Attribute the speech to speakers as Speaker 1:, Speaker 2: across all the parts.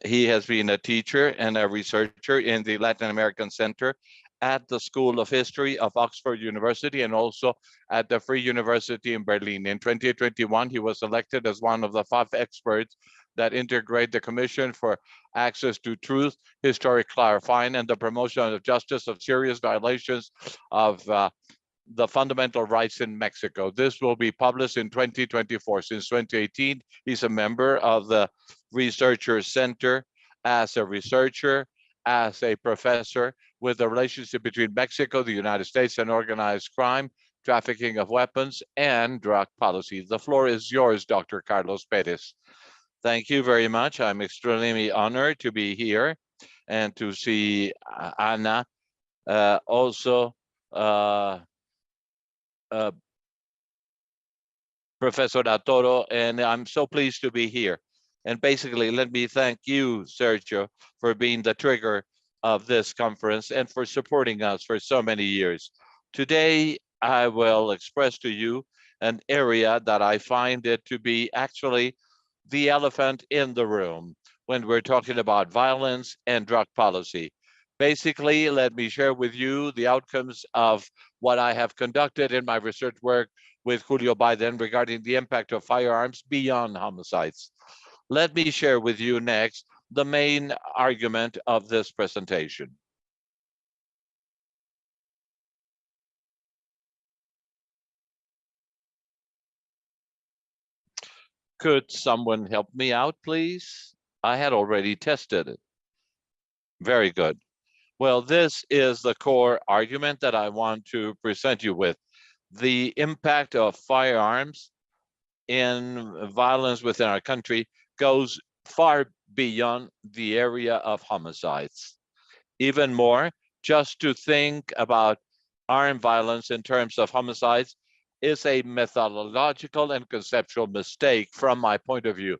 Speaker 1: He has been a teacher and a researcher in the Latin American Center at the School of History of Oxford University and also at the Free University in Berlin. In 2021, he was elected as one of the 5 experts that integrate the Commission for Access to Truth, Historic Clarifying, and the Promotion of Justice of Serious Violations of the fundamental rights in Mexico. This will be published in 2024. Since 2018, he's a member of the Researcher Center as a researcher, as a professor, with the relationship between Mexico, the United States, and organized crime, trafficking of weapons, and drug policy. The floor is yours, Dr. Carlos Perez. Thank you very much. I'm extremely honored to be here and to see Ana, also Professor Toro, and I'm so pleased to be here. And basically, let me thank you, Sergio, for being the trigger of this conference and for supporting us for so many years. Today, I will express to you an area that I find it to be actually the elephant in the room when we're talking about violence and drug policy. Basically, let me share with you the outcomes of what I have conducted in my research work with Julio Biden regarding the impact of firearms beyond homicides. Let me share with you next the main argument of this presentation. Could someone help me out, please? I had already tested it. Very good. Well, this is the core argument that I want to present you with. The impact of firearms in violence within our country goes far beyond the area of homicides. Even more, just to think about armed violence in terms of homicides is a methodological and conceptual mistake from my point of view,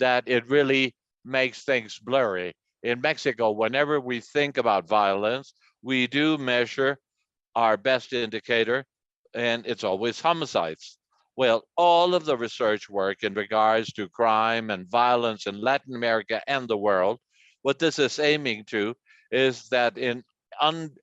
Speaker 1: that it really makes things blurry. In Mexico, whenever we think about violence, we do measure our best indicator, and it's always homicides. Well, all of the research work in regards to crime and violence in Latin America and the world, what this is aiming to is that in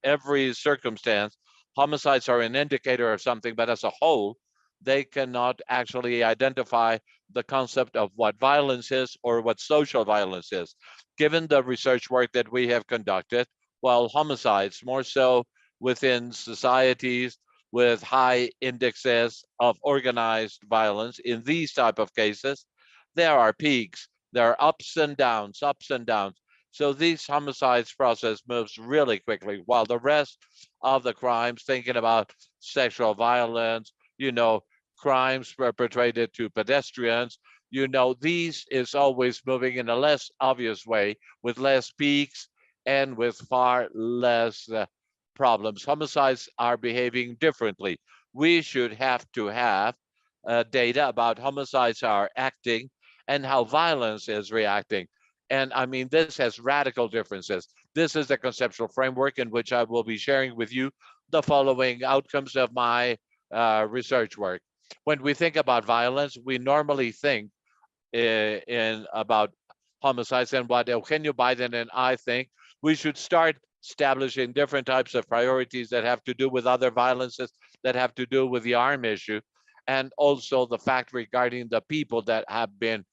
Speaker 1: every circumstance, homicides are an indicator of something, but as a whole, they cannot actually identify the concept of what violence is or what social violence is. Given the research work that we have conducted, while homicides, more so within societies with high indexes of organized violence, in these type of cases, there are peaks, there are ups and downs. So these homicides process moves really quickly, while the rest of the crimes, thinking about sexual violence, crimes perpetrated to pedestrians, these is always moving in a less obvious way, with less peaks and with far less problems. Homicides are behaving differently. We should have to have data about homicides are acting and how violence is reacting. And I mean, this has radical differences. This is the conceptual framework in which I will be sharing with you the following outcomes of my research work. When we think about violence, we normally think about homicides, and what Eugenio Biden and I think, we should start establishing different types of priorities that have to do with other violences, that have to do with the arm issue, and also the fact regarding the people that have been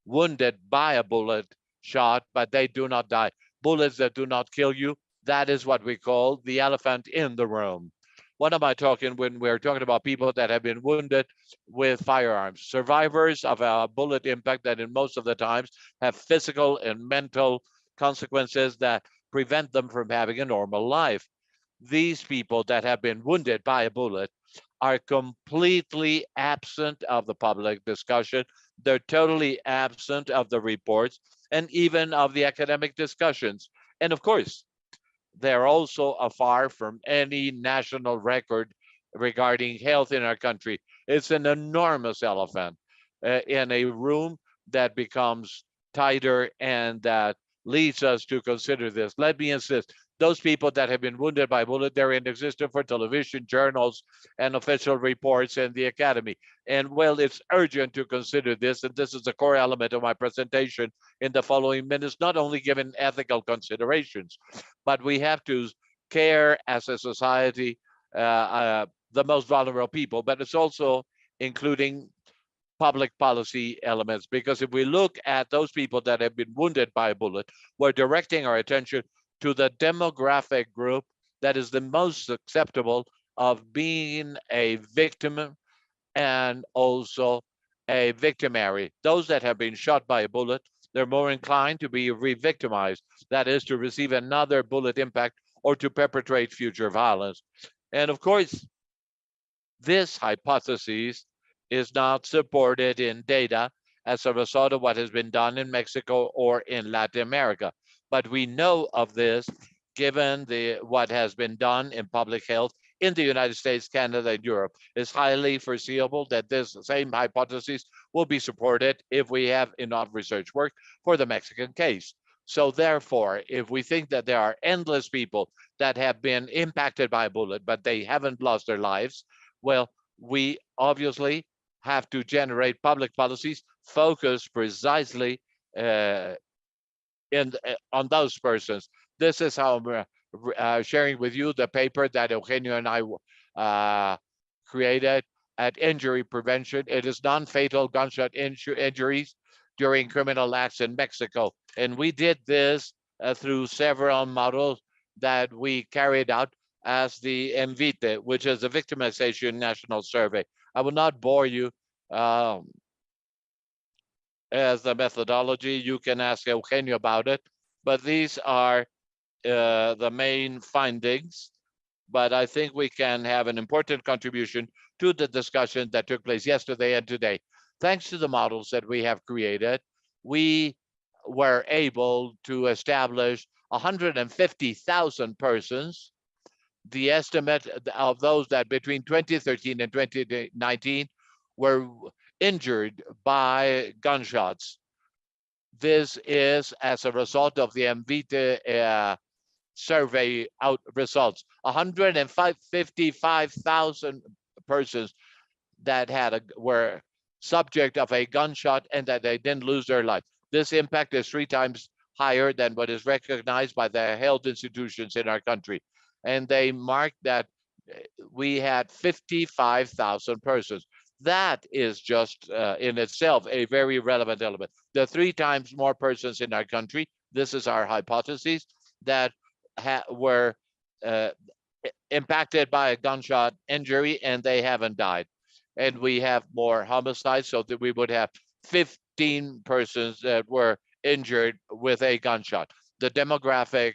Speaker 1: wounded by a bullet shot, but they do not die. Bullets that do not kill you, that is what we call the elephant in the room. What am I talking when we're talking about people that have been wounded with firearms? Survivors of a bullet impact that in most of the times have physical and mental consequences that prevent them from having a normal life. These people that have been wounded by a bullet are completely absent of the public discussion. They're totally absent of the reports and even of the academic discussions. And of course, they're also afar from any national record regarding health in our country. It's an enormous elephant in a room that becomes tighter and that leads us to consider this. Let me insist, those people that have been wounded by bullet, they're in existence for television, journals, and official reports in the academy. And well, it's urgent to consider this, and this is a core element of my presentation in the following minutes, not only given ethical considerations, but we have to care as a society the most vulnerable people, but it's also including public policy elements, because if we look at those people that have been wounded by a bullet, we're directing our attention to the demographic group that is the most susceptible of being a victim and also a victimary. Those that have been shot by a bullet, they're more inclined to be re-victimized, that is, to receive another bullet impact or to perpetrate future violence. And of course, this hypothesis is not supported in data as a result of what has been done in Mexico or in Latin America. But we know of this given what has been done in public health in the United States, Canada, and Europe. It's highly foreseeable that this same hypothesis will be supported if we have enough research work for the Mexican case. So therefore, if we think that there are endless people that have been impacted by a bullet, but they haven't lost their lives, well, we obviously have to generate public policies focused precisely on those persons. This is how I'm sharing with you the paper that Eugenio and I created at Injury Prevention. It is non-fatal gunshot injuries during criminal acts in Mexico. And we did this through several models that we carried out as the Invite, which is a victimization national survey. I will not bore you as the methodology. You can ask Eugenio about it, but these are the main findings. But I think we can have an important contribution to the discussion that took place yesterday and today. Thanks to the models that we have created, we were able to establish 150,000 persons. The estimate of those that between 2013 and 2019 were injured by gunshots. This is as a result of the Invite survey out results. 155,000 persons that were subject of a gunshot and that they didn't lose their life. This impact is 3 times higher than what is recognized by the health institutions in our country. And they marked that we had 55,000 persons. That is just in itself a very relevant element. There are 3 times more persons in our country. This is our hypothesis, that were impacted by a gunshot injury and they haven't died. And we have more homicides, so that we would have 15 persons that were injured with a gunshot. The demographic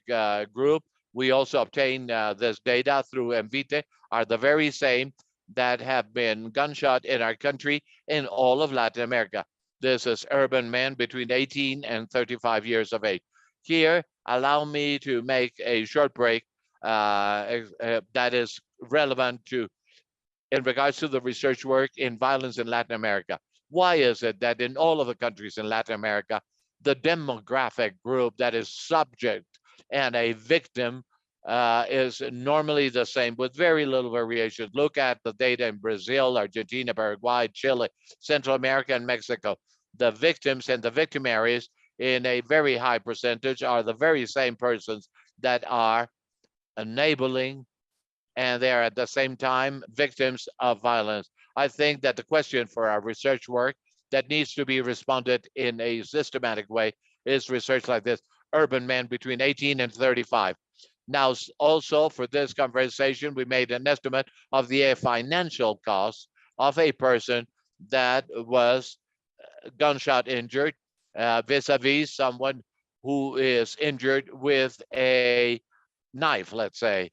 Speaker 1: group, we also obtained this data through Invite, are the very same that have been gunshot in our country in all of Latin America. This is urban men between 18 and 35 years of age. Here, allow me to make a short break that is relevant to in regards to the research work in violence in Latin America. Why is it that in all of the countries in Latin America, the demographic group that is subject and a victim is normally the same with very little variation? Look at the data in Brazil, Argentina, Paraguay, Chile, Central America, and Mexico. The victims and the victimaries in a very high percentage are the very same persons that are enabling, and they are at the same time victims of violence. I think that the question for our research work that needs to be responded in a systematic way is research like this: urban men between 18 and 35. Now, also for this conversation, we made an estimate of the financial cost of a person that was gunshot injured vis-a-vis someone who is injured with a knife, let's say.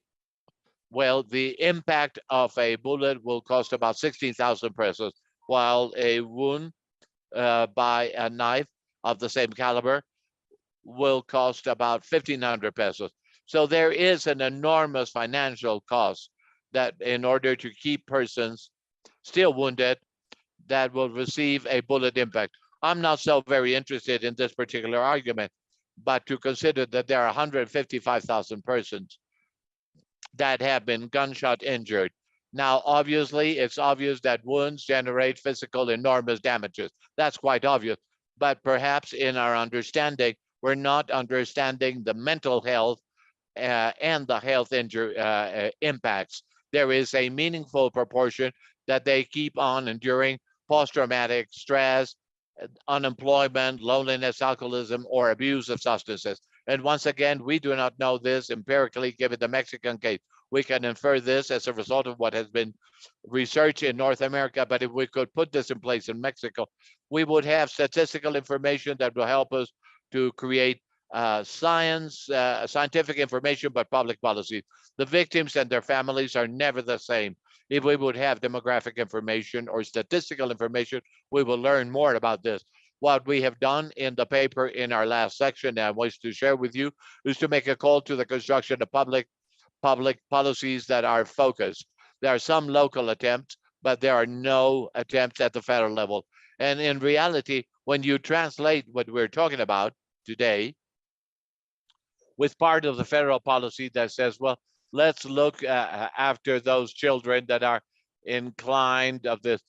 Speaker 1: Well, the impact of a bullet will cost about 16,000 pesos, while a wound by a knife of the same caliber will cost about 1,500 pesos. So there is an enormous financial cost that in order to keep persons still wounded that will receive a bullet impact. I'm not so very interested in this particular argument. but to consider that there are 155,000 persons that have been gunshot injured. Now, obviously, it's obvious that wounds generate physical enormous damages. That's quite obvious. But perhaps in our understanding, we're not understanding the mental health and the health injury impacts. There is a meaningful proportion that they keep on enduring post-traumatic stress, unemployment, loneliness, alcoholism, or abuse of substances. And once again, we do not know this empirically given the Mexican case. We can infer this as a result of what has been researched in North America, but if we could put this in place in Mexico, we would have statistical information that will help us to create scientific information, but public policy. The victims and their families are never the same. If we would have demographic information or statistical information, we will learn more about this. What we have done in the paper in our last section that I wish to share with you is to make a call to the construction of public policies that are focused. There are some local attempts, but there are no attempts at the federal level. And in reality, when you translate what we're talking about today with part of the federal policy that says, well, let's look after those children that are inclined of this,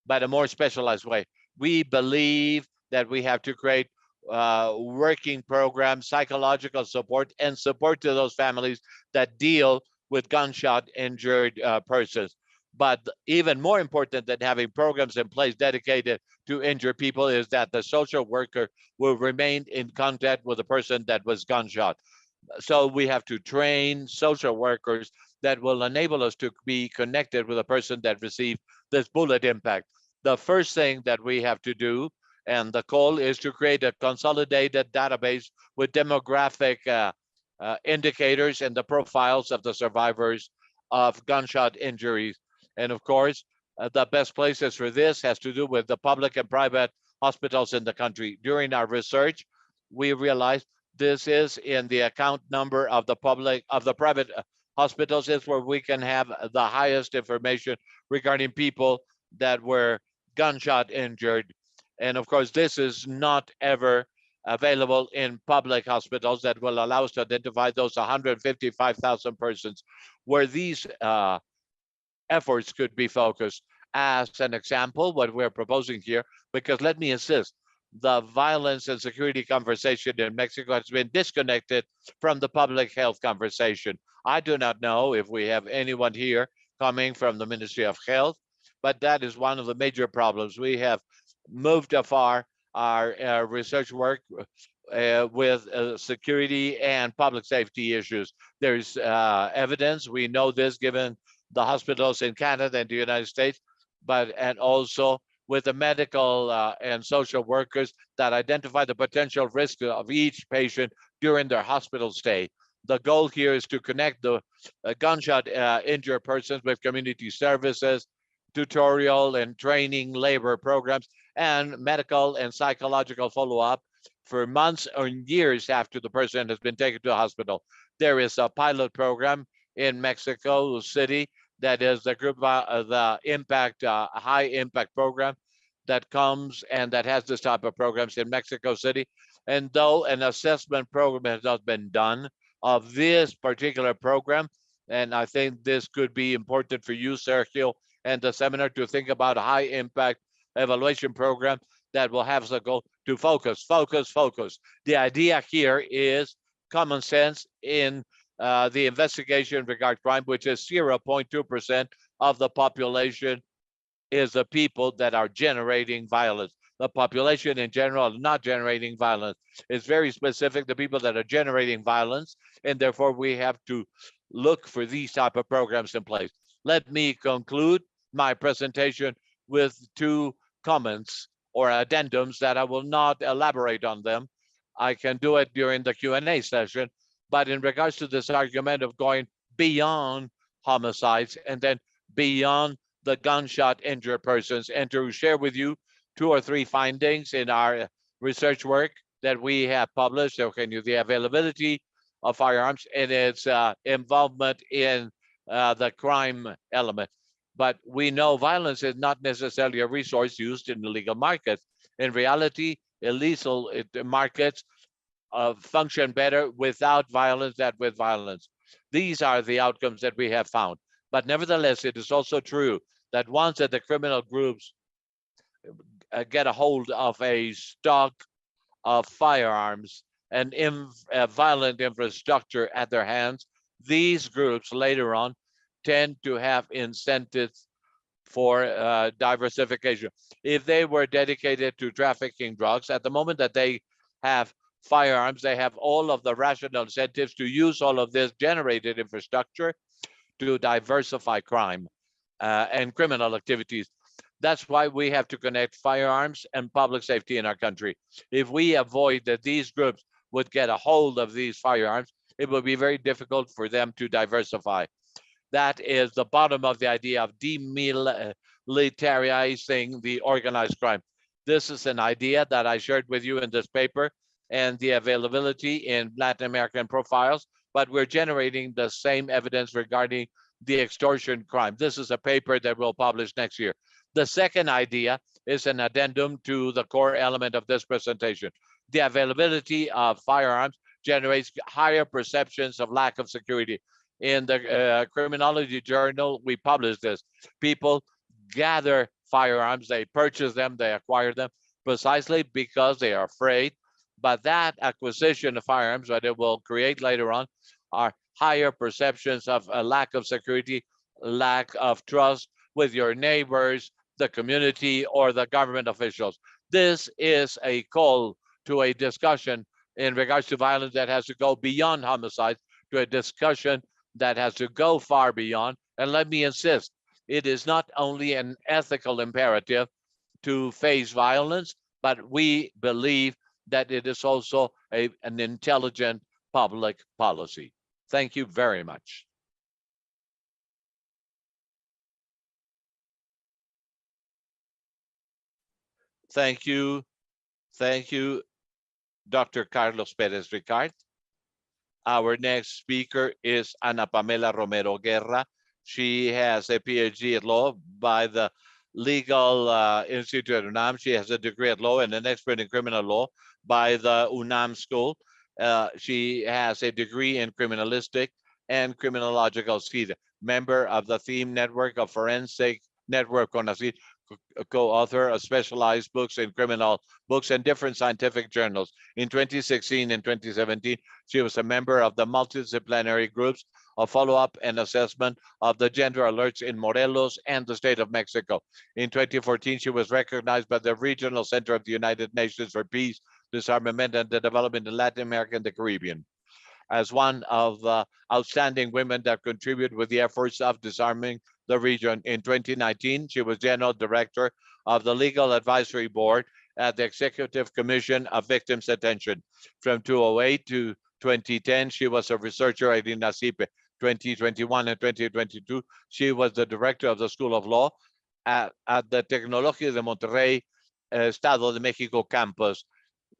Speaker 1: but a more specialized way. We believe that we have to create working programs, psychological support, and support to those families that deal with gunshot injured persons. But even more important than having programs in place dedicated to injured people is that the social worker will remain in contact with the person that was gunshot. So we have to train social workers that will enable us to be connected with a person that received this bullet impact. The first thing that we have to do, and the call is to create a consolidated database with demographic indicators and the profiles of the survivors of gunshot injuries. And of course, the best places for this has to do with the public and private hospitals in the country. During our research, we realized this is in the account number of the private hospitals is where we can have the highest information regarding people that were gunshot injured. And of course, this is not ever available in public hospitals that will allow us to identify those 155,000 persons where these efforts could be focused. As an example, what we're proposing here, because let me insist, the violence and security conversation in Mexico has been disconnected from the public health conversation. I do not know if we have anyone here coming from the Ministry of Health, but that is one of the major problems. We have moved afar our research work with security and public safety issues. There's evidence, we know this given the hospitals in Canada and the United States, and also with the medical and social workers that identify the potential risk of each patient during their hospital stay. The goal here is to connect the gunshot injured persons with community services, tutorial and training labor programs, and medical and psychological follow-up for months or years after the person has been taken to a hospital. There is a pilot program in Mexico City that is the group the impact high impact program that comes and that has this type of programs in Mexico City. And though an assessment program has not been done of this particular program, and I think this could be important for you, Sergio, and the seminar to think about a high impact evaluation program that will have the goal to focus. The idea here is common sense in the investigation regarding crime, which is 0.2% of the population is the people that are generating violence. The population in general is not generating violence. It's very specific, the people that are generating violence, and therefore we have to look for these type of programs in place. Let me conclude my presentation with two comments or addendums that I will not elaborate on them. I can do it during the Q&A session, but in regards to this argument of going beyond homicides and then beyond the gunshot injured persons, and to share with you 2 or 3 findings in our research work that we have published, the availability of firearms and its involvement in the crime element. But we know violence is not necessarily a resource used in the legal market. In reality, illegal markets function better without violence than with violence. These are the outcomes that we have found. But nevertheless, it is also true that once that the criminal groups get a hold of a stock of firearms and violent infrastructure at their hands, these groups later on tend to have incentives for diversification. If they were dedicated to trafficking drugs, at the moment that they have firearms, they have all of the rational incentives to use all of this generated infrastructure to diversify crime and criminal activities. That's why we have to connect firearms and public safety in our country. If we avoid that these groups would get a hold of these firearms, it will be very difficult for them to diversify. That is the bottom of the idea of demilitarizing the organized crime. This is an idea that I shared with you in this paper and the availability in Latin American profiles, but we're generating the same evidence regarding the extortion crime. This is a paper that we'll publish next year. The second idea is an addendum to the core element of this presentation. The availability of firearms generates higher perceptions of lack of security. In the criminology journal, we publish this. People gather firearms, they purchase them, they acquire them precisely because they are afraid. But that acquisition of firearms, that it will create later on, are higher perceptions of a lack of security, lack of trust with your neighbors, the community, or the government officials. This is a call to a discussion in regards to violence that has to go beyond homicides, to a discussion that has to go far beyond. And let me insist, it is not only an ethical imperative to face violence, but we believe that it is also an intelligent public policy. Thank you very much. Thank you. Thank you, Dr. Carlos Perez Ricard. Our next speaker is Ana Pamela Romero Guerra. She has a PhD at law by the Legal Institute at UNAM. She has a degree at law and an expert in criminal law by the UNAM School. She has a degree in criminalistic and criminological. She's a member of the theme network of Forensic Network CONACYT, co-author of specialized books in criminal books and different scientific journals. In 2016 and 2017, she was a member of the multidisciplinary groups of follow-up and assessment of the gender alerts in Morelos and the state of Mexico. In 2014, she was recognized by the Regional Center of the United Nations for Peace, Disarmament, and the Development in Latin America and the Caribbean as one of the outstanding women that contribute with the efforts of disarming the region. In 2019, she was General Director of the Legal Advisory Board at the Executive Commission of Victims' Attention. From 2008 to 2010, she was a researcher at INACIPE. 2021 and 2022, she was the Director of the School of Law at the Tecnológicos de Monterrey, Estado de México campus.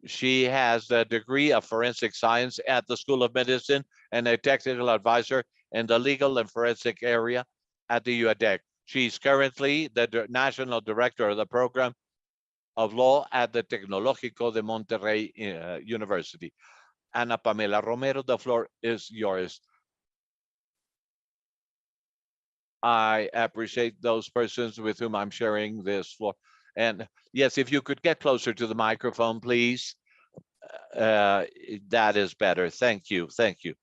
Speaker 1: She has a degree of forensic science at the School of Medicine and a technical advisor in the legal and forensic area at the UADEC. She's currently the national director of the program of law at the Tecnológicos de Monterrey University. Ana Pamela Romero, the floor is yours. I appreciate those persons with whom I'm sharing this floor. And yes, if you could get closer to the microphone, please. That is better. Thank you. Thank you.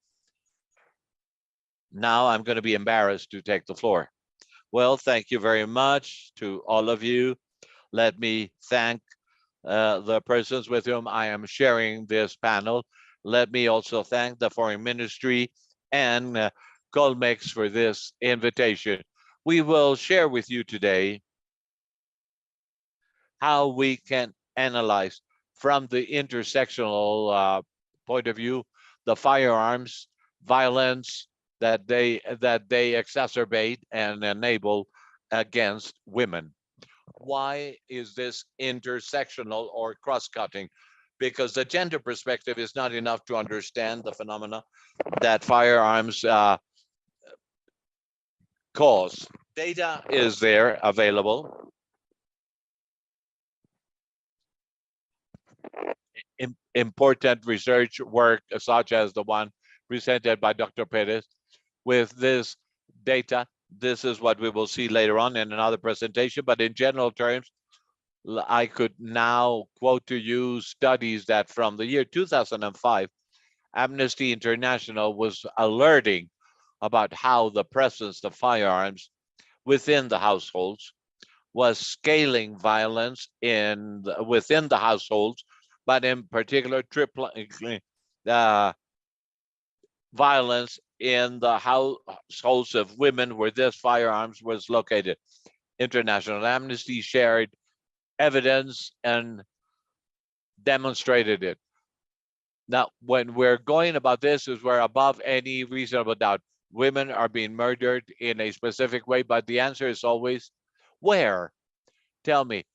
Speaker 1: Now I'm going to be embarrassed to take the floor. Well, thank you very much to all of you. Let me thank the persons with whom I am sharing this panel. Let me also thank the Foreign Ministry and Colmex for this invitation. We will share with you today how we can analyze from the intersectional point of view the firearms violence that they exacerbate and enable against women. Why is this intersectional or cross-cutting? Because the gender perspective is not enough to understand the phenomena that firearms cause. Data is there available. important research work, such as the one presented by Dr. Perez. With this data, this is what we will see later on in another presentation, but in general terms, I could now quote to you studies that from the year 2005, Amnesty International was alerting about how the presence of firearms within the households was scaling violence within the households, but in particular, violence in the households of women where this firearms was located. International Amnesty shared evidence and demonstrated it. Now, when we're going about this, is we're above any reasonable doubt. Women are being murdered in a specific way, but the answer is always, where? Tell me,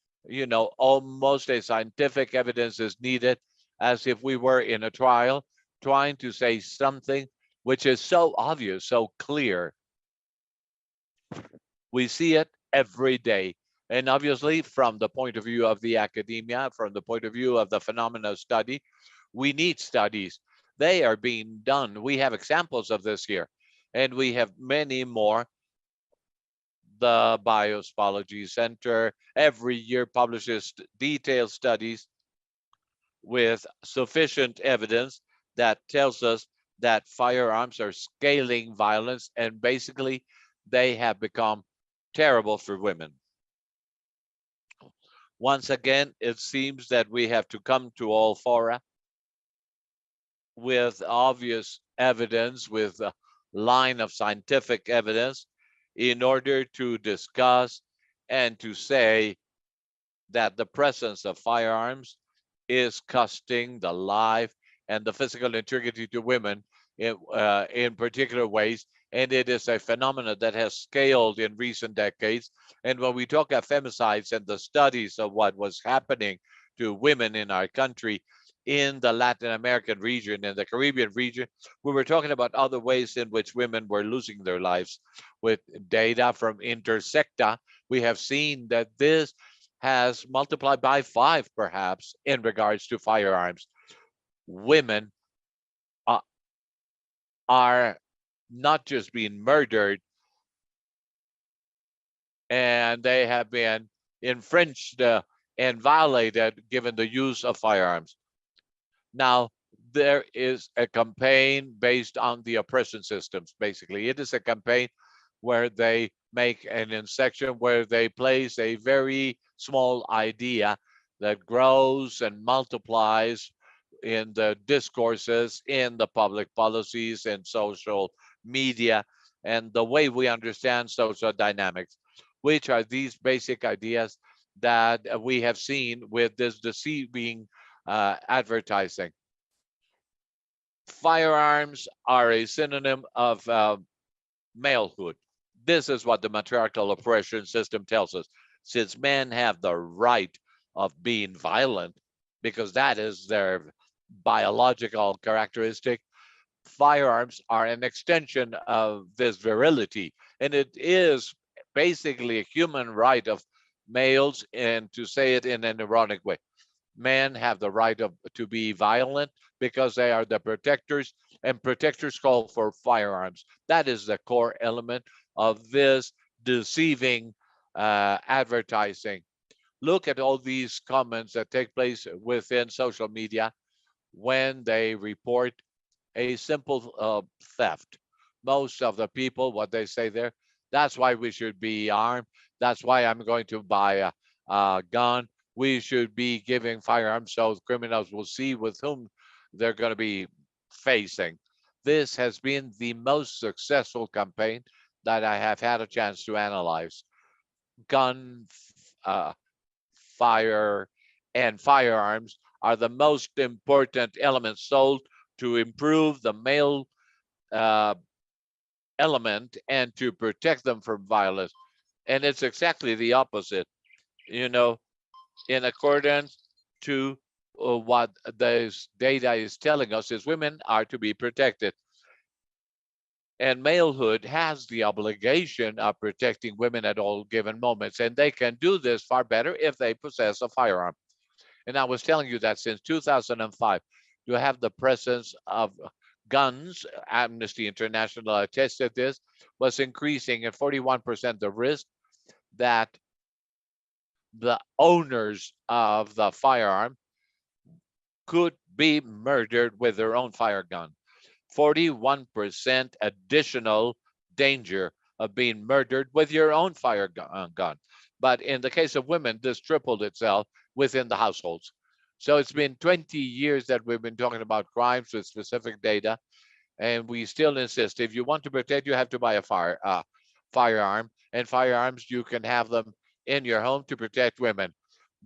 Speaker 1: almost a scientific evidence is needed, as if we were in a trial trying to say something which is so obvious, so clear. We see it every day. And obviously, from the point of view of the academia, from the point of view of the phenomena study, we need studies. They are being done. We have examples of this here, and we have many more. The Biospology Center every year publishes detailed studies with sufficient evidence that tells us that firearms are scaling violence, and basically they have become terrible for women. Once again, it seems that we have to come to all fora with obvious evidence, with a line of scientific evidence, in order to discuss and to say that the presence of firearms is costing the life and the physical integrity to women in particular ways. And it is a phenomenon that has scaled in recent decades. And when we talk of femicides and the studies of what was happening to women in our country, in the Latin American region, in the Caribbean region, we were talking about other ways in which women were losing their lives. With data from Intersecta, we have seen that this has multiplied by 5, perhaps, in regards to firearms. Women are not just being murdered, and they have been infringed and violated given the use of firearms. Now, there is a campaign based on the oppression systems, basically. It is a campaign where they make an insection, where they place a very small idea that grows and multiplies in the discourses, in the public policies, and social media, and the way we understand social dynamics, which are these basic ideas that we have seen with this deceiving advertising. Firearms are a synonym of malehood. This is what the matriarchal oppression system tells us. Since men have the right of being violent, because that is their biological characteristic, firearms are an extension of this virility. And it is basically a human right of males, and to say it in an ironic way, men have the right to be violent because they are the protectors, and protectors call for firearms. That is the core element of this deceiving advertising. Look at all these comments that take place within social media when they report a simple theft. Most of the people, what they say there, that's why we should be armed. That's why I'm going to buy a gun. We should be giving firearms so criminals will see with whom they're going to be facing. This has been the most successful campaign that I have had a chance to analyze. Gun, fire, and firearms are the most important elements sold to improve the male element and to protect them from violence. And it's exactly the opposite. In accordance to what this data is telling us, is women are to be protected. And malehood has the obligation of protecting women at all given moments. And they can do this far better if they possess a firearm. And I was telling you that since 2005, you have the presence of guns, Amnesty International attested this, was increasing at 41% the risk that the owners of the firearm could be murdered with their own fire gun. 41% additional danger of being murdered with your own fire gun. But in the case of women, this tripled itself within the households. So it's been 20 years that we've been talking about crimes with specific data, and we still insist, if you want to protect, you have to buy a firearm, and firearms, you can have them in your home to protect women.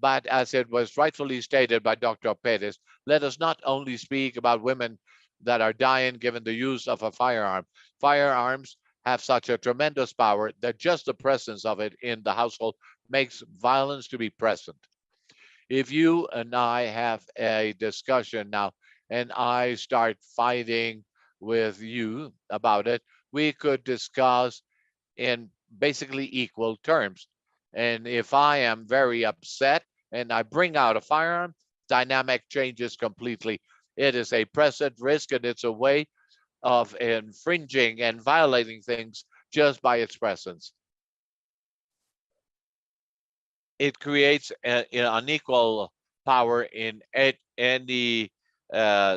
Speaker 1: But as it was rightfully stated by Dr. Perez, let us not only speak about women that are dying given the use of a firearm. Firearms have such a tremendous power that just the presence of it in the household makes violence to be present. If you and I have a discussion now and I start fighting with you about it, we could discuss in basically equal terms. And if I am very upset and I bring out a firearm, dynamic changes completely. It is a present risk, and it's a way of infringing and violating things just by its presence. It creates an unequal power in any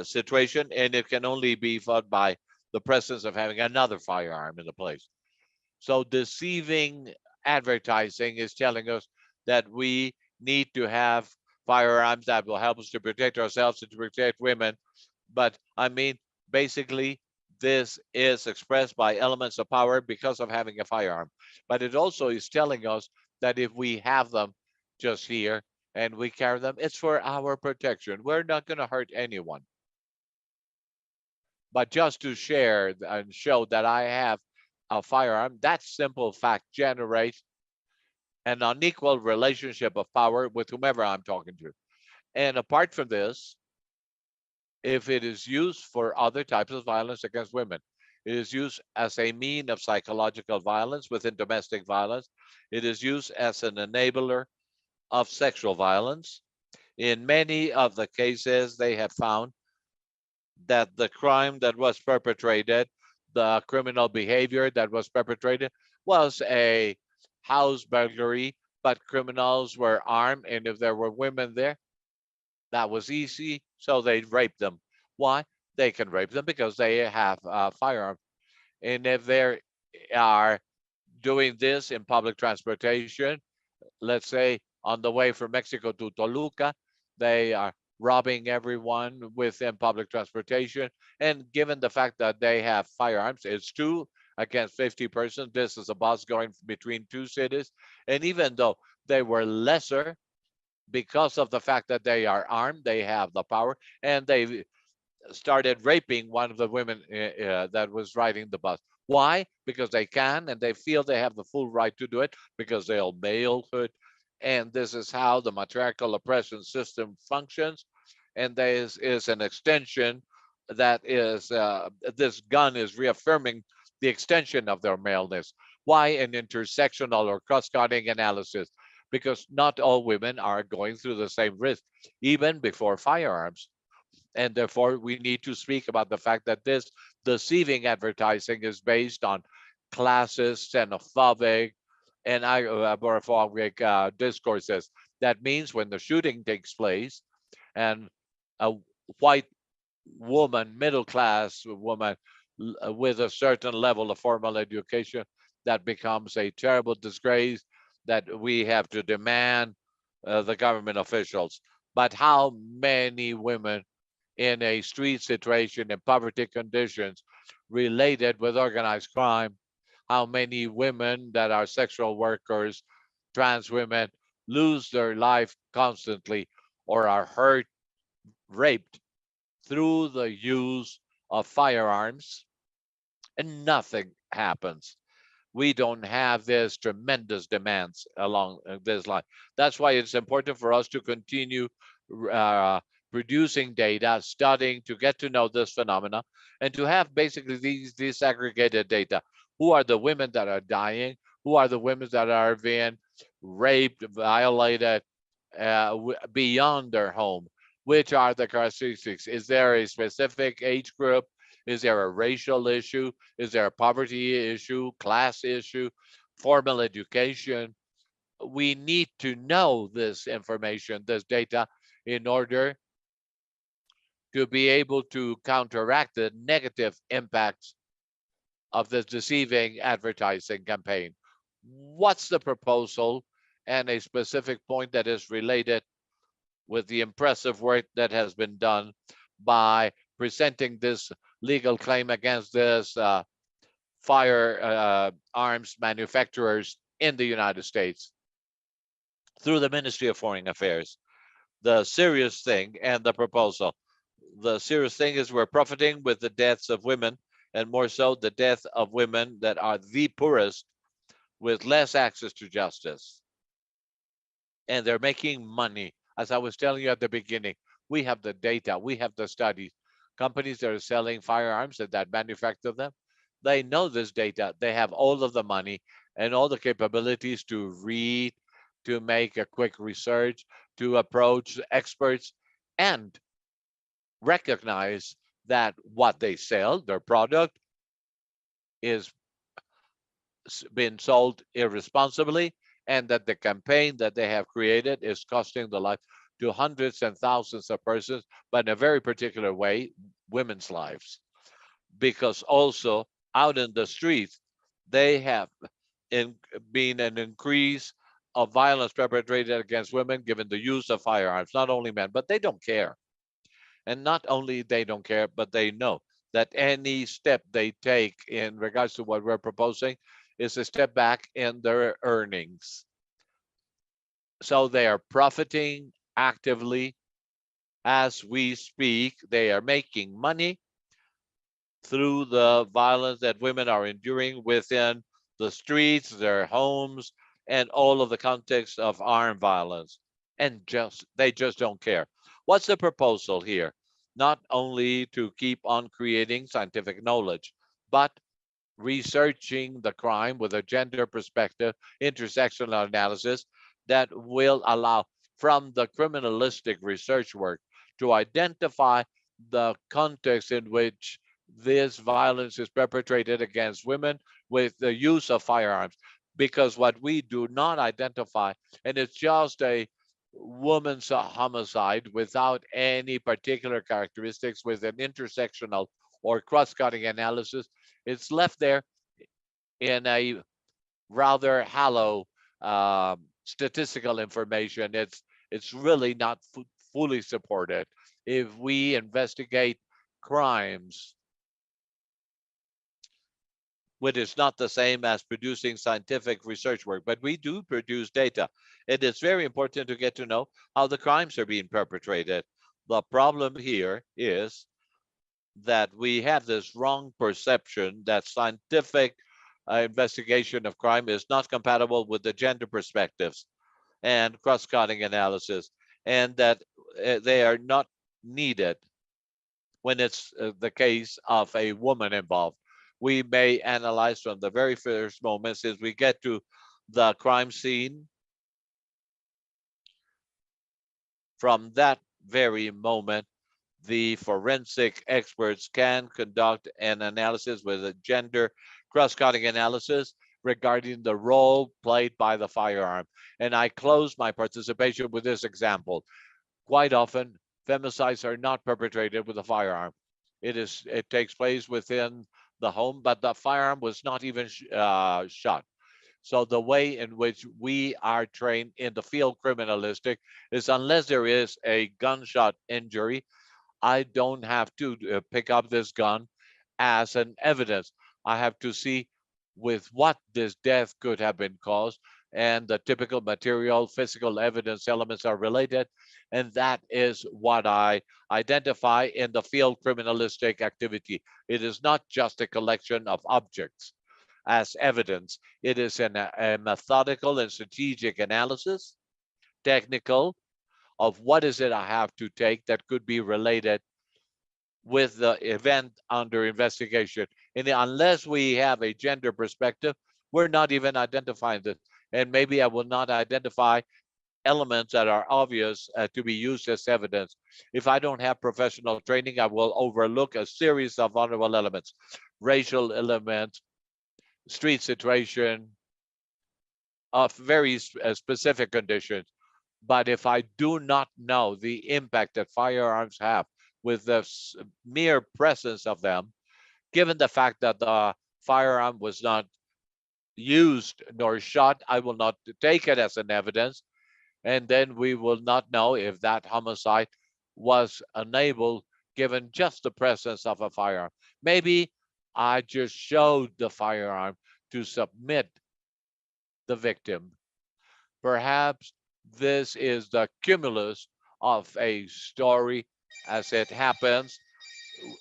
Speaker 1: situation, and it can only be fought by the presence of having another firearm in the place. So deceiving advertising is telling us that we need to have firearms that will help us to protect ourselves and to protect women. But I mean, basically, this is expressed by elements of power because of having a firearm. But it also is telling us that if we have them just here and we carry them, it's for our protection. We're not going to hurt anyone. But just to share and show that I have a firearm, that simple fact generates an unequal relationship of power with whomever I'm talking to. And apart from this, if it is used for other types of violence against women, it is used as a mean of psychological violence within domestic violence. It is used as an enabler of sexual violence. In many of the cases, they have found that the crime that was perpetrated, the criminal behavior that was perpetrated, was a house burglary, but criminals were armed, and if there were women there, that was easy, so they raped them. Why? They can rape them because they have firearms. And if they are doing this in public transportation, let's say on the way from Mexico to Toluca, they are robbing everyone within public transportation. And given the fact that they have firearms, it's 2 against 50 persons. This is a bus going between 2 cities. And even though they were lesser, because of the fact that they are armed, they have the power, and they started raping one of the women that was riding the bus. Why? Because they can, and they feel they have the full right to do it because they're malehood. And this is how the matriarchal oppression system functions. And there is an extension that is, this gun is reaffirming the extension of their maleness. Why? An intersectional or cross-cutting analysis, because not all women are going through the same risk, even before firearms. And therefore, we need to speak about the fact that this deceiving advertising is based on classist, xenophobic, and agoraphobic discourses. That means when the shooting takes place and a white woman, middle class woman with a certain level of formal education, that becomes a terrible disgrace that we have to demand the government officials. But how many women in a street situation in poverty conditions related with organized crime, how many women that are sexual workers, trans women, lose their life constantly or are hurt, raped through the use of firearms, and nothing happens. We don't have this tremendous demands along this line. That's why it's important for us to continue producing data, studying to get to know this phenomena, and to have basically these disaggregated data. Who are the women that are dying? Who are the women that are being raped, violated, beyond their home. Which are the characteristics? Is there a specific age group? Is there a racial issue? Is there a poverty issue, class issue, formal education? We need to know this information, this data, in order to be able to counteract the negative impacts of this deceiving advertising campaign. What's the proposal? And a specific point that is related with the impressive work that has been done by presenting this legal claim against this firearms manufacturers in the United States through the Ministry of Foreign Affairs. The serious thing and the proposal. The serious thing is we're profiting with the deaths of women, and more so the death of women that are the poorest with less access to justice. And they're making money. As I was telling you at the beginning, we have the data, we have the studies. Companies that are selling firearms and that manufacture them, they know this data. They have all of the money and all the capabilities to read, to make a quick research, to approach experts, and recognize that what they sell, their product, is being sold irresponsibly, and that the campaign that they have created is costing the life to hundreds and thousands of persons, but in a very particular way, women's lives. Because also out in the streets, they have been an increase of violence perpetrated against women given the use of firearms, not only men, but they don't care. And not only they don't care, but they know that any step they take in regards to what we're proposing is a step back in their earnings. So they are profiting actively as we speak. They are making money through the violence that women are enduring within the streets, their homes, and all of the context of armed violence. And they just don't care. What's the proposal here? Not only to keep on creating scientific knowledge, but researching the crime with a gender perspective, intersectional analysis that will allow from the criminalistic research work to identify the context in which this violence is perpetrated against women with the use of firearms. Because what we do not identify, and it's just a woman's homicide without any particular characteristics with an intersectional or cross-cutting analysis, it's left there in a rather hollow statistical information. It's really not fully supported. If we investigate crimes, which is not the same as producing scientific research work, but we do produce data. It is very important to get to know how the crimes are being perpetrated. The problem here is that we have this wrong perception that scientific investigation of crime is not compatible with the gender perspectives and cross-cutting analysis, and that they are not needed when it's the case of a woman involved. We may analyze from the very first moments as we get to the crime scene. From that very moment, the forensic experts can conduct an analysis with a gender cross-cutting analysis regarding the role played by the firearm. And I close my participation with this example. Quite often, femicides are not perpetrated with a firearm. It takes place within the home, but the firearm was not even shot. So the way in which we are trained in the field criminalistic is unless there is a gunshot injury, I don't have to pick up this gun as an evidence. I have to see with what this death could have been caused, and the typical material, physical evidence elements are related. And that is what I identify in the field criminalistic activity. It is not just a collection of objects as evidence. It is a methodical and strategic analysis, technical, of what is it I have to take that could be related with the event under investigation. And unless we have a gender perspective, we're not even identifying this. And maybe I will not identify elements that are obvious to be used as evidence. If I don't have professional training, I will overlook a series of vulnerable elements, racial elements, street situation, of very specific conditions. But if I do not know the impact that firearms have with the mere presence of them, given the fact that the firearm was not used nor shot, I will not take it as an evidence. And then we will not know if that homicide was enabled given just the presence of a firearm. Maybe I just showed the firearm to submit the victim. Perhaps this is the cumulus of a story as it happens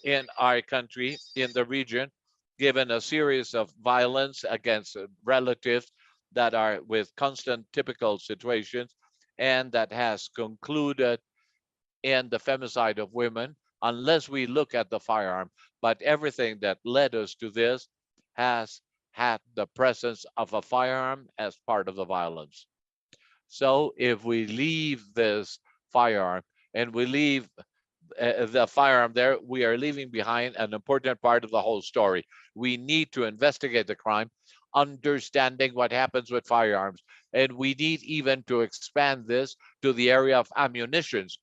Speaker 1: in our country, in the region, given a series of violence against relatives that are with constant typical situations and that has concluded in the femicide of women, unless we look at the firearm. But everything that led us to this has had the presence of a firearm as part of the violence. So if we leave this firearm and we leave the firearm there, we are leaving behind an important part of the whole story. We need to investigate the crime, understanding what happens with firearms. And we need even to expand this to the area of ammunitions.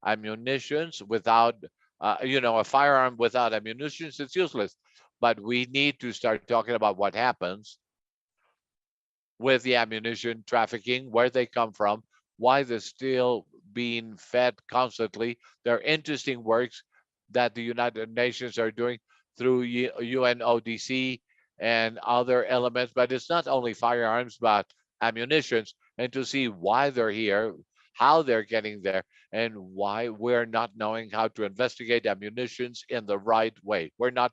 Speaker 1: Ammunitions without, a firearm without ammunitions is useless. But we need to start talking about what happens with the ammunition trafficking, where they come from, why they're still being fed constantly. There are interesting works that the United Nations are doing through UNODC and other elements, but it's not only firearms, but ammunitions, and to see why they're here, how they're getting there, and why we're not knowing how to investigate ammunitions in the right way. We're not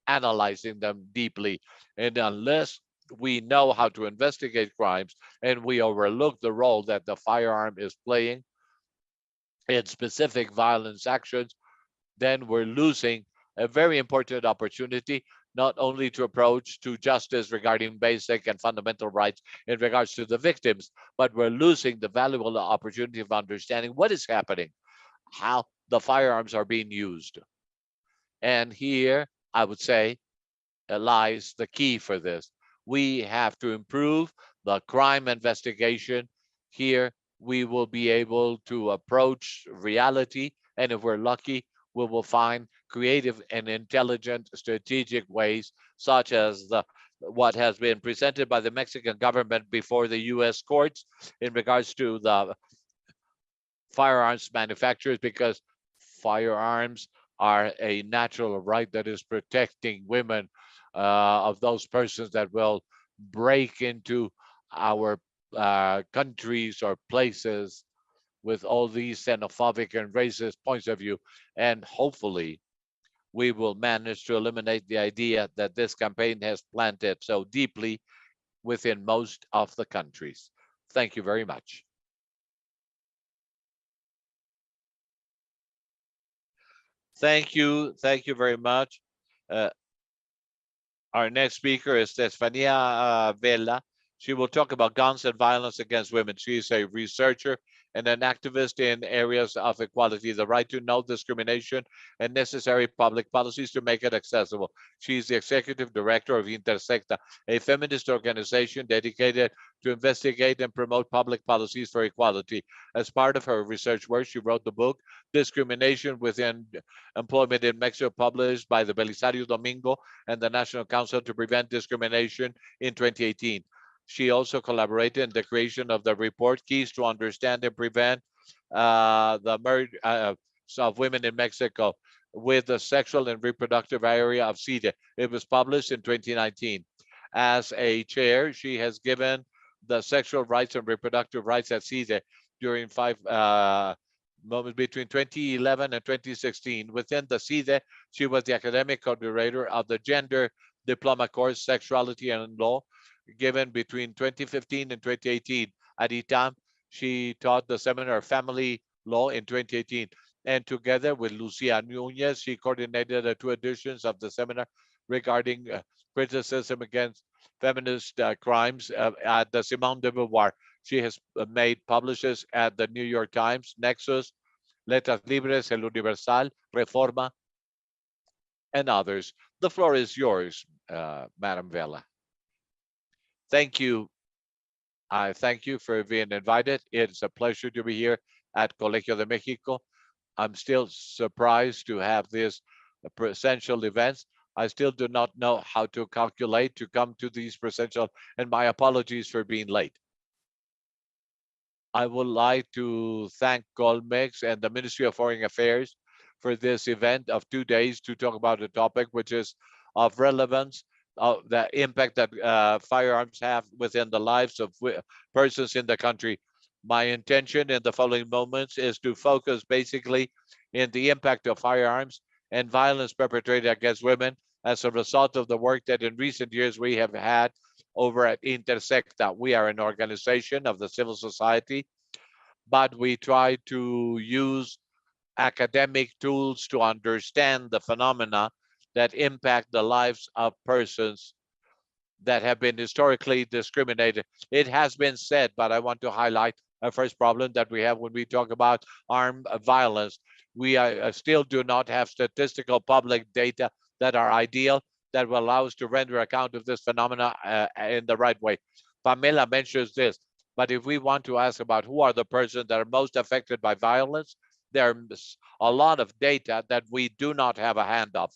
Speaker 1: analyzing them deeply. And unless we know how to investigate crimes and we overlook the role that the firearm is playing in specific violence actions, then we're losing a very important opportunity, not only to approach to justice regarding basic and fundamental rights in regards to the victims, but we're losing the valuable opportunity of understanding what is happening, how the firearms are being used. And here, I would say, lies the key for this. We have to improve the crime investigation. Here, we will be able to approach reality, and if we're lucky, we will find creative and intelligent strategic ways, such as what has been presented by the Mexican government before the U.S. courts in regards to the firearms manufacturers, because firearms are a natural right that is protecting women of those persons that will break into our countries or places with all these xenophobic and racist points of view. And hopefully we will manage to eliminate the idea that this campaign has planted so deeply within most of the countries. Thank you very much. Thank you. Thank you very much. Uh, Our next speaker is Stefania Vela. She will talk about guns and violence against women. She is a researcher and an activist in areas of equality, the right to know discrimination, and necessary public policies to make it accessible. She is the executive director of Intersecta, a feminist organization dedicated to investigate and promote public policies for equality. As part of her research work, she wrote the book, Discrimination Within Employment in Mexico, published by the Belisario Domingo and the National Council to Prevent Discrimination in 2018. She also collaborated in the creation of the report, Keys to Understand and Prevent the Murder of Women in Mexico, with the sexual and reproductive area of CIDE. It was published in 2019. As a chair, she has given the sexual rights and reproductive rights at CIDE during 5 moments between 2011 and 2016. Within the CIDE, she was the academic coordinator of the Gender Diploma course, Sexuality and Law, given between 2015 and 2018. At ITAM, she taught the seminar Family Law in 2018. And together with Lucia Nunez, she coordinated the 2 editions of the seminar regarding criticism against feminist crimes at the Simone de Beauvoir. She has publishes at the New York Times, Nexus, Letras Libres, El Universal, Reforma, and others. The floor is yours, Madam Vela. Thank you. I thank you for being invited. It's a pleasure to be here at Colegio de Mexico. I'm still surprised to have this presential events. I still do not know how to calculate to come to these presential, and my apologies for being late. I would like to thank Colmex and the Ministry of Foreign Affairs for this event of 2 days to talk about a topic which is of relevance, of the impact that firearms have within the lives of persons in the country. My intention in the following moments is to focus basically in the impact of firearms and violence perpetrated against women as a result of the work that in recent years we have had over at Intersecta. We are an organization of the civil society, but we try to use academic tools to understand the phenomena that impact the lives of persons that have been historically discriminated. It has been said, but I want to highlight a first problem that we have when we talk about armed violence. We still do not have statistical public data that are ideal, that will allow us to render account of this phenomena in the right way. Pamela mentions this, but if we want to ask about who are the persons that are most affected by violence, there's a lot of data that we do not have a hand of.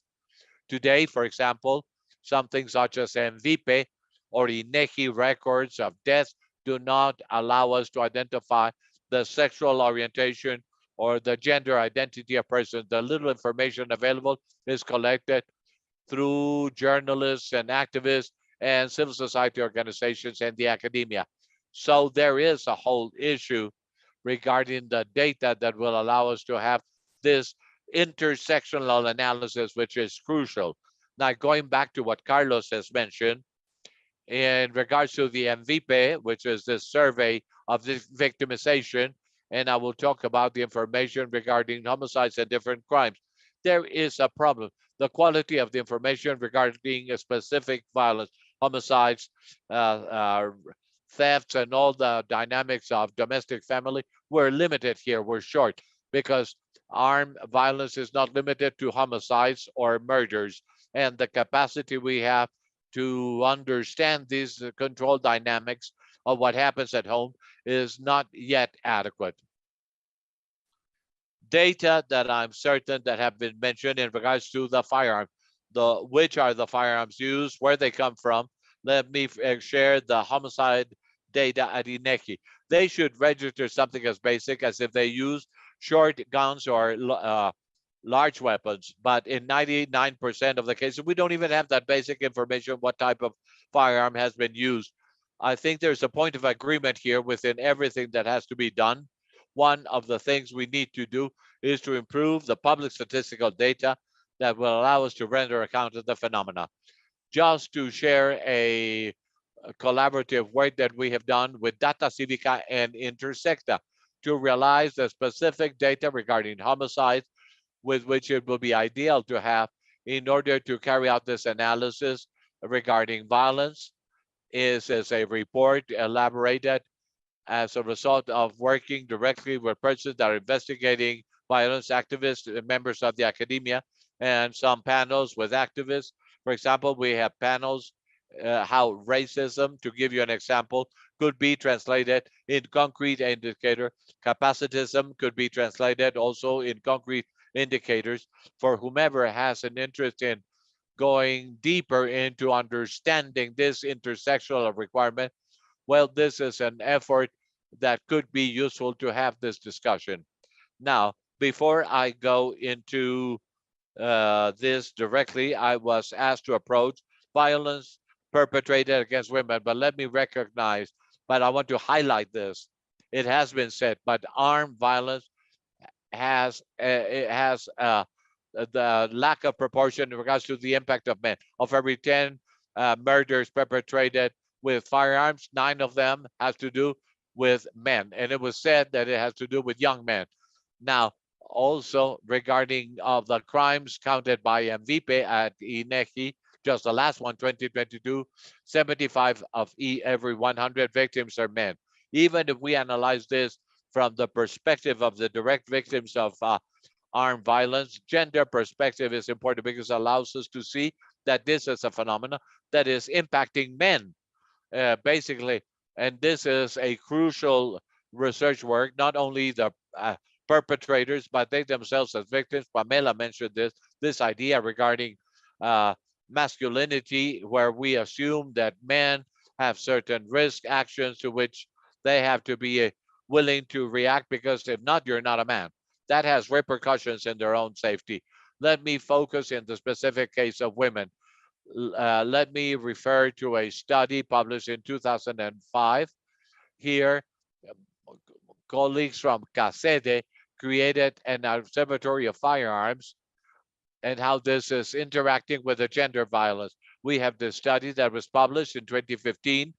Speaker 1: Today, for example, something such as MVP or INEGI records of deaths do not allow us to identify the sexual orientation or the gender identity of persons. The little information available is collected through journalists and activists and civil society organizations and the academia. So there is a whole issue regarding the data that will allow us to have this intersectional analysis, which is crucial. Now, going back to what Carlos has mentioned, in regards to the MVP, which is the survey of the victimization, and I will talk about the information regarding homicides and different crimes. There is a problem. The quality of the information regarding a specific violence, homicides, thefts, and all the dynamics of domestic family, we're limited here. We're short because armed violence is not limited to homicides or murders, and the capacity we have to understand these control dynamics of what happens at home is not yet adequate. Data that I'm certain that have been mentioned in regards to the firearm, which are the firearms used, where they come from. Let me share the homicide data at INEGI. They should register something as basic as if they use short guns or large weapons, but in 99% of the cases, we don't even have that basic information what type of firearm has been used. I think there's a point of agreement here within everything that has to be done. One of the things we need to do is to improve the public statistical data that will allow us to render account of the phenomena. Just to share a collaborative work that we have done with Data Civica and Intersecta to realize the specific data regarding homicides with which it will be ideal to have in order to carry out this analysis regarding violence. Is a report elaborated as a result of working directly with persons that are investigating violence, activists, members of the academia, and some panels with activists. For example, we have panels how racism, to give you an example, could be translated in concrete indicator. Capacitism could be translated also in concrete indicators for whomever has an interest in going deeper into understanding this intersectional requirement. Well, this is an effort that could be useful to have this discussion. Now, before I go into this directly, I was asked to approach violence perpetrated against women, but let me recognize, but I want to highlight this. It has been said, but armed violence has the lack of proportion in regards to the impact of men. Of every 10 murders perpetrated with firearms, 9 of them has to do with men. And it was said that it has to do with young men. Now, also regarding of the crimes counted by MVP at INEGI, just the last one, 2022, 75 of every 100 victims are men. Even if we analyze this from the perspective of the direct victims of armed violence, gender perspective is important because it allows us to see that this is a phenomenon that is impacting men, basically. And this is a crucial research work, not only the perpetrators, but they themselves as victims. Pamela mentioned this idea regarding masculinity, where we assume that men have certain risk actions to which they have to be willing to react, because if not, you're not a man. That has repercussions in their own safety. Let me focus in the specific case of women. Let me refer to a study published in 2005. Here, colleagues from CACEDE created an observatory of firearms and how this is interacting with the gender violence. We have this study that was published in 2015.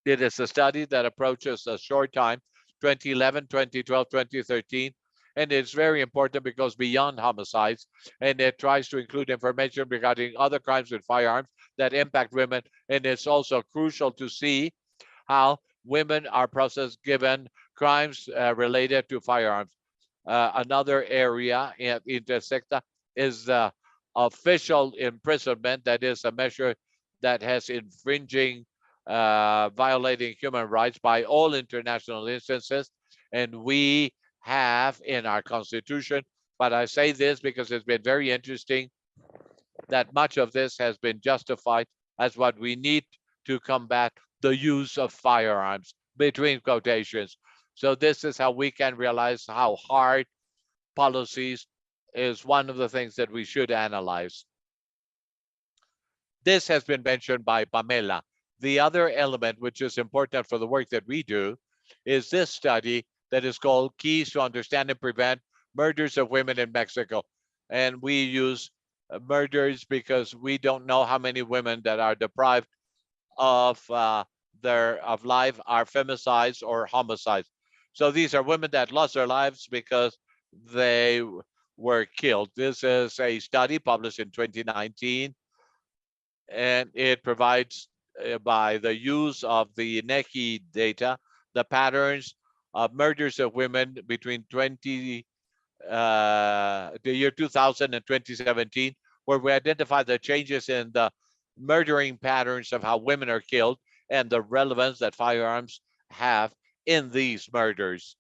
Speaker 1: It is a study that approaches a short time, 2011, 2012, 2013. And it's very important because beyond homicides, and it tries to include information regarding other crimes with firearms that impact women. And it's also crucial to see how women are processed given crimes related to firearms. Another area in intersecta is the official imprisonment, that is a measure that has infringing, violating human rights by all international instances. And we have in our constitution, but I say this because it's been very interesting that much of this has been justified as what we need to combat the use of firearms, between quotations. So this is how we can realize how hard policies is one of the things that we should analyze. This has been mentioned by Pamela. The other element, which is important for the work that we do, is this study that is called Keys to Understand and Prevent Murders of Women in Mexico. And we use murders because we don't know how many women that are deprived of life are femicides or homicides. So these are women that lost their lives because they were killed. This is a study published in 2019, and it provides, by the use of the INEGI data, the patterns of murders of women between the year 2000 and 2017, where we identify the changes in the murdering patterns of how women are killed and the relevance that firearms have in these murders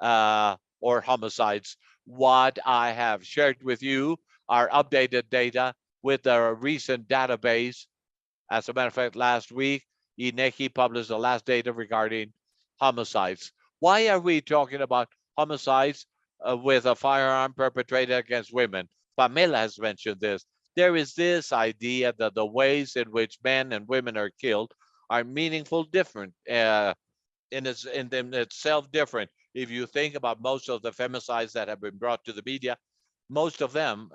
Speaker 1: or homicides. What I have shared with you are updated data with a recent database. As a matter of fact, last week, INEGI published the last data regarding homicides. Why are we talking about homicides with a firearm perpetrated against women? Pamela has mentioned this. There is this idea that the ways in which men and women are killed are meaningful, different, in itself different. If you think about most of the femicides that have been brought to the media, most of them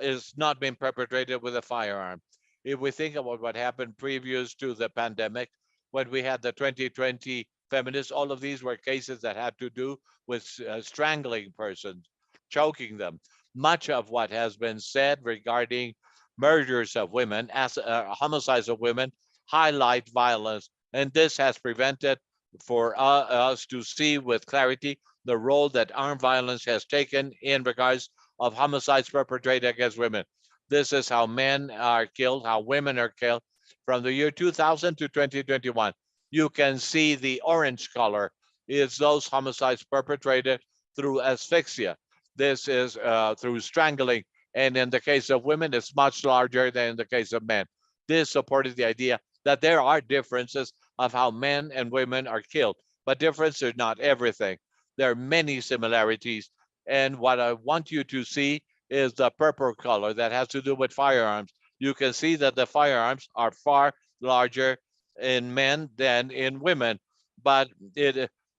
Speaker 1: is not being perpetrated with a firearm. If we think about what happened previous to the pandemic, when we had the 2020 feminists, all of these were cases that had to do with strangling persons, choking them. Much of what has been said regarding murders of women, as homicides of women, highlight violence. And this has prevented for us to see with clarity the role that armed violence has taken in regards of homicides perpetrated against women. This is how men are killed, how women are killed from the year 2000 to 2021. You can see the orange color is those homicides perpetrated through asphyxia. This is through strangling. And in the case of women, it's much larger than in the case of men. This supported the idea that there are differences of how men and women are killed, but differences are not everything. There are many similarities. And what I want you to see is the purple color that has to do with firearms. You can see that the firearms are far larger in men than in women, but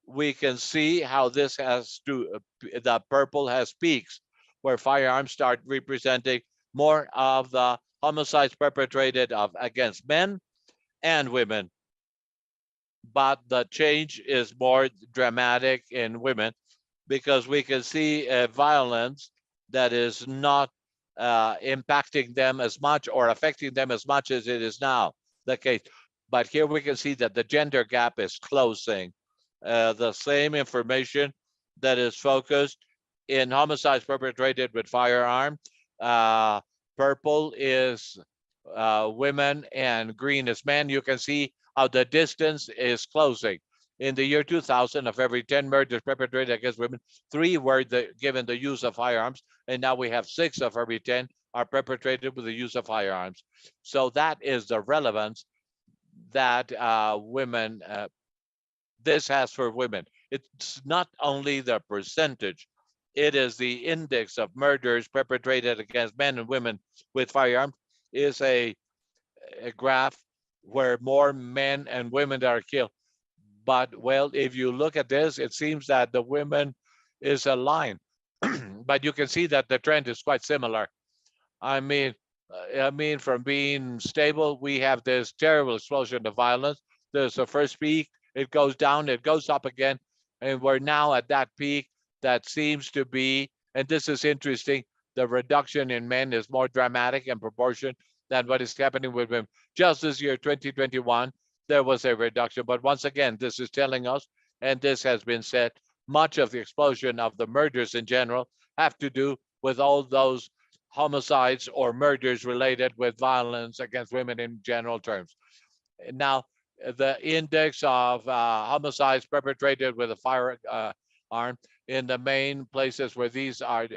Speaker 1: we can see how this has to, the purple has peaks, where firearms start representing more of the homicides perpetrated against men and women. But the change is more dramatic in women because we can see violence that is not impacting them as much or affecting them as much as it is now the case. But here we can see that the gender gap is closing. the same information that is focused in homicides perpetrated with firearm. Purple is women and green is men. You can see how the distance is closing. In the year 2000, of every 10 murders perpetrated against women, 3 were given the use of firearms, and now we have 6 of every 10 are perpetrated with the use of firearms. So that is the relevance that women, this has for women. It's not only the percentage, it is the index of murders perpetrated against men and women with firearms is a graph where more men and women are killed. But well, if you look at this, it seems that the women is a line, but you can see that the trend is quite similar. I mean, from being stable, we have this terrible explosion of violence. There's the first peak, it goes down, it goes up again, and we're now at that peak that seems to be, and this is interesting, the reduction in men is more dramatic in proportion than what is happening with women. Just this year, 2021, there was a reduction. But once again, this is telling us, and this has been said, much of the explosion of the murders in general have to do with all those homicides or murders related with violence against women in general terms. Now, the index of homicides perpetrated with a firearm in the main places where these are,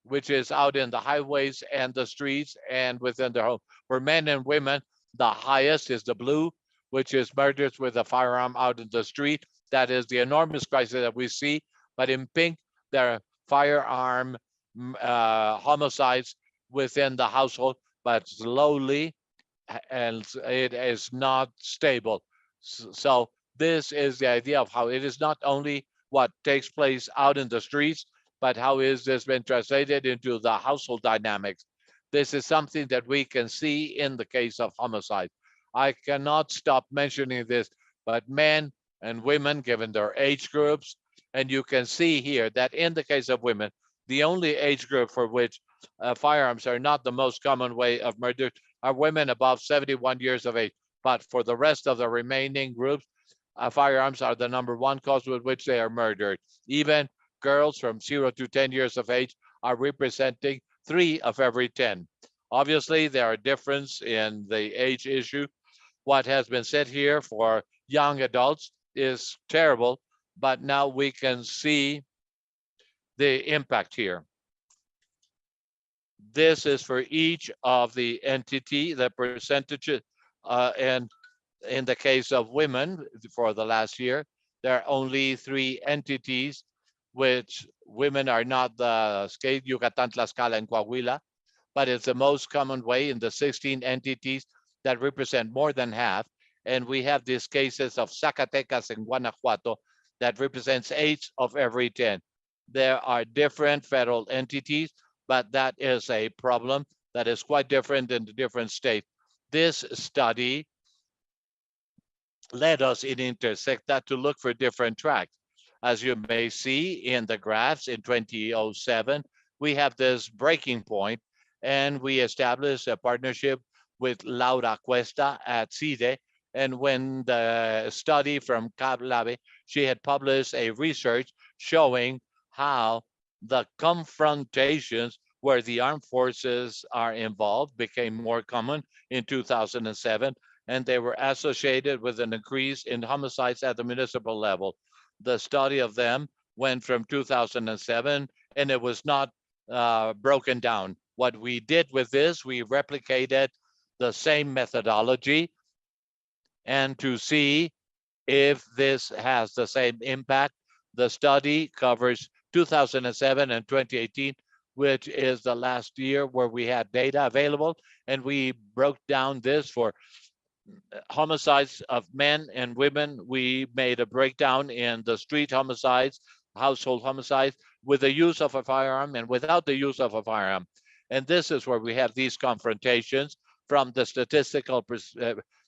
Speaker 1: which is out in the highways and the streets and within the home. For men and women, the highest is the blue, which is murders with a firearm out in the street. That is the enormous crisis that we see. But in pink, there are firearm homicides within the household, but slowly, and it is not stable. So this is the idea of how it is not only what takes place out in the streets, but how is this been translated into the household dynamics. This is something that we can see in the case of homicide. I cannot stop mentioning this, but men and women, given their age groups, and you can see here that in the case of women, the only age group for which firearms are not the most common way of murder are women above 71 years of age. But for the rest of the remaining groups, firearms are the #1 cause with which they are murdered. Even girls from 0 to 10 years of age are representing 3 of every 10. Obviously, there are differences in the age issue. What has been said here for young adults is terrible, but now we can see the impact here. This is for each of the entity, the percentages, and in the case of women for the last year, there are only 3 entities which women are not the state, Yucatan, Tlaxcala, and Coahuila, but it's the most common way in the 16 entities that represent more than half. And we have these cases of Zacatecas and Guanajuato that represents 8 of every 10. There are different federal entities, but that is a problem that is quite different in the different states. This study led us in Intersecta to look for different tracks. As you may see in the graphs in 2007, we have this breaking point, and we established a partnership with Laura Cuesta at CIDE. And when the study from CABLABE, she had published a research showing how the confrontations where the armed forces are involved became more common in 2007, and they were associated with an increase in homicides at the municipal level. The study of them went from 2007, and it was not broken down. What we did with this, we replicated the same methodology, and to see if this has the same impact, the study covers 2007 and 2018, which is the last year where we had data available, and we broke down this for homicides of men and women. We made a breakdown in the street homicides, household homicides, with the use of a firearm and without the use of a firearm. And this is where we have these confrontations. From the statistical,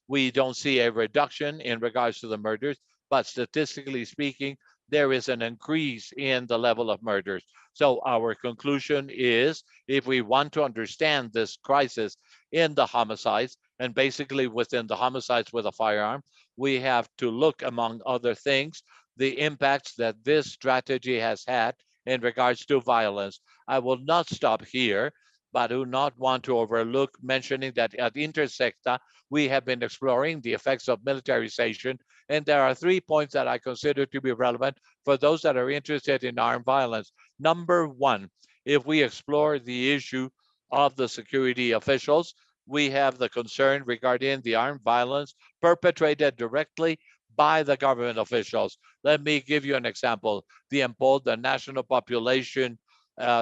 Speaker 1: we don't see a reduction in regards to the murders, but statistically speaking, there is an increase in the level of murders. So our conclusion is, if we want to understand this crisis in the homicides, and basically within the homicides with a firearm, we have to look, among other things, the impacts that this strategy has had in regards to violence. I will not stop here, but do not want to overlook mentioning that at Intersecta, we have been exploring the effects of militarization, and there are 3 points that I consider to be relevant for those that are interested in armed violence. Number one, if we explore the issue of the security officials, we have the concern regarding the armed violence perpetrated directly by the government officials. Let me give you an example. The EMPOL, the National Population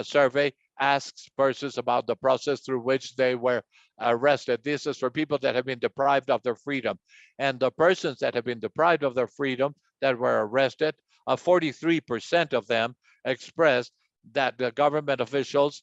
Speaker 1: Survey, asks persons about the process through which they were arrested. This is for people that have been deprived of their freedom. And the persons that have been deprived of their freedom that were arrested, 43% of them expressed that the government officials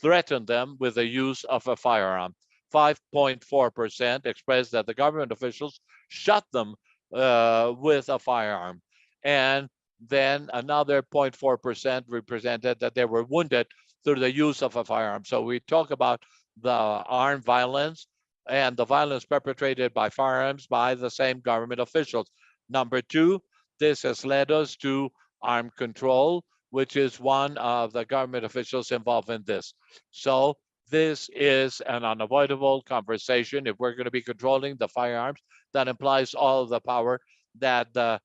Speaker 1: threatened them with the use of a firearm. 5.4% expressed that the government officials shot them with a firearm. And then another 0.4% represented that they were wounded through the use of a firearm. So we talk about the armed violence and the violence perpetrated by firearms by the same government officials. Number two, this has led us to armed control, which is one of the government officials involved in this. So this is an unavoidable conversation. If we're going to be controlling the firearms, that implies all of the power that the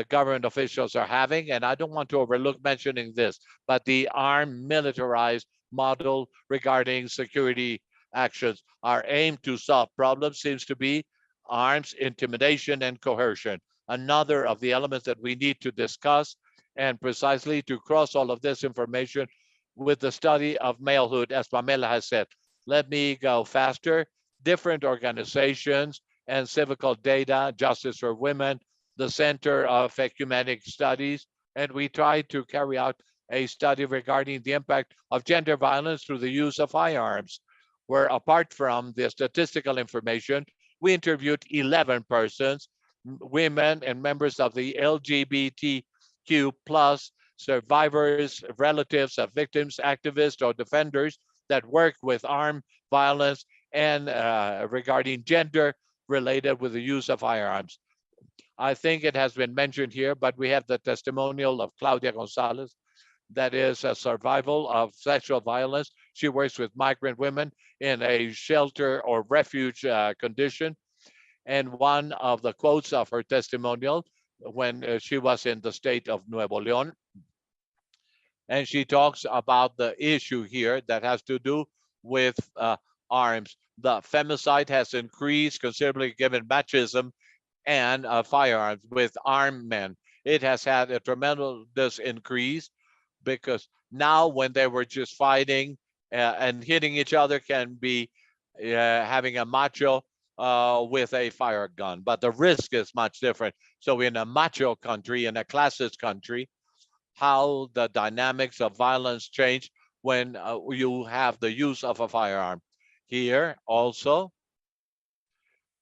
Speaker 1: government officials are having. And I don't want to overlook mentioning this, but the armed militarized model regarding security actions. Our aim to solve problems seems to be arms, intimidation, and coercion. Another of the elements that we need to discuss, and precisely to cross all of this information with the study of malehood, as Pamela has said. Let me go faster. Different organizations and civical data, Justice for Women, the Center of Ecumenic Studies, and we tried to carry out a study regarding the impact of gender violence through the use of firearms, where apart from the statistical information, we interviewed 11 persons, women and members of the LGBTQ plus survivors, relatives of victims, activists, or defenders that work with armed violence and regarding gender related with the use of firearms. I think it has been mentioned here, but we have the testimonial of Claudia Gonzalez, that is a survival of sexual violence. She works with migrant women in a shelter or refuge condition. And one of the quotes of her testimonial when she was in the state of Nuevo León, and she talks about the issue here that has to do with arms. The femicide has increased considerably given machismo and firearms with armed men. It has had a tremendous increase because now when they were just fighting and hitting each other can be having a macho with a fire gun, but the risk is much different. So in a macho country, in a classist country, how the dynamics of violence change when you have the use of a firearm. Here also,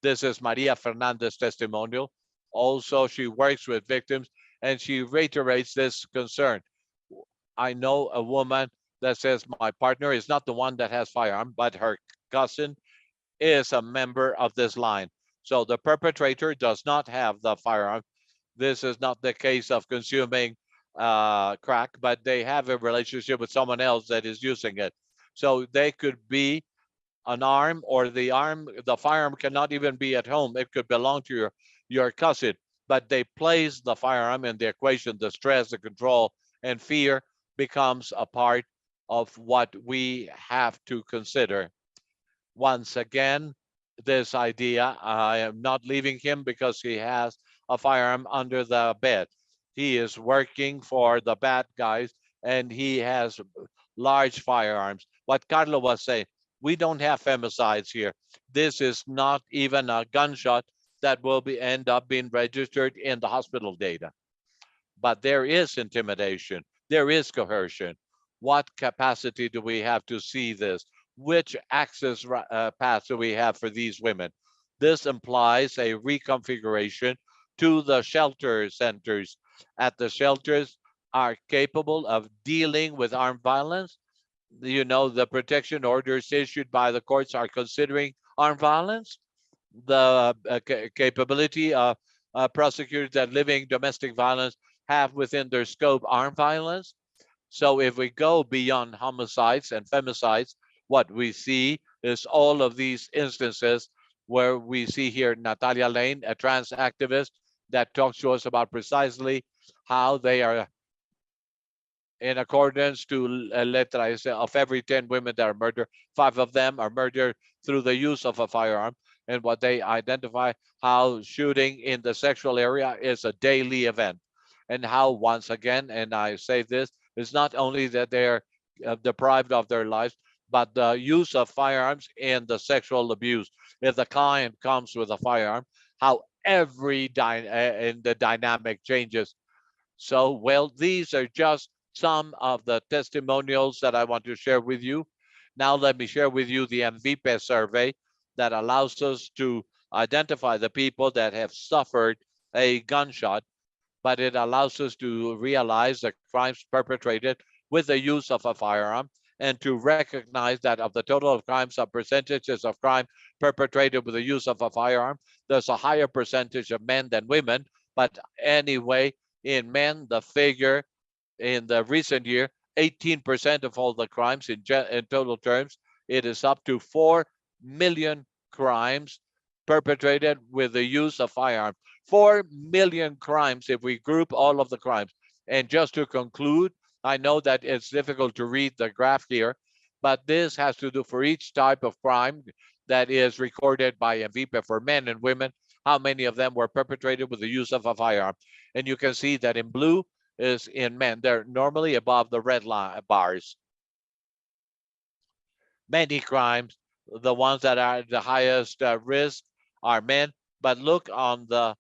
Speaker 1: this is Maria Fernandez's testimonial. Also, she works with victims and she reiterates this concern. I know a woman that says my partner is not the one that has firearm, but her cousin is a member of this line. So the perpetrator does not have the firearm. This is not the case of consuming crack, but they have a relationship with someone else that is using it. So they could be an arm, or the firearm cannot even be at home. It could belong to your cousin, but they place the firearm in the equation. The stress, the control, and fear becomes a part of what we have to consider. Once again, this idea, I am not leaving him because he has a firearm under the bed. He is working for the bad guys and he has large firearms. What Carlo was saying, we don't have femicides here. This is not even a gunshot that will end up being registered in the hospital data. But there is intimidation, there is coercion. What capacity do we have to see this? Which access paths do we have for these women? This implies a reconfiguration to the shelter centers. At the shelters are capable of dealing with armed violence. You know, the protection orders issued by the courts are considering armed violence. The capability of prosecutors that living domestic violence have within their scope armed violence. So if we go beyond homicides and femicides, what we see is all of these instances where we see here Natalia Lane, a trans activist, that talks to us about precisely how they are in accordance to letra of every 10 women that are murdered, 5 of them are murdered through the use of a firearm. And what they identify how shooting in the sexual area is a daily event. And how, once again, and I say this, it's not only that they're deprived of their lives, but the use of firearms in the sexual abuse. If the client comes with a firearm, how every in the dynamic changes. So, well, these are just some of the testimonials that I want to share with you. Now, let me share with you the MVP survey that allows us to identify the people that have suffered a gunshot, but it allows us to realize the crimes perpetrated with the use of a firearm and to recognize that of the total of crimes, of percentages of crime perpetrated with the use of a firearm, there's a higher percentage of men than women. But anyway, in men, the figure in the recent year, 18% of all the crimes in total terms, it is up to 4 million crimes perpetrated with the use of firearms. 4 million crimes if we group all of the crimes. And just to conclude, I know that it's difficult to read the graph here, but this has to do for each type of crime that is recorded by MVP for men and women, how many of them were perpetrated with the use of a firearm. And you can see that in blue is in men. They're normally above the red line bars. Many crimes, the ones that are the highest risk are men, but look on the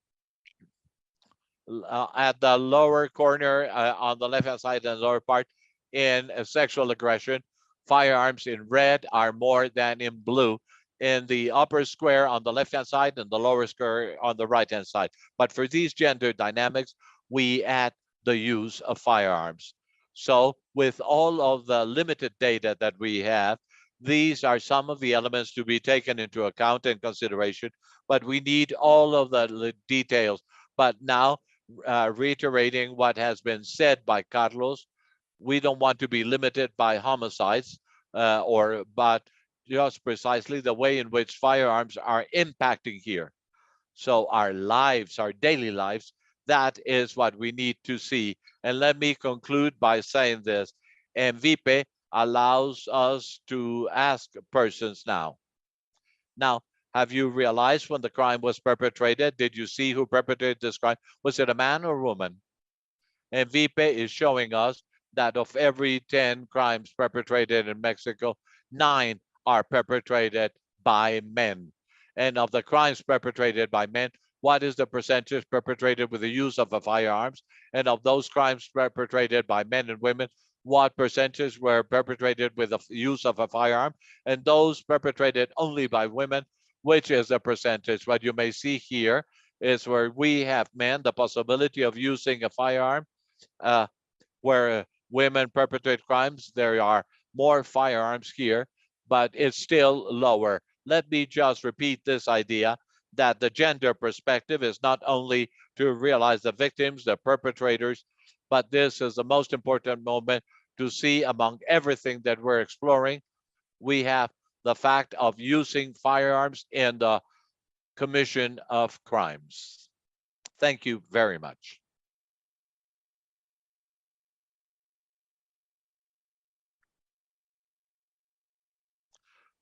Speaker 1: at the lower corner on the left hand side and lower part in sexual aggression, firearms in red are more than in blue. In the upper square on the left hand side and the lower square on the right hand side. But for these gender dynamics, we add the use of firearms. So with all of the limited data that we have, these are some of the elements to be taken into account and consideration, but we need all of the details. But now, reiterating what has been said by Carlos, we don't want to be limited by homicides, but just precisely the way in which firearms are impacting here. So our lives, our daily lives, that is what we need to see. And let me conclude by saying this. MVP allows us to ask persons now. Now, have you realized when the crime was perpetrated? Did you see who perpetrated this crime? Was it a man or a woman? And MVP is showing us that of every 10 crimes perpetrated in Mexico, 9 are perpetrated by men. And of the crimes perpetrated by men, what is the percentage perpetrated with the use of firearms? And of those crimes perpetrated by men and women, what percentage were perpetrated with the use of a firearm? And those perpetrated only by women, which is the percentage? What you may see here is where we have men, the possibility of using a firearm, where women perpetrate crimes, there are more firearms here, but it's still lower. Let me just repeat this idea that the gender perspective is not only to realize the victims, the perpetrators, but this is the most important moment to see among everything that we're exploring. We have the fact of using firearms in the commission of crimes. Thank you very much.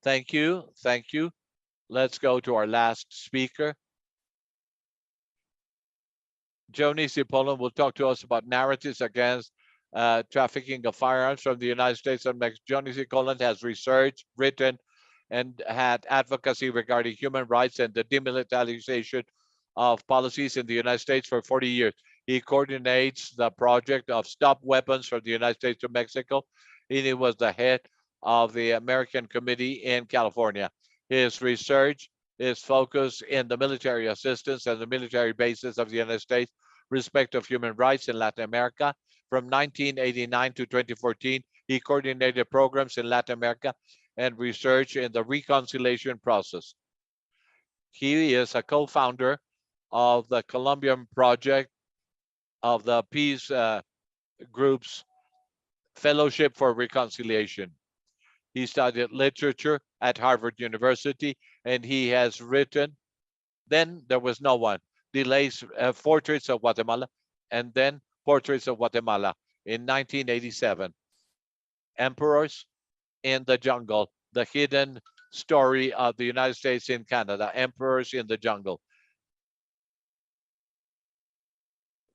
Speaker 1: Thank you. Thank you. Let's go to our last speaker. Joni Cipollone will talk to us about narratives against trafficking of firearms from the United States and Mexico. Joni Cipollone has researched, written, and had advocacy regarding human rights and the demilitarization of policies in the United States for 40 years. He coordinates the project of Stop Weapons from the United States to Mexico. He was the head of the American Committee in California. His research is focused in the military assistance and the military bases of the United States, respect of human rights in Latin America. From 1989 to 2014, he coordinated programs in Latin America and research in the reconciliation process. He is a co-founder of the Colombian project of the peace group's Fellowship for Reconciliation. He studied literature at Harvard University, and he has written, Then There Was No One, Delays, Portraits of Guatemala, and then Portraits of Guatemala in 1987. Emperors in the Jungle, the hidden story of the United States in Canada, Emperors in the Jungle.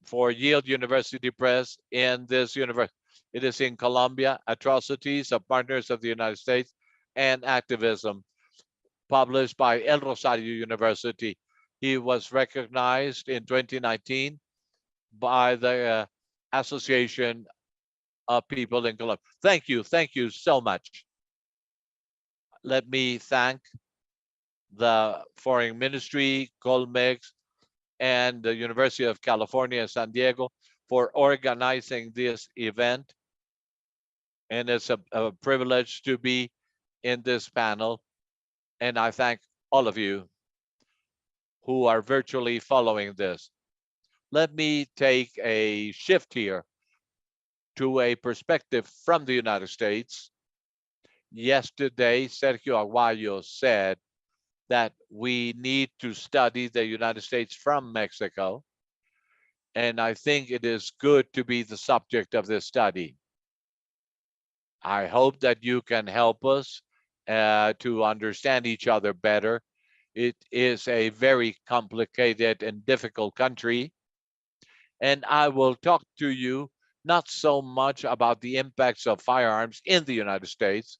Speaker 1: For Yale University Press in this university. It is in Colombia, Atrocities of Partners of the United States and Activism, published by El Rosario University. He was recognized in 2019 by the Association of People in Colombia. Thank you so much. Let me thank the Foreign Ministry, Colmex, and the University of California, San Diego for organizing this event. And it's a privilege to be in this panel. And I thank all of you who are virtually following this. Let me take a shift here to a perspective from the United States. Yesterday, Sergio Aguayo said that we need to study the United States from Mexico. And I think it is good to be the subject of this study. I hope that you can help us to understand each other better. It is a very complicated and difficult country. And I will talk to you not so much about the impacts of firearms in the United States,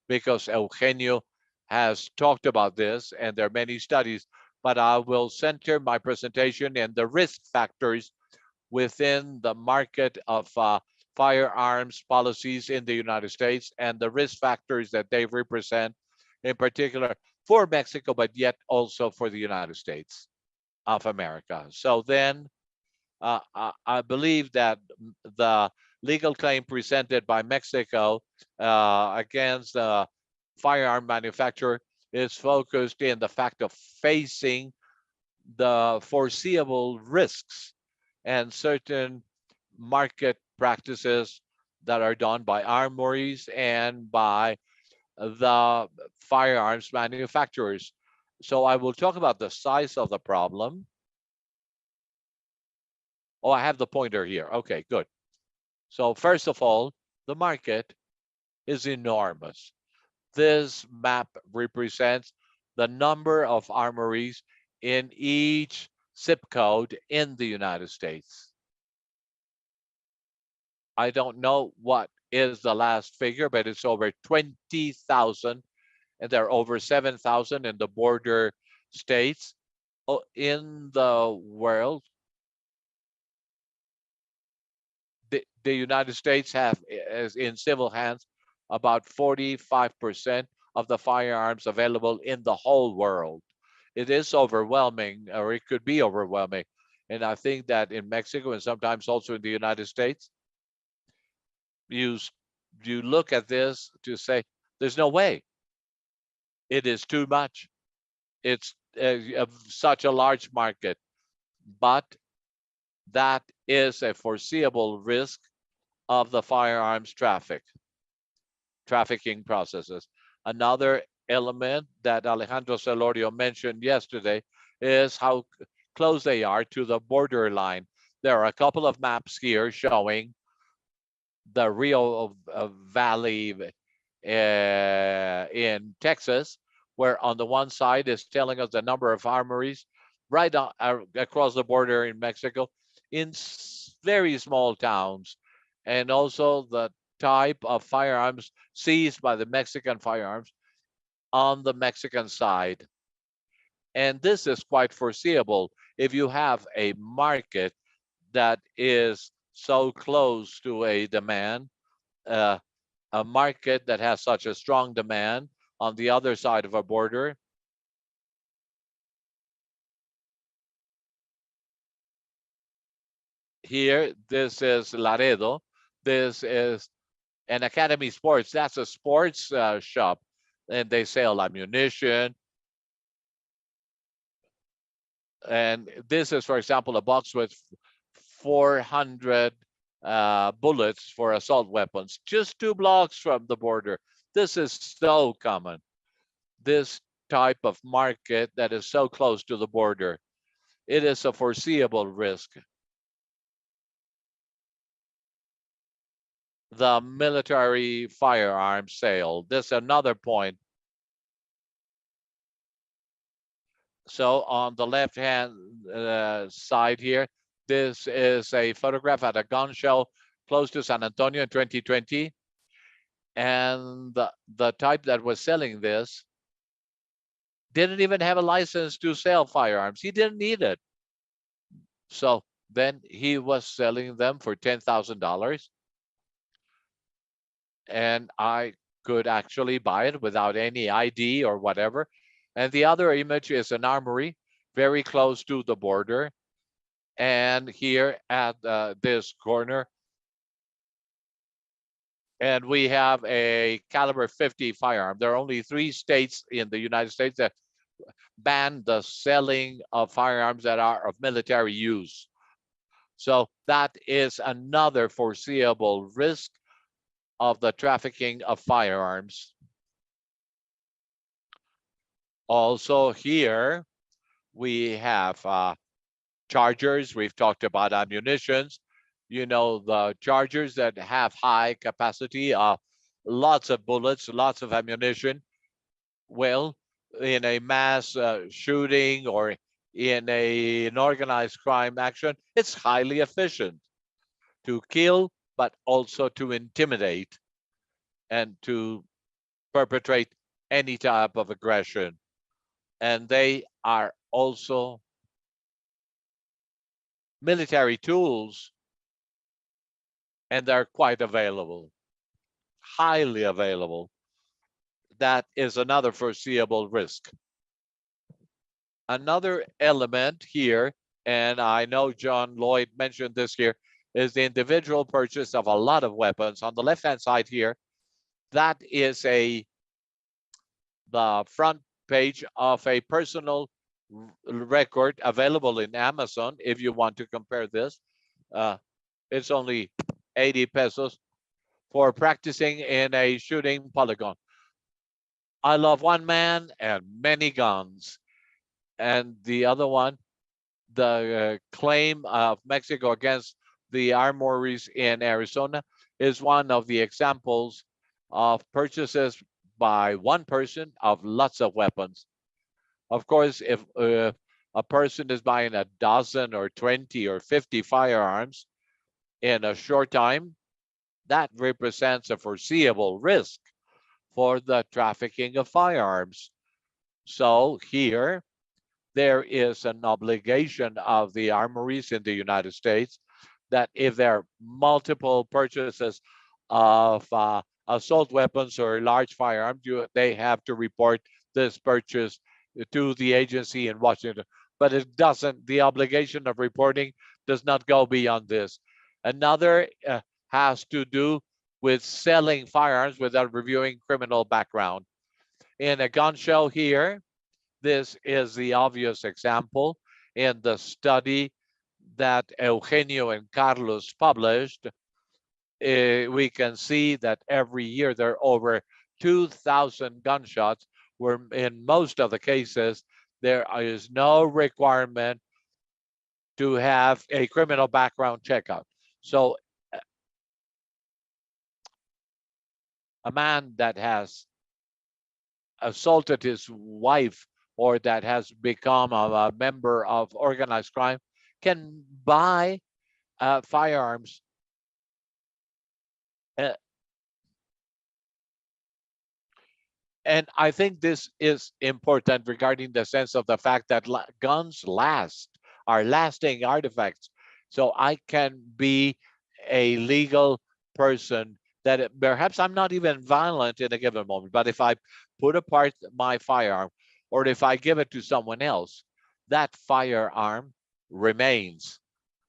Speaker 1: because Eugenio has talked about this and there are many studies, but I will center my presentation in the risk factors within the market of firearms policies in the United States and the risk factors that they represent, in particular for Mexico, but yet also for the United States of America. So then I believe that the legal claim presented by Mexico against the firearm manufacturer is focused in the fact of facing the foreseeable risks and certain market practices that are done by armories and by the firearms manufacturers. So I will talk about the size of the problem. Oh, I have the pointer here. Okay, good. So first of all, the market is enormous. This map represents the number of armories in each zip code in the United States. I don't know what is the last figure, but it's over 20,000, and there are over 7,000 in the border states in the world. The United States have, as in civil hands, about 45% of the firearms available in the whole world. It is overwhelming, or it could be overwhelming. And I think that in Mexico and sometimes also in the United States, you look at this to say, there's no way. It is too much. It's such a large market. But that is a foreseeable risk of the firearms trafficking processes. Another element that Alejandro Celorio mentioned yesterday is how close they are to the borderline. There are a couple of maps here showing the Rio Valley in Texas, where on the one side is telling us the number of armories right across the border in Mexico in very small towns, and also the type of firearms seized by the Mexican firearms on the Mexican side. And this is quite foreseeable. If you have a market that is so close to a demand, a market that has such a strong demand on the other side of a border, here, this is Laredo. This is an Academy Sports. That's a sports shop, and they sell ammunition. And this is, for example, a box with 400 bullets for assault weapons, just 2 blocks from the border. This is so common. This type of market that is so close to the border. It is a foreseeable risk. The military firearms sale. This is another point. So on the left-hand side here, this is a photograph at a gun show close to San Antonio in 2020. And the type that was selling this didn't even have a license to sell firearms. He didn't need it. So then he was selling them for $10,000. And I could actually buy it without any ID or whatever. And the other image is an armory very close to the border. And here at this corner, and we have a caliber 50 firearm. There are only 3 states in the United States that ban the selling of firearms that are of military use. So that is another foreseeable risk of the trafficking of firearms. Also here, we have chargers. We've talked about ammunitions. You know, the chargers that have high capacity, lots of bullets, lots of ammunition. Well, in a mass shooting or in an organized crime action, it's highly efficient to kill, but also to intimidate and to perpetrate any type of aggression. And they are also military tools, and they're quite available, highly available. That is another foreseeable risk. Another element here, and I know John Lloyd mentioned this here, is the individual purchase of a lot of weapons. On the left-hand side here, that is the front page of a personal record available in Amazon. If you want to compare this, it's only 80 pesos for practicing in a shooting polygon. I love one man and many guns. And the other one, the claim of Mexico against the armories in Arizona, is one of the examples of purchases by one person of lots of weapons. Of course, if a person is buying a dozen or 20 or 50 firearms in a short time, that represents a foreseeable risk for the trafficking of firearms. So here, there is an obligation of the armories in the United States that if there are multiple purchases of assault weapons or large firearms, they have to report this purchase to the agency in Washington. But it doesn't, the obligation of reporting does not go beyond this. Another has to do with selling firearms without reviewing criminal background. In a gun show here, this is the obvious example. In the study that Eugenio and Carlos published, we can see that every year there are over 2,000 gunshots, where in most of the cases, there is no requirement to have a criminal background checkout. So a man that has assaulted his wife or that has become a member of organized crime can buy firearms. And I think this is important regarding the sense of the fact that guns are lasting artifacts. So I can be a legal person that perhaps I'm not even violent in a given moment, but if I put apart my firearm or if I give it to someone else, that firearm remains.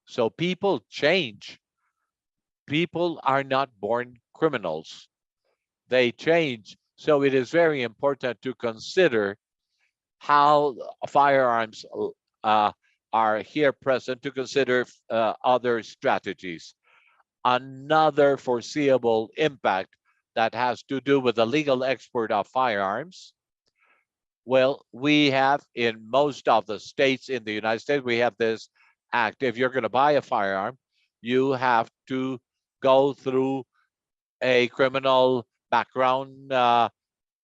Speaker 1: So people change. People are not born criminals. They change. So it is very important to consider how firearms are here present to consider other strategies. Another foreseeable impact that has to do with the legal export of firearms. Well, we have in most of the states in the United States, we have this act. If you're going to buy a firearm, you have to go through a criminal background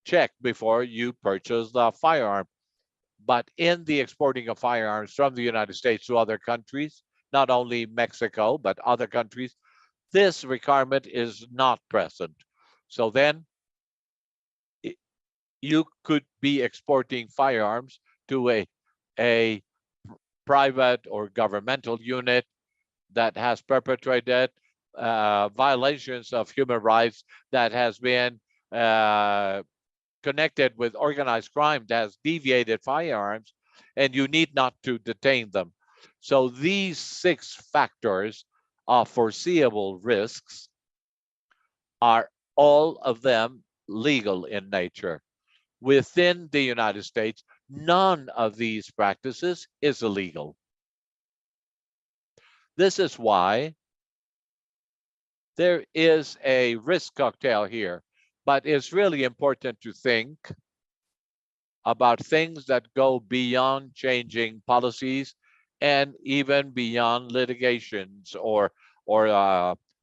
Speaker 1: check before you purchase the firearm. But in the exporting of firearms from the United States to other countries, not only Mexico, but other countries, this requirement is not present. So then you could be exporting firearms to a private or governmental unit that has perpetrated violations of human rights, that has been connected with organized crime, that has deviated firearms, and you need not to detain them. So these 6 factors of foreseeable risks are all of them legal in nature. Within the United States, none of these practices is illegal. This is why there is a risk cocktail here, but it's really important to think about things that go beyond changing policies and even beyond litigations or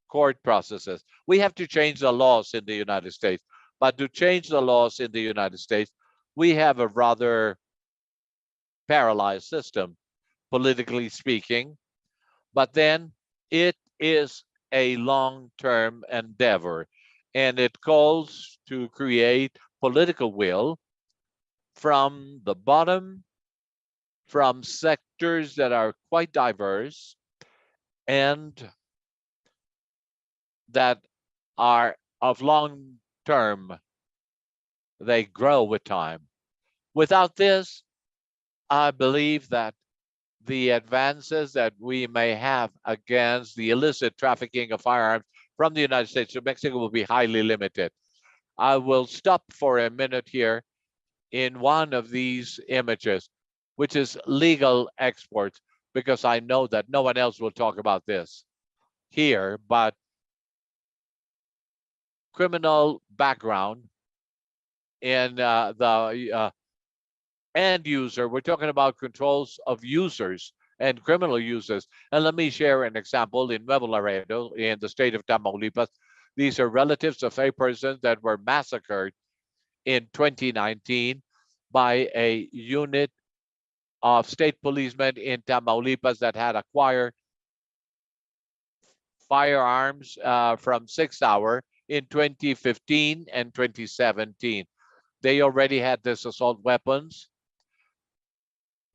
Speaker 1: court processes. We have to change the laws in the United States, but to change the laws in the United States, we have a rather paralyzed system, politically speaking, but then it is a long-term endeavor, and it calls to create political will from the bottom, from sectors that are quite diverse and that are of long term. They grow with time. Without this, I believe that the advances that we may have against the illicit trafficking of firearms from the United States to Mexico will be highly limited. I will stop for a minute here in one of these images, which is legal exports, because I know that no one else will talk about this here, but criminal background in the end user. We're talking about controls of users and criminal users. And let me share an example in Nuevo Laredo in the state of Tamaulipas. These are relatives of 8 persons that were massacred in 2019 by a unit of state policemen in Tamaulipas that had acquired firearms from 6 Hour in 2015 and 2017. They already had this assault weapons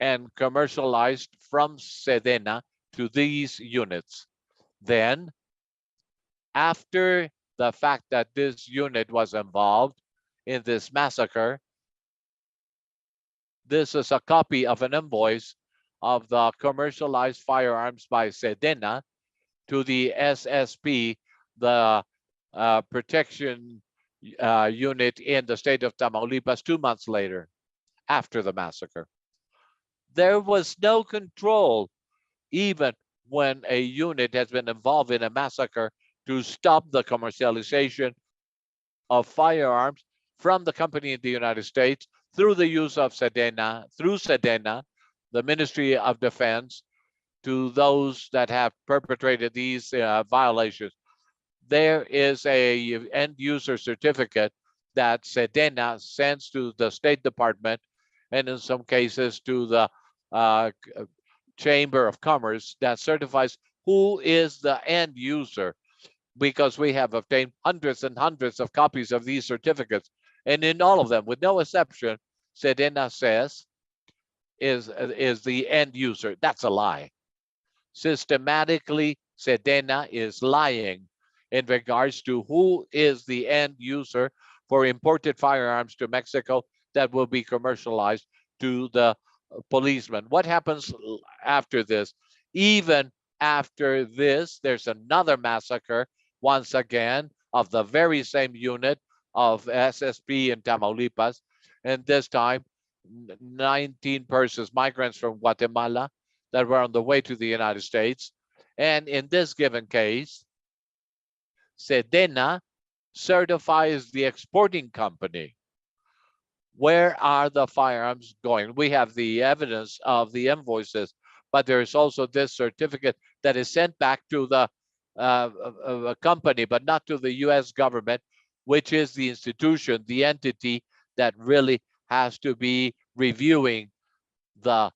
Speaker 1: and commercialized from Sedena to these units. Then, after the fact that this unit was involved in this massacre, this is a copy of an invoice of the commercialized firearms by Sedena to the SSP, the protection unit in the state of Tamaulipas 2 months later, after the massacre. There was no control, even when a unit has been involved in a massacre, to stop the commercialization of firearms from the company in the United States through the use of Sedena, through Sedena, the Ministry of Defense, to those that have perpetrated these violations. There is a end user certificate that Sedena sends to the State Department, and in some cases to the Chamber of Commerce, that certifies who is the end user, because we have obtained hundreds and hundreds of copies of these certificates, and in all of them, with no exception, Sedena says is the end user. That's a lie. Systematically, Sedena is lying in regards to who is the end user for imported firearms to Mexico that will be commercialized to the policemen. What happens after this? Even after this, there's another massacre, once again, of the very same unit of SSP in Tamaulipas, and this time 19 persons, migrants from Guatemala, that were on the way to the United States. And in this given case, Sedena certifies the exporting company. Where are the firearms going? We have the evidence of the invoices, but there is also this certificate that is sent back to the company, but not to the US government, which is the institution, the entity that really has to be reviewing the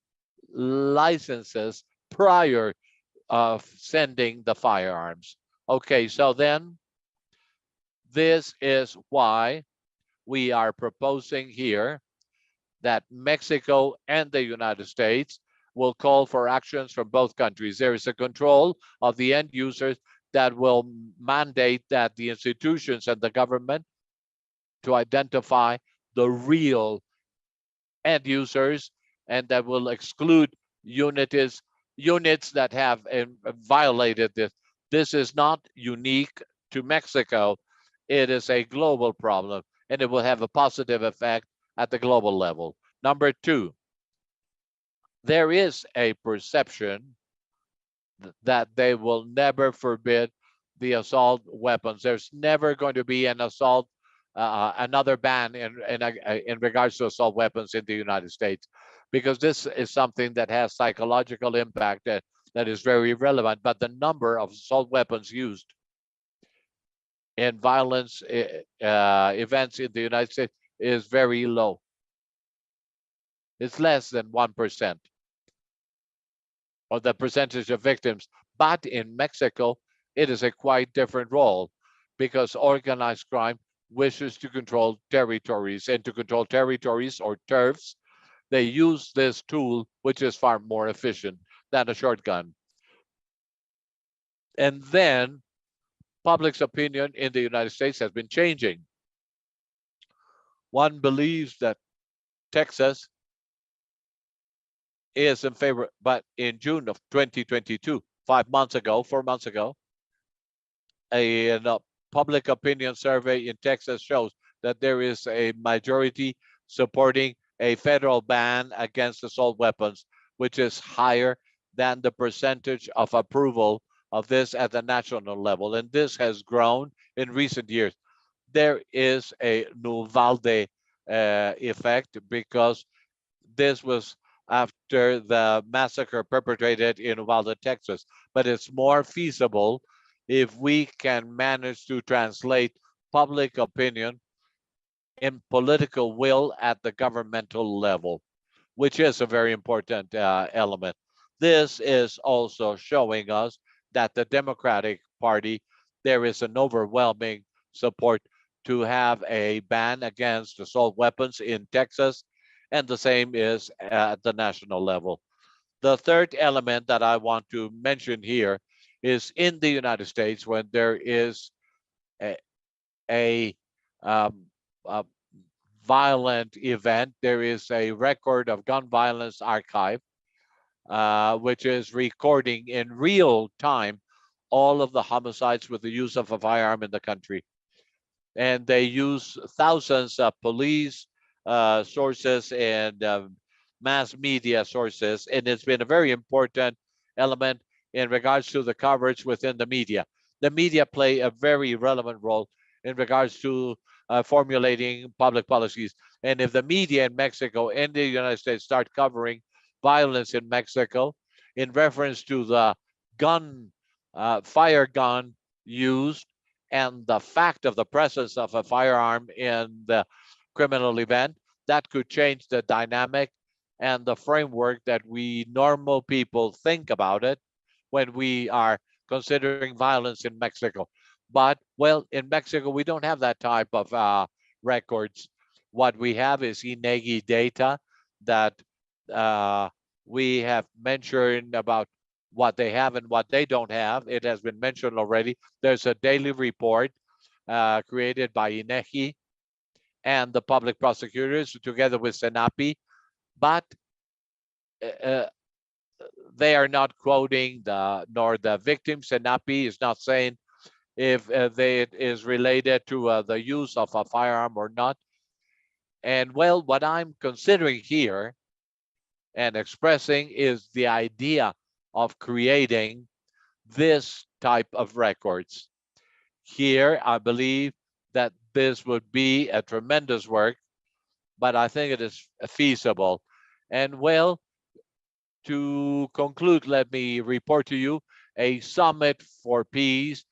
Speaker 1: licenses prior of sending the firearms. Okay, so then this is why we are proposing here that Mexico and the United States will call for actions from both countries. There is a control of the end users that will mandate that the institutions and the government to identify the real end users, and that will exclude units that have violated this. This is not unique to Mexico. It is a global problem, and it will have a positive effect at the global level. Number two, there is a perception that they will never forbid the assault weapons. There's never going to be an assault, another ban in regards to assault weapons in the United States, because this is something that has psychological impact that is very relevant. But the number of assault weapons used in violence events in the United States is very low. It's less than 1% of the percentage of victims. But in Mexico, it is a quite different role, because organized crime wishes to control territories, and to control territories or turfs, they use this tool, which is far more efficient than a shotgun. And then public's opinion in the United States has been changing. One believes that Texas is in favor, but in June of 2022, 4 months ago, a public opinion survey in Texas shows that there is a majority supporting a federal ban against assault weapons, which is higher than the percentage of approval of this at the national level. And this has grown in recent years. There is a Uvalde effect, because this was after the massacre perpetrated in Uvalde, Texas. But it's more feasible if we can manage to translate public opinion in political will at the governmental level, which is a very important element. This is also showing us that the Democratic Party, there is an overwhelming support to have a ban against assault weapons in Texas, and the same is at the national level. The third element that I want to mention here is in the United States, when there is a violent event, there is a record of gun violence archive, which is recording in real time all of the homicides with the use of a firearm in the country. And they use thousands of police sources and mass media sources, and it's been a very important element in regards to the coverage within the media. The media play a very relevant role in regards to formulating public policies. And if the media in Mexico and the United States start covering violence in Mexico in reference to the fire gun used, and the fact of the presence of a firearm in the criminal event, that could change the dynamic and the framework that we normal people think about it when we are considering violence in Mexico. But, well, in Mexico, we don't have that type of records. What we have is INEGI data that we have mentioned about what they have and what they don't have. It has been mentioned already. There's a daily report created by INEGI and the public prosecutors together with SENAPI, but they are not quoting nor the victims. SENAPI is not saying if it is related to the use of a firearm or not. And well, what I'm considering here and expressing is the idea of creating this type of records. Here, I believe that this would be a tremendous work, but I think it is feasible. And well, to conclude, let me report to you a summit for peace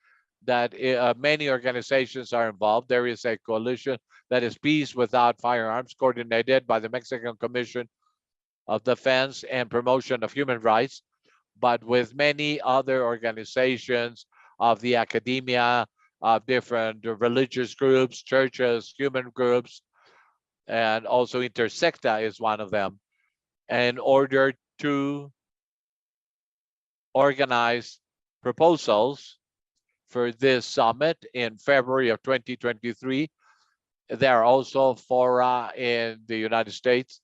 Speaker 1: that many organizations are involved. There is a coalition that is Peace Without Firearms, coordinated by the Mexican Commission of Defense and Promotion of Human Rights, but with many other organizations of the academia, of different religious groups, churches, human groups, and also Intersecta is one of them, in order to organize proposals for this summit in February of 2023. There are also fora in the United States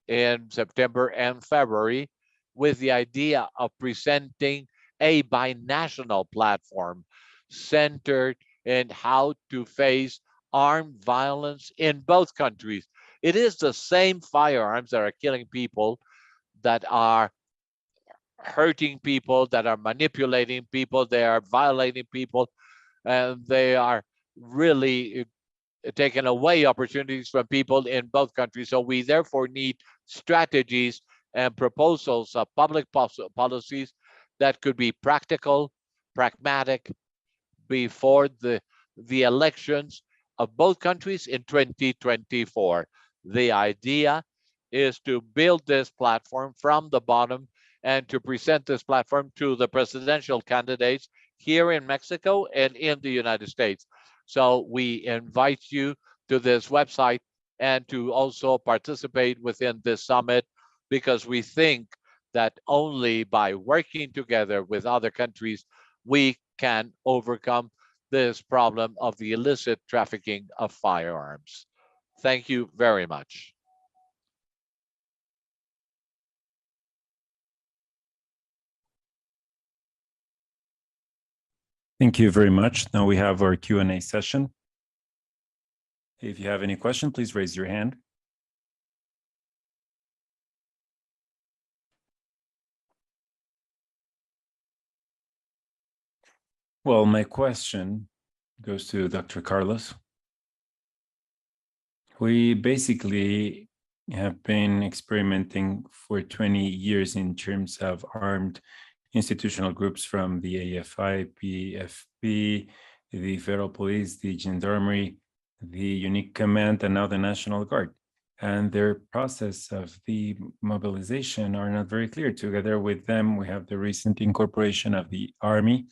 Speaker 1: in September and February, with the idea of presenting a binational platform centered in how to face armed violence in both countries. It is the same firearms that are killing people, that are hurting people, that are manipulating people, they are violating people, and they are really taking away opportunities from people in both countries. So we therefore need strategies and proposals of public policies that could be practical, pragmatic, before the elections of both countries in 2024. The idea is to build this platform from the bottom and to present this platform to the presidential candidates here in Mexico and in the United States. So we invite you to this website and to also participate within this summit, because we think that only by working together with other countries, we can overcome this problem of the illicit trafficking of firearms. Thank you very much.
Speaker 2: Thank you very much. Now we have our Q&A session. If you have any question, please raise your hand. Well, my question goes to Dr. Carlos. We basically have been experimenting for 20 years in terms of armed institutional groups, from the AFI, PFP, the Federal Police, the Gendarmerie, the Unique Command, and now the National Guard. And their process of the mobilization are not very clear. Together with them, we have the recent incorporation of the Army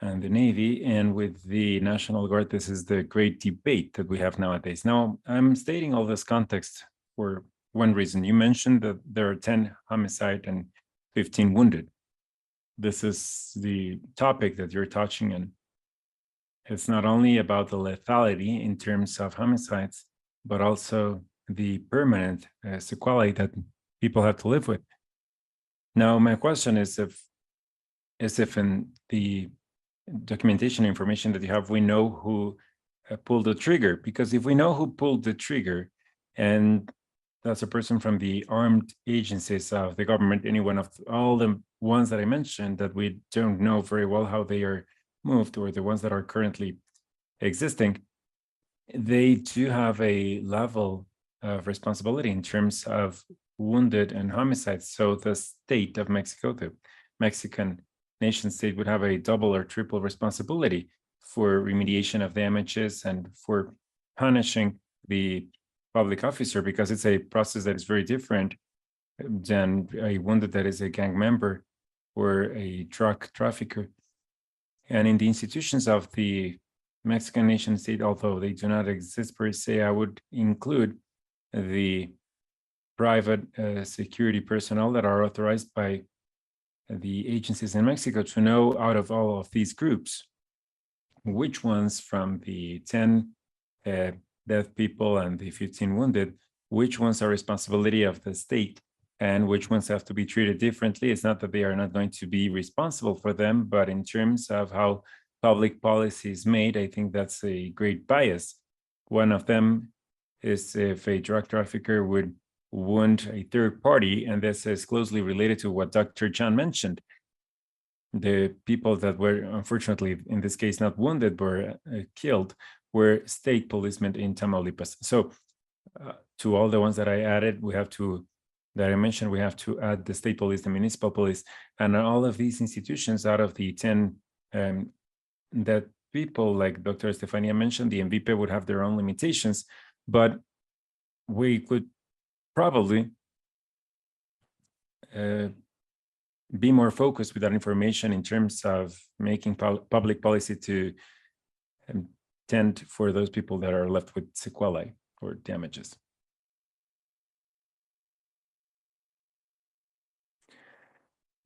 Speaker 2: and the Navy, and with the National Guard, this is the great debate that we have nowadays. Now, I'm stating all this context for one reason. You mentioned that there are 10 homicide and 15 wounded. This is the topic that you're touching on. It's not only about the lethality in terms of homicides, but also the permanent sequelae that people have to live with. Now, my question is if in the documentation information that you have, we know who pulled the trigger. Because if we know who pulled the trigger, and that's a person from the armed agencies of the government, any one of all the ones that I mentioned that we don't know very well how they are moved, or the ones that are currently existing, they do have a level of responsibility in terms of wounded and homicides. So the state of Mexico, the Mexican nation state, would have a double or triple responsibility for remediation of damages and for punishing the public officer, because it's a process that is very different than a wounded that is a gang member or a drug trafficker. And in the institutions of the Mexican nation state, although they do not exist per se, I would include the private security personnel that are authorized by the agencies in Mexico to know, out of all of these groups, which ones from the 10 dead people and the 15 wounded, which ones are responsibility of the state and which ones have to be treated differently. It's not that they are not going to be responsible for them, but in terms of how public policy is made, I think that's a great bias. One of them is if a drug trafficker would wound a third party, and this is closely related to what Dr. John mentioned. The people that were, unfortunately, in this case, not wounded, were killed, were state policemen in Tamaulipas. So to all the ones that I added, that I mentioned, we have to add the state police, the municipal police, and all of these institutions out of the 10 that people, like Dr. Estefania mentioned, the MVP would have their own limitations, but we could probably be more focused with that information in terms of making public policy to tend for those people that are left with sequelae or damages.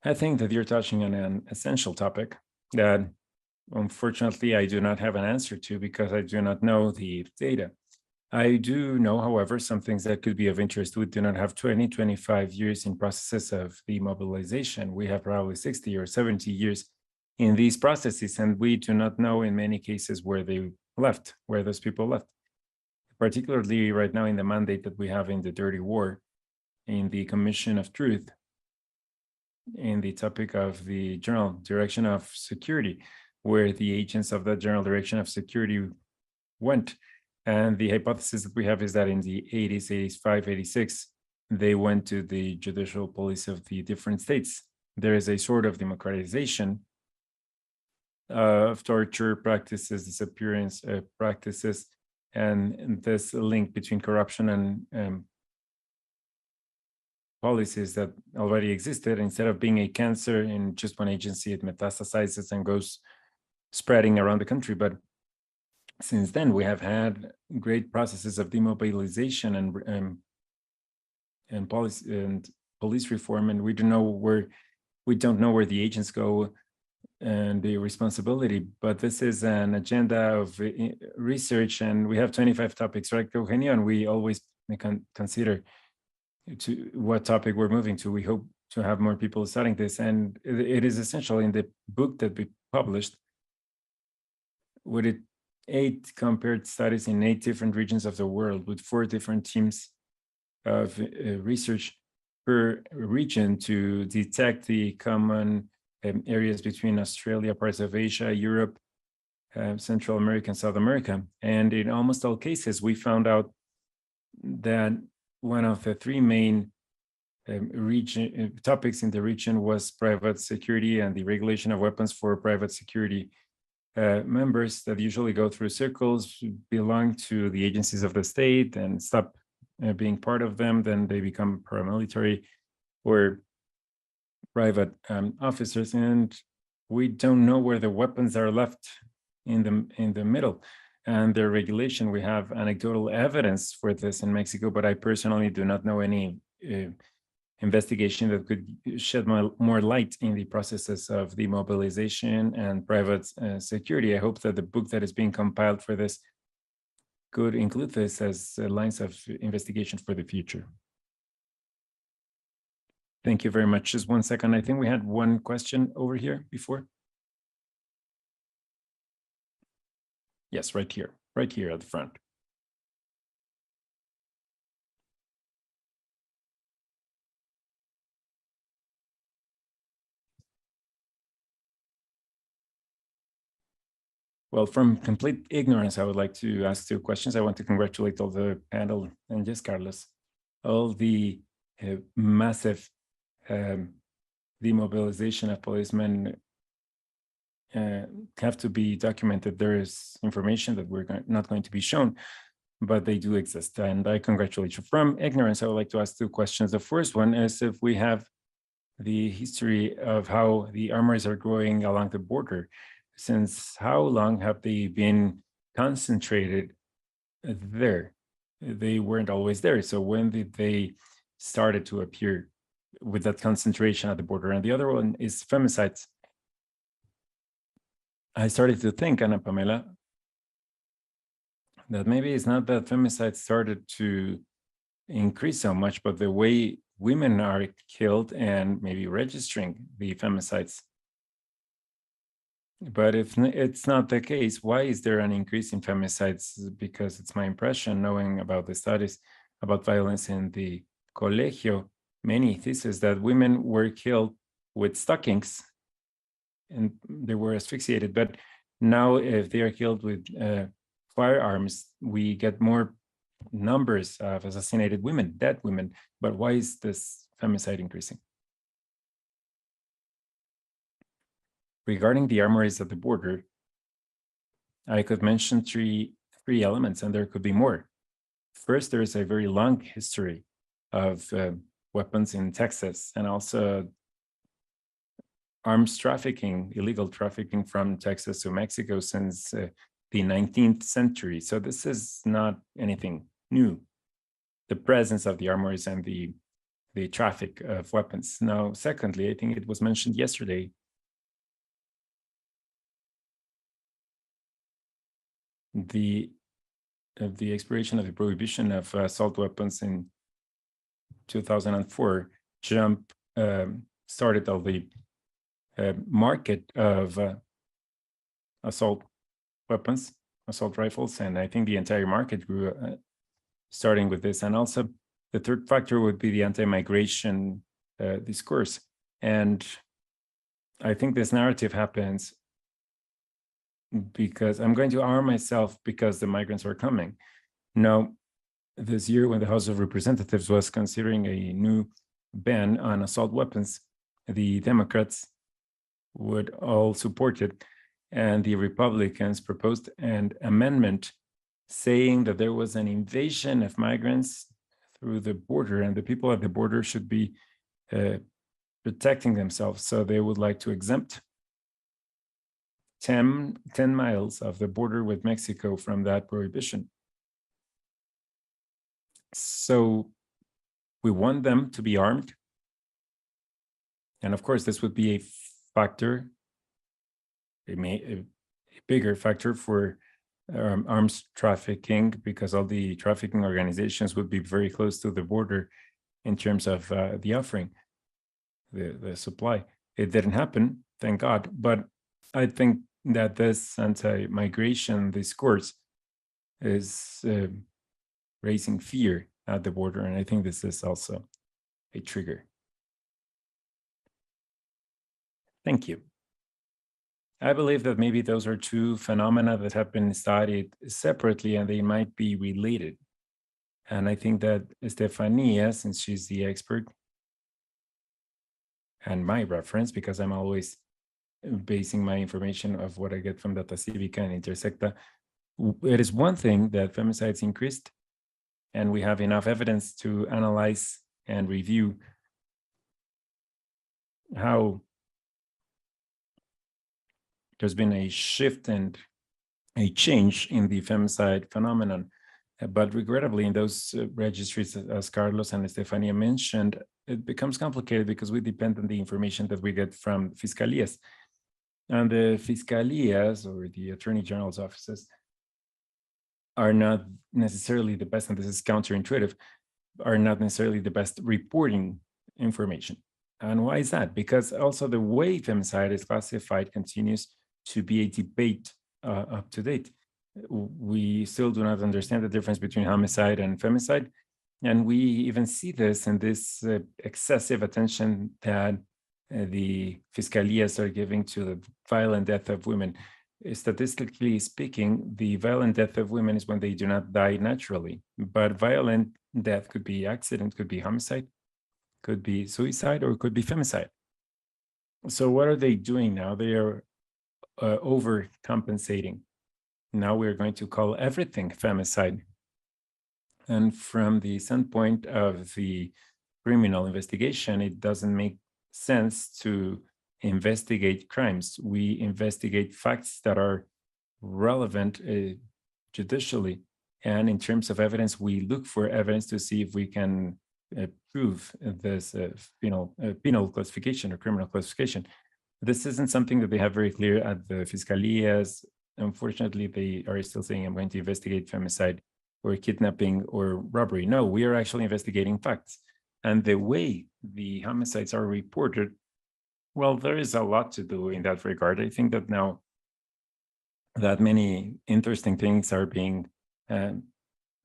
Speaker 2: I think that you're touching on an essential topic that unfortunately I do not have an answer to because I do not know the data. I do know, however, some things that could be of interest. We do not have 20, 25 years in processes of demobilization. We have probably 60 or 70 years in these processes, and we do not know in many cases where they left, where those people left. Particularly right now in the mandate that we have in the Dirty War, in the Commission of Truth, in the topic of the General Direction of Security, where the agents of the General Direction of Security went. And the hypothesis that we have is that in the 80s, 85, 86, they went to the judicial police of the different states. There is a sort of democratization of torture practices, disappearance practices, and this link between corruption and policies that already existed. Instead of being a cancer in just one agency, it metastasizes and goes spreading around the country. But since then, we have had great processes of demobilization and policy and police reform, and we don't know where the agents go and the responsibility. But this is an agenda of research, and we have 25 topics, right, Eugenio? And we always consider to what topic we're moving to. We hope to have more people studying this, and it is essential in the book that we published. With it 8 compared studies in 8 different regions of the world with 4 different teams of research per region to detect the common areas between Australia, parts of Asia, Europe, Central America, and South America. And in almost all cases, we found out that one of the 3 main topics in the region was private security and the regulation of weapons for private security members that usually go through circles, belong to the agencies of the state and stop being part of them. Then they become paramilitary or private officers, and we don't know where the weapons are left in the middle. And the regulation, we have anecdotal evidence for this in Mexico, but I personally do not know any investigation that could shed more light in the processes of demobilization and private security. I hope that the book that is being compiled for this could include this as lines of investigation for the future. Thank you very much. Just one second. I think we had one question over here before. Yes, right here at the front. Well, from complete ignorance, I would like to ask 2 questions. I want to congratulate all the panel and yes, Carlos, all the massive demobilization of policemen have to be documented. There is information that we're not going to be shown, but they do exist. And I congratulate you. From ignorance, I would like to ask 2 questions. The first one is if we have the history of how the armories are growing along the border. Since how long have they been concentrated there? They weren't always there. So when did they started to appear with that concentration at the border? And the other one is femicides. I started to think, Ana Pamela, that maybe it's not that femicides started to increase so much, but the way women are killed and maybe registering the femicides. But if it's not the case, why is there an increase in femicides? Because it's my impression, knowing about the studies about violence in the Colegio many theses that women were killed with stockings and they were asphyxiated. But now if they are killed with firearms, we get more numbers of assassinated women, dead women. But why is this femicide increasing? Regarding the armories at the border, I could mention three elements, and there could be more. First, there is a very long history of weapons in Texas, and also arms trafficking, illegal trafficking from Texas to Mexico since the 19th century. So this is not anything new, the presence of the armories and the traffic of weapons. Now, secondly, I think it was mentioned yesterday, the expiration of the prohibition of assault weapons in 2004 started all the market of assault weapons, assault rifles, and I think the entire market grew starting with this. And also the third factor would be the anti-migration discourse. And I think this narrative happens because I'm going to arm myself because the migrants are coming. Now, this year when the House of Representatives was considering a new ban on assault weapons, the Democrats would all support it, and the Republicans proposed an amendment saying that there was an invasion of migrants through the border, and the people at the border should be protecting themselves. So they would like to exempt 10 miles of the border with Mexico from that prohibition. So we want them to be armed. And of course, this would be a factor, a bigger factor for arms trafficking, because all the trafficking organizations would be very close to the border in terms of the offering, the supply. It didn't happen, thank God. But I think that this anti-migration discourse is raising fear at the border, and I think this is also a trigger. Thank you. I believe that maybe those are two phenomena that have been studied separately and they might be related. And I think that Estefania, since she's the expert and my reference, because I'm always basing my information of what I get from Data Civica and Intersecta, it is one thing that femicides increased, and we have enough evidence to analyze and review how there's been a shift and a change in the femicide phenomenon. But regrettably, in those registries, as Carlos and Estefania mentioned, it becomes complicated because we depend on the information that we get from fiscalias. And the fiscalias, or the attorney general's offices, are not necessarily the best, and this is counterintuitive, are not necessarily the best reporting information. And why is that? Because also the way femicide is classified continues to be a debate up to date. We still do not understand the difference between homicide and femicide. And we even see this in this excessive attention that the fiscalias are giving to the violent death of women. Statistically speaking, the violent death of women is when they do not die naturally. But violent death could be accident, could be homicide, could be suicide, or could be femicide. So what are they doing now? They are overcompensating. Now we're going to call everything femicide. And from the standpoint of the criminal investigation, it doesn't make sense to investigate crimes. We investigate facts that are relevant judicially. And in terms of evidence, we look for evidence to see if we can prove this penal classification or criminal classification. This isn't something that they have very clear at the fiscalias. Unfortunately, they are still saying, I'm going to investigate femicide or kidnapping or robbery. No, we are actually investigating facts. And the way the homicides are reported, well, there is a lot to do in that regard. I think that now that many interesting things are being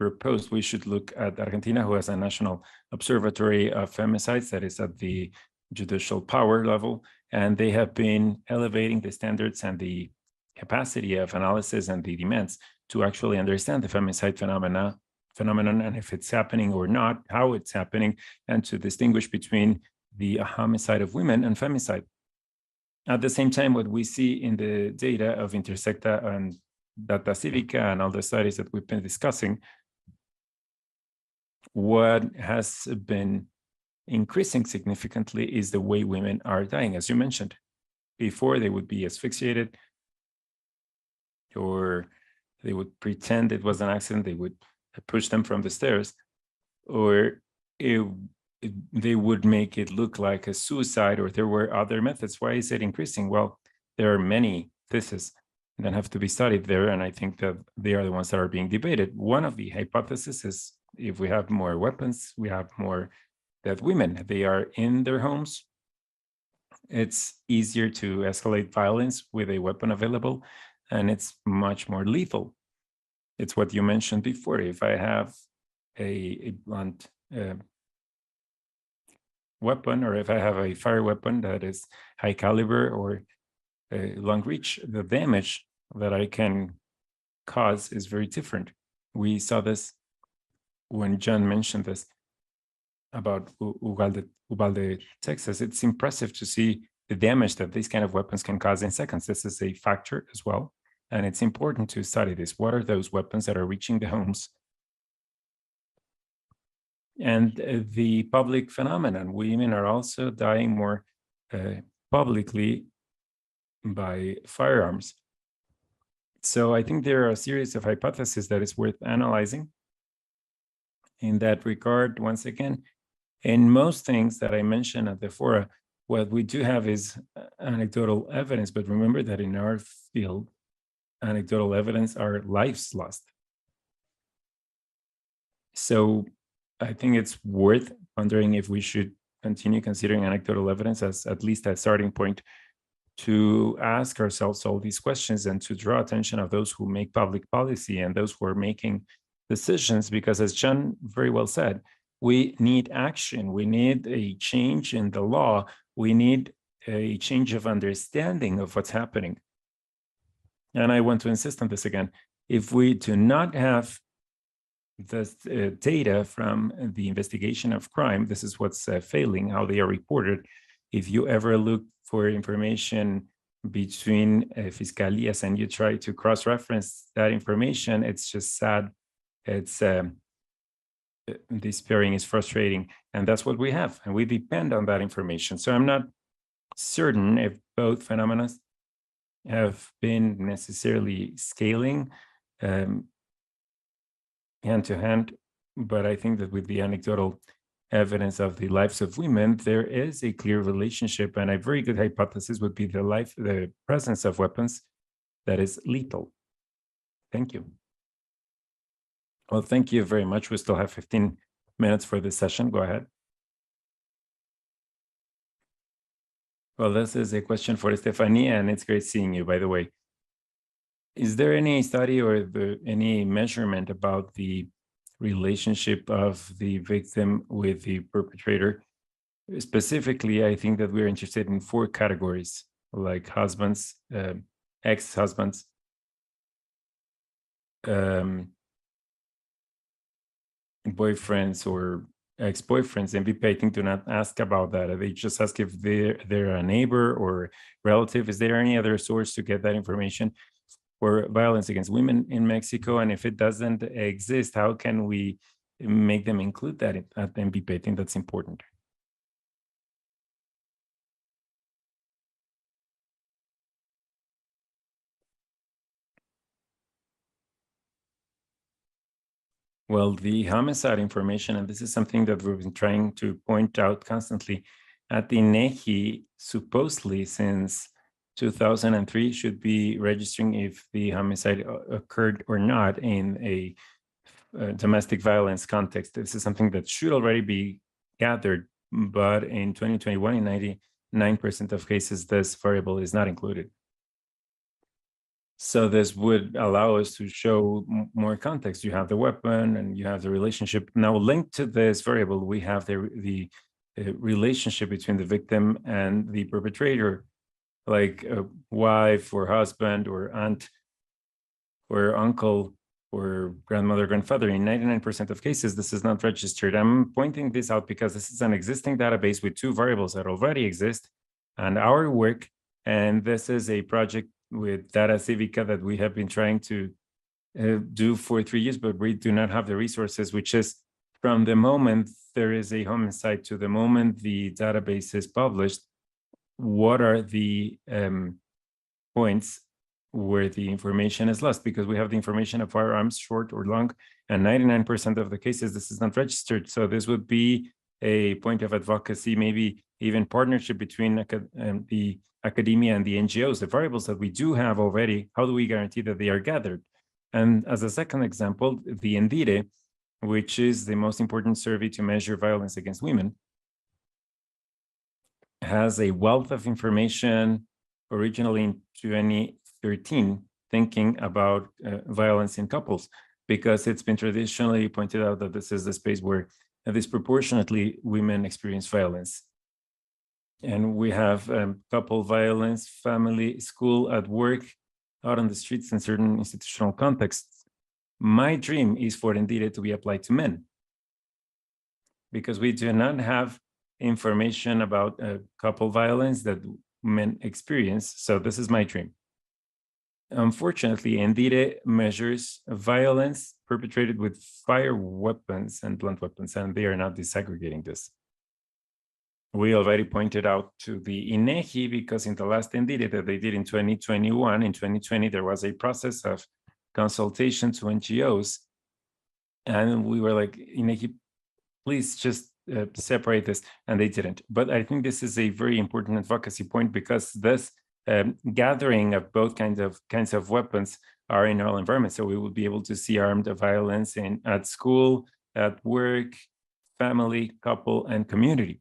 Speaker 2: proposed we should look at Argentina, who has a national observatory of femicides that is at the judicial power level, and they have been elevating the standards and the capacity of analysis and the demands to actually understand the femicide phenomenon and if it's happening or not, how it's happening, and to distinguish between the homicide of women and femicide. At the same time, what we see in the data of Intersecta and Data Civica and all the studies that we've been discussing, what has been increasing significantly is the way women are dying. As you mentioned, before they would be asphyxiated, or they would pretend it was an accident, they would push them from the stairs, or they would make it look like a suicide, or there were other methods. Why is it increasing? Well, there are many theses that have to be studied there, and I think that they are the ones that are being debated. One of the hypotheses is if we have more weapons, we have more that women, they are in their homes. It's easier to escalate violence with a weapon available, and it's much more lethal. It's what you mentioned before. If I have a blunt weapon, or if I have a fire weapon that is high caliber or long reach, the damage that I can cause is very different. We saw this when John mentioned this about Uvalde, Texas. It's impressive to see the damage that these kind of weapons can cause in seconds. This is a factor as well. And it's important to study this. What are those weapons that are reaching the homes? And the public phenomenon. Women are also dying more publicly by firearms. So I think there are a series of hypotheses that is worth analyzing in that regard. Once again, in most things that I mentioned at the fora, what we do have is anecdotal evidence, but remember that in our field, anecdotal evidence are lives lost. So I think it's worth wondering if we should continue considering anecdotal evidence as at least a starting point to ask ourselves all these questions and to draw attention of those who make public policy and those who are making decisions, because as John very well said, we need action. We need a change in the law. We need a change of understanding of what's happening. And I want to insist on this again. If we do not have the data from the investigation of crime, this is what's failing, how they are reported. If you ever look for information between fiscalías and you try to cross-reference that information, it's just sad. It's despairing, is frustrating, and that's what we have, and we depend on that information. So I'm not certain if both phenomena have been necessarily scaling hand to hand, but I think that with the anecdotal evidence of the lives of women, there is a clear relationship, and a very good hypothesis would be the presence of weapons that is lethal. Thank you. Well, thank you very much. We still have 15 minutes for this session. Go ahead. Well, this is a question for Estefania, and it's great seeing you, by the way. Is there any study or any measurement about the relationship of the victim with the perpetrator? Specifically, I think that we're interested in 4 categories, like husbands, ex-husbands, boyfriends or ex-boyfriends. And VP, I think, do not ask about that. They just ask if they're a neighbor or relative. Is there any other source to get that information for violence against women in Mexico? And if it doesn't exist, how can we make them include that at MVP? I think that's important. Well, the homicide information, and this is something that we've been trying to point out constantly, at the INEGI, supposedly since 2003, should be registering if the homicide occurred or not in a domestic violence context. This is something that should already be gathered, but in 2021, in 99% of cases, this variable is not included. So this would allow us to show more context. You have the weapon and you have the relationship. Now linked to this variable, we have the relationship between the victim and the perpetrator, like a wife or husband or aunt or uncle or grandmother, grandfather. In 99% of cases, this is not registered. I'm pointing this out because this is an existing database with two variables that already exist and our work. And this is a project with Data Civica that we have been trying to do for 3 years, but we do not have the resources, which is from the moment there is a homicide to the moment the database is published, what are the points where the information is lost? Because we have the information of firearms, short or long, and 99% of the cases, this is not registered. So this would be a point of advocacy, maybe even partnership between the academia and the NGOs, the variables that we do have already, how do we guarantee that they are gathered? And as a second example, the INDIRE, which is the most important survey to measure violence against women, has a wealth of information originally in 2013, thinking about violence in couples, because it's been traditionally pointed out that this is the space where disproportionately women experience violence. And we have couple violence, family, school, at work, out on the streets in certain institutional contexts. My dream is for INDIRE to be applied to men, because we do not have information about couple violence that men experience. So this is my dream. Unfortunately, INDIRE measures violence perpetrated with fire weapons and blunt weapons, and they are not disaggregating this. We already pointed out to the INEGI, because in the last INDIRE that they did in 2021, in 2020, there was a process of consultation to NGOs. And we were like, INEGI, please just separate this, and they didn't. But I think this is a very important advocacy point, because this gathering of both kinds of weapons are in our environment. So we will be able to see armed violence at school, at work, family, couple, and community.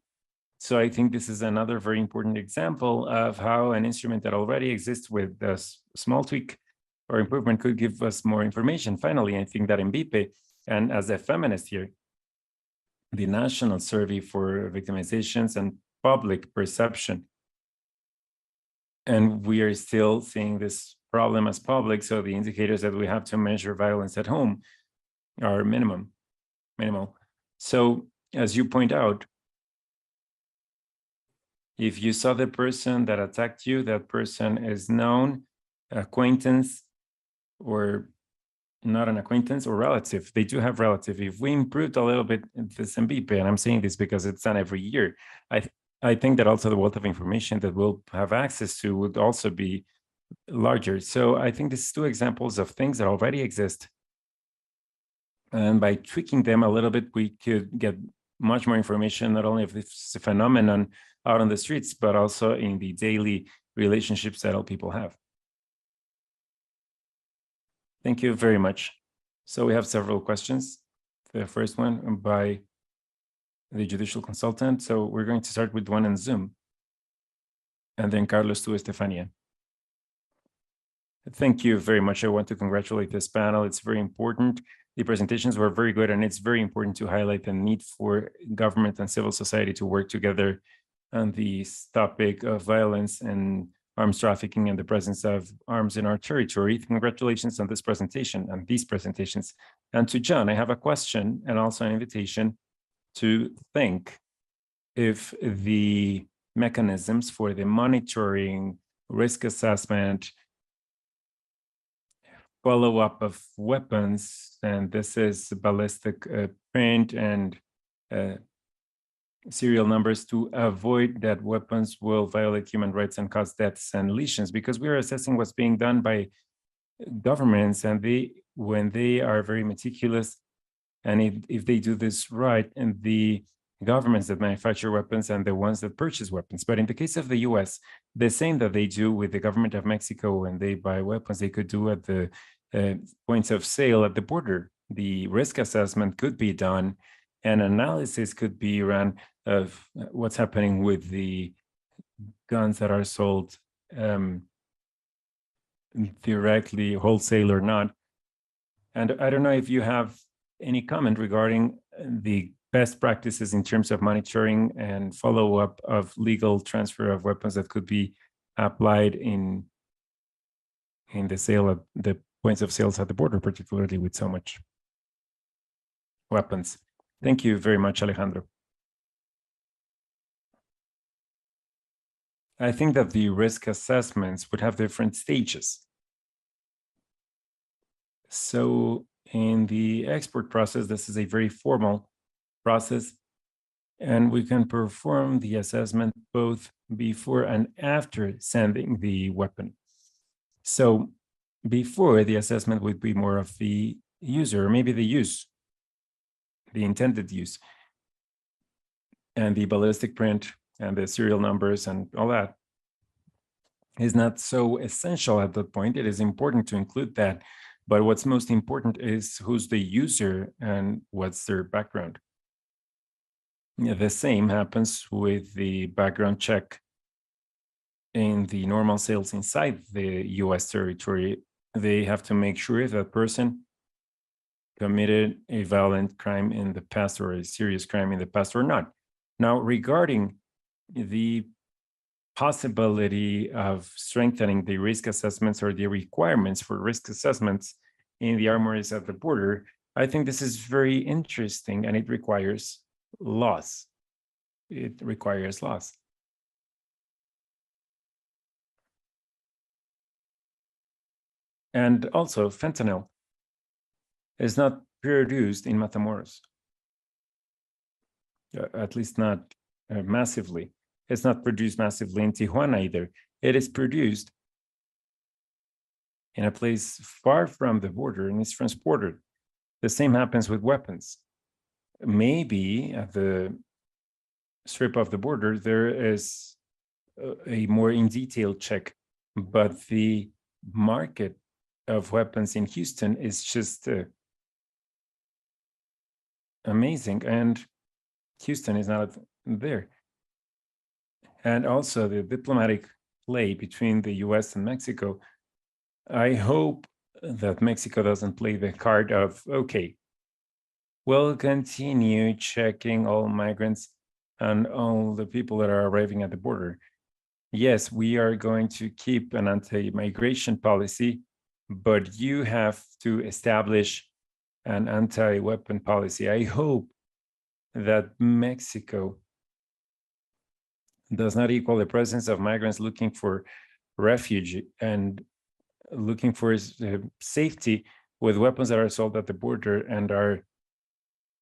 Speaker 2: So I think this is another very important example of how an instrument that already exists with a small tweak or improvement could give us more information. Finally, I think that INVIPE, and as a feminist here, the National Survey for Victimizations and Public Perception, and we are still seeing this problem as public, so the indicators that we have to measure violence at home are minimal. So as you point out, if you saw the person that attacked you, that person is known, acquaintance, or not an acquaintance, or relative. They do have relative. If we improved a little bit this MBP, and I'm saying this because it's done every year, I think that also the wealth of information that we'll have access to would also be larger. So I think these two examples of things that already exist, and by tweaking them a little bit, we could get much more information, not only of this phenomenon out on the streets, but also in the daily relationships that all people have. Thank you very much. So we have several questions. The first one by the judicial consultant. So we're going to start with one in Zoom. And then Carlos to Estefania. Thank you very much. I want to congratulate this panel. It's very important. The presentations were very good, and it's very important to highlight the need for government and civil society to work together on the topic of violence and arms trafficking and the presence of arms in our territory. Congratulations on this presentation and these presentations. And to John, I have a question and also an invitation to think if the mechanisms for the monitoring, risk assessment, follow-up of weapons, and this is ballistic print and serial numbers to avoid that weapons will violate human rights and cause deaths and lesions, because we are assessing what's being done by governments, and when they are very meticulous, and if they do this right, and the governments that manufacture weapons and the ones that purchase weapons. But in the case of the US, the same that they do with the government of Mexico when they buy weapons, they could do at the points of sale at the border. The risk assessment could be done, and analysis could be run of what's happening with the guns that are sold directly wholesale or not. And I don't know if you have any comment regarding the best practices in terms of monitoring and follow-up of legal transfer of weapons that could be applied in the sale of the points of sales at the border, particularly with so much weapons. Thank you very much, Alejandro. I think that the risk assessments would have different stages. So in the export process, this is a very formal process, and we can perform the assessment both before and after sending the weapon. So before, the assessment would be more of the user, or maybe the use, the intended use, and the ballistic print and the serial numbers and all that is not so essential at that point. It is important to include that, but what's most important is who's the user and what's their background. Yeah, the same happens with the background check in the normal sales inside the US territory. They have to make sure if that person committed a violent crime in the past or a serious crime in the past or not. Now, regarding the possibility of strengthening the risk assessments or the requirements for risk assessments in the armories at the border, I think this is very interesting, and it requires laws. It requires laws. And also, fentanyl is not produced in Matamoros, at least not massively. It's not produced massively in Tijuana either. It is produced in a place far from the border and it's transported. The same happens with weapons. Maybe at the strip of the border, there is a more in detail check, but the market of weapons in Houston is just amazing, and Houston is not there. And also the diplomatic play between the US and Mexico. I hope that Mexico doesn't play the card of, okay, we'll continue checking all migrants and all the people that are arriving at the border. Yes, we are going to keep an anti-migration policy, but you have to establish an anti-weapon policy. I hope that Mexico does not equal the presence of migrants looking for refuge and looking for safety with weapons that are sold at the border and are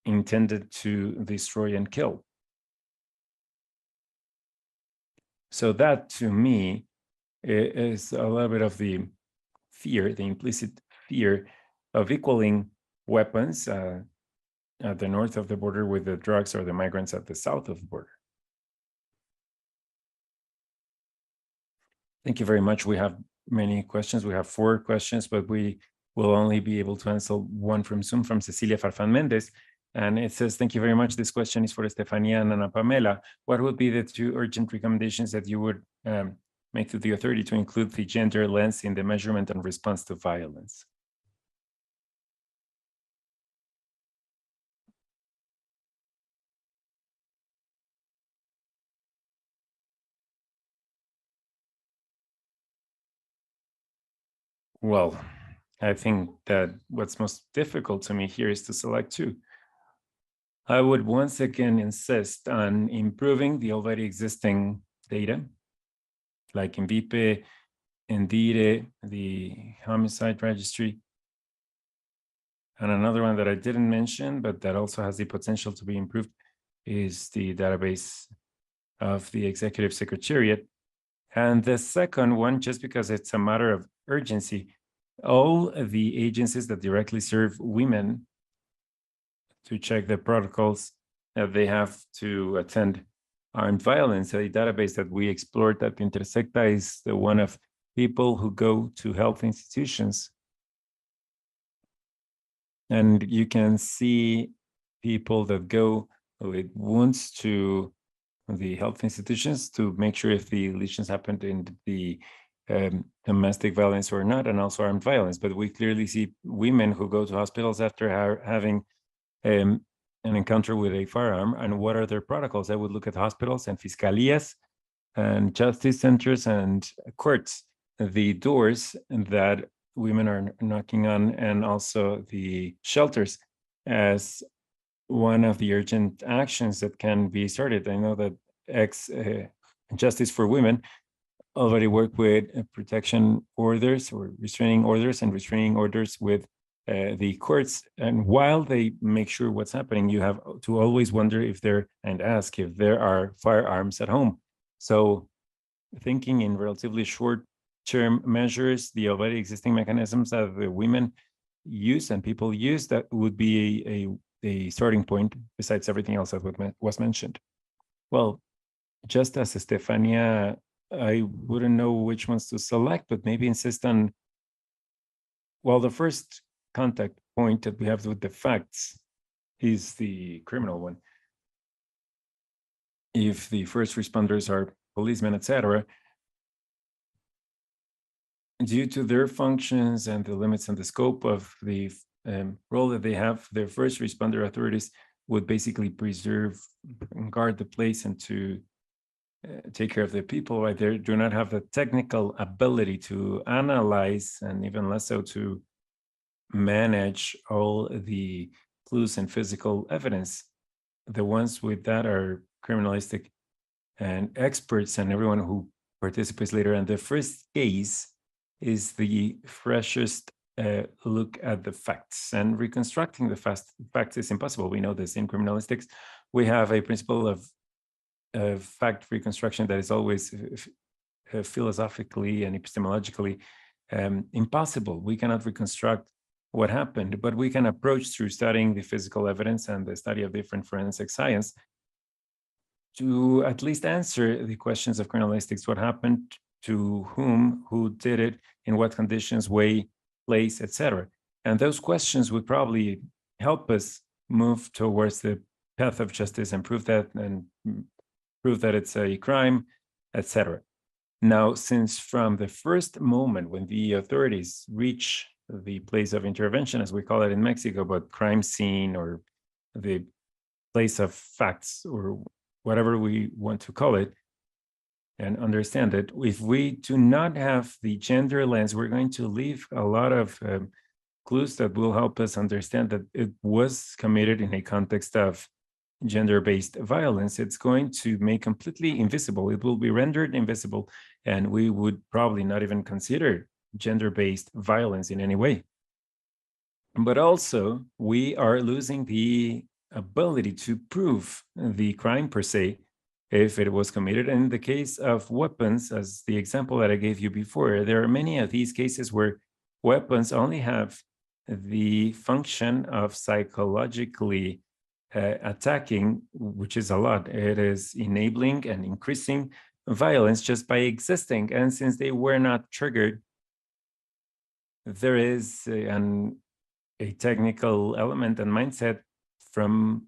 Speaker 2: intended to destroy and kill. So that, to me, is a little bit of the fear, the implicit fear of equaling weapons at the north of the border with the drugs or the migrants at the south of the border. Thank you very much. We have many questions. We have 4 questions, but we will only be able to answer one from Zoom, from Cecilia Farfan Mendez. And it says, thank you very much. This question is for Estefania and Ana Pamela. What would be the 2 urgent recommendations that you would make to the authority to include the gender lens in the measurement and response to violence? Well, I think that what's most difficult to me here is to select 2. I would once again insist on improving the already existing data, like INVIPE, INDIRE, the homicide registry, and another one that I didn't mention, but that also has the potential to be improved, is the database of the Executive Secretariat. And the second one, just because it's a matter of urgency, all of the agencies that directly serve women to check the protocols that they have to attend armed violence. A database that we explored at Intersecta is the one of people who go to health institutions. And you can see people that go with wounds to the health institutions to make sure if the lesions happened in the domestic violence or not, and also armed violence. But we clearly see women who go to hospitals after having an encounter with a firearm. And what are their protocols? I would look at hospitals and fiscalías and justice centers and courts, the doors that women are knocking on, and also the shelters as one of the urgent actions that can be started. I know that Justice for Women already work with protection orders or restraining orders and restraining orders with the courts. And while they make sure what's happening, you have to always wonder if and ask if there are firearms at home. So thinking in relatively short-term measures, the already existing mechanisms that the women use and people use, that would be a starting point besides everything else that was mentioned. Well, just as Estefania, I wouldn't know which ones to select, but maybe insist on, well, the first contact point that we have with the facts is the criminal one. If the first responders are policemen, etc., due to their functions and the limits and the scope of the role that they have, their first responder authorities would basically preserve and guard the place and to take care of the people, right? They do not have the technical ability to analyze, and even less so to manage all the clues and physical evidence. The ones with that are criminalistic and experts and everyone who participates later. And the first case is the freshest look at the facts, and reconstructing the facts is impossible. We know this in criminalistics. We have a principle of fact reconstruction that is always philosophically and epistemologically impossible. We cannot reconstruct what happened, but we can approach through studying the physical evidence and the study of different forensic science to at least answer the questions of criminalistics: what happened, to whom, who did it, in what conditions, way, place, etc. And those questions would probably help us move towards the path of justice and prove that it's a crime, etc. Now, since from the first moment when the authorities reach the place of intervention, as we call it in Mexico, but crime scene or the place of facts or whatever we want to call it, and understand it, if we do not have the gender lens, we're going to leave a lot of clues that will help us understand that it was committed in a context of gender-based violence. It's going to make completely invisible. It will be rendered invisible, and we would probably not even consider gender-based violence in any way. But also, we are losing the ability to prove the crime per se if it was committed. And in the case of weapons, as the example that I gave you before, there are many of these cases where weapons only have the function of psychologically attacking, which is a lot. It is enabling and increasing violence just by existing. And since they were not triggered, there is a technical element and mindset from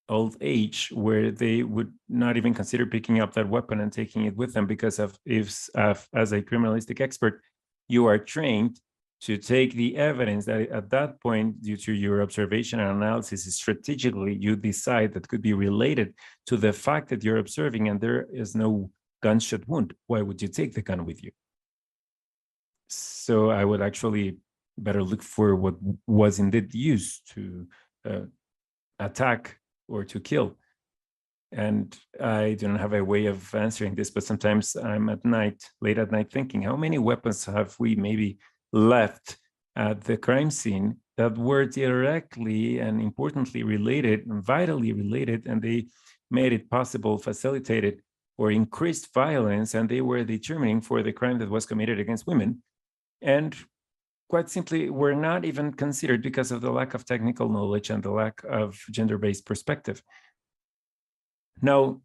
Speaker 2: old age where they would not even consider picking up that weapon and taking it with them, because of if as a criminalistic expert, you are trained to take the evidence that at that point, due to your observation and analysis, strategically you decide that could be related to the fact that you're observing, and there is no gunshot wound. Why would you take the gun with you? So I would actually better look for what was indeed used to attack or to kill. And I don't have a way of answering this, but sometimes I'm late at night thinking, how many weapons have we maybe left at the crime scene that were directly and importantly related and vitally related, and they made it possible, facilitated, or increased violence, and they were determining for the crime that was committed against women, and quite simply were not even considered because of the lack of technical knowledge and the lack of gender-based perspective. Now,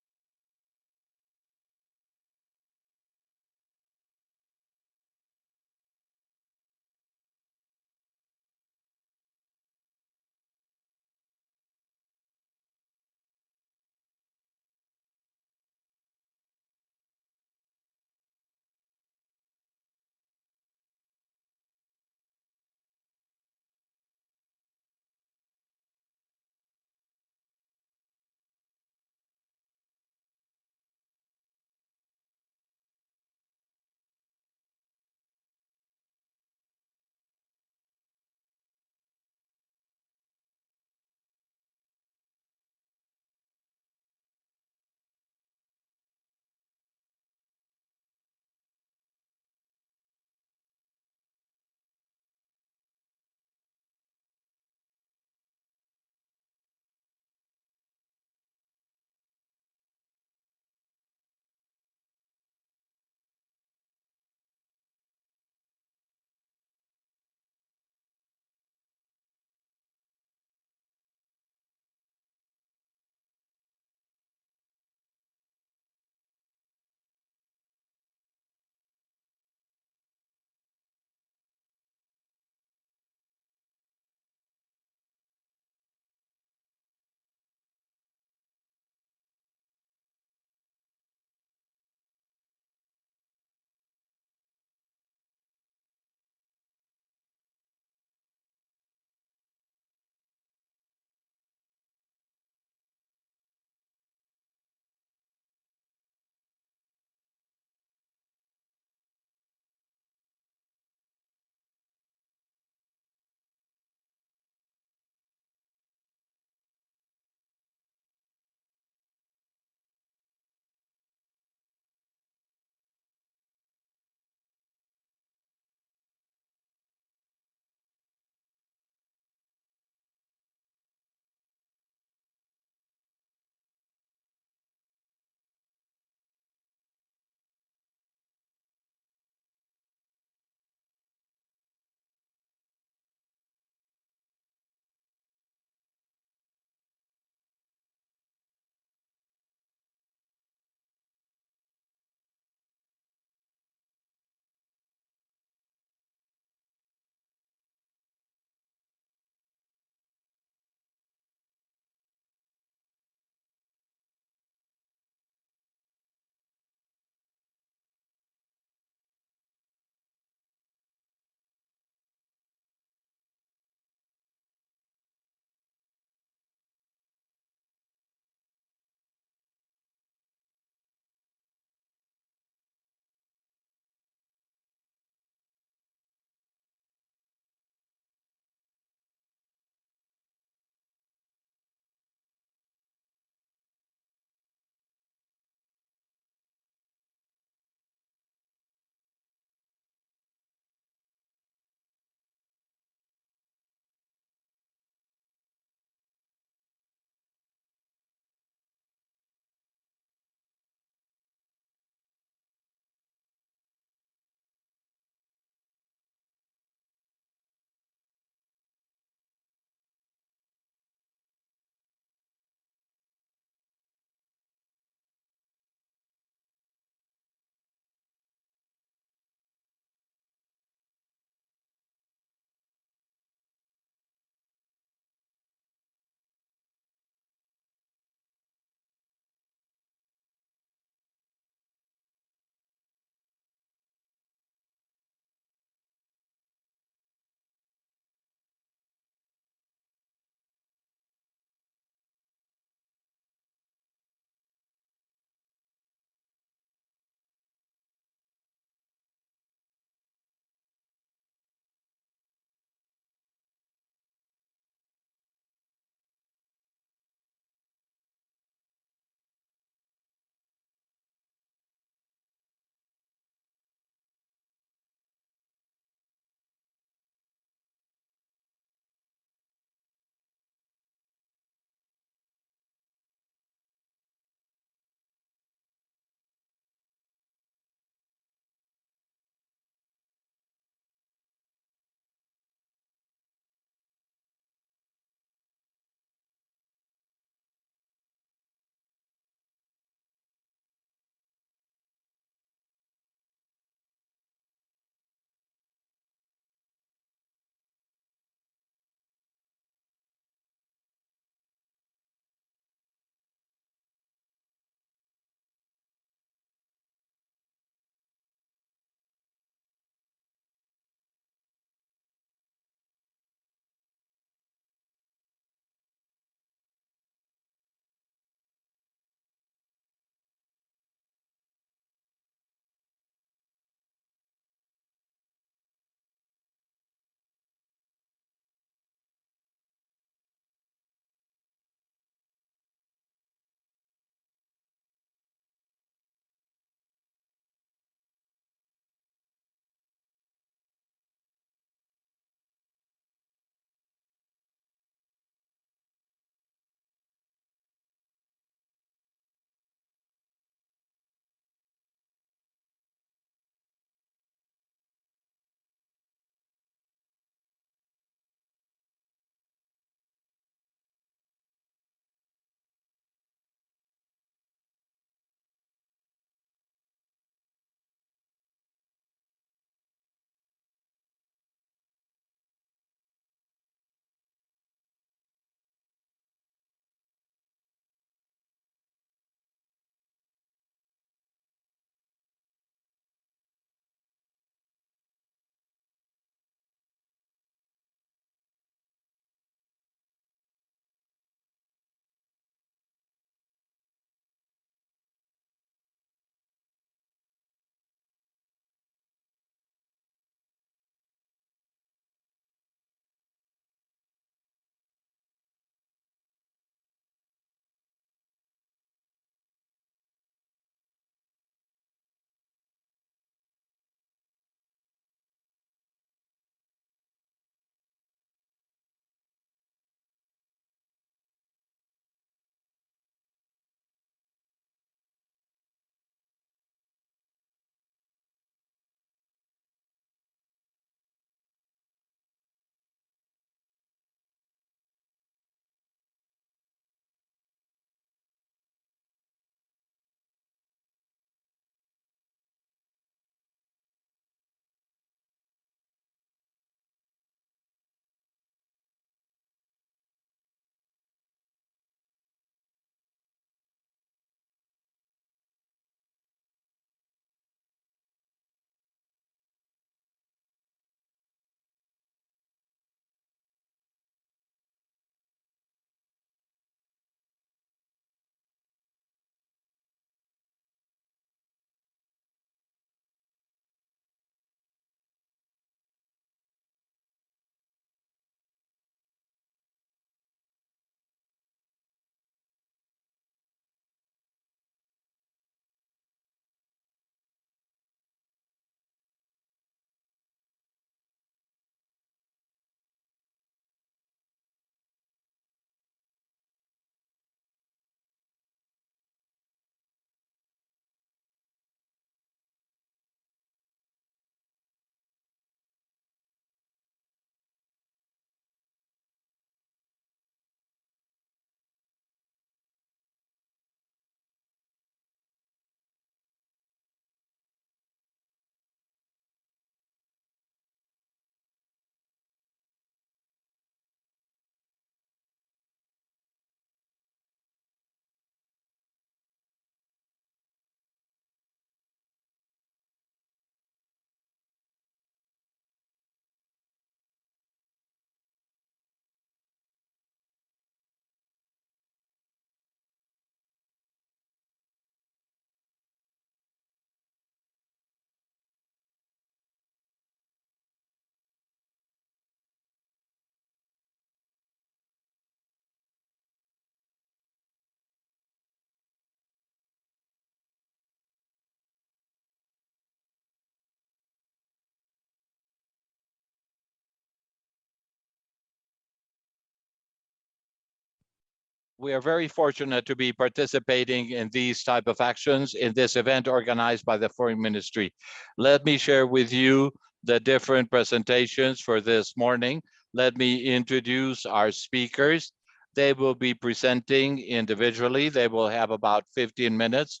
Speaker 1: We are very fortunate to be participating in these type of actions in this event organized by the Foreign Ministry. Let me share with you the different presentations for this morning. Let me introduce our speakers. They will be presenting individually. They will have about 15 minutes.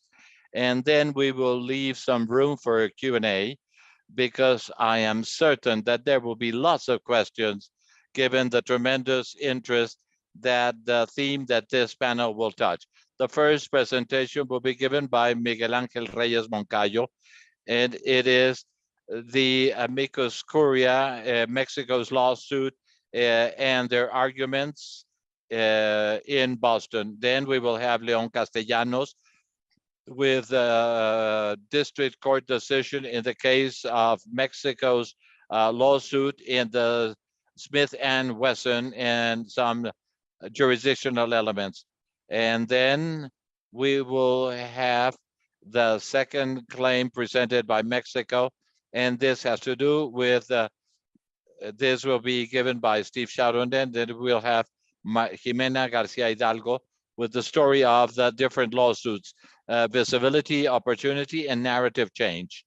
Speaker 1: And then we will leave some room for a Q&A, because I am certain that there will be lots of questions given the tremendous interest that the theme that this panel will touch. The first presentation will be given by Miguel Ángel Reyes Moncayo, and it is the amicus curia, Mexico's lawsuit and their arguments in Boston. Then we will have Leon Castellanos with a district court decision in the case of Mexico's lawsuit in the Smith and Wesson and some jurisdictional elements. And then we will have the second claim presented by Mexico, and this has to do with, this will be given by Steve Sharunden. Then we'll have Jimena Garcia Hidalgo with the story of the different lawsuits, visibility, opportunity, and narrative change.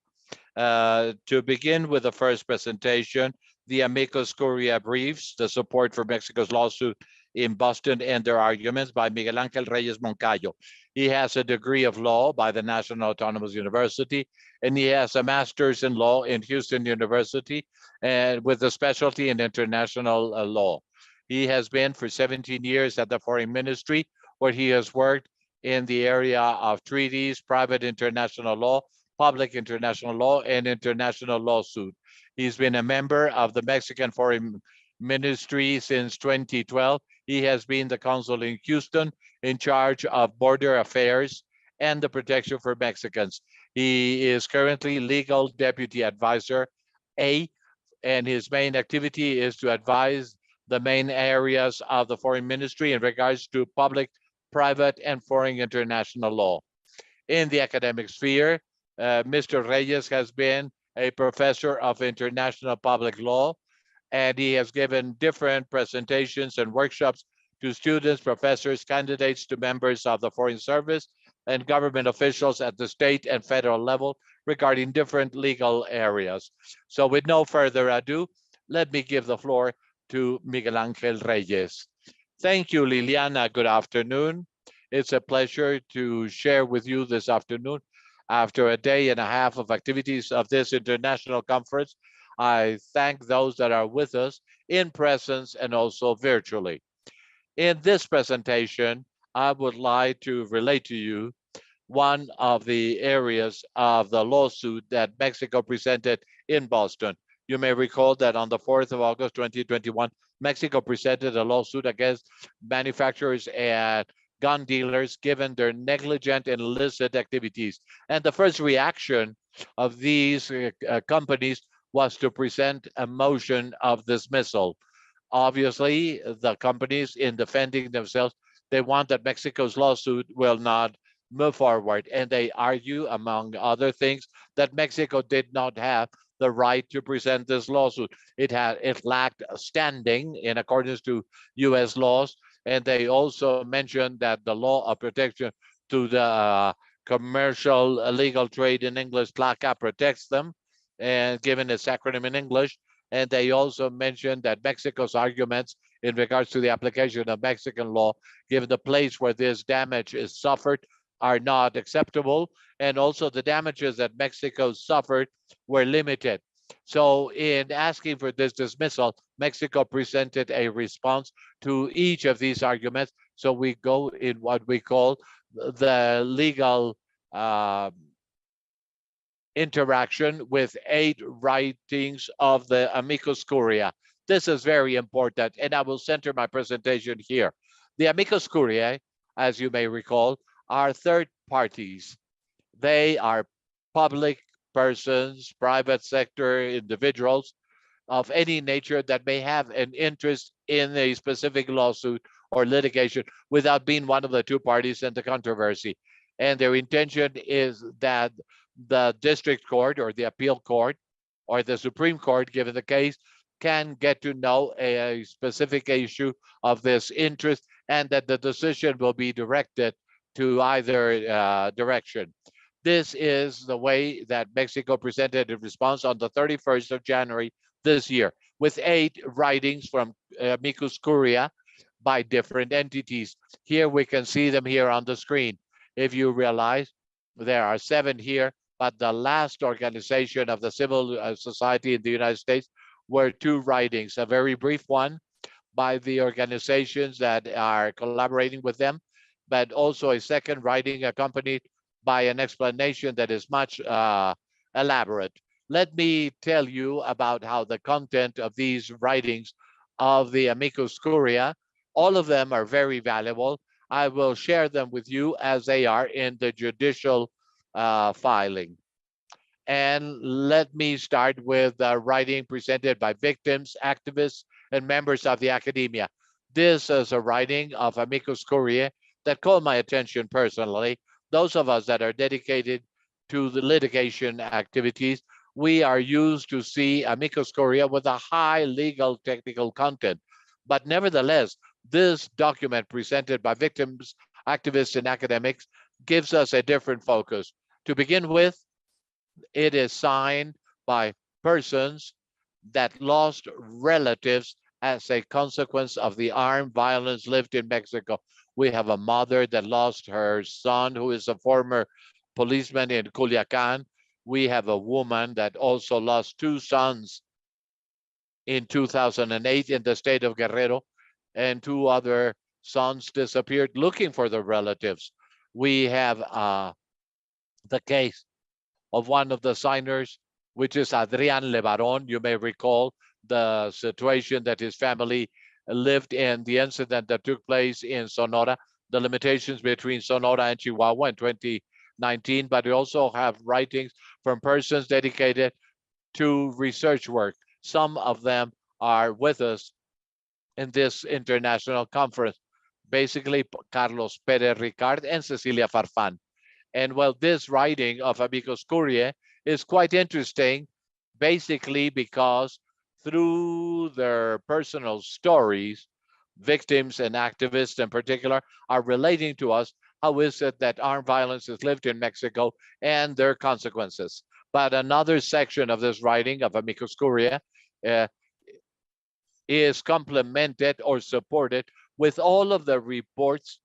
Speaker 1: To begin with the first presentation, the amicus curia briefs, the support for Mexico's lawsuit in Boston and their arguments, by Miguel Ángel Reyes Moncayo. He has a degree of law by the National Autonomous University, and he has a master's in law in Houston University, and with a specialty in international law. He has been for 17 years at the Foreign Ministry, where he has worked in the area of treaties, private international law, public international law, and international lawsuit. He's been a member of the Mexican Foreign Ministry since 2012. He has been the consul in Houston in charge of border affairs and the protection for Mexicans. He is currently legal deputy advisor A, and his main activity is to advise the main areas of the Foreign Ministry in regards to public, private, and foreign international law. In the academic sphere, Mr. Reyes has been a professor of international public law, and he has given different presentations and workshops to students, professors, candidates to members of the Foreign Service, and government officials at the state and federal level regarding different legal areas. So with no further ado, let me give the floor to Miguel Ángel Reyes. Thank you, Liliana. Good afternoon. It's a pleasure to share with you this afternoon. After a day and a half of activities of this international conference, I thank those that are with us in presence and also virtually. In this presentation, I would like to relate to you one of the areas of the lawsuit that Mexico presented in Boston. You may recall that on the 4th of August, 2021, Mexico presented a lawsuit against manufacturers and gun dealers given their negligent and illicit activities. And the first reaction of these companies was to present a motion of dismissal. Obviously, the companies, in defending themselves, they want that Mexico's lawsuit will not move forward. And they argue, among other things, that Mexico did not have the right to present this lawsuit. It lacked standing in accordance to US laws. And they also mentioned that the law of protection to the commercial legal trade in English, TLACA, protects them, and given its acronym in English. And they also mentioned that Mexico's arguments in regards to the application of Mexican law, given the place where this damage is suffered, are not acceptable. And also the damages that Mexico suffered were limited. So in asking for this dismissal, Mexico presented a response to each of these arguments. So we go in what we call the legal interaction with 8 writings of the amicus curia. This is very important, and I will center my presentation here. The amicus curiae, as you may recall, are third parties. They are public persons, private sector individuals of any nature that may have an interest in a specific lawsuit or litigation without being one of the 2 parties in the controversy. And their intention is that the district court or the appeal court or the Supreme Court, given the case, can get to know a specific issue of this interest and that the decision will be directed to either direction. This is the way that Mexico presented a response on the 31st of January this year, with 8 writings from amicus curiae by different entities. Here we can see them here on the screen. If you realize there are 7 here, but the last organization of the civil society in the United States were 2 writings, a very brief one by the organizations that are collaborating with them, but also a second writing accompanied by an explanation that is much elaborate. Let me tell you about how the content of these writings of the amicus curiae, all of them are very valuable. I will share them with you as they are in the judicial filing. And let me start with the writing presented by victims, activists, and members of the academia. This is a writing of amicus curiae that caught my attention personally. Those of us that are dedicated to the litigation activities, we are used to see amicus curiae with a high legal technical content. But nevertheless, this document presented by victims, activists, and academics gives us a different focus. To begin with, it is signed by persons that lost relatives as a consequence of the armed violence lived in Mexico. We have a mother that lost her son, who is a former policeman in Culiacan. We have a woman that also lost 2 sons in 2008 in the state of Guerrero, and 2 other sons disappeared looking for their relatives. We have the case of one of the signers, which is Adrian Lebaron. You may recall the situation that his family lived in, the incident that took place in Sonora, the limitations between Sonora and Chihuahua in 2019, but we also have writings from persons dedicated to research work. Some of them are with us in this international conference, basically Carlos Pérez Ricard and Cecilia Farfán. And well, this writing of amicus curiae is quite interesting, basically because through their personal stories, victims and activists in particular are relating to us how is it that armed violence is lived in Mexico and their consequences. But another section of this writing of amicus curiae is complemented or supported with all of the reports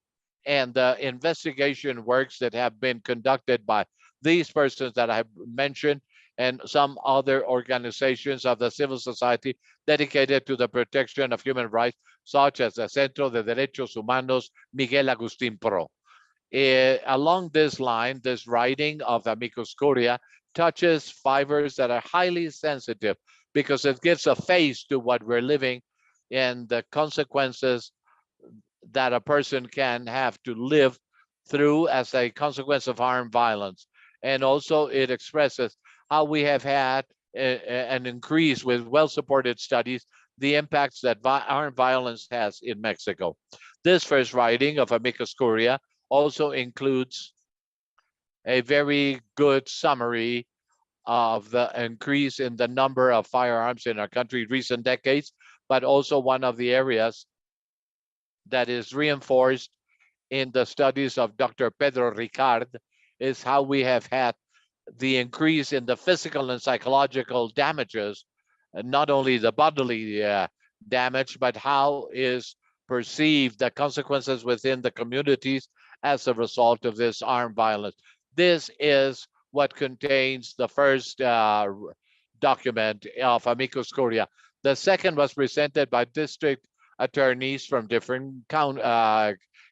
Speaker 1: and the investigation works that have been conducted by these persons that I have mentioned and some other organizations of the civil society dedicated to the protection of human rights, such as the Centro de Derechos Humanos Miguel Agustín Pro. Along this line, this writing of amicus curiae touches fibers that are highly sensitive because it gives a face to what we're living and the consequences that a person can have to live through as a consequence of armed violence. And also it expresses how we have had an increase with well-supported studies, the impacts that armed violence has in Mexico. This first writing of amicus curiae also includes a very good summary of the increase in the number of firearms in our country in recent decades, but also one of the areas that is reinforced in the studies of Dr. Pedro Ricard is how we have had the increase in the physical and psychological damages, not only the bodily damage, but how is perceived the consequences within the communities as a result of this armed violence. This is what contains the first document of amicus curiae. The second was presented by district attorneys from different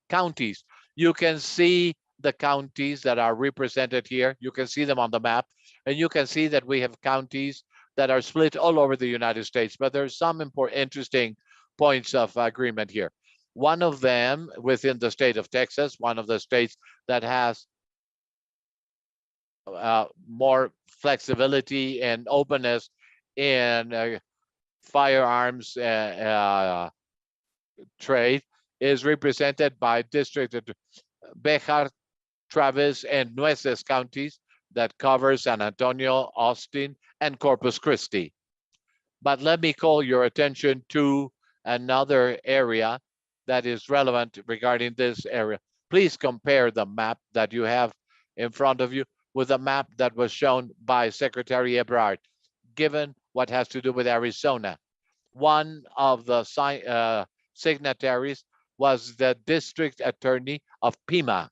Speaker 1: counties. You can see the counties that are represented here. You can see them on the map, and you can see that we have counties that are split all over the United States, but there's some interesting points of agreement here. One of them within the state of Texas, one of the states that has more flexibility and openness in firearms trade, is represented by District Béjar, Travis, and Nueces counties that cover San Antonio, Austin, and Corpus Christi. But let me call your attention to another area that is relevant regarding this area. Please compare the map that you have in front of you with the map that was shown by Secretary Ebrard, given what has to do with Arizona. One of the signatories was the district attorney of Pima.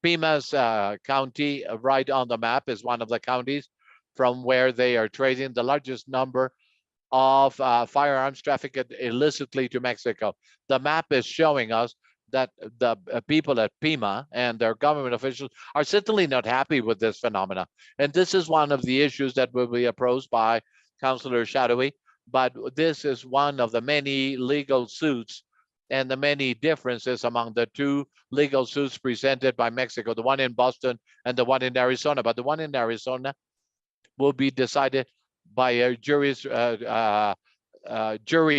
Speaker 1: Pima's county, right on the map, is one of the counties from where they are trading the largest number of firearms trafficked illicitly to Mexico. The map is showing us that the people at Pima and their government officials are certainly not happy with this phenomena. And this is one of the issues that will be approached by Councillor Shadowy, but this is one of the many legal suits and the many differences among the two legal suits presented by Mexico, the one in Boston and the one in Arizona. But the one in Arizona will be decided by a jury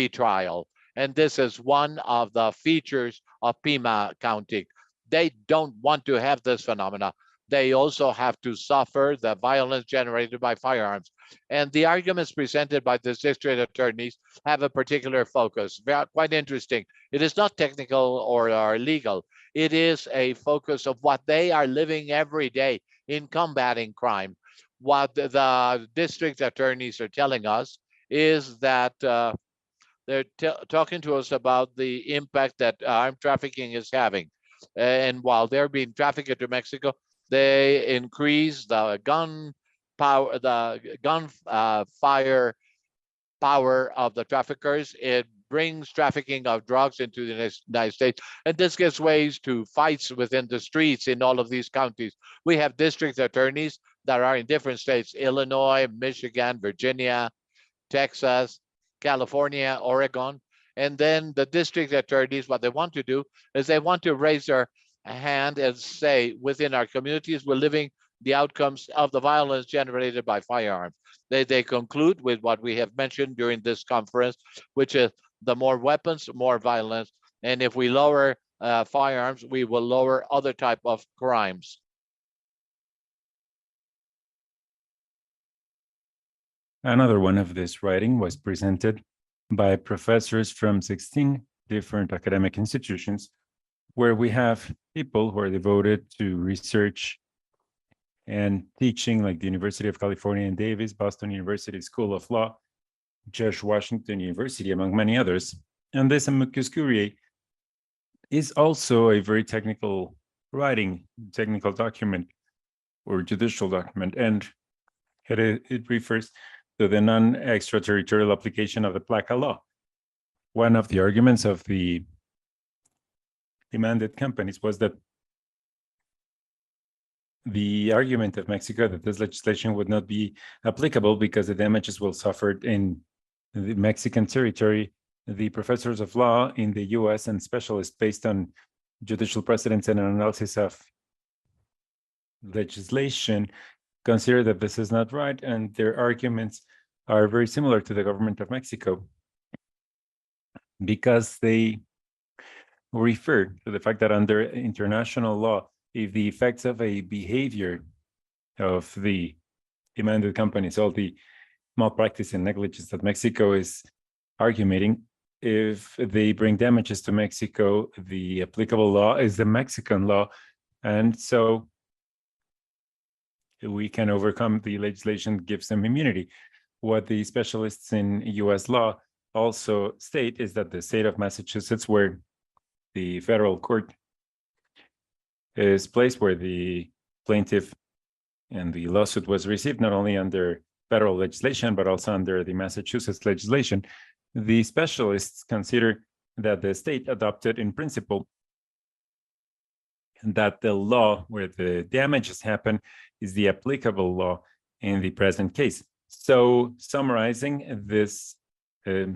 Speaker 1: trial. And this is one of the features of Pima County. They don't want to have this phenomena. They also have to suffer the violence generated by firearms. And the arguments presented by the district attorneys have a particular focus. Quite interesting. It is not technical or legal. It is a focus of what they are living every day in combating crime. What the district attorneys are telling us is that they're talking to us about the impact that armed trafficking is having. And while they're being trafficked to Mexico, they increase the gun power, fire power of the traffickers. It brings trafficking of drugs into the United States. And this gives ways to fights within the streets in all of these counties. We have district attorneys that are in different states: Illinois, Michigan, Virginia, Texas, California, Oregon. And then the district attorneys, what they want to do is they want to raise their hand and say, within our communities, we're living the outcomes of the violence generated by firearms. They conclude with what we have mentioned during this conference, which is the more weapons, more violence. And if we lower firearms, we will lower other type of crimes.
Speaker 2: Another one of this writing was presented by professors from 16 different academic institutions, where we have people who are devoted to research and teaching, like the University of California in Davis, Boston University School of Law, George Washington University, among many others. And this amicus curiae is also a very technical writing, technical document or judicial document, and it refers to the non-extraterritorial application of the PLACA law. One of the arguments of the demanded companies was that the argument of Mexico that this legislation would not be applicable because the damages will suffer in the Mexican territory. The professors of law in the US and specialists based on judicial precedents and an analysis of legislation consider that this is not right, and their arguments are very similar to the government of Mexico because they refer to the fact that under international law, if the effects of a behavior of the demanded companies, all the malpractice and negligence that Mexico is arguing, if they bring damages to Mexico, the applicable law is the Mexican law. And so we can overcome the legislation gives them immunity. What the specialists in US law also state is that the state of Massachusetts, where the federal court is placed, where the plaintiff and the lawsuit was received, not only under federal legislation, but also under the Massachusetts legislation, the specialists consider that the state adopted in principle that the law where the damages happen is the applicable law in the present case. So summarizing this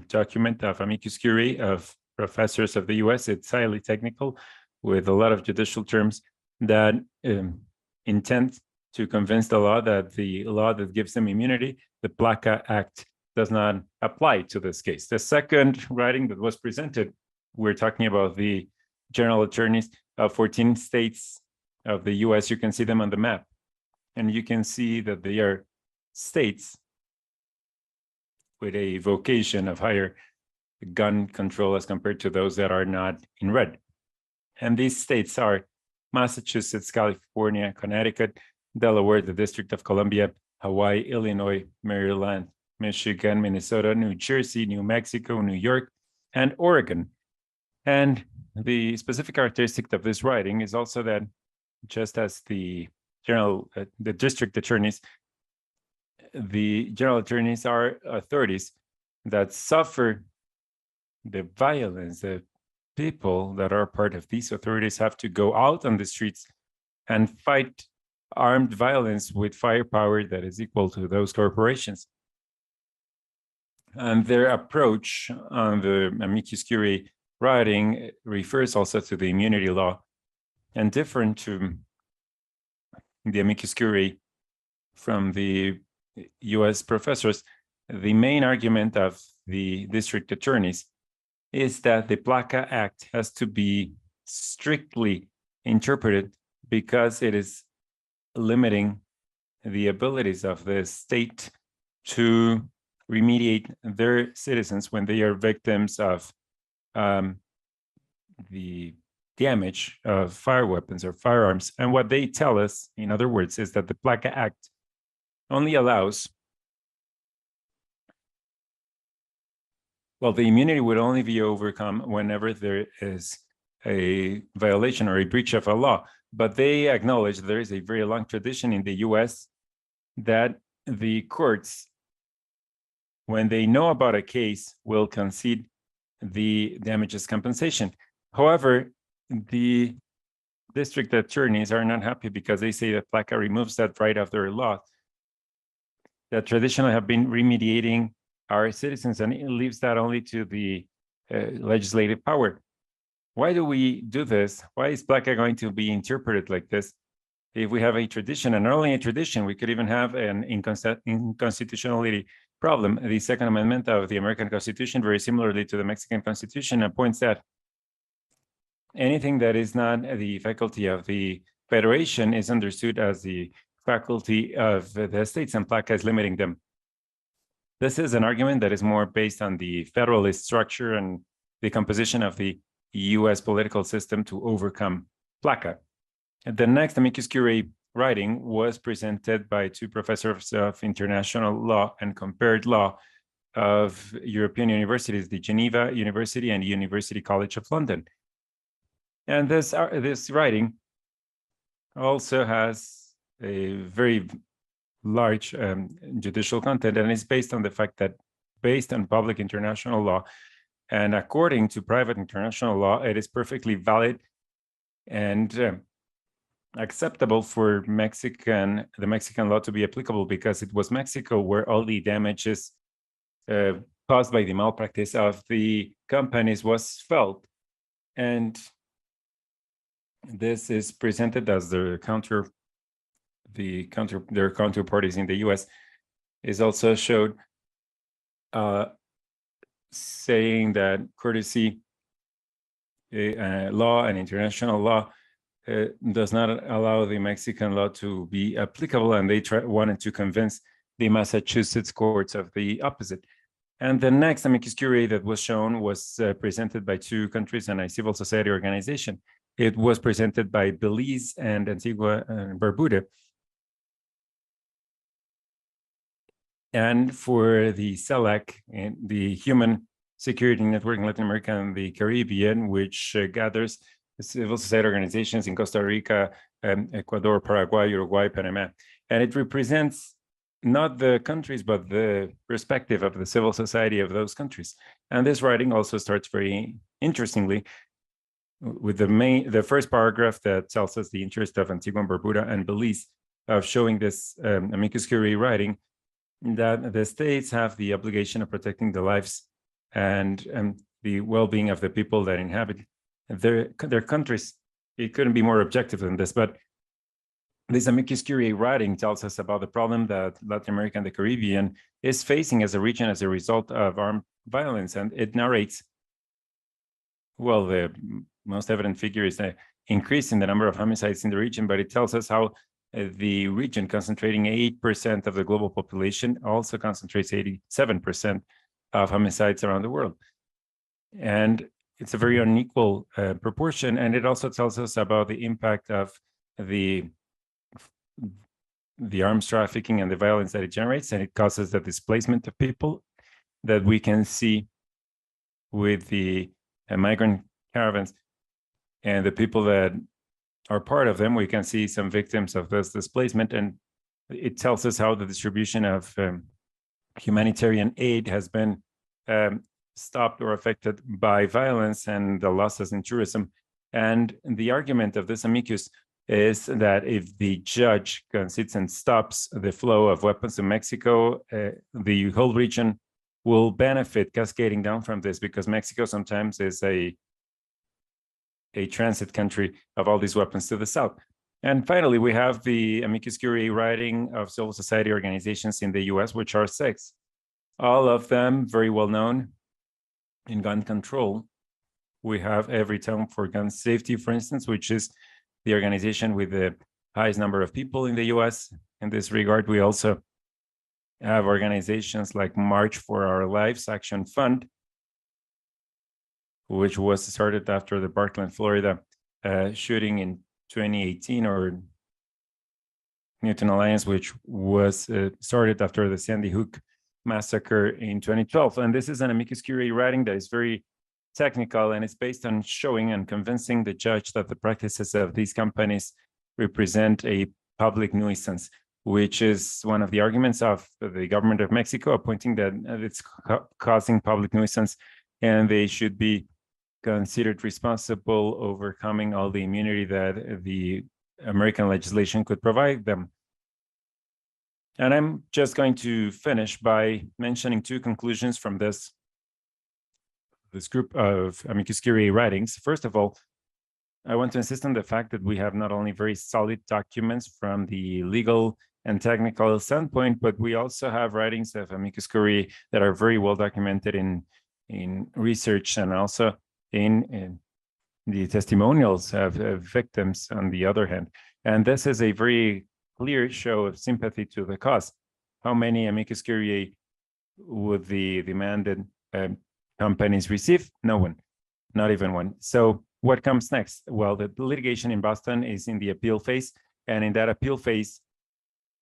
Speaker 2: document of amicus curiae of professors of the US, it's highly technical with a lot of judicial terms that intend to convince the law that the law that gives them immunity, the PLACA Act, does not apply to this case. The second writing that was presented, we're talking about the general attorneys of 14 states of the US. You can see them on the map, and you can see that they are states with a vocation of higher gun control as compared to those that are not in red. And these states are Massachusetts, California, Connecticut, Delaware, the District of Columbia, Hawaii, Illinois, Maryland, Michigan, Minnesota, New Jersey, New Mexico, New York, and Oregon. And the specific characteristic of this writing is also that just as the district attorneys, the general attorneys are authorities that suffer the violence. The people that are part of these authorities have to go out on the streets and fight armed violence with firepower that is equal to those corporations. And their approach on the amicus curiae writing refers also to the immunity law, and different to the amicus curiae from the US professors, the main argument of the district attorneys is that the PLACA Act has to be strictly interpreted because it is limiting the abilities of the state to remediate their citizens when they are victims of the damage of fire weapons or firearms. And what they tell us, in other words, is that the PLACA Act only allows, well, the immunity would only be overcome whenever there is a violation or a breach of a law. But they acknowledge there is a very long tradition in the US that the courts, when they know about a case, will concede the damages compensation. However, the district attorneys are not happy because they say that PLACA removes that right of their law that traditionally have been remediating our citizens, and it leaves that only to the legislative power. Why do we do this? Why is PLACA going to be interpreted like this? If we have a tradition, and not only a tradition, we could even have an inconstitutionality problem. The Second Amendment of the American Constitution, very similarly to the Mexican Constitution, appoints that anything that is not the faculty of the Federation is understood as the faculty of the states, and PLACA is limiting them. This is an argument that is more based on the federalist structure and the composition of the US political system to overcome PLACA. The next amicus curiae writing was presented by two professors of international law and compared law of European universities, the Geneva University and University College of London. And this writing also has a very large judicial content, and it's based on the fact that based on public international law and according to private international law, it is perfectly valid and acceptable for the Mexican law to be applicable because it was Mexico where all the damages caused by the malpractice of the companies was felt. And this is presented as their counterparties in the US is also showed saying that courtesy law and international law does not allow the Mexican law to be applicable, and they wanted to convince the Massachusetts courts of the opposite. And the next amicus curiae that was shown was presented by two countries and a civil society organization. It was presented by Belize and Antigua and Barbuda. And for the CELAC, the Human Security Network in Latin America and the Caribbean, which gathers civil society organizations in Costa Rica, Ecuador, Paraguay, Uruguay, Panama. And it represents not the countries, but the perspective of the civil society of those countries. And this writing also starts very interestingly with the first paragraph that tells us the interest of Antigua and Barbuda and Belize of showing this amicus curiae writing that the states have the obligation of protecting the lives and the well-being of the people that inhabit their countries. It couldn't be more objective than this, but this amicus curiae writing tells us about the problem that Latin America and the Caribbean is facing as a region as a result of armed violence. And it narrates, well, the most evident figure is the increase in the number of homicides in the region, but it tells us how the region, concentrating 8% of the global population, also concentrates 87% of homicides around the world. And it's a very unequal proportion. And it also tells us about the impact of the arms trafficking and the violence that it generates, and it causes the displacement of people that we can see with the migrant caravans and the people that are part of them. We can see some victims of this displacement, and it tells us how the distribution of humanitarian aid has been stopped or affected by violence and the losses in tourism. And the argument of this amicus is that if the judge concedes and stops the flow of weapons to Mexico, the whole region will benefit cascading down from this, because Mexico sometimes is a transit country of all these weapons to the south. And finally, we have the amicus curiae writing of civil society organizations in the US, which are 6. All of them very well known in gun control. We have Every Town for Gun Safety, for instance, which is the organization with the highest number of people in the US. In this regard, we also have organizations like March for Our Lives Action Fund, which was started after the Parkland, Florida shooting in 2018, or Newton Alliance, which was started after the Sandy Hook massacre in 2012. And this is an amicus curiae writing that is very technical, and it's based on showing and convincing the judge that the practices of these companies represent a public nuisance, which is one of the arguments of the government of Mexico, pointing that it's causing public nuisance and they should be considered responsible, overcoming all the immunity that the American legislation could provide them. And I'm just going to finish by mentioning 2 conclusions from this group of amicus curiae writings. First of all, I want to insist on the fact that we have not only very solid documents from the legal and technical standpoint, but we also have writings of amicus curiae that are very well documented in research, and also in the testimonials of victims on the other hand. And this is a very clear show of sympathy to the cause. How many amicus curiae would the demanded companies receive? No one, not even one. So what comes next? Well, the litigation in Boston is in the appeal phase, and in that appeal phase,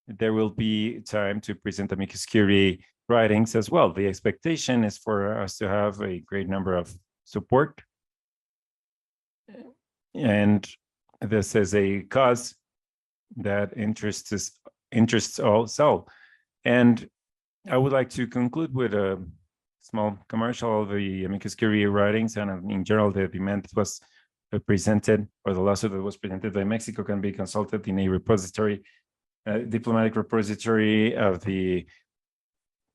Speaker 2: there will be time to present amicus curiae writings as well. The expectation is for us to have a great number of support, and this is a cause that interests all. And I would like to conclude with a small commercial of the amicus curiae writings, and in general, the demand that was presented, or the lawsuit that was presented by Mexico, can be consulted in a repository, diplomatic repository of the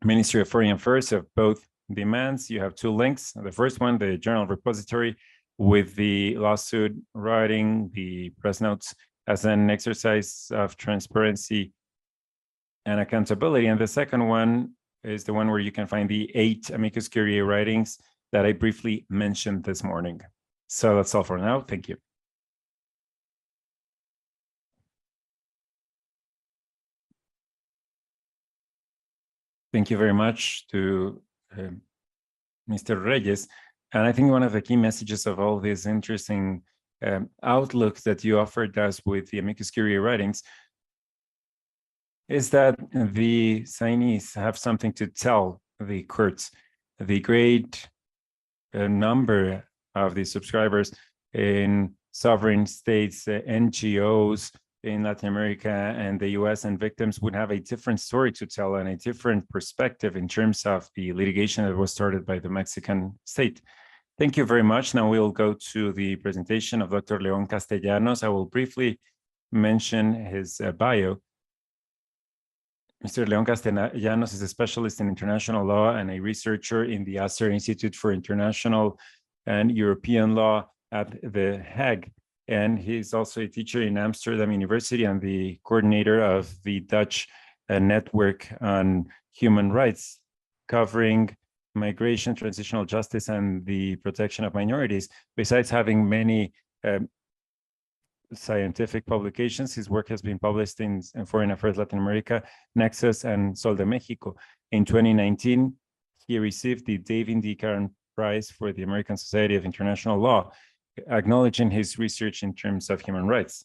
Speaker 2: Ministry of Foreign Affairs of both demands. You have 2 links. The first one, the journal repository with the lawsuit writing, the press notes, as an exercise of transparency and accountability. And the second one is the one where you can find the 8 amicus curiae writings that I briefly mentioned this morning. So that's all for now. Thank you. Thank you very much to Mr. Reyes. And I think one of the key messages of all these interesting outlooks that you offered us with the amicus curiae writings is that the signees have something to tell the courts. The great number of the subscribers in sovereign states, NGOs in Latin America and the US, and victims would have a different story to tell and a different perspective in terms of the litigation that was started by the Mexican state. Thank you very much. Now we'll go to the presentation of Dr. León Castellanos. I will briefly mention his bio. Mr. León Castellanos is a specialist in international law and a researcher in the Asser Institute for International and European Law at The Hague. And he's also a teacher in Amsterdam University and the coordinator of the Dutch Network on Human Rights, covering migration, transitional justice, and the protection of minorities. Besides having many scientific publications, his work has been published in Foreign Affairs Latin America, Nexus, and Sol de Mexico. In 2019, he received the David D. Prize for the American Society of International Law, acknowledging his research in terms of human rights.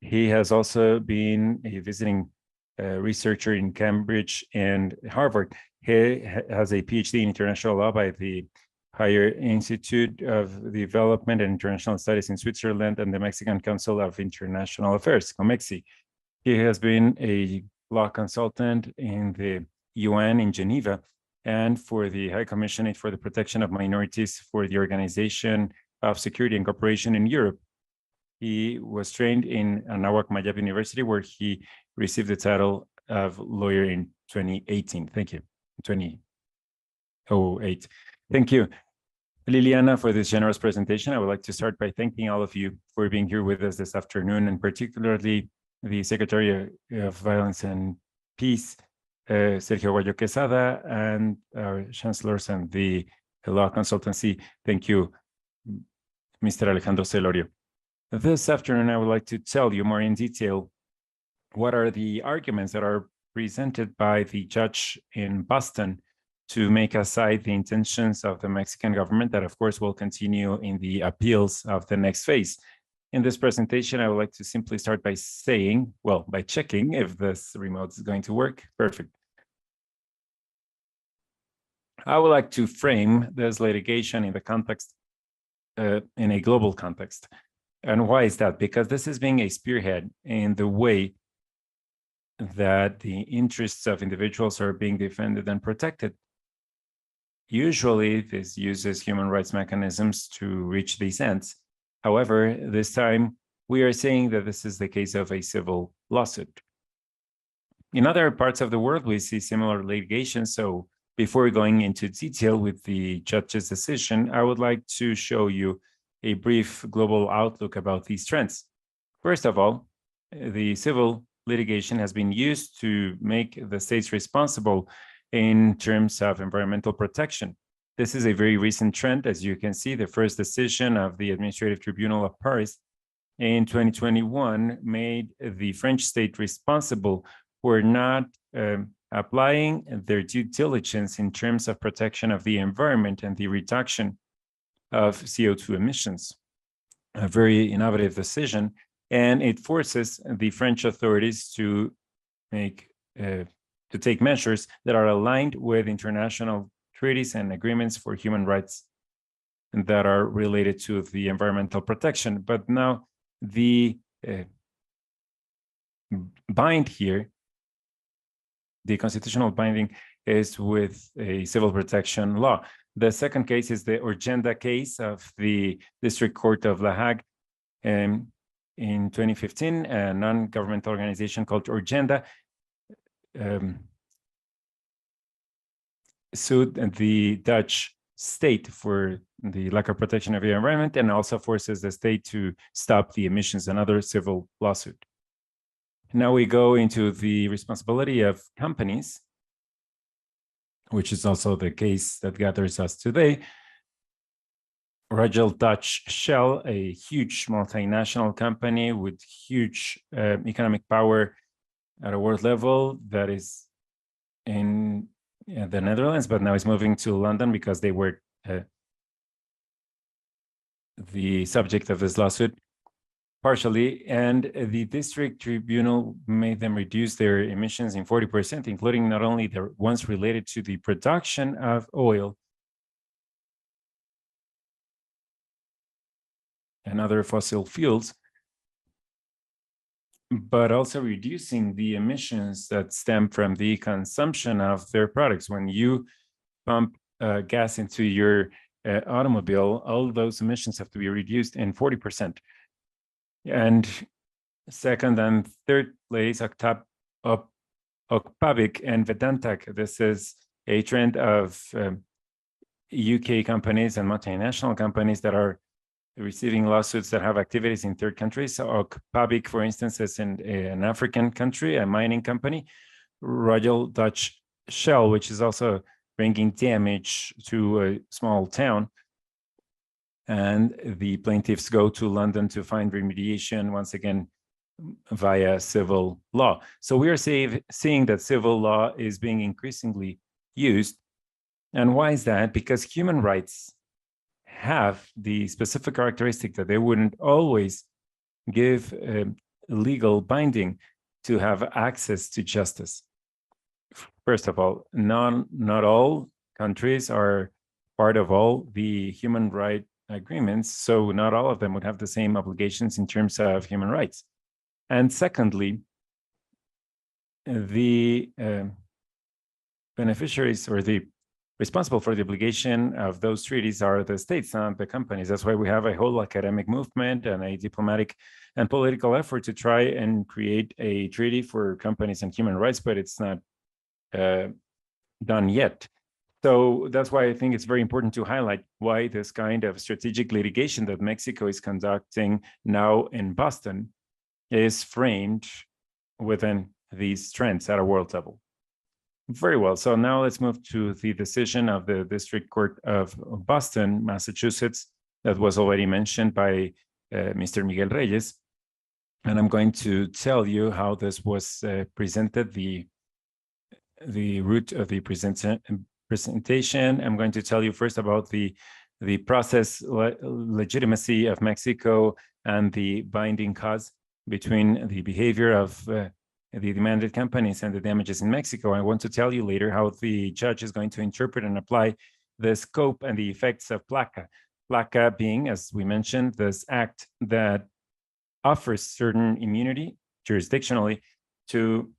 Speaker 2: He has also been a visiting researcher in Cambridge and Harvard. He has a PhD in international law by the Higher Institute of Development and International Studies in Switzerland and the Mexican Council of International Affairs, COMEXI. He has been a law consultant in the UN in Geneva and for the High Commissioner for the Protection of Minorities for the Organization of Security and Cooperation in Europe. He was trained in Anáhuac Mayab University, where he received the title of lawyer in 2018. Thank you. 2008. Thank you, Liliana, for this generous presentation. I would like to start by thanking all of you for being here with us this afternoon, and particularly the Secretary of Violence and Peace, Sergio Guayo Quesada, and our chancellors and the law consultancy. Thank you, Mr. Alejandro Celorio. This afternoon, I would like to tell you more in detail what are the arguments that are presented by the judge in Boston to make aside the intentions of the Mexican government that, of course, will continue in the appeals of the next phase. In this presentation, I would like to simply start by saying, well, by checking if this remote is going to work. Perfect. I would like to frame this litigation in the context, in a global context. And why is that? Because this is being a spearhead in the way that the interests of individuals are being defended and protected. Usually, this uses human rights mechanisms to reach these ends. However, this time, we are saying that this is the case of a civil lawsuit. In other parts of the world, we see similar litigation. So before going into detail with the judge's decision, I would like to show you a brief global outlook about these trends. First of all, the civil litigation has been used to make the states responsible in terms of environmental protection. This is a very recent trend. As you can see, the first decision of the Administrative Tribunal of Paris in 2021 made the French state responsible for not applying their due diligence in terms of protection of the environment and the reduction of CO2 emissions. A very innovative decision, and it forces the French authorities to take measures that are aligned with international treaties and agreements for human rights that are related to the environmental protection. But now the bind here, the constitutional binding, is with a civil protection law. The second case is the Urgenda case of the District Court of La Hague. In 2015, a non-governmental organization called Urgenda sued the Dutch state for the lack of protection of the environment and also forces the state to stop the emissions, another civil lawsuit. Now we go into the responsibility of companies, which is also the case that gathers us today. Royal Dutch Shell, a huge multinational company with huge economic power at a world level that is in the Netherlands, but now is moving to London because they were the subject of this lawsuit partially, and the district tribunal made them reduce their emissions in 40%, including not only the ones related to the production of oil and other fossil fuels, but also reducing the emissions that stem from the consumption of their products. When you pump gas into your automobile, all those emissions have to be reduced in 40%. And second and third place, Octavic and Vedantak. This is a trend of UK companies and multinational companies that are receiving lawsuits that have activities in third countries. So Octavic, for instance, is in an African country, a mining company. Royal Dutch Shell, which is also bringing damage to a small town. And the plaintiffs go to London to find remediation, once again, via civil law. So we are seeing that civil law is being increasingly used. And why is that? Because human rights have the specific characteristic that they wouldn't always give legal binding to have access to justice. First of all, not all countries are part of all the human rights agreements, so not all of them would have the same obligations in terms of human rights. And secondly, the beneficiaries or the responsible for the obligation of those treaties are the states, not the companies. That's why we have a whole academic movement and a diplomatic and political effort to try and create a treaty for companies and human rights, but it's not done yet. So that's why I think it's very important to highlight why this kind of strategic litigation that Mexico is conducting now in Boston is framed within these trends at a world level. Very well. So now let's move to the decision of the District Court of Boston, Massachusetts, that was already mentioned by Mr. Miguel Reyes. And I'm going to tell you how this was presented, the route of the presentation. I'm going to tell you first about the process legitimacy of Mexico and the binding cause between the behavior of the demanded companies and the damages in Mexico. I want to tell you later how the judge is going to interpret and apply the scope and the effects of PLACA. PLACA being, as we mentioned, this act that offers certain immunity jurisdictionally to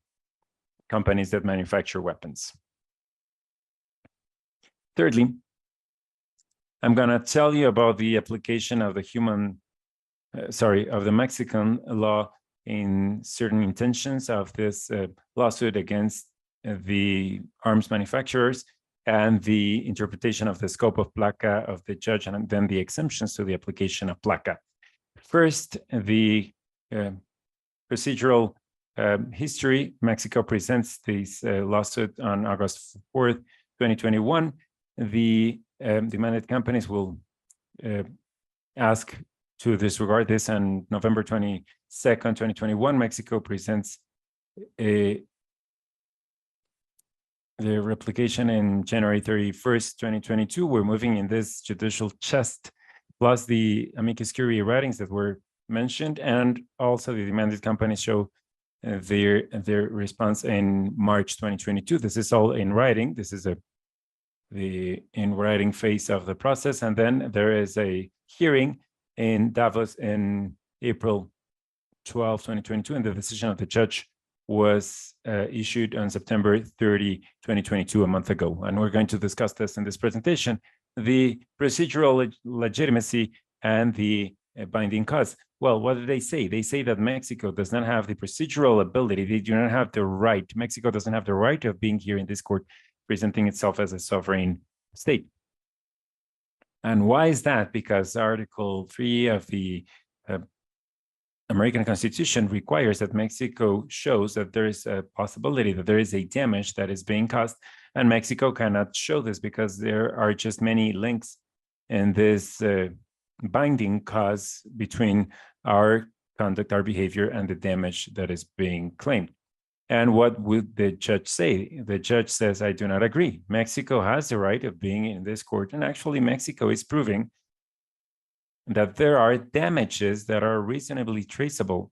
Speaker 2: companies that manufacture weapons. Thirdly, I'm going to tell you about the application of the of the Mexican law in certain intentions of this lawsuit against the arms manufacturers and the interpretation of the scope of PLACA of the judge, and then the exemptions to the application of PLACA. First, the procedural history. Mexico presents this lawsuit on August 4th, 2021. The demanded companies will ask to disregard this on November 22nd, 2021. Mexico presents the replication in January 31st, 2022. We're moving in this judicial chest, plus the amicus curiae writings that were mentioned, and also the demanded companies show their response in March 2022. This is all in writing. This is the in writing phase of the process, and then there is a hearing in Davos in April 12, 2022, and the decision of the judge was issued on September 30, 2022, a month ago. And we're going to discuss this in this presentation, the procedural legitimacy and the binding cause. Well, what do they say? They say that Mexico does not have the procedural ability. They do not have the right. Mexico doesn't have the right of being here in this court, presenting itself as a sovereign state. And why is that? Because Article 3 of the American Constitution requires that Mexico shows that there is a possibility that there is a damage that is being caused, and Mexico cannot show this because there are just many links in this binding cause between our conduct, our behavior, and the damage that is being claimed. And what would the judge say? The judge says, I do not agree. Mexico has the right of being in this court, and actually Mexico is proving that there are damages that are reasonably traceable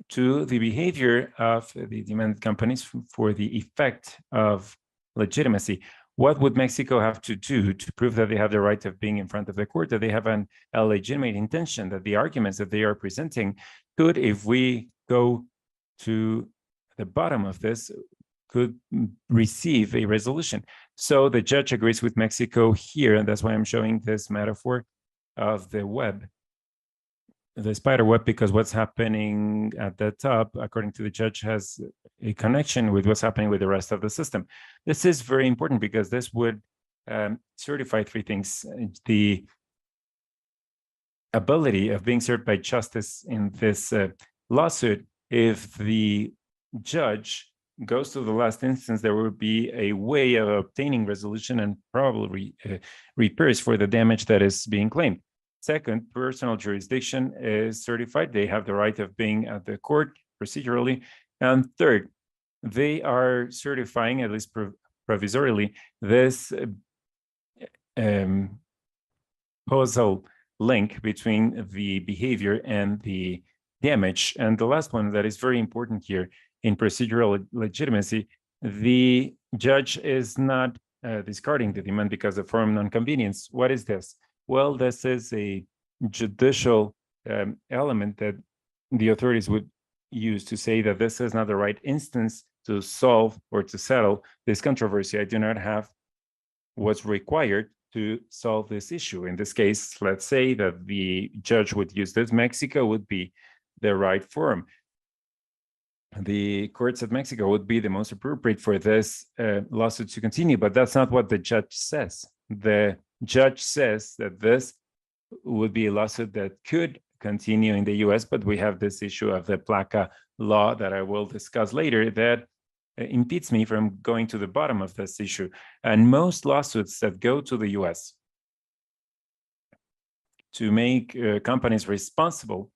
Speaker 2: to the behavior of the demanded companies for the effect of legitimacy. What would Mexico have to do to prove that they have the right of being in front of the court, that they have a legitimate intention, that the arguments that they are presenting could, if we go to the bottom of this, could receive a resolution? So the judge agrees with Mexico here, and that's why I'm showing this metaphor of the web, the spider web, because what's happening at the top, according to the judge, has a connection with what's happening with the rest of the system. This is very important because this would certify three things: the ability of being served by justice in this lawsuit. If the judge goes to the last instance, there will be a way of obtaining resolution and probably repairs for the damage that is being claimed. Second, personal jurisdiction is certified. They have the right of being at the court procedurally. And third, they are certifying, at least provisorily, this causal link between the behavior and the damage. And the last one that is very important here in procedural legitimacy, the judge is not discarding the demand because of forum nonconvenience. What is this? Well, this is a judicial element that the authorities would use to say that this is not the right instance to solve or to settle this controversy. I do not have what's required to solve this issue. In this case, let's say that the judge would use this. Mexico would be the right forum. The courts of Mexico would be the most appropriate for this lawsuit to continue, but that's not what the judge says. The judge says that this would be a lawsuit that could continue in the US, but we have this issue of the PLACA law that I will discuss later that impedes me from going to the bottom of this issue. And most lawsuits that go to the US to make companies responsible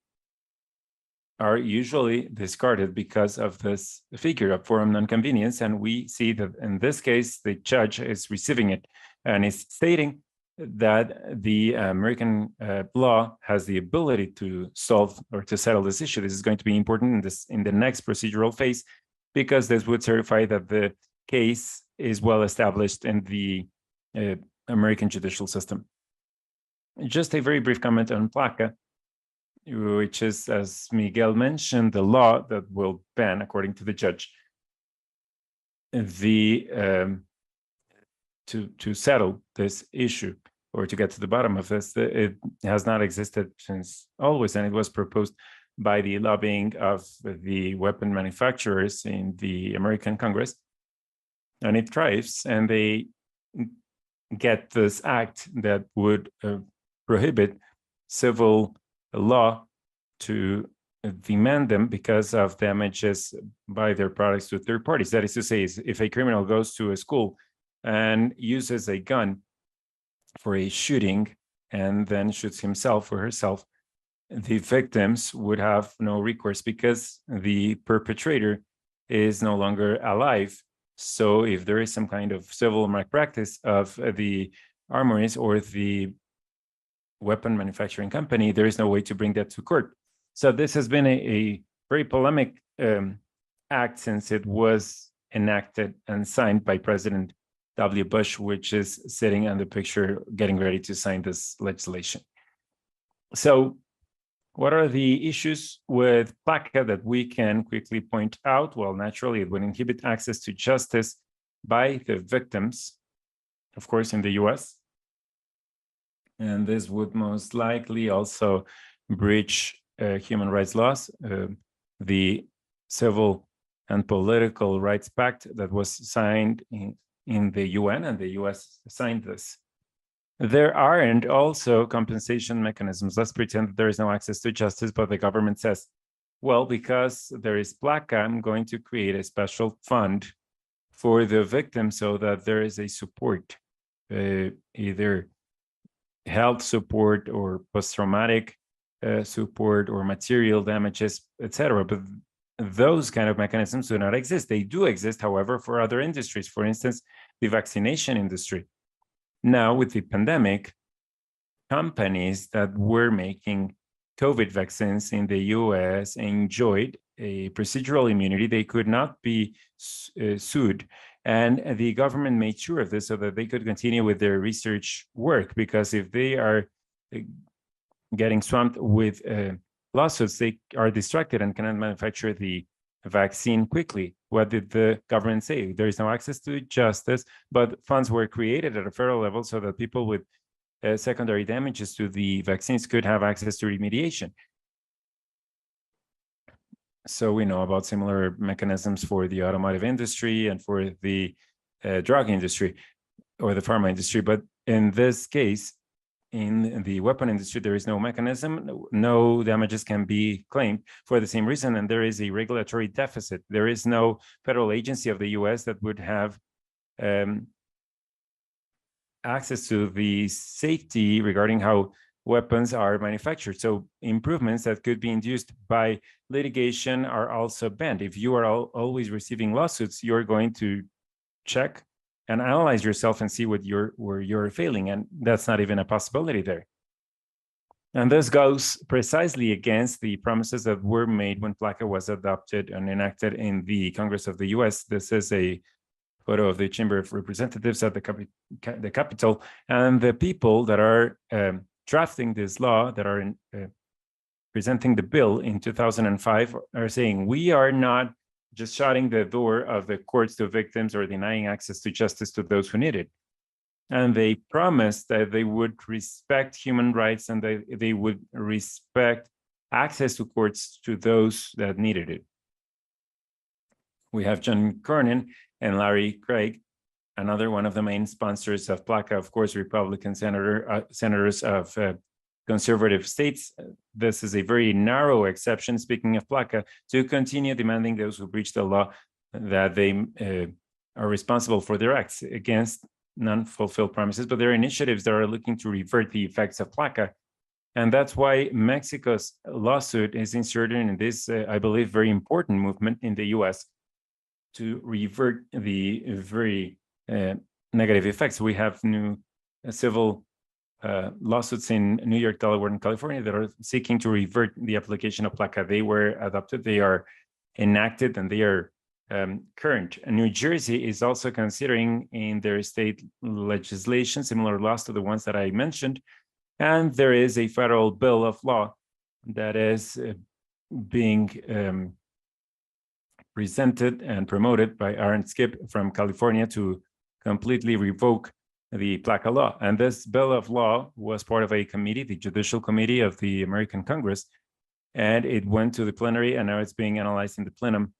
Speaker 2: are usually discarded because of this figure of forum nonconvenience. And we see that in this case, the judge is receiving it and is stating that the American law has the ability to solve or to settle this issue. This is going to be important in the next procedural phase, because this would certify that the case is well established in the American judicial system. Just a very brief comment on PLACA, which is, as Miguel mentioned, the law that will ban, according to the judge, the to settle this issue or to get to the bottom of this. It has not existed since always, and it was proposed by the lobbying of the weapon manufacturers in the American Congress, and it thrives, and they get this act that would prohibit civil law to demand them because of damages by their products to third parties. That is to say, if a criminal goes to a school and uses a gun for a shooting and then shoots himself or herself, the victims would have no recourse because the perpetrator is no longer alive. So if there is some kind of civil malpractice of the armories or the weapon manufacturing company, there is no way to bring that to court. So this has been a very polemic act since it was enacted and signed by President W. Bush, which is sitting on the picture getting ready to sign this legislation. So what are the issues with PLACA that we can quickly point out? Well, naturally, it would inhibit access to justice by the victims, of course, in the US. And this would most likely also breach human rights laws, the Civil and Political Rights Pact that was signed in the UN, and the US signed this. There aren't also compensation mechanisms. Let's pretend that there is no access to justice, but the government says, well, because there is PLACA, I'm going to create a special fund for the victim so that there is a support, either health support or post-traumatic support or material damages, etc. But those kind of mechanisms do not exist. They do exist, however, for other industries. For instance, the vaccination industry. Now, with the pandemic, companies that were making COVID vaccines in the US enjoyed a procedural immunity. They could not be sued. And the government made sure of this so that they could continue with their research work, because if they are getting swamped with lawsuits, they are distracted and cannot manufacture the vaccine quickly. What did the government say? There is no access to justice, but funds were created at a federal level so that people with secondary damages to the vaccines could have access to remediation. So we know about similar mechanisms for the automotive industry and for the drug industry or the pharma industry. But in this case, in the weapon industry, there is no mechanism, no damages can be claimed for the same reason, and there is a regulatory deficit. There is no federal agency of the US that would have access to the safety regarding how weapons are manufactured. So improvements that could be induced by litigation are also banned. If you are always receiving lawsuits, you're going to check and analyze yourself and see where you're failing, and that's not even a possibility there. And this goes precisely against the promises that were made when PLACA was adopted and enacted in the Congress of the US. This is a photo of the Chamber of Representatives at the Capitol, and the people that are drafting this law, that are presenting the bill in 2005, are saying, we are not just shutting the door of the courts to victims or denying access to justice to those who need it. And they promised that they would respect human rights and they would respect access to courts to those that needed it. We have John Cornyn and Larry Craig, another one of the main sponsors of PLACA, of course, Republican senators of conservative states. This is a very narrow exception, speaking of PLACA, to continue demanding those who breach the law that they are responsible for their acts against non-fulfilled promises, but there are initiatives that are looking to revert the effects of PLACA. And that's why Mexico's lawsuit is inserted in this, I believe, very important movement in the US to revert the very negative effects. We have new civil lawsuits in New York, Delaware, and California that are seeking to revert the application of PLACA. They were adopted, they are enacted, and they are current. And New Jersey is also considering in their state legislation similar laws to the ones that I mentioned. And there is a federal bill of law that is being presented and promoted by Aaron Skip from California to completely revoke the PLACA law. And this bill of law was part of a committee, the Judicial Committee of the American Congress, and it went to the plenary, and now it's being analyzed in the plenum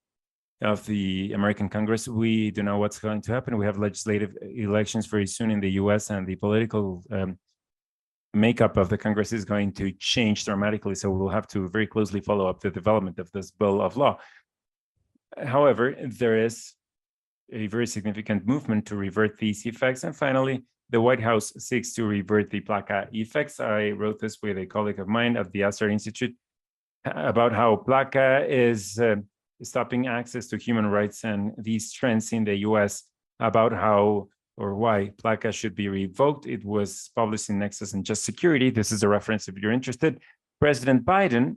Speaker 2: of the American Congress. We don't know what's going to happen. We have legislative elections very soon in the US, and the political makeup of the Congress is going to change dramatically. So we'll have to very closely follow up the development of this bill of law. However, there is a very significant movement to revert these effects. And finally, the White House seeks to revert the PLACA effects. I wrote this with a colleague of mine at the Astor Institute about how PLACA is stopping access to human rights and these trends in the US, about how or why PLACA should be revoked. It was published in Nexus and Just Security. This is a reference if you're interested. President Biden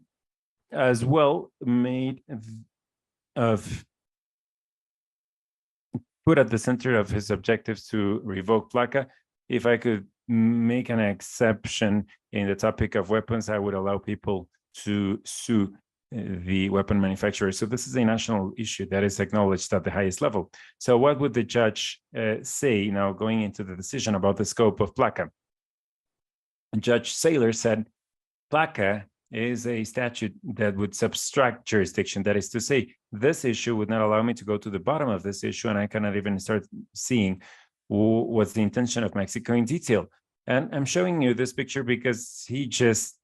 Speaker 2: as well put at the center of his objectives to revoke PLACA. If I could make an exception in the topic of weapons, I would allow people to sue the weapon manufacturers. So this is a national issue that is acknowledged at the highest level. So what would the judge say now going into the decision about the scope of PLACA? Judge Saylor said, PLACA is a statute that would subtract jurisdiction. That is to say, this issue would not allow me to go to the bottom of this issue, and I cannot even start seeing what's the intention of Mexico in detail. And I'm showing you this picture because he just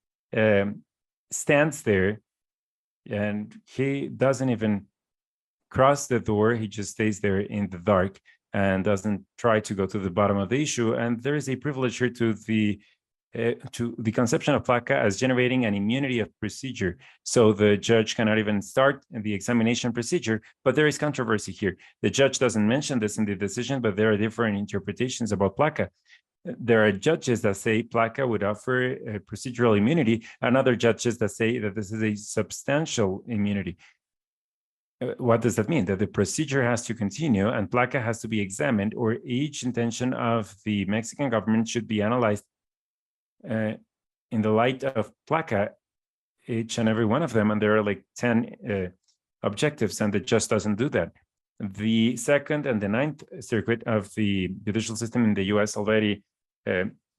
Speaker 2: stands there and he doesn't even cross the door. He just stays there in the dark and doesn't try to go to the bottom of the issue. And there is a privilege here to the conception of PLACA as generating an immunity of procedure. So the judge cannot even start the examination procedure, but there is controversy here. The judge doesn't mention this in the decision, but there are different interpretations about PLACA. There are judges that say PLACA would offer a procedural immunity, and other judges that say that this is a substantial immunity. What does that mean? That the procedure has to continue and PLACA has to be examined, or each intention of the Mexican government should be analyzed in the light of PLACA, each and every one of them, and there are like 10 objectives, and it just doesn't do that. The Second and the Ninth Circuit of the judicial system in the US already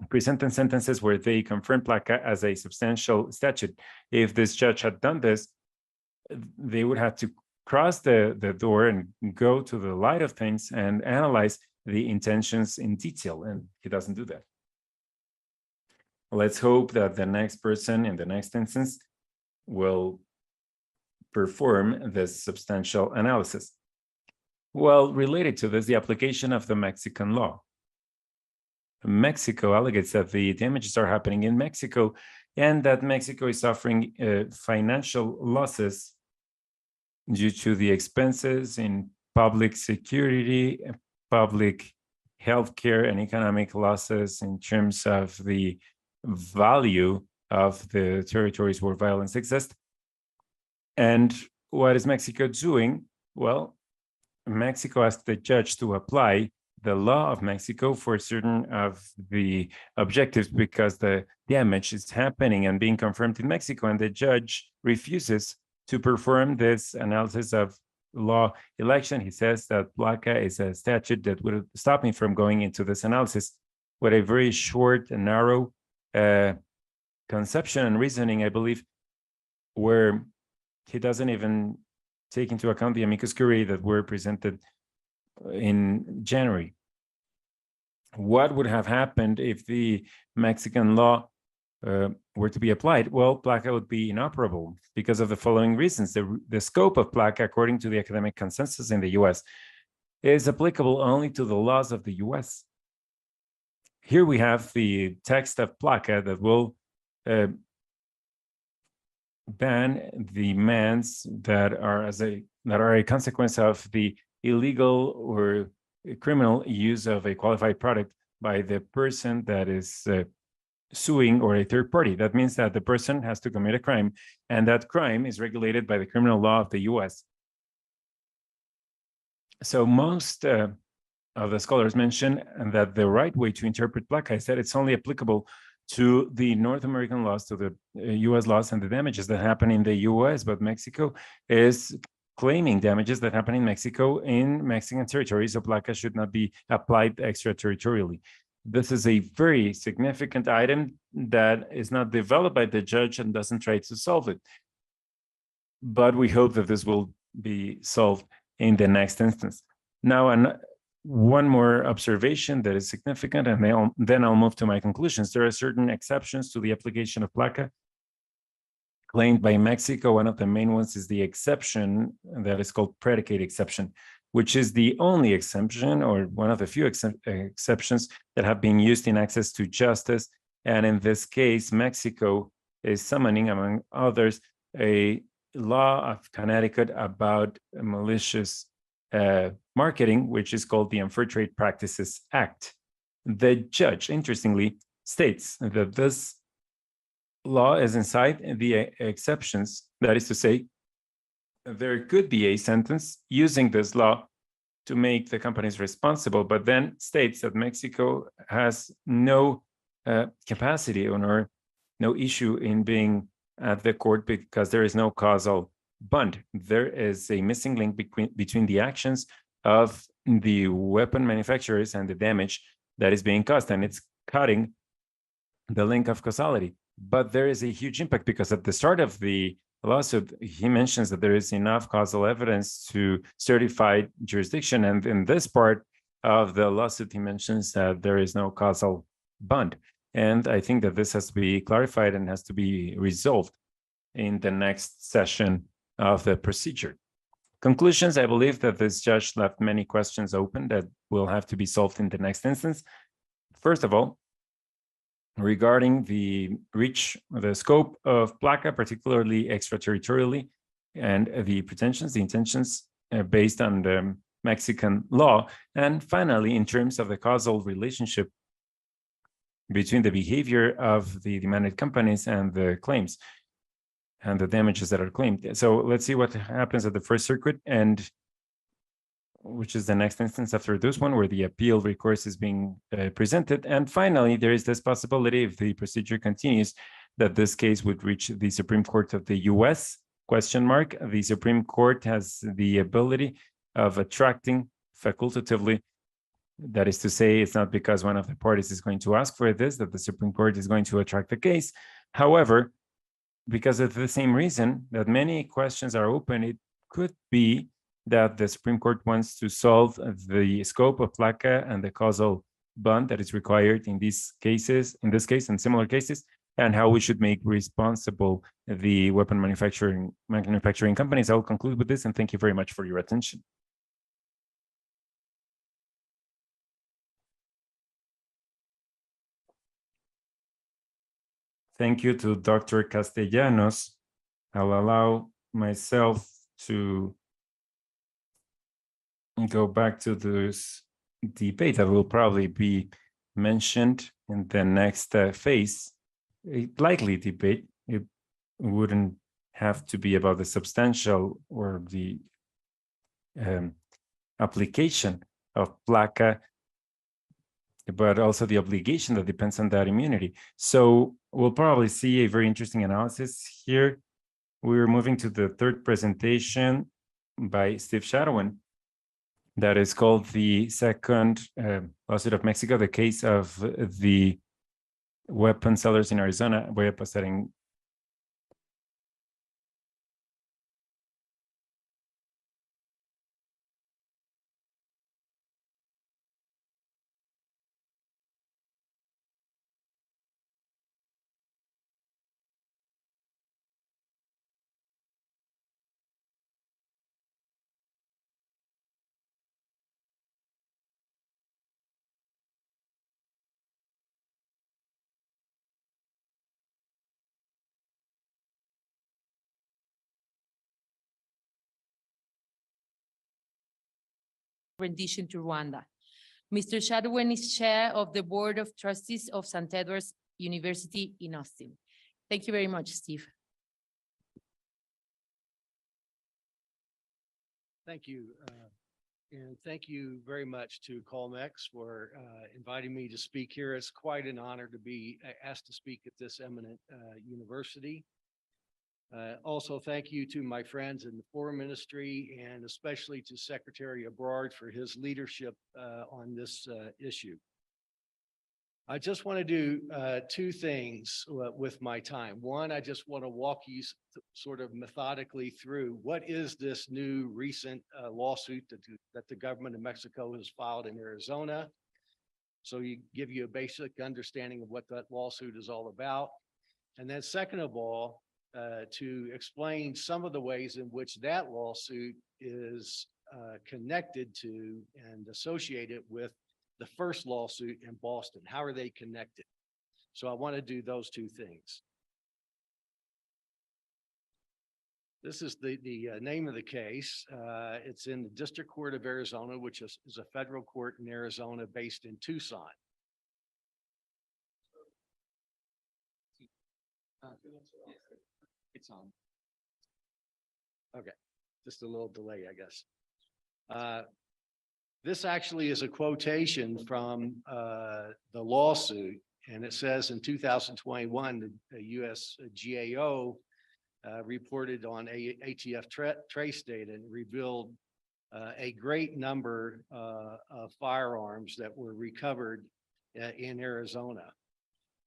Speaker 2: present sentences where they confirm PLACA as a substantial statute. If this judge had done this, they would have to cross the door and go to the light of things and analyze the intentions in detail, and he doesn't do that. Let's hope that the next person in the next instance will perform this substantial analysis. Well, related to this, the application of the Mexican law. Mexico allegates that the damages are happening in Mexico and that Mexico is suffering financial losses due to the expenses in public security, public healthcare, and economic losses in terms of the value of the territories where violence exists. And what is Mexico doing? Well, Mexico asked the judge to apply the law of Mexico for certain of the objectives because the damage is happening and being confirmed in Mexico, and the judge refuses to perform this analysis of law election. He says that PLACA is a statute that would stop me from going into this analysis with a very short and narrow conception and reasoning, I believe, where he doesn't even take into account the amicus curiae that were presented in January. What would have happened if the Mexican law were to be applied? Well, PLACA would be inoperable because of the following reasons. The scope of PLACA, according to the academic consensus in the US, is applicable only to the laws of the US. Here we have the text of PLACA that will ban the demands that are a consequence of the illegal or criminal use of a qualified product by the person that is suing or a third party. That means that the person has to commit a crime, and that crime is regulated by the criminal law of the US. So most of the scholars mention that the right way to interpret PLACA is that it's only applicable to the North American laws, to the US laws and the damages that happen in the US, but Mexico is claiming damages that happen in Mexico in Mexican territory, so PLACA should not be applied extraterritorially. This is a very significant item that is not developed by the judge and doesn't try to solve it. But we hope that this will be solved in the next instance. Now, one more observation that is significant, and then I'll move to my conclusions. There are certain exceptions to the application of PLACA claimed by Mexico. One of the main ones is the exception that is called predicate exception, which is the only exception or one of the few exceptions that have been used in access to justice. And in this case, Mexico is summoning, among others, a law of Connecticut about malicious marketing, which is called the Unfair Trade Practices Act. The judge, interestingly, states that this law is inside the exceptions. That is to say, there could be a sentence using this law to make the companies responsible, but then states that Mexico has no capacity or no issue in being at the court because there is no causal bond. There is a missing link between the actions of the weapon manufacturers and the damage that is being caused, and it's cutting the link of causality. But there is a huge impact because at the start of the lawsuit, he mentions that there is enough causal evidence to certify jurisdiction. And in this part of the lawsuit, he mentions that there is no causal bond. And I think that this has to be clarified and has to be resolved in the next session of the procedure. Conclusions, I believe that this judge left many questions open that will have to be solved in the next instance. First of all, regarding the reach, the scope of PLACA, particularly extraterritorially, and the pretensions, the intentions based on the Mexican law. And finally, in terms of the causal relationship between the behavior of the demanded companies and the claims and the damages that are claimed. So let's see what happens at the First Circuit, and which is the next instance after this one, where the appeal recourse is being presented. And finally, there is this possibility, if the procedure continues, that this case would reach the Supreme Court of the US, ? The Supreme Court has the ability of attracting facultatively. That is to say, it's not because one of the parties is going to ask for this that the Supreme Court is going to attract the case. However, because of the same reason that many questions are open, it could be that the Supreme Court wants to solve the scope of PLACA and the causal bond that is required in these cases, in this case and similar cases, and how we should make responsible the weapon manufacturing companies. I will conclude with this, and thank you very much for your attention. Thank you to Dr. Castellanos. I'll allow myself to go back to this debate that will probably be mentioned in the next phase a likely debate. It wouldn't have to be about the substantial or the application of PLACA, but also the obligation that depends on that immunity. So we'll probably see a very interesting analysis here. We're moving to the third presentation by Steve Shadowin that is called the second lawsuit of Mexico, the case of the weapon sellers in Arizona. Voy a pasar en
Speaker 3: rendition to Rwanda. Mr. Shadowin is Chair of the Board of Trustees of St. Edward's University in Austin. Thank you very much, Steve.
Speaker 4: Thank you. And thank you very much to Colmex for inviting me to speak here. It's quite an honor to be asked to speak at this eminent university. Also, thank you to my friends in the Foreign Ministry and especially to Secretary Ebrard for his leadership on this issue. I just want to do two things with my time. One, I just want to walk you sort of methodically through what is this new recent lawsuit that the government of Mexico has filed in Arizona. So give you a basic understanding of what that lawsuit is all about. And then second of all, to explain some of the ways in which that lawsuit is connected to and associated with the first lawsuit in Boston. How are they connected? So I want to do those two things. This is the name of the case. It's in the District Court of Arizona, which is a federal court in Arizona based in Tucson. It's on. Okay, just a little delay, I guess. This actually is a quotation from the lawsuit, and it says in 2021, the U.S. GAO reported on ATF trace data and revealed a great number of firearms that were recovered in Arizona.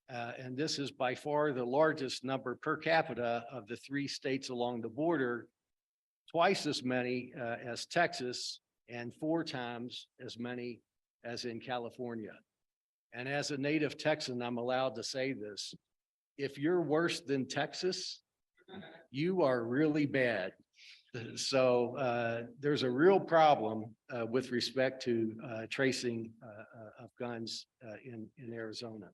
Speaker 4: And this is by far the largest number per capita of the three states along the border, twice as many as Texas, and 4 times as many as in California. And as a native Texan, I'm allowed to say this: if you're worse than Texas, you are really bad. So there's a real problem with respect to tracing of guns in Arizona.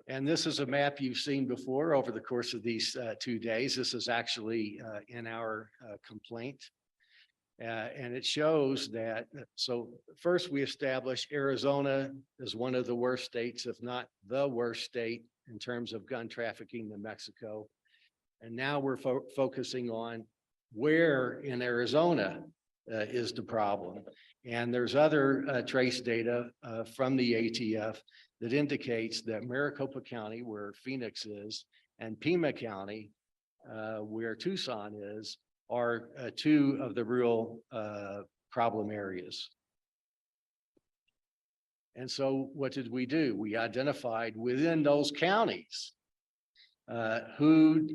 Speaker 4: And this is a map you've seen before over the course of these 2 days. This is actually in our complaint. And it shows that, so first we established Arizona as one of the worst states, if not the worst state in terms of gun trafficking in Mexico. And now we're focusing on where in Arizona is the problem. And there's other trace data from the ATF that indicates that Maricopa County, where Phoenix is, and Pima County, where Tucson is, are 2 of the real problem areas. And so what did we do? We identified within those counties who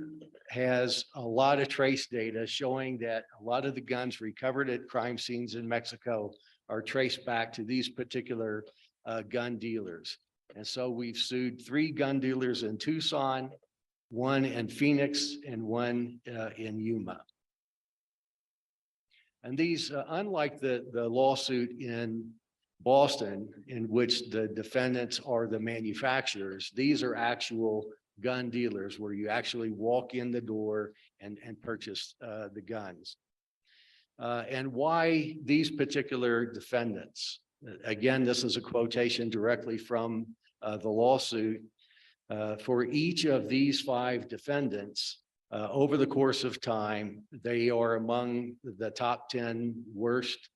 Speaker 4: has a lot of trace data showing that a lot of the guns recovered at crime scenes in Mexico are traced back to these particular gun dealers. And so we've sued 3 gun dealers in Tucson, 1 in Phoenix, and 1 in Yuma. And these, unlike the lawsuit in Boston, in which the defendants are the manufacturers, these are actual gun dealers where you actually walk in the door and purchase the guns. and why these particular defendants. Again, this is a quotation directly from the lawsuit. For each of these 5 defendants, over the course of time, they are among the top 10 worst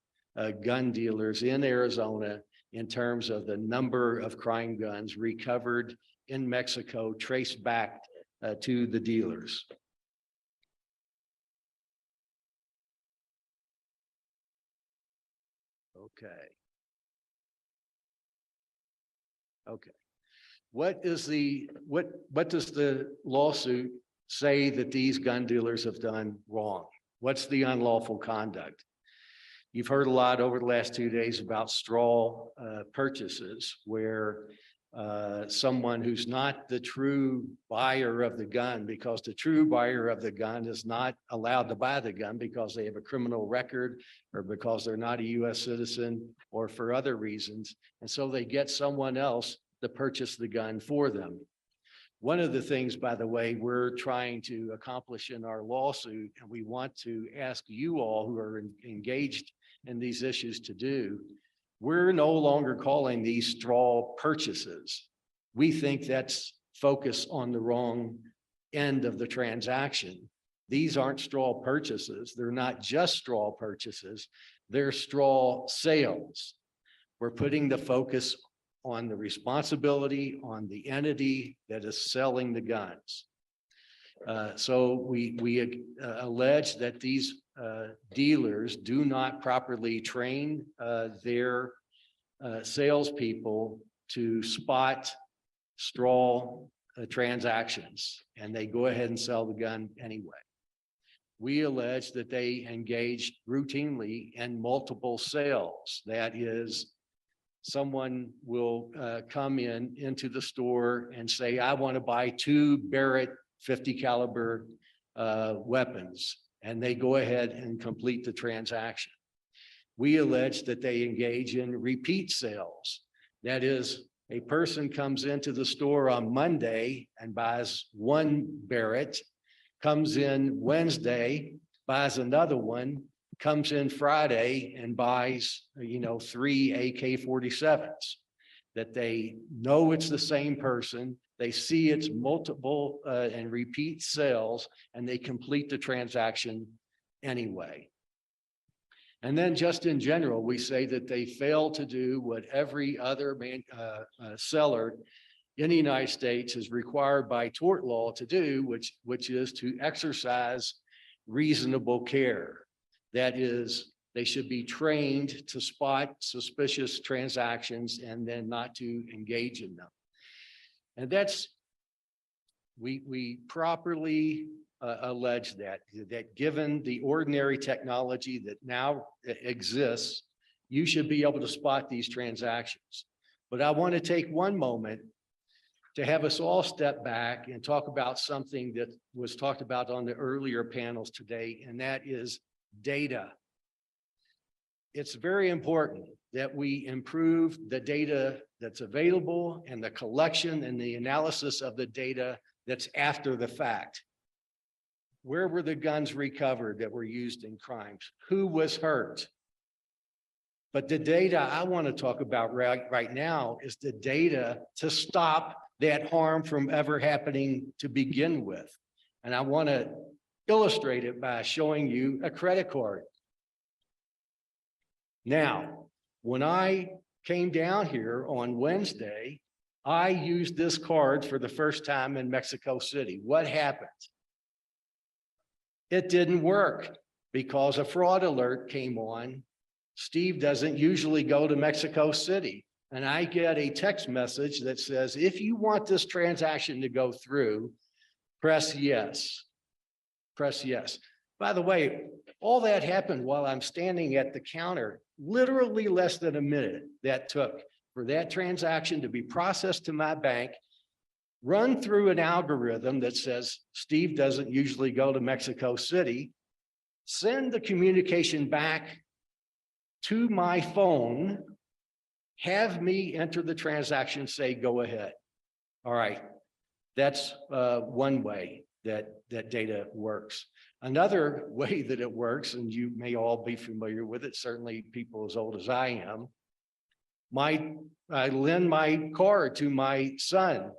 Speaker 4: gun dealers in Arizona in terms of the number of crime guns recovered in Mexico, traced back to the dealers. Okay. Okay. What does the lawsuit say that these gun dealers have done wrong? What's the unlawful conduct? You've heard a lot over the last 2 days about straw purchases, where someone who's not the true buyer of the gun, because the true buyer of the gun is not allowed to buy the gun because they have a criminal record or because they're not a U.S. citizen or for other reasons. And so they get someone else to purchase the gun for them. One of the things, by the way, we're trying to accomplish in our lawsuit, and we want to ask you all who are engaged in these issues to do, we're no longer calling these straw purchases. We think that's focused on the wrong end of the transaction. These aren't straw purchases. They're not just straw purchases. They're straw sales. We're putting the focus on the responsibility on the entity that is selling the guns. So we allege that these dealers do not properly train their salespeople to spot straw transactions, and they go ahead and sell the gun anyway. We allege that they engaged routinely in multiple sales. That is, someone will come into the store and say, I want to buy 2 Barrett 50 caliber weapons, and they go ahead and complete the transaction. We allege that they engage in repeat sales. That is, a person comes into the store on Monday and buys 1 Barrett, comes in Wednesday, buys another one, comes in Friday and buys, 3 AK-47s. That they know it's the same person, they see it's multiple and repeat sales, and they complete the transaction anyway. And then just in general, we say that they fail to do what every other seller in the United States is required by tort law to do, which is to exercise reasonable care. That is, they should be trained to spot suspicious transactions and then not to engage in them. And that's, we properly allege that given the ordinary technology that now exists, you should be able to spot these transactions. But I want to take one moment to have us all step back and talk about something that was talked about on the earlier panels today, and that is data. It's very important that we improve the data that's available and the collection and the analysis of the data that's after the fact. Where were the guns recovered that were used in crimes? Who was hurt? But the data I want to talk about right now is the data to stop that harm from ever happening to begin with. And I want to illustrate it by showing you a credit card. Now, when I came down here on Wednesday, I used this card for the first time in Mexico City. What happened? It didn't work because a fraud alert came on. Steve doesn't usually go to Mexico City. And I get a text message that says, if you want this transaction to go through, press yes. Press yes. By the way, all that happened while I'm standing at the counter, literally less than a minute that took for that transaction to be processed to my bank, run through an algorithm that says Steve doesn't usually go to Mexico City, send the communication back to my phone, have me enter the transaction, say, go ahead. All right, that's one way that data works. Another way that it works, and you may all be familiar with it, certainly people as old as I am, I lend my car to my son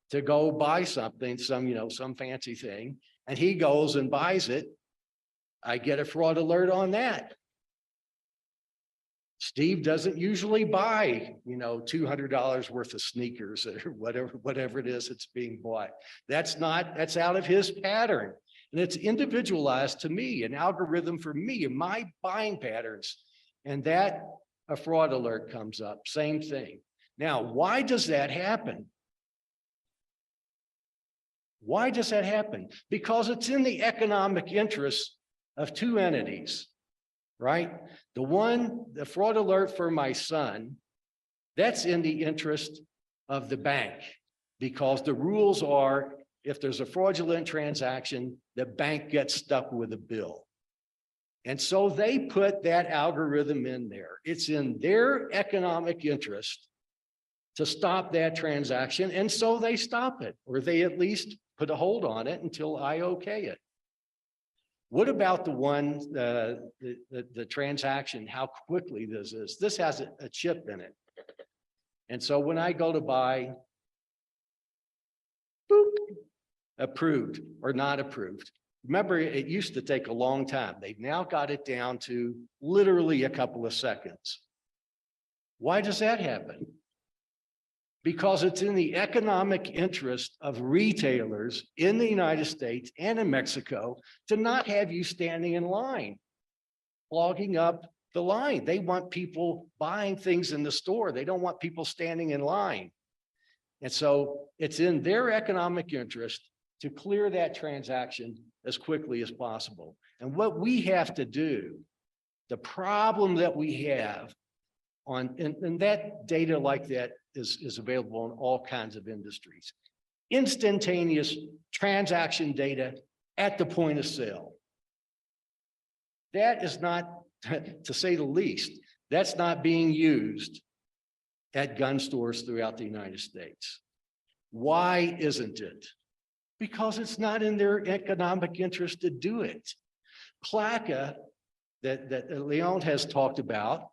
Speaker 4: to go buy something, some fancy thing, and he goes and buys it. I get a fraud alert on that. Steve doesn't usually buy, $200 worth of sneakers or whatever it is that's being bought. That's out of his pattern. And it's individualized to me, an algorithm for me and my buying patterns. And that a fraud alert comes up, same thing. Now, why does that happen? Why does that happen? Because it's in the economic interest of two entities, right? The fraud alert for my son, that's in the interest of the bank, because the rules are, if there's a fraudulent transaction, the bank gets stuck with a bill. And so they put that algorithm in there. It's in their economic interest to stop that transaction. And so they stop it, or they at least put a hold on it until I okay it. What about the one, the transaction, how quickly this is? This has a chip in it. And so when I go to buy, boop, approved or not approved. Remember, it used to take a long time. They've now got it down to literally a couple of seconds. Why does that happen? Because it's in the economic interest of retailers in the United States and in Mexico to not have you standing in line, clogging up the line. They want people buying things in the store. They don't want people standing in line. And so it's in their economic interest to clear that transaction as quickly as possible. And what we have to do, the problem that we have and that data like that is available in all kinds of industries. Instantaneous transaction data at the point of sale. That is not, to say the least, that's not being used at gun stores throughout the United States. Why isn't it? Because it's not in their economic interest to do it. PLACA that Leon has talked about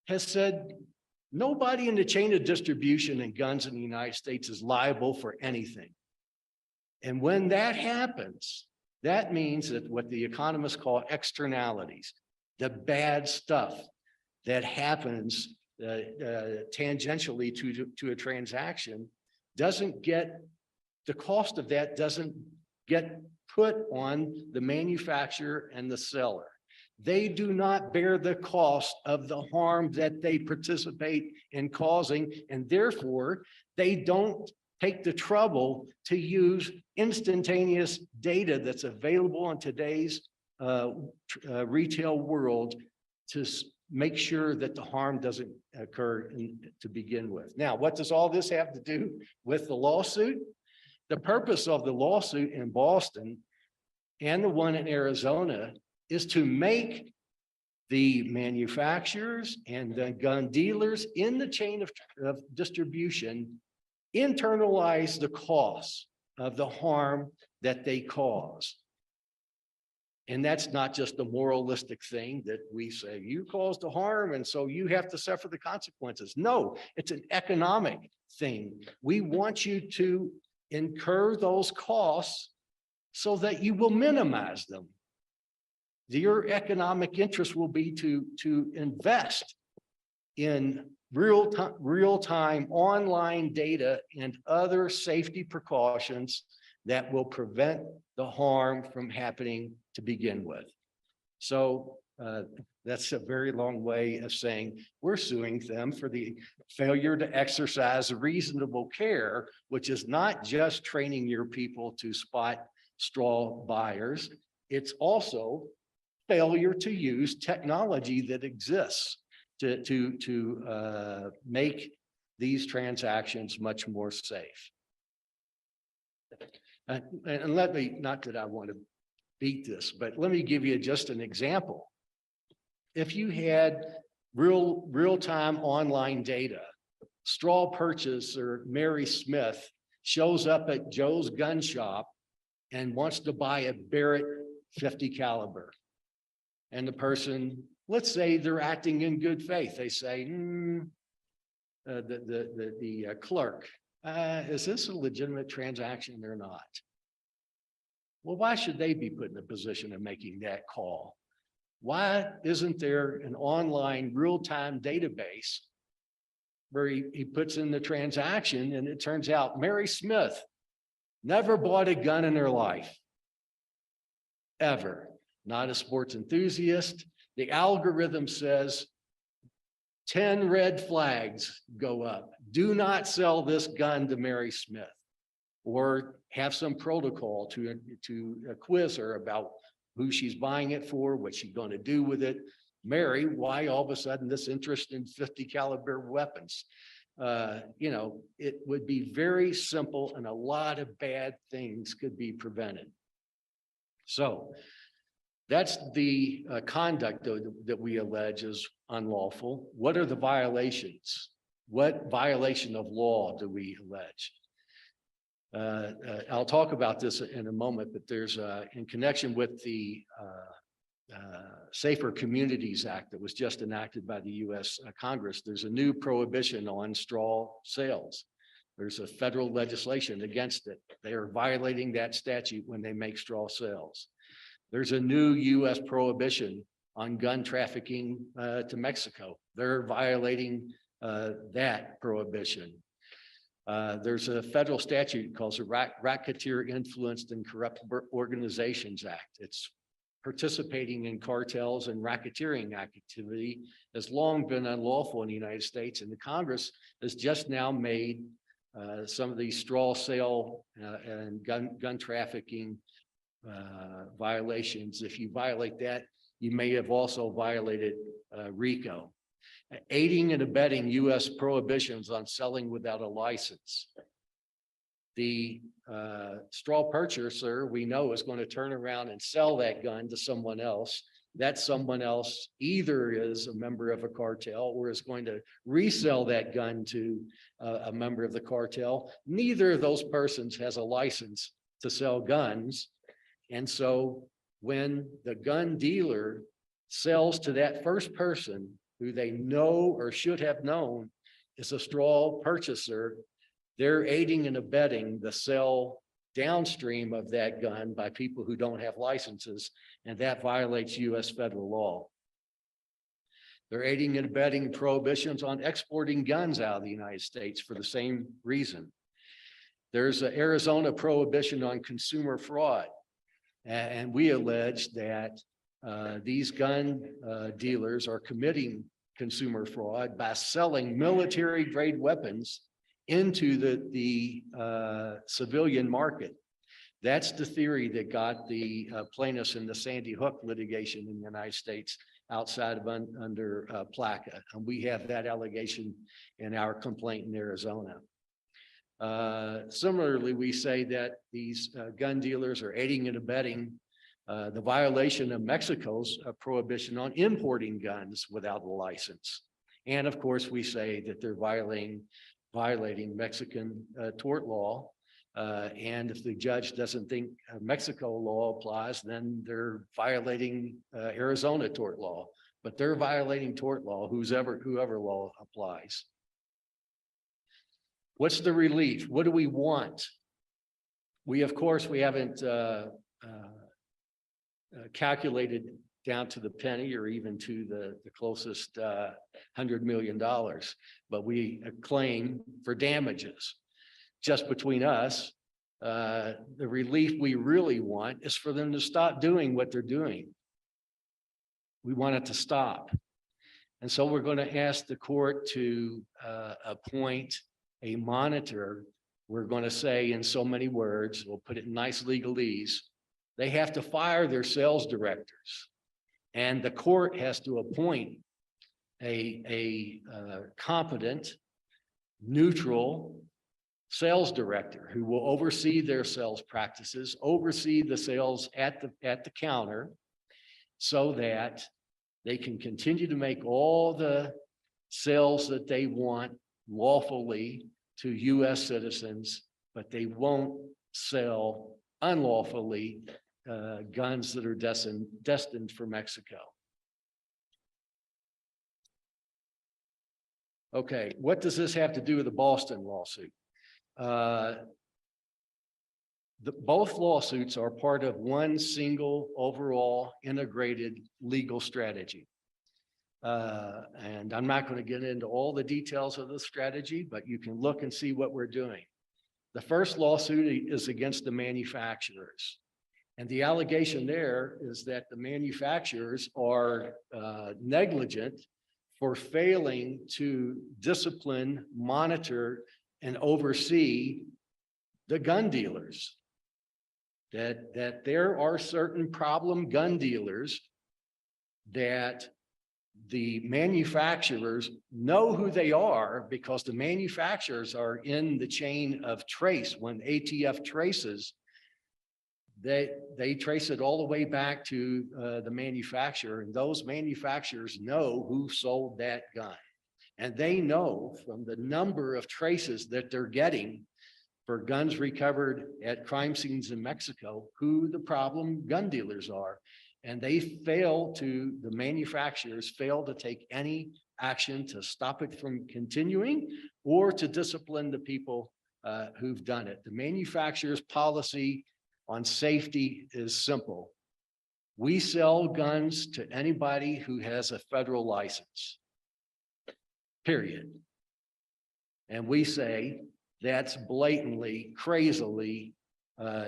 Speaker 4: has said nobody in the chain of distribution in guns in the United States is liable for anything. And when that happens, that means that what the economists call externalities, the bad stuff that happens tangentially to a transaction, the cost of that doesn't get put on the manufacturer and the seller. They do not bear the cost of the harm that they participate in causing, and therefore they don't take the trouble to use instantaneous data that's available in today's retail world to make sure that the harm doesn't occur to begin with. Now, what does all this have to do with the lawsuit? The purpose of the lawsuit in Boston and the one in Arizona is to make the manufacturers and the gun dealers in the chain of distribution internalize the costs of the harm that they cause. And that's not just a moralistic thing that we say, you caused the harm and so you have to suffer the consequences. No, it's an economic thing. We want you to incur those costs so that you will minimize them. Your economic interest will be to invest in real-time online data and other safety precautions that will prevent the harm from happening to begin with. So that's a very long way of saying we're suing them for the failure to exercise reasonable care, which is not just training your people to spot straw buyers. It's also failure to use technology that exists to make these transactions much more safe. And let me, not that I want to beat this, but let me give you just an example. If you had real-time online data, straw purchaser Mary Smith shows up at Joe's gun shop and wants to buy a Barrett .50 caliber. And the person, let's say they're acting in good faith. They say, the clerk, is this a legitimate transaction or not? Well, why should they be put in a position of making that call? Why isn't there an online real-time database where he puts in the transaction and it turns out Mary Smith never bought a gun in her life, ever. Not a sports enthusiast. The algorithm says 10 red flags go up. Do not sell this gun to Mary Smith, or have some protocol to quiz her about who she's buying it for, what she's going to do with it. Mary, why all of a sudden this interest in .50 caliber weapons? You know, it would be very simple and a lot of bad things could be prevented. So that's the conduct that we allege is unlawful. What are the violations? What violation of law do we allege? I'll talk about this in a moment, but there's in connection with the Safer Communities Act that was just enacted by the U.S. Congress, there's a new prohibition on straw sales. There's a federal legislation against it. They are violating that statute when they make straw sales. There's a new U.S. prohibition on gun trafficking to Mexico. They're violating that prohibition. There's a federal statute called the Racketeer Influenced and Corrupt Organizations Act. It's participating in cartels and racketeering activity has long been unlawful in the United States, and the Congress has just now made some of these straw sale and gun trafficking violations. If you violate that, you may have also violated RICO. Aiding and abetting U.S. prohibitions on selling without a license. The straw purchaser, we know, is going to turn around and sell that gun to someone else. That someone else either is a member of a cartel or is going to resell that gun to a member of the cartel. Neither of those persons has a license to sell guns. And so when the gun dealer sells to that first person who they know or should have known is a straw purchaser, they're aiding and abetting the sale downstream of that gun by people who don't have licenses, and that violates U.S. federal law. They're aiding and abetting prohibitions on exporting guns out of the United States for the same reason. There's an Arizona prohibition on consumer fraud, and we allege that these gun dealers are committing consumer fraud by selling military-grade weapons into the civilian market. That's the theory that got the plaintiffs in the Sandy Hook litigation in the United States outside of under PLACA. And we have that allegation in our complaint in Arizona. Similarly, we say that these gun dealers are aiding and abetting the violation of Mexico's prohibition on importing guns without a license. And of course, we say that they're violating Mexican tort law. And if the judge doesn't think Mexico law applies, then they're violating Arizona tort law. But they're violating tort law, whoever law applies. What's the relief? What do we want? We, of course, we haven't calculated down to the penny or even to the closest $100 million, but we claim for damages. Just between us, the relief we really want is for them to stop doing what they're doing. We want it to stop. And so we're going to ask the court to appoint a monitor. We're going to say in so many words, we'll put it in nice legalese, they have to fire their sales directors. And the court has to appoint a competent, neutral sales director who will oversee their sales practices, oversee the sales at the counter, so that they can continue to make all the sales that they want lawfully to U.S. citizens, but they won't sell unlawfully guns that are destined for Mexico. Okay, what does this have to do with the Boston lawsuit? Both lawsuits are part of one single overall integrated legal strategy. And I'm not going to get into all the details of the strategy, but you can look and see what we're doing. The first lawsuit is against the manufacturers. And the allegation there is that the manufacturers are negligent for failing to discipline, monitor, and oversee the gun dealers. That there are certain problem gun dealers that the manufacturers know who they are because the manufacturers are in the chain of trace. When ATF traces, they trace it all the way back to the manufacturer, and those manufacturers know who sold that gun. And they know from the number of traces that they're getting for guns recovered at crime scenes in Mexico, who the problem gun dealers are. And the manufacturers fail to take any action to stop it from continuing or to discipline the people who've done it. The manufacturer's policy on safety is simple. We sell guns to anybody who has a federal license, period. And we say that's blatantly, crazily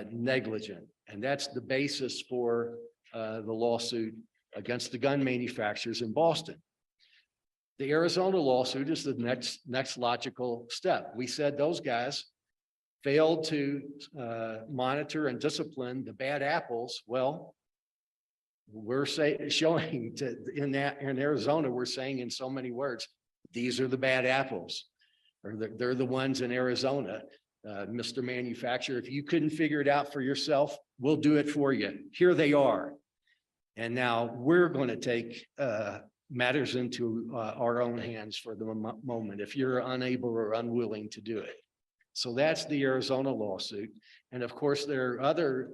Speaker 4: negligent. And that's the basis for the lawsuit against the gun manufacturers in Boston. The Arizona lawsuit is the next logical step. We said those guys failed to monitor and discipline the bad apples. Well, we're showing in Arizona, we're saying in so many words, these are the bad apples, or they're the ones in Arizona. Mr. Manufacturer, if you couldn't figure it out for yourself, we'll do it for you. Here they are. And now we're going to take matters into our own hands for the moment if you're unable or unwilling to do it. So that's the Arizona lawsuit. And of course, there are other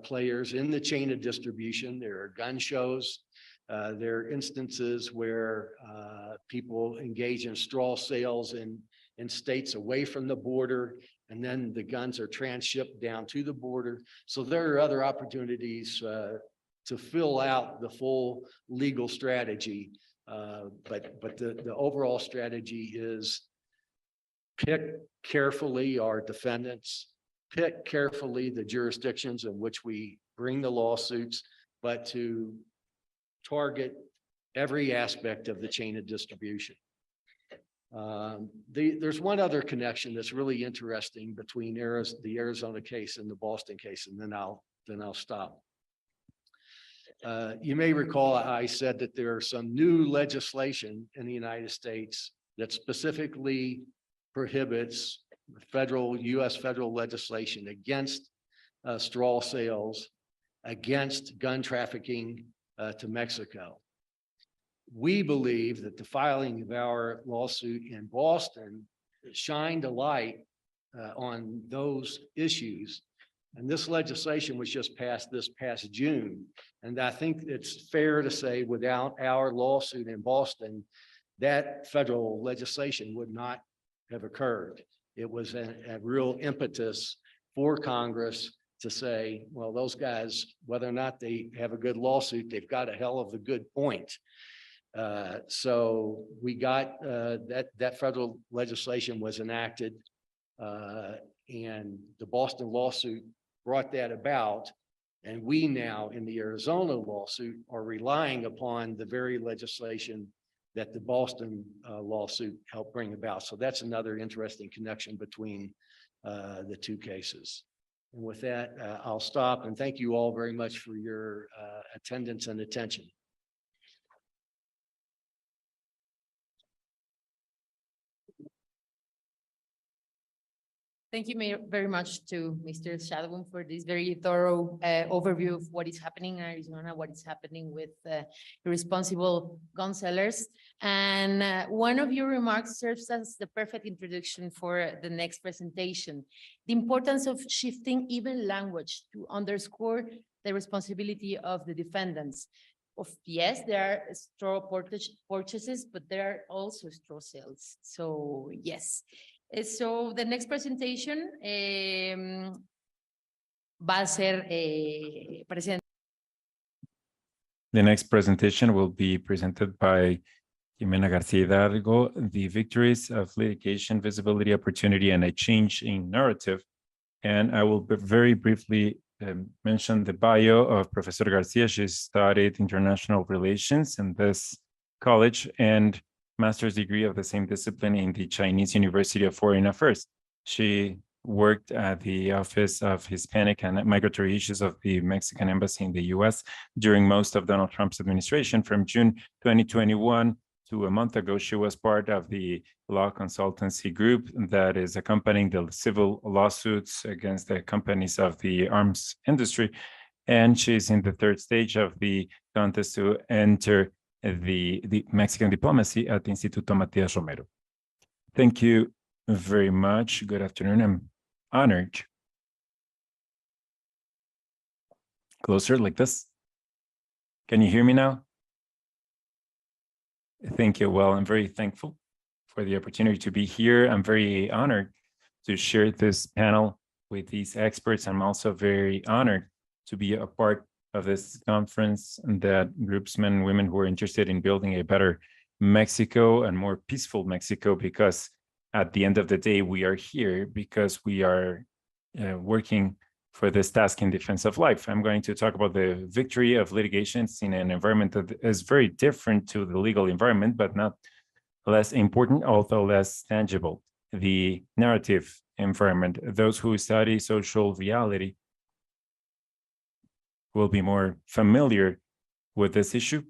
Speaker 4: players in the chain of distribution. There are gun shows. There are instances where people engage in straw sales in states away from the border, and then the guns are transshipped down to the border. So there are other opportunities to fill out the full legal strategy. But the overall strategy is pick carefully our defendants, pick carefully the jurisdictions in which we bring the lawsuits, but to target every aspect of the chain of distribution. There's one other connection that's really interesting between the Arizona case and the Boston case, and then I'll stop. You may recall I said that there are some new legislation in the United States that specifically prohibits U.S. federal legislation against straw sales, against gun trafficking to Mexico. We believe that the filing of our lawsuit in Boston shined a light on those issues. And this legislation was just passed this past June. And I think it's fair to say without our lawsuit in Boston, that federal legislation would not have occurred. It was a real impetus for Congress to say, well, those guys, whether or not they have a good lawsuit, they've got a hell of a good point. So we got that federal legislation was enacted, and the Boston lawsuit brought that about. And we now in the Arizona lawsuit are relying upon the very legislation that the Boston lawsuit helped bring about. So that's another interesting connection between the two cases. And with that, I'll stop and thank you all very much for your attendance and attention.
Speaker 3: Thank you very much to Mr. Shadwin for this very thorough overview of what is happening in Arizona, what is happening with irresponsible gun sellers. And one of your remarks serves as the perfect introduction for the next presentation. The importance of shifting even language to underscore the responsibility of the defendants. Yes, there are straw purchases, but there are also straw sales. So yes. So the next presentation va a ser presente.
Speaker 2: The next presentation will be presented by Jimena Garcia Hidalgo, the victories of litigation, visibility, opportunity, and a change in narrative. And I will very briefly mention the bio of Professor Garcia. She studied international relations in this college and master's degree of the same discipline in the Chinese University of Foreign Affairs. She worked at the Office of Hispanic and Migratory Issues of the Mexican Embassy in the US during most of Donald Trump's administration. From June 2021 to a month ago, she was part of the law consultancy group that is accompanying the civil lawsuits against the companies of the arms industry. And she's in the third stage of the contest to enter the Mexican diplomacy at the Instituto Matias Romero. Thank you very much. Good afternoon. I'm honored. Closer like this. Can you hear me now? Thank you. Well, I'm very thankful for the opportunity to be here. I'm very honored to share this panel with these experts. I'm also very honored to be a part of this conference that groups men and women who are interested in building a better Mexico and more peaceful Mexico, because at the end of the day, we are here because we are working for this task in defense of life. I'm going to talk about the victory of litigations in an environment that is very different to the legal environment, but not less important, although less tangible. The narrative environment. Those who study social reality will be more familiar with this issue,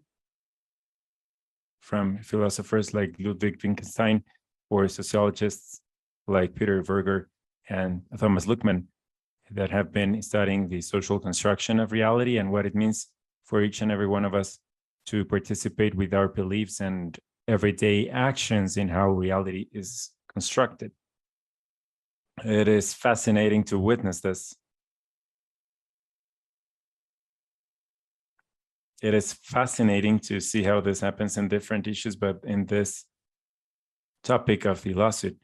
Speaker 2: from philosophers like Ludwig Wittgenstein or sociologists like Peter Berger and Thomas Luckmann that have been studying the social construction of reality and what it means for each and every one of us to participate with our beliefs and everyday actions in how reality is constructed. It is fascinating to witness this. It is fascinating to see how this happens in different issues, but in this topic of the lawsuit,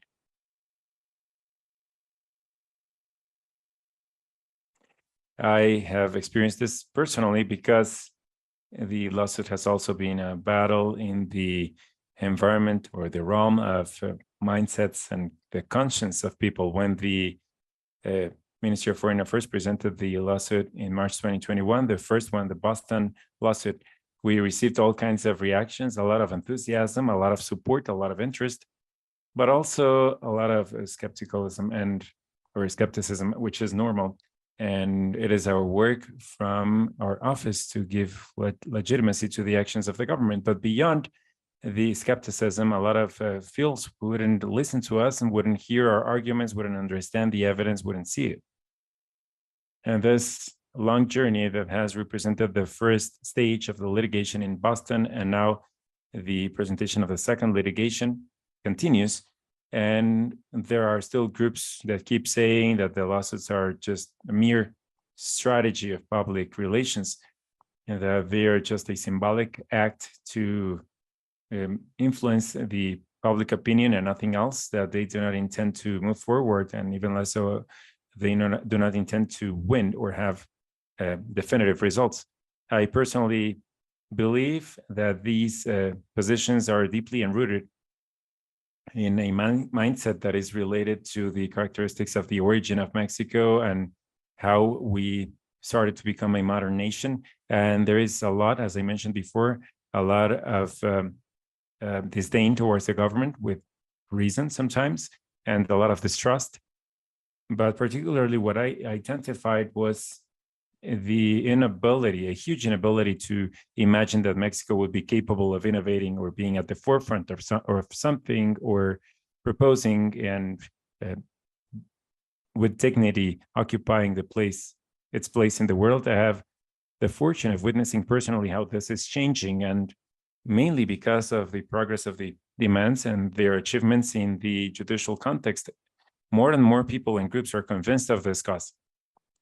Speaker 2: I have experienced this personally because the lawsuit has also been a battle in the environment or the realm of mindsets and the conscience of people. When the Ministry of Foreign Affairs presented the lawsuit in March 2021, the first one, the Boston lawsuit, we received all kinds of reactions, a lot of enthusiasm, a lot of support, a lot of interest, but also a lot of skepticism, which is normal. And it is our work from our office to give legitimacy to the actions of the government. But beyond the skepticism, a lot of fields wouldn't listen to us and wouldn't hear our arguments, wouldn't understand the evidence, wouldn't see it. And this long journey that has represented the first stage of the litigation in Boston, and now the presentation of the second litigation continues. And there are still groups that keep saying that the lawsuits are just a mere strategy of public relations, and that they are just a symbolic act to influence the public opinion and nothing else, that they do not intend to move forward, and even less so, they do not intend to win or have definitive results. I personally believe that these positions are deeply enrooted in a mindset that is related to the characteristics of the origin of Mexico and how we started to become a modern nation. And there is a lot, as I mentioned before, a lot of disdain towards the government, with reason sometimes, and a lot of distrust. But particularly what I identified was the inability, a huge inability to imagine that Mexico would be capable of innovating or being at the forefront of something, or proposing and with dignity occupying its place in the world. I have the fortune of witnessing personally how this is changing, and mainly because of the progress of the demands and their achievements in the judicial context. More and more people and groups are convinced of this cause.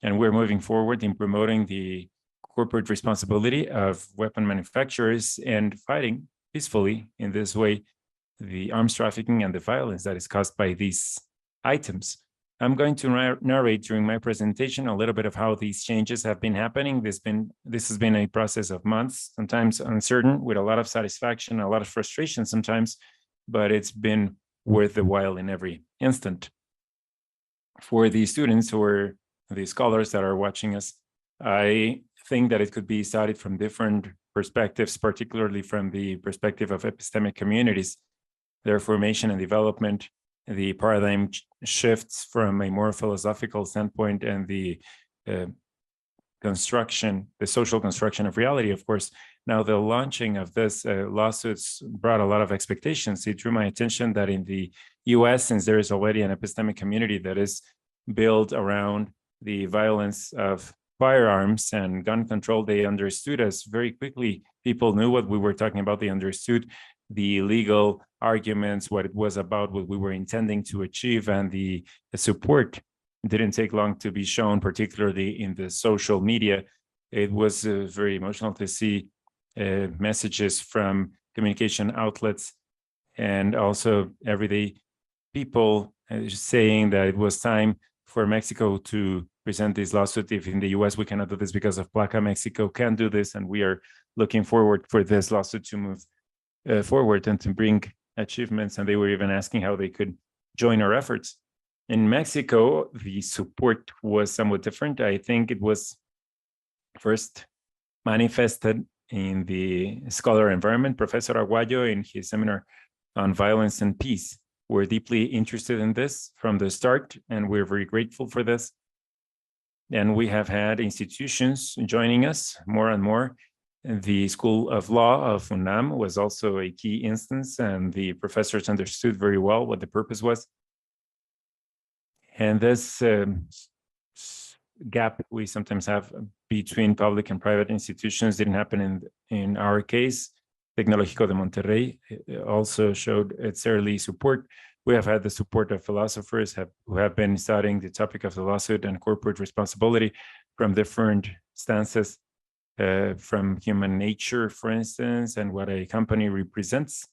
Speaker 2: And we're moving forward in promoting the corporate responsibility of weapon manufacturers and fighting peacefully in this way the arms trafficking and the violence that is caused by these items. I'm going to narrate during my presentation a little bit of how these changes have been happening. This has been a process of months, sometimes uncertain, with a lot of satisfaction, a lot of frustration sometimes, but it's been worth the while in every instant. For the students or the scholars that are watching us, I think that it could be studied from different perspectives, particularly from the perspective of epistemic communities, their formation and development, the paradigm shifts from a more philosophical standpoint, and the construction, the social construction of reality, of course. Now, the launching of this lawsuits brought a lot of expectations. It drew my attention that in the US, since there is already an epistemic community that is built around the violence of firearms and gun control, they understood us very quickly. People knew what we were talking about. They understood the legal arguments, what it was about, what we were intending to achieve, and the support didn't take long to be shown, particularly in the social media. It was very emotional to see messages from communication outlets and also everyday people saying that it was time for Mexico to present this lawsuit. If in the US we cannot do this because of PLACA, Mexico can do this, and we are looking forward for this lawsuit to move forward and to bring achievements. And they were even asking how they could join our efforts. In Mexico, the support was somewhat different. I think it was first manifested in the scholar environment. Professor Aguayo, in his seminar on violence and peace, were deeply interested in this from the start, and we're very grateful for this. And we have had institutions joining us more and more. The School of Law of UNAM was also a key instance, and the professors understood very well what the purpose was. And this gap we sometimes have between public and private institutions didn't happen in our case. Tecnológicos de Monterrey also showed its early support. We have had the support of philosophers who have been studying the topic of the lawsuit and corporate responsibility from different stances, from human nature, for instance, and what a company represents,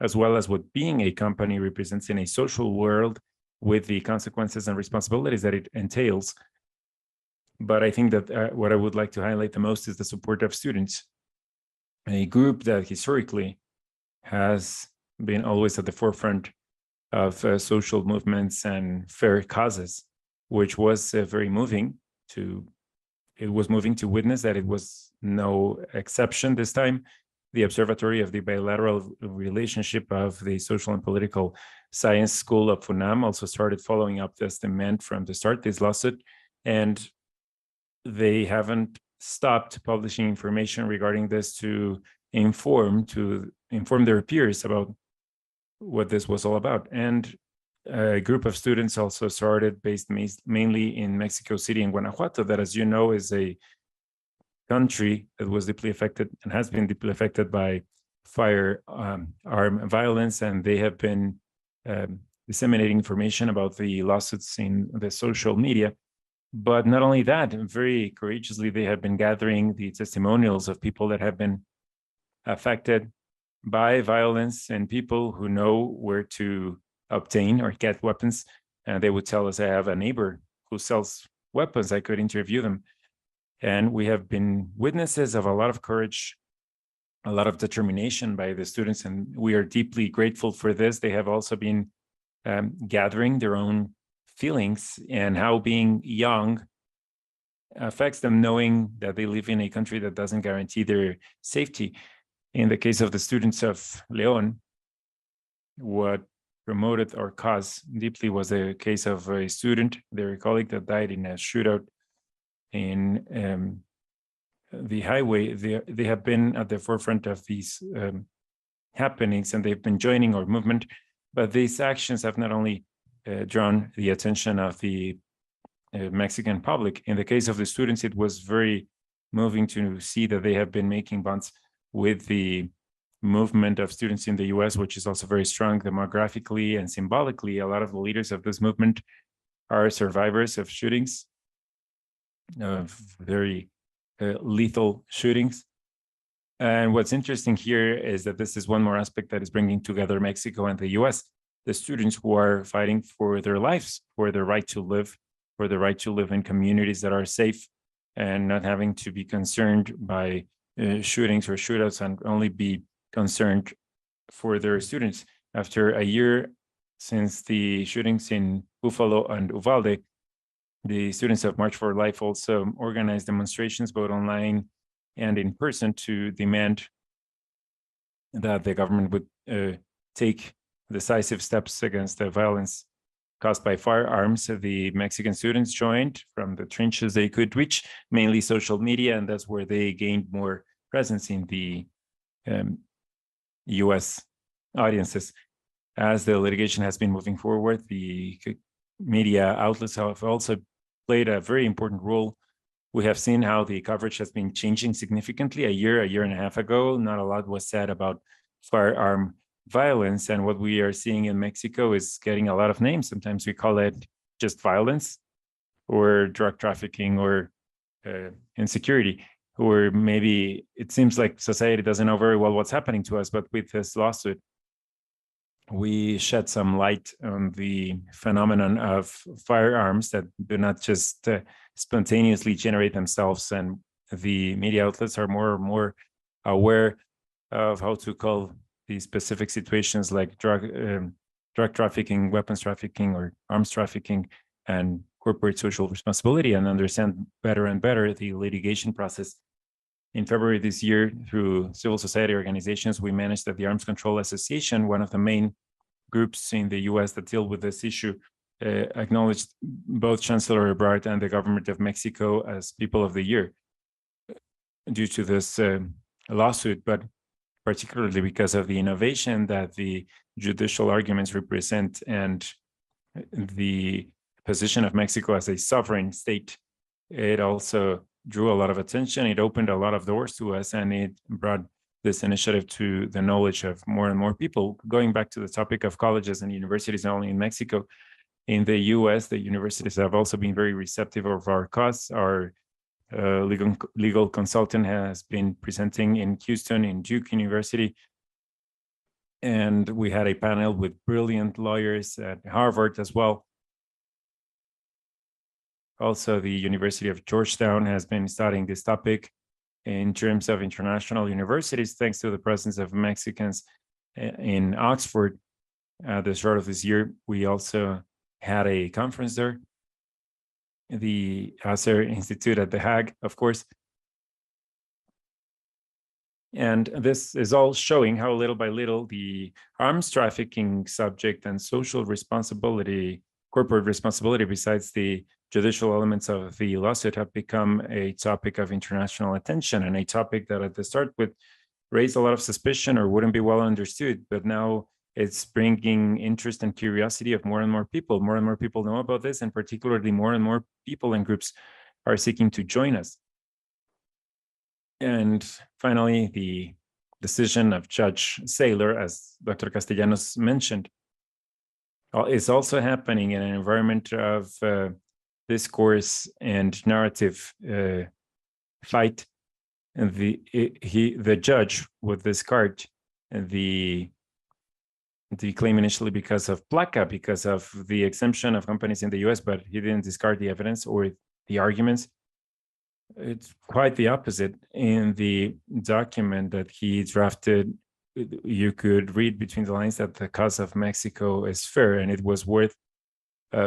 Speaker 2: as well as what being a company represents in a social world with the consequences and responsibilities that it entails. But I think that what I would like to highlight the most is the support of students, a group that historically has been always at the forefront of social movements and fair causes, which was very moving to witness that it was no exception this time. The Observatory of the Bilateral Relationship of the Social and Political Science School of UNAM also started following up this demand from the start, this lawsuit, and they haven't stopped publishing information regarding this to inform their peers about what this was all about. And a group of students also started based mainly in Mexico City and Guanajuato, that, as you know, is a country that was deeply affected and has been deeply affected by firearm violence, and they have been disseminating information about the lawsuits in the social media. But not only that, very courageously, they have been gathering the testimonials of people that have been affected by violence and people who know where to obtain or get weapons. And they would tell us, I have a neighbor who sells weapons, I could interview them. And we have been witnesses of a lot of courage, a lot of determination by the students, and we are deeply grateful for this. They have also been gathering their own feelings and how being young affects them, knowing that they live in a country that doesn't guarantee their safety. In the case of the students of León, what promoted our cause deeply was a case of a student, their colleague, that died in a shootout in the highway. They have been at the forefront of these happenings, and they've been joining our movement. But these actions have not only drawn the attention of the Mexican public. In the case of the students, it was very moving to see that they have been making bonds with the movement of students in the US, which is also very strong demographically and symbolically. A lot of the leaders of this movement are survivors of shootings, very lethal shootings. And what's interesting here is that this is one more aspect that is bringing together Mexico and the US. The students who are fighting for their lives, for the right to live, for the right to live in communities that are safe and not having to be concerned by shootings or shootouts, and only be concerned for their students. After a year since the shootings in Buffalo and Uvalde, the students of March for Life also organized demonstrations both online and in person to demand that the government would take decisive steps against the violence caused by firearms. The Mexican students joined from the trenches they could reach, mainly social media, and that's where they gained more presence in the US audiences. As the litigation has been moving forward, the media outlets have also played a very important role. We have seen how the coverage has been changing significantly. A year and a half ago, not a lot was said about firearm violence. And what we are seeing in Mexico is getting a lot of names. Sometimes we call it just violence or drug trafficking or insecurity, or maybe it seems like society doesn't know very well what's happening to us. But with this lawsuit, we shed some light on the phenomenon of firearms that do not just spontaneously generate themselves, and the media outlets are more and more aware of how to call these specific situations like drug trafficking, weapons trafficking, or arms trafficking, and corporate social responsibility, and understand better and better the litigation process. In February this year, through civil society organizations, we managed that the Arms Control Association, one of the main groups in the US that deal with this issue, acknowledged both Chancellor Ebrard and the government of Mexico as People of the Year due to this lawsuit, but particularly because of the innovation that the judicial arguments represent and the position of Mexico as a sovereign state. It also drew a lot of attention. It opened a lot of doors to us, and it brought this initiative to the knowledge of more and more people. Going back to the topic of colleges and universities, not only in Mexico, in the US, the universities have also been very receptive of our cause. Our legal consultant has been presenting in Houston, in Duke University, and we had a panel with brilliant lawyers at Harvard as well. Also, the University of Georgetown has been studying this topic in terms of international universities, thanks to the presence of Mexicans in Oxford. At the start of this year, we also had a conference there. The Asser Institute at The Hague, of course. And this is all showing how little by little the arms trafficking subject and social responsibility, corporate responsibility, besides the judicial elements of the lawsuit, have become a topic of international attention, and a topic that at the start would raise a lot of suspicion or wouldn't be well understood. But now it's bringing interest and curiosity of more and more people. More and more people know about this, and particularly more and more people and groups are seeking to join us. And finally, the decision of Judge Saylor, as Dr. Castellanos mentioned, is also happening in an environment of discourse and narrative fight. And the judge would discard the claim initially because of PLACA, because of the exemption of companies in the US, but he didn't discard the evidence or the arguments. It's quite the opposite. In the document that he drafted, you could read between the lines that the cause of Mexico is fair, and it was worth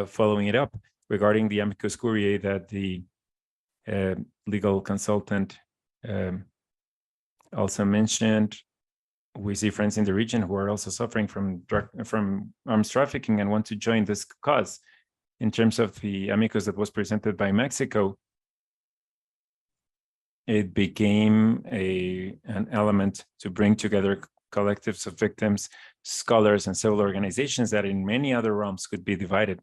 Speaker 2: following it up. Regarding the amicus curiae that the legal consultant also mentioned, we see friends in the region who are also suffering from arms trafficking and want to join this cause. In terms of the amicus that was presented by Mexico, it became an element to bring together collectives of victims, scholars, and civil organizations that in many other realms could be divided.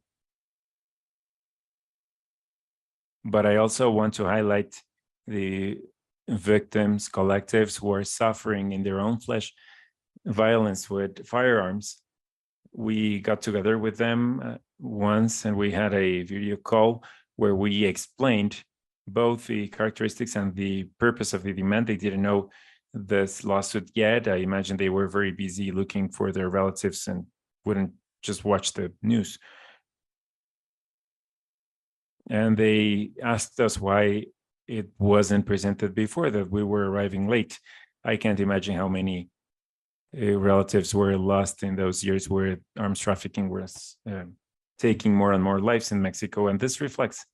Speaker 2: But I also want to highlight the victims, collectives who are suffering in their own flesh violence with firearms. We got together with them once, and we had a video call where we explained both the characteristics and the purpose of the demand. They didn't know this lawsuit yet. I imagine they were very busy looking for their relatives and wouldn't just watch the news. And they asked us why it wasn't presented before, that we were arriving late. I can't imagine how many relatives were lost in those years where arms trafficking was taking more and more lives in Mexico. And this reflects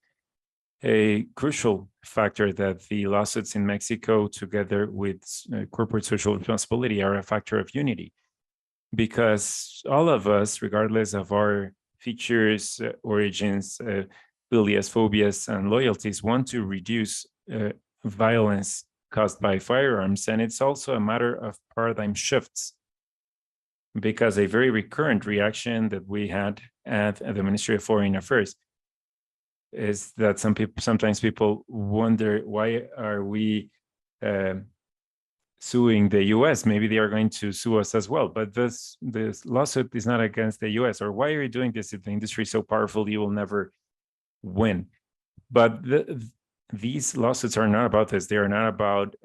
Speaker 2: a crucial factor that the lawsuits in Mexico, together with corporate social responsibility, are a factor of unity. Because all of us, regardless of our features, origins, philias, phobias, and loyalties, want to reduce violence caused by firearms. And it's also a matter of paradigm shifts, because a very recurrent reaction that we had at the Ministry of Foreign Affairs is that sometimes people wonder, why are we suing the US? Maybe they are going to sue us as well. But this lawsuit is not against the US. Or why are you doing this? If the industry is so powerful, you will never win. But these lawsuits are not about this. They are not about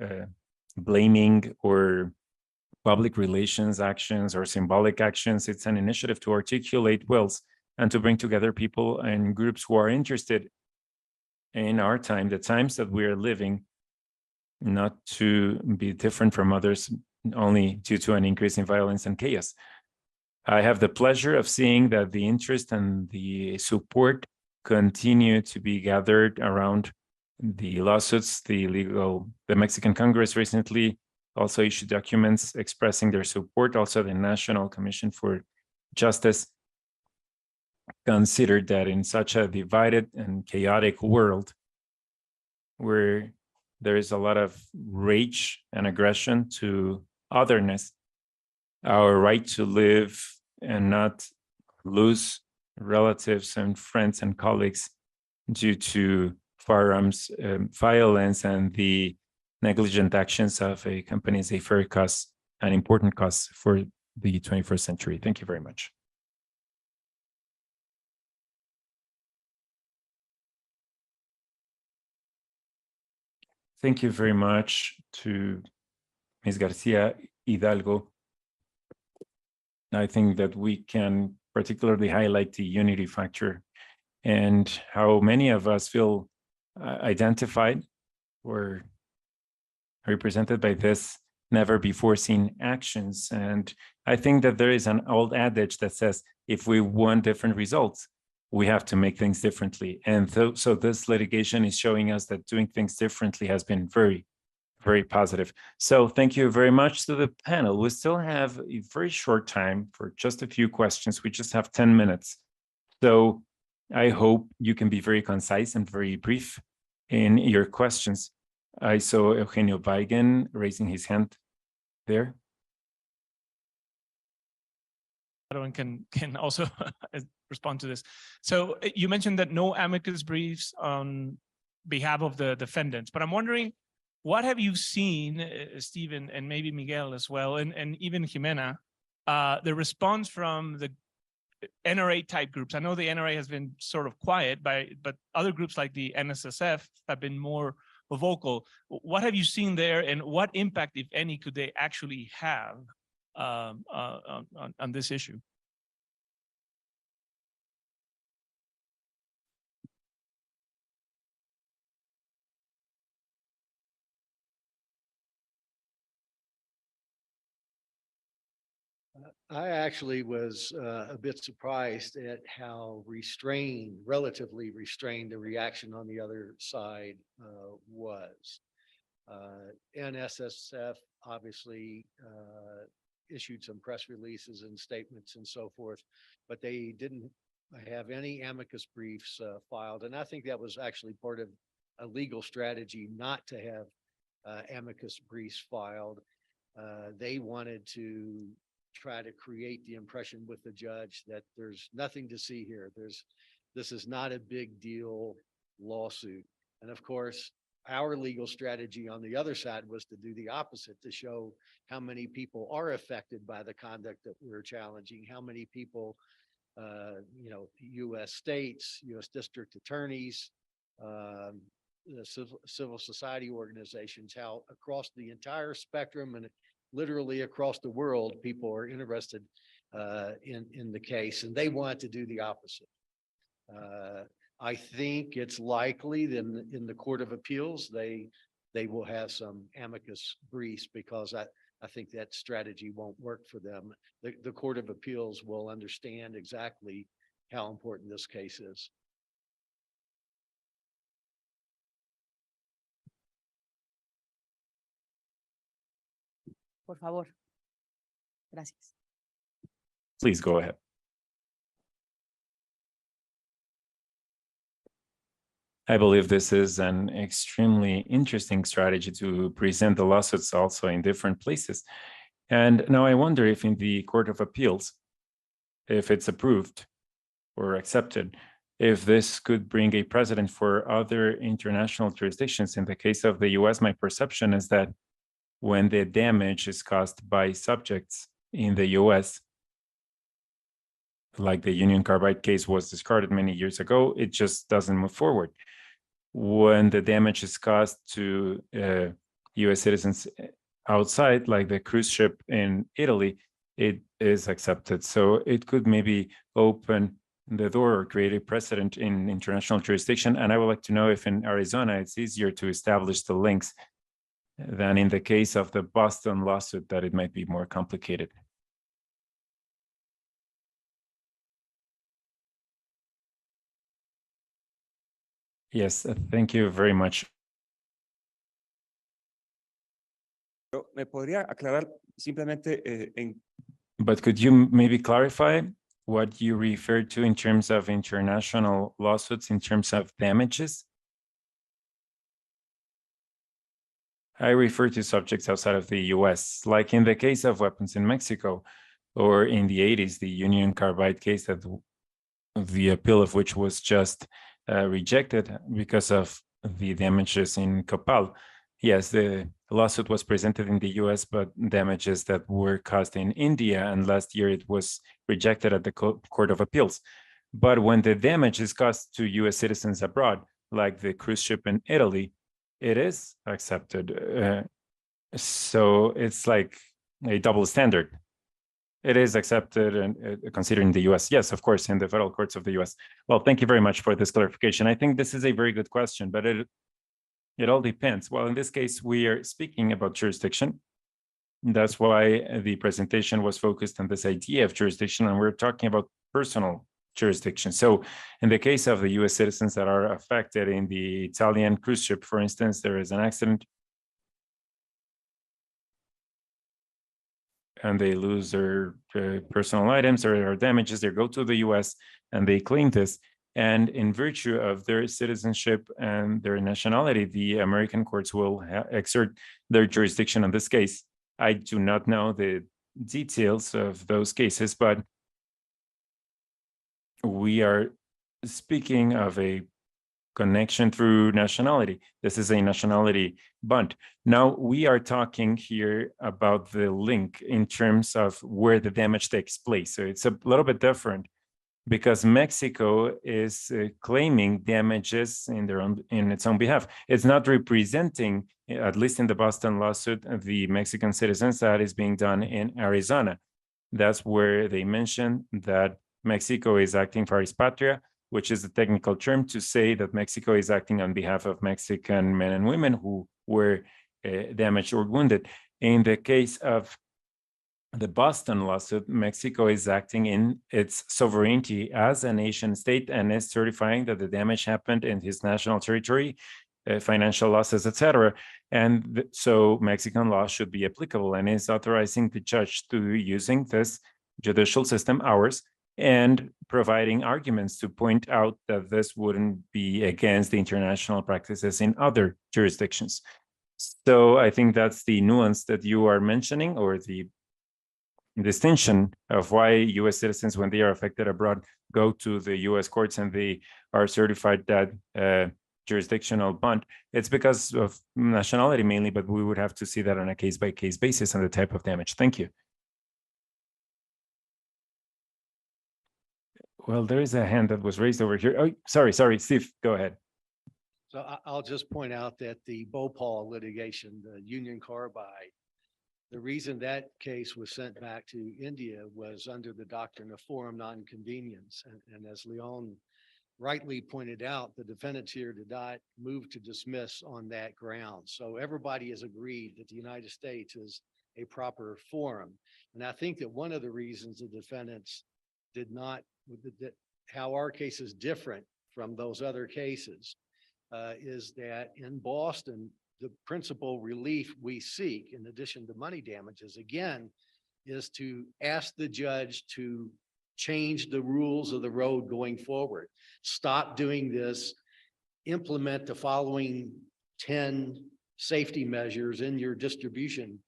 Speaker 2: blaming or public relations actions or symbolic actions. It's an initiative to articulate wills and to bring together people and groups who are interested in our time, the times that we are living, not to be different from others only due to an increase in violence and chaos. I have the pleasure of seeing that the interest and the support continue to be gathered around the lawsuits. The Mexican Congress recently also issued documents expressing their support. Also, the National Commission for Justice considered that in such a divided and chaotic world, where there is a lot of rage and aggression to otherness, our right to live and not lose relatives and friends and colleagues due to firearms violence and the negligent actions of a company is a fair cause, an important cause for the 21st century. Thank you very much. Thank you very much to Ms. Garcia Hidalgo. I think that we can particularly highlight the unity factor and how many of us feel identified or represented by this never before seen actions. And I think that there is an old adage that says, if we want different results, we have to make things differently. And so this litigation is showing us that doing things differently has been very, very positive. So thank you very much to the panel. We still have a very short time for just a few questions. We just have 10 minutes. So I hope you can be very concise and very brief in your questions. I saw Eugenio Weigen raising his hand there.
Speaker 5: Everyone can also respond to this. So you mentioned that no amicus briefs on behalf of the defendants, but I'm wondering, what have you seen, Stephen, and maybe Miguel as well, and even Jimena, the response from the NRA type groups? I know the NRA has been sort of quiet, but other groups like the NSSF have been more vocal. What have you seen there, and what impact, if any, could they actually have on this issue?
Speaker 4: I actually was a bit surprised at how relatively restrained the reaction on the other side was. NSSF obviously issued some press releases and statements and so forth, but they didn't have any amicus briefs filed. And I think that was actually part of a legal strategy not to have amicus briefs filed. They wanted to try to create the impression with the judge that there's nothing to see here. This is not a big deal lawsuit. And of course, our legal strategy on the other side was to do the opposite, to show how many people are affected by the conduct that we're challenging, how many people, U.S. states, U.S. district attorneys, the civil society organizations, how across the entire spectrum and literally across the world, people are interested in the case, and they want to do the opposite. I think it's likely that in the Court of Appeals, they will have some amicus briefs, because I think that strategy won't work for them. The Court of Appeals will understand exactly how important this case is.
Speaker 3: Por favor. Gracias.
Speaker 2: Please go ahead. I believe this is an extremely interesting strategy to present the lawsuits also in different places. And now I wonder if in the Court of Appeals, if it's approved or accepted, if this could bring a precedent for other international jurisdictions. In the case of the US, my perception is that when the damage is caused by subjects in the US, like the Union Carbide case was discarded many years ago, it just doesn't move forward. When the damage is caused to US citizens outside, like the cruise ship in Italy, it is accepted. So it could maybe open the door or create a precedent in international jurisdiction. And I would like to know if in Arizona, it's easier to establish the links than in the case of the Boston lawsuit, that it might be more complicated. Yes, thank you very much.
Speaker 6: ¿Me podría aclarar simplemente
Speaker 2: But could you maybe clarify what you referred to in terms of international lawsuits, in terms of damages? I refer to subjects outside of the US, like in the case of weapons in Mexico, or in the 80s, the Union Carbide case, that the appeal of which was just rejected because of the damages in Copal. Yes, the lawsuit was presented in the US, but damages that were caused in India, and last year it was rejected at the Court of Appeals. But when the damage is caused to US citizens abroad, like the cruise ship in Italy, it is accepted. So it's like a double standard. It is accepted and considered in the US. Yes, of course, in the federal courts of the US. Well, thank you very much for this clarification. I think this is a very good question, but it all depends. Well, in this case, we are speaking about jurisdiction. That's why the presentation was focused on this idea of jurisdiction, and we're talking about personal jurisdiction. So in the case of the US citizens that are affected in the Italian cruise ship, for instance, there is an accident and they lose their personal items or their damages, they go to the US and they claim this. And in virtue of their citizenship and their nationality, the American courts will exert their jurisdiction on this case. I do not know the details of those cases, but we are speaking of a connection through nationality. This is a nationality bond. Now we are talking here about the link in terms of where the damage takes place. So it's a little bit different because Mexico is claiming damages in its own behalf. It's not representing, at least in the Boston lawsuit, the Mexican citizens. That is being done in Arizona. That's where they mention that Mexico is acting paris patria, which is the technical term to say that Mexico is acting on behalf of Mexican men and women who were damaged or wounded. In the case of the Boston lawsuit, Mexico is acting in its sovereignty as a nation state and is certifying that the damage happened in his national territory, financial losses, etc. And so Mexican law should be applicable, and is authorizing the judge to using this judicial system, ours, and providing arguments to point out that this wouldn't be against the international practices in other jurisdictions. So I think that's the nuance that you are mentioning, or the distinction of why US citizens, when they are affected abroad, go to the US courts and they are certified that jurisdictional bond. It's because of nationality mainly, but we would have to see that on a case-by-case basis on the type of damage. Thank you. Well, there is a hand that was raised over here. Oh, sorry, Steve, go ahead.
Speaker 4: So I'll just point out that the Bhopal litigation, the Union Carbide, the reason that case was sent back to India was under the doctrine of forum non-convenience. And as Leon rightly pointed out, the defendants here did not move to dismiss on that ground. So everybody has agreed that the United States is a proper forum. And I think that one of the reasons the defendants did not, how our case is different from those other cases is that in Boston, the principal relief we seek, in addition to money damages, again, is to ask the judge to change the rules of the road going forward. Stop doing this, implement the following 10 safety measures in your distribution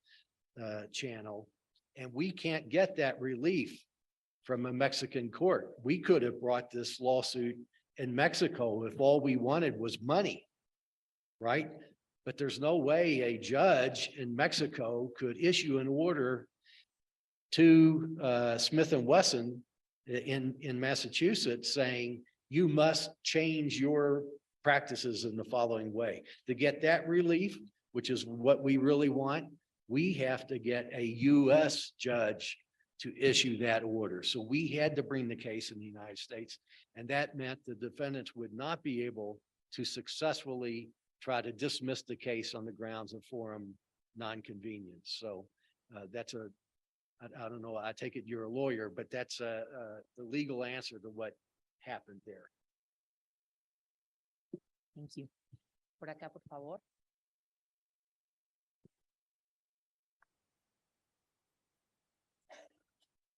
Speaker 4: channel. And we can't get that relief from a Mexican court. We could have brought this lawsuit in Mexico if all we wanted was money, right? But there's no way a judge in Mexico could issue an order to Smith & Wesson in Massachusetts saying, you must change your practices in the following way. To get that relief, which is what we really want, we have to get a U.S. judge to issue that order. So we had to bring the case in the United States, and that meant the defendants would not be able to successfully try to dismiss the case on the grounds of forum non-convenience. So that's I don't know, I take it you're a lawyer, but that's the legal answer to what happened there.
Speaker 3: Thank you. Por acá, por favor.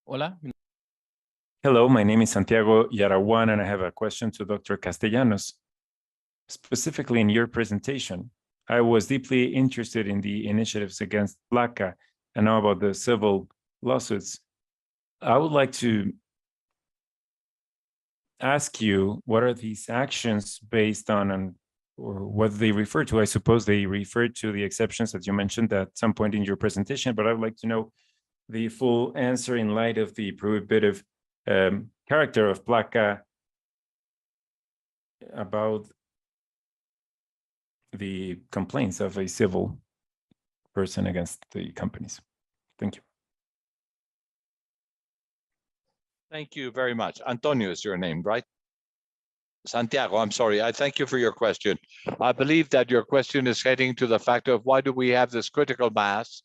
Speaker 7: Hola,
Speaker 2: Hello, my name is Santiago Yarawan, and I have a question to Dr. Castellanos. Specifically in your presentation, I was deeply interested in the initiatives against PLACA and now about the civil lawsuits. I would like to ask you, what are these actions based on, or what they refer to? I suppose they refer to the exceptions that you mentioned at some point in your presentation, but I would like to know the full answer in light of the prohibitive character of PLACA about the complaints of a civil person against the companies. Thank you.
Speaker 1: Thank you very much. Antonio is your name, right? Santiago, I'm sorry. I thank you for your question. I believe that your question is heading to the fact of why do we have this critical mass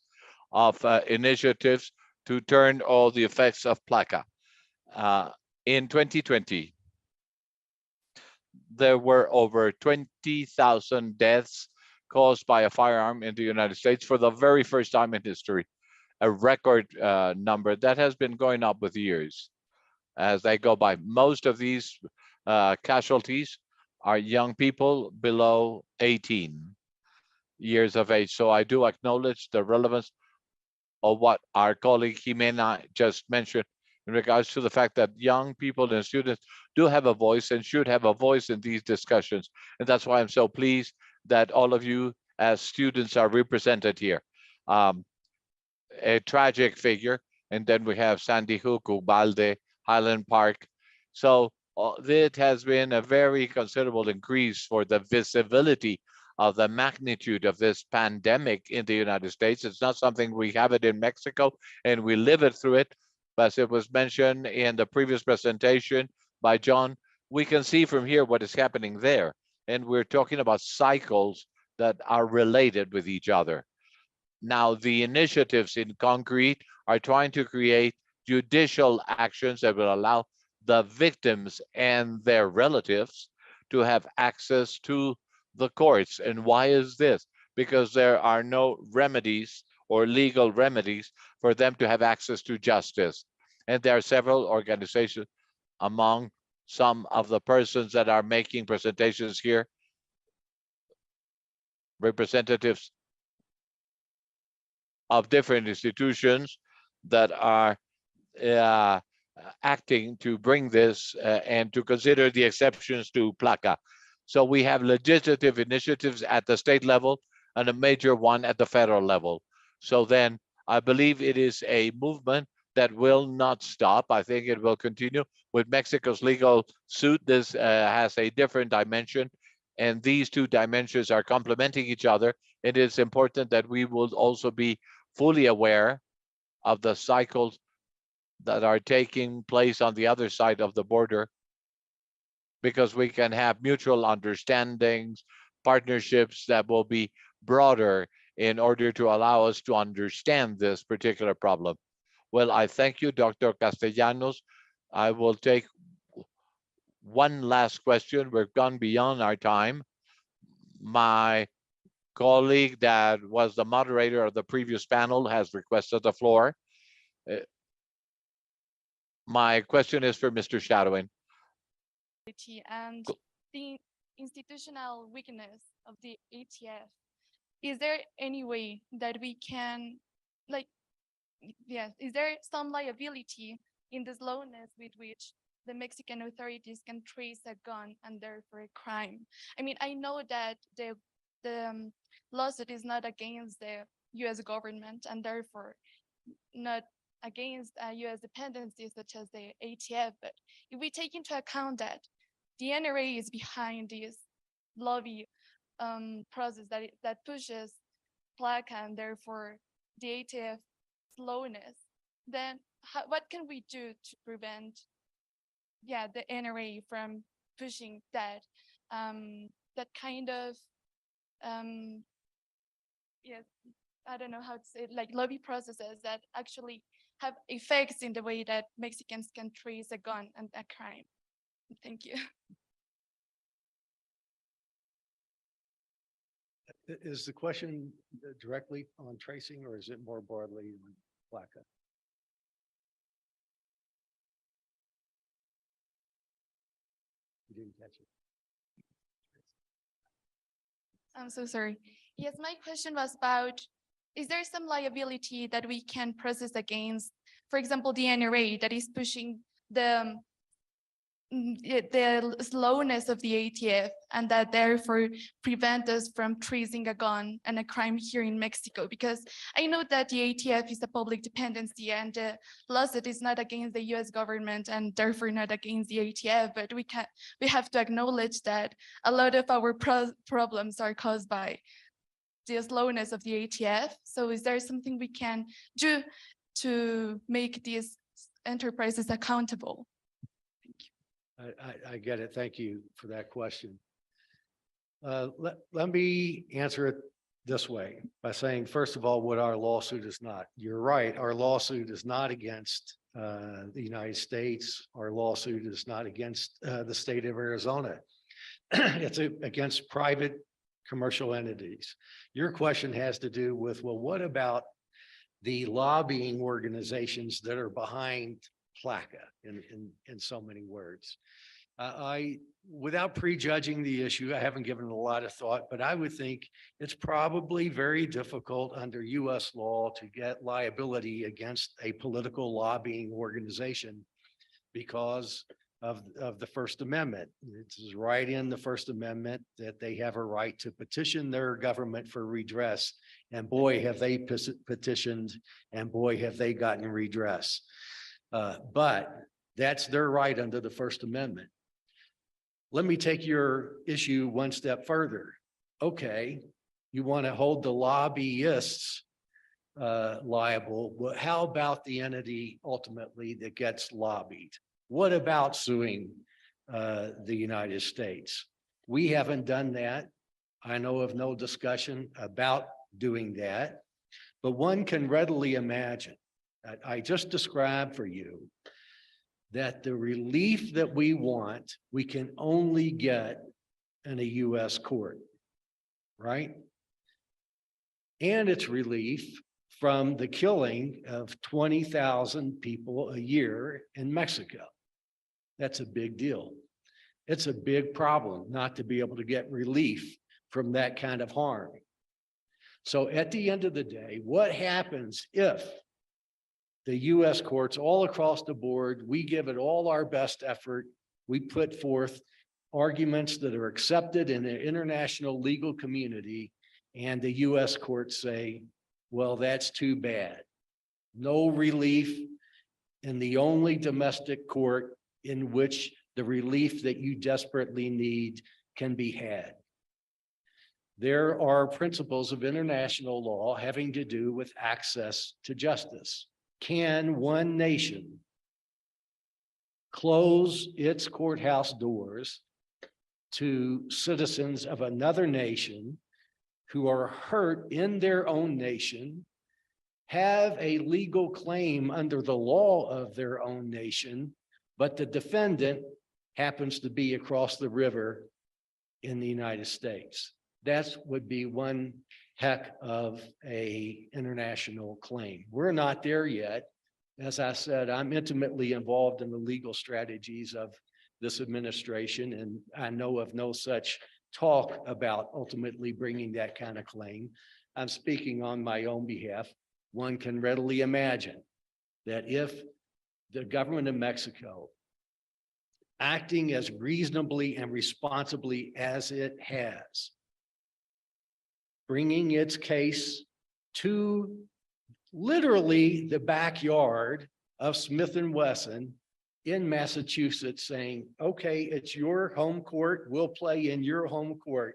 Speaker 1: of initiatives to turn all the effects of PLACA. In 2020, there were over 20,000 deaths caused by a firearm in the United States for the very first time in history, a record number that has been going up with years as they go by. Most of these casualties are young people below 18 years of age. So I do acknowledge the relevance of what our colleague Jimena just mentioned in regards to the fact that young people and students do have a voice and should have a voice in these discussions. And that's why I'm so pleased that all of you as students are represented here. A tragic figure. And then we have Sandy Hook, Ubalde, Highland Park. So it has been a very considerable increase for the visibility of the magnitude of this pandemic in the United States. It's not something we have it in Mexico and we live it through it. But as it was mentioned in the previous presentation by John, we can see from here what is happening there. And we're talking about cycles that are related with each other. Now, the initiatives in concrete are trying to create judicial actions that will allow the victims and their relatives to have access to the courts. And why is this? Because there are no remedies or legal remedies for them to have access to justice. And there are several organizations among some of the persons that are making presentations here, representatives of different institutions that are acting to bring this and to consider the exceptions to PLACA. So we have legislative initiatives at the state level and a major one at the federal level. So then I believe it is a movement that will not stop. I think it will continue with Mexico's legal suit. This has a different dimension And these two dimensions are complementing each other. It is important that we will also be fully aware of the cycles that are taking place on the other side of the border, because we can have mutual understandings, partnerships that will be broader in order to allow us to understand this particular problem. Well, I thank you, Dr. Castellanos. I will take one last question. We've gone beyond our time. My colleague that was the moderator of the previous panel has requested the floor. My question is for Mr. Shadowin.
Speaker 7: And the institutional weakness of the ATF. Is there any way that we can, like, yes, is there some liability in the slowness with which the Mexican authorities can trace a gun and therefore a crime? I mean, I know that the lawsuit is not against the US government and therefore not against US dependencies such as the ATF, but if we take into account that the NRA is behind this lobby process that pushes PLACA and therefore the ATF slowness, then what can we do to prevent, the NRA from pushing that that kind of I don't know how to say it, like lobby processes that actually have effects in the way that Mexicans can trace a gun and a crime? Thank you.
Speaker 4: Is the question directly on tracing, or is it more broadly on PLACA? You didn't catch it.
Speaker 7: I'm so sorry. Yes, my question was about, is there some liability that we can process against, for example, the NRA that is pushing the slowness of the ATF and that therefore prevent us from tracing a gun and a crime here in Mexico? Because I know that the ATF is a public dependency and the lawsuit is not against the US government and therefore not against the ATF, but we have to acknowledge that a lot of our problems are caused by the slowness of the ATF. So is there something we can do to make these enterprises accountable?
Speaker 4: I get it. Thank you for that question. Let me answer it this way by saying, first of all, what our lawsuit is not. You're right. Our lawsuit is not against the United States. Our lawsuit is not against the state of Arizona. It's against private commercial entities. Your question has to do with, well, what about the lobbying organizations that are behind PLACA in so many words? Without prejudging the issue, I haven't given it a lot of thought, but I would think it's probably very difficult under US law to get liability against a political lobbying organization because of the First Amendment. It's right in the First Amendment that they have a right to petition their government for redress. And boy, have they petitioned, and boy, have they gotten redress. But that's their right under the First Amendment. Let me take your issue one step further. Okay, you want to hold the lobbyists liable, but how about the entity ultimately that gets lobbied? What about suing the United States? We haven't done that. I know of no discussion about doing that, but one can readily imagine. I just described for you that the relief that we want, we can only get in a US court, right? And it's relief from the killing of 20,000 people a year in Mexico. That's a big deal. It's a big problem not to be able to get relief from that kind of harm. So at the end of the day, what happens if the US courts all across the board, we give it all our best effort, we put forth arguments that are accepted in the international legal community, and the US courts say, well, that's too bad. No relief in the only domestic court in which the relief that you desperately need can be had. there are principles of international law having to do with access to justice. Can one nation close its courthouse doors to citizens of another nation who are hurt in their own nation, have a legal claim under the law of their own nation, but the defendant happens to be across the river in the United States? That would be one heck of a international claim. We're not there yet. As I said, I'm intimately involved in the legal strategies of this administration, and I know of no such talk about ultimately bringing that kind of claim. I'm speaking on my own behalf. One can readily imagine that if the government of Mexico, acting as reasonably and responsibly as it has, bringing its case to literally the backyard of Smith & Wesson in Massachusetts, saying, okay, it's your home court, we'll play in your home court.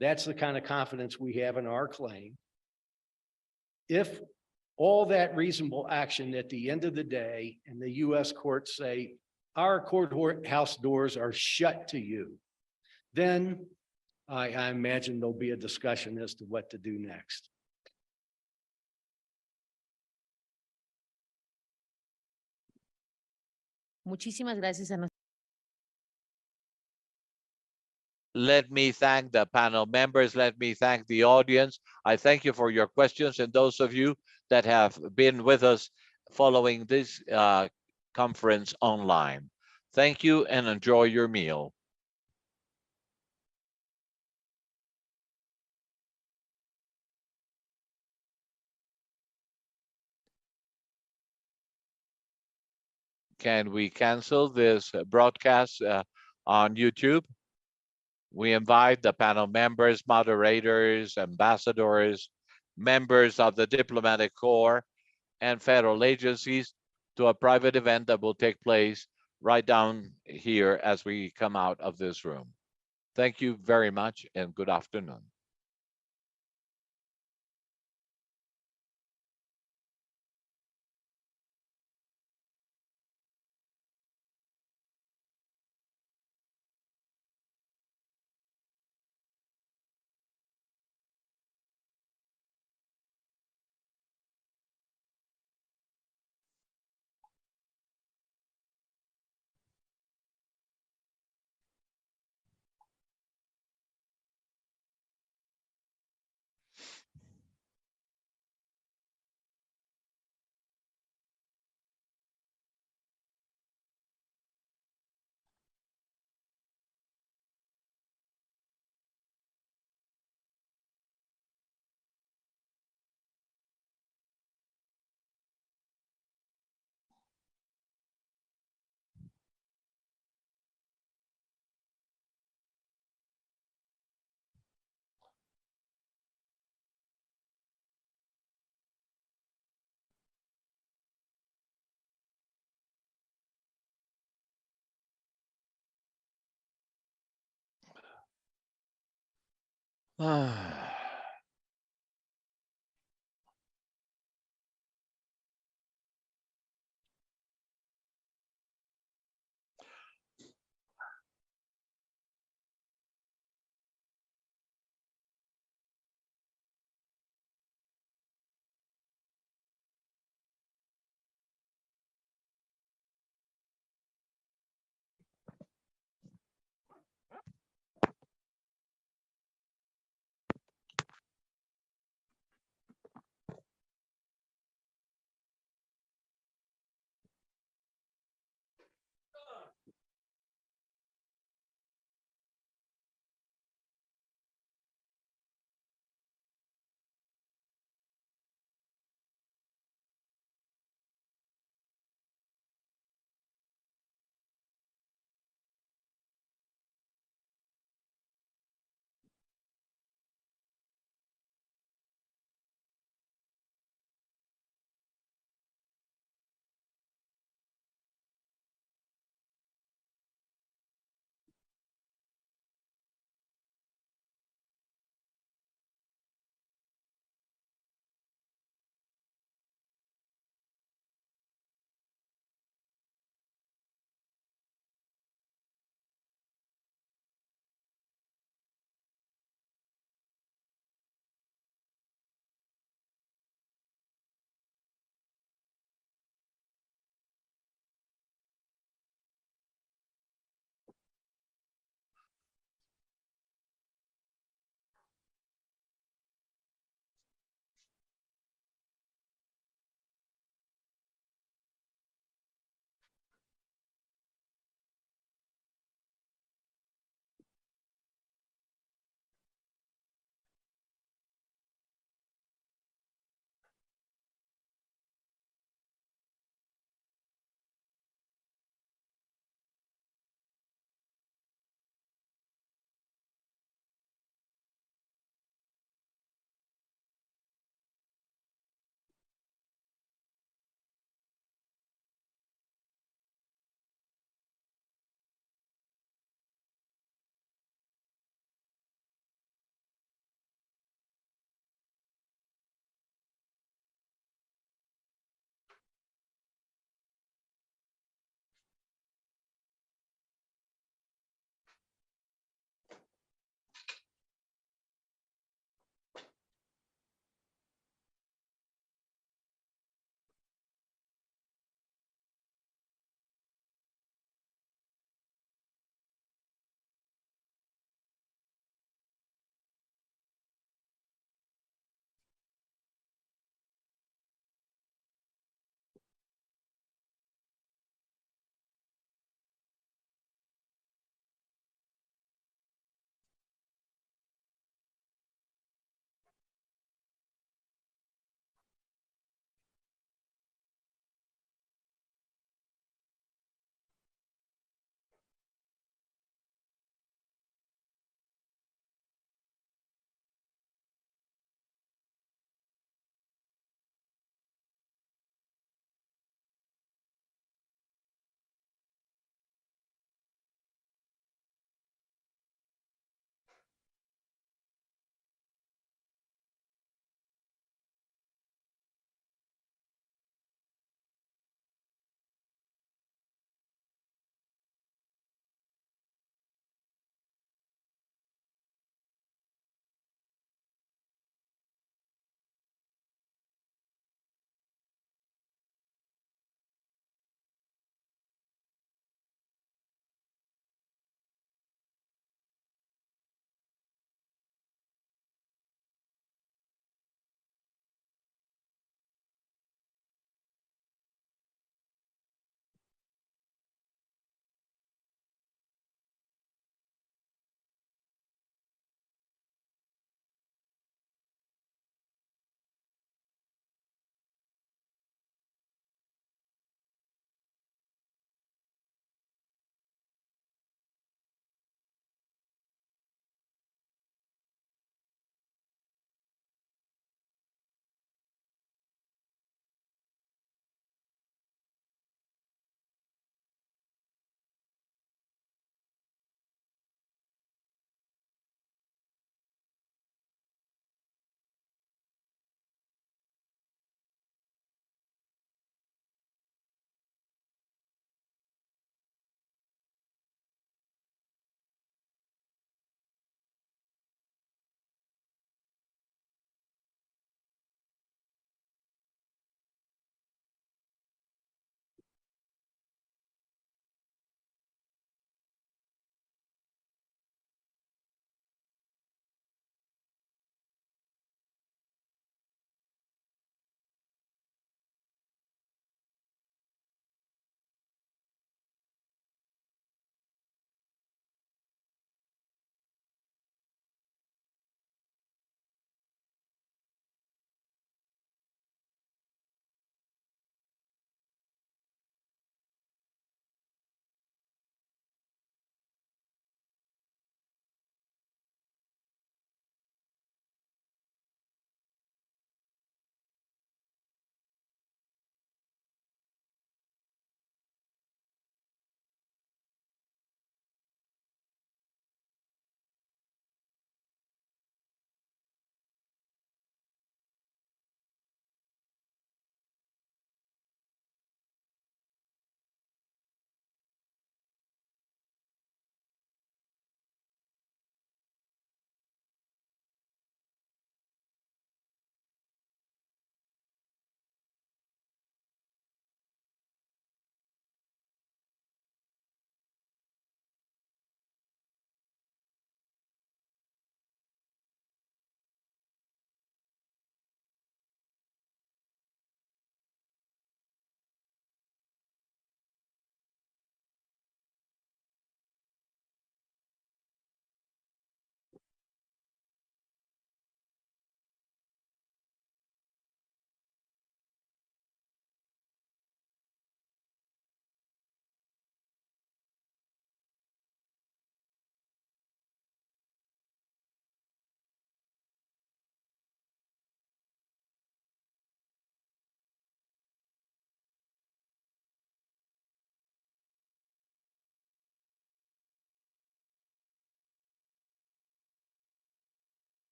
Speaker 4: That's the kind of confidence we have in our claim. If all that reasonable action at the end of the day, and the US courts say, our courthouse doors are shut to you, then I imagine there'll be a discussion as to what to do next.
Speaker 3: Muchísimas gracias a
Speaker 1: Let me thank the panel members. Let me thank the audience. I thank you for your questions, and those of you that have been with us following this conference online. Thank you and enjoy your meal. Can we cancel this broadcast on YouTube? We invite the panel members, moderators, ambassadors, members of the diplomatic corps and federal agencies to a private event that will take place right down here as we come out of this room. Thank you very much and good afternoon.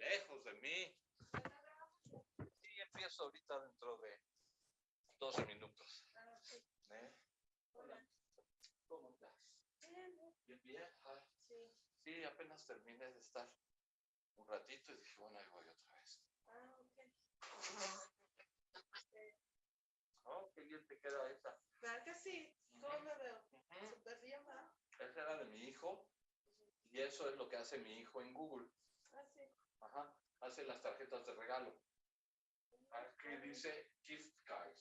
Speaker 1: lejos de mí. Y empiezo ahorita dentro de 12 minutos. Hola. ¿Cómo estás? Bien, bien. Sí, apenas terminé de estar un ratito y dije, bueno, ahí voy otra vez. Oh, qué bien te queda esa.
Speaker 8: ¿Verdad que sí? ¿Cómo me veo? Súper bien, ¿verdad?
Speaker 1: Esa era de mi hijo y eso es lo que hace mi hijo en Google.
Speaker 8: Ah, sí.
Speaker 1: Ajá, hace las tarjetas de regalo. Aquí dice gift cards,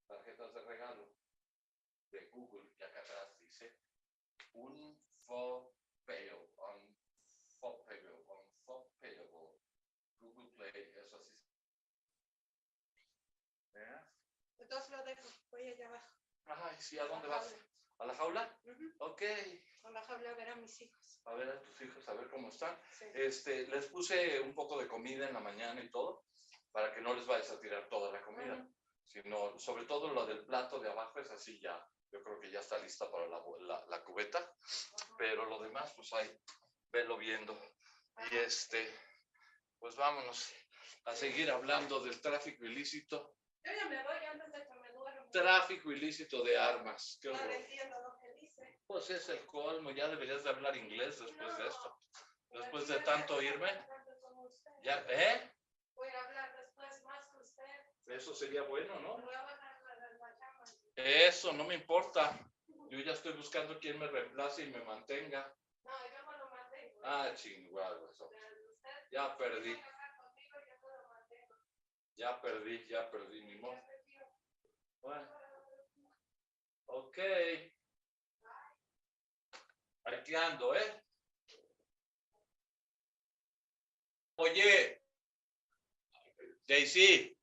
Speaker 1: tarjetas de regalo de Google, y acá atrás dice unfulfillable, unfulfillable, Google Play, eso así. ¿Veas?
Speaker 8: Entonces lo dejo, voy allá abajo.
Speaker 1: Ay, sí, ¿a dónde vas? ¿A la jaula? Ok.
Speaker 8: A la jaula a ver a mis hijos.
Speaker 1: A ver a tus hijos, a ver cómo están.
Speaker 8: Sí.
Speaker 1: Les puse un poco de comida en la mañana y todo, para que no les vayas a tirar toda la comida, sino sobre todo lo del plato de abajo es así ya. Yo creo que ya está lista para la cubeta, pero lo demás, pues ahí, velo viendo. Y pues vámonos a seguir hablando del tráfico ilícito.
Speaker 8: Yo ya me voy antes de que me duerma.
Speaker 1: Tráfico ilícito de armas. Qué
Speaker 8: No
Speaker 1: horror.
Speaker 8: entiendo lo que dice.
Speaker 1: Pues es el colmo, ya deberías de hablar inglés después de esto. Después de tanto oírme. Ya,
Speaker 8: Voy a hablar después más que usted.
Speaker 1: Eso sería bueno, ¿no?
Speaker 8: Voy a bajar la cama.
Speaker 1: Eso no me importa. Yo ya estoy buscando quién me reemplace y me mantenga.
Speaker 8: No, yo me lo mantengo.
Speaker 1: Ah, chingado, eso.
Speaker 8: Usted
Speaker 1: Ya perdí.
Speaker 8: tiene que hablar conmigo, yo me lo mantengo.
Speaker 1: Ya perdí, mi modo. Bueno. Ok. Aquí ando, ¿eh? Oye. Daisy.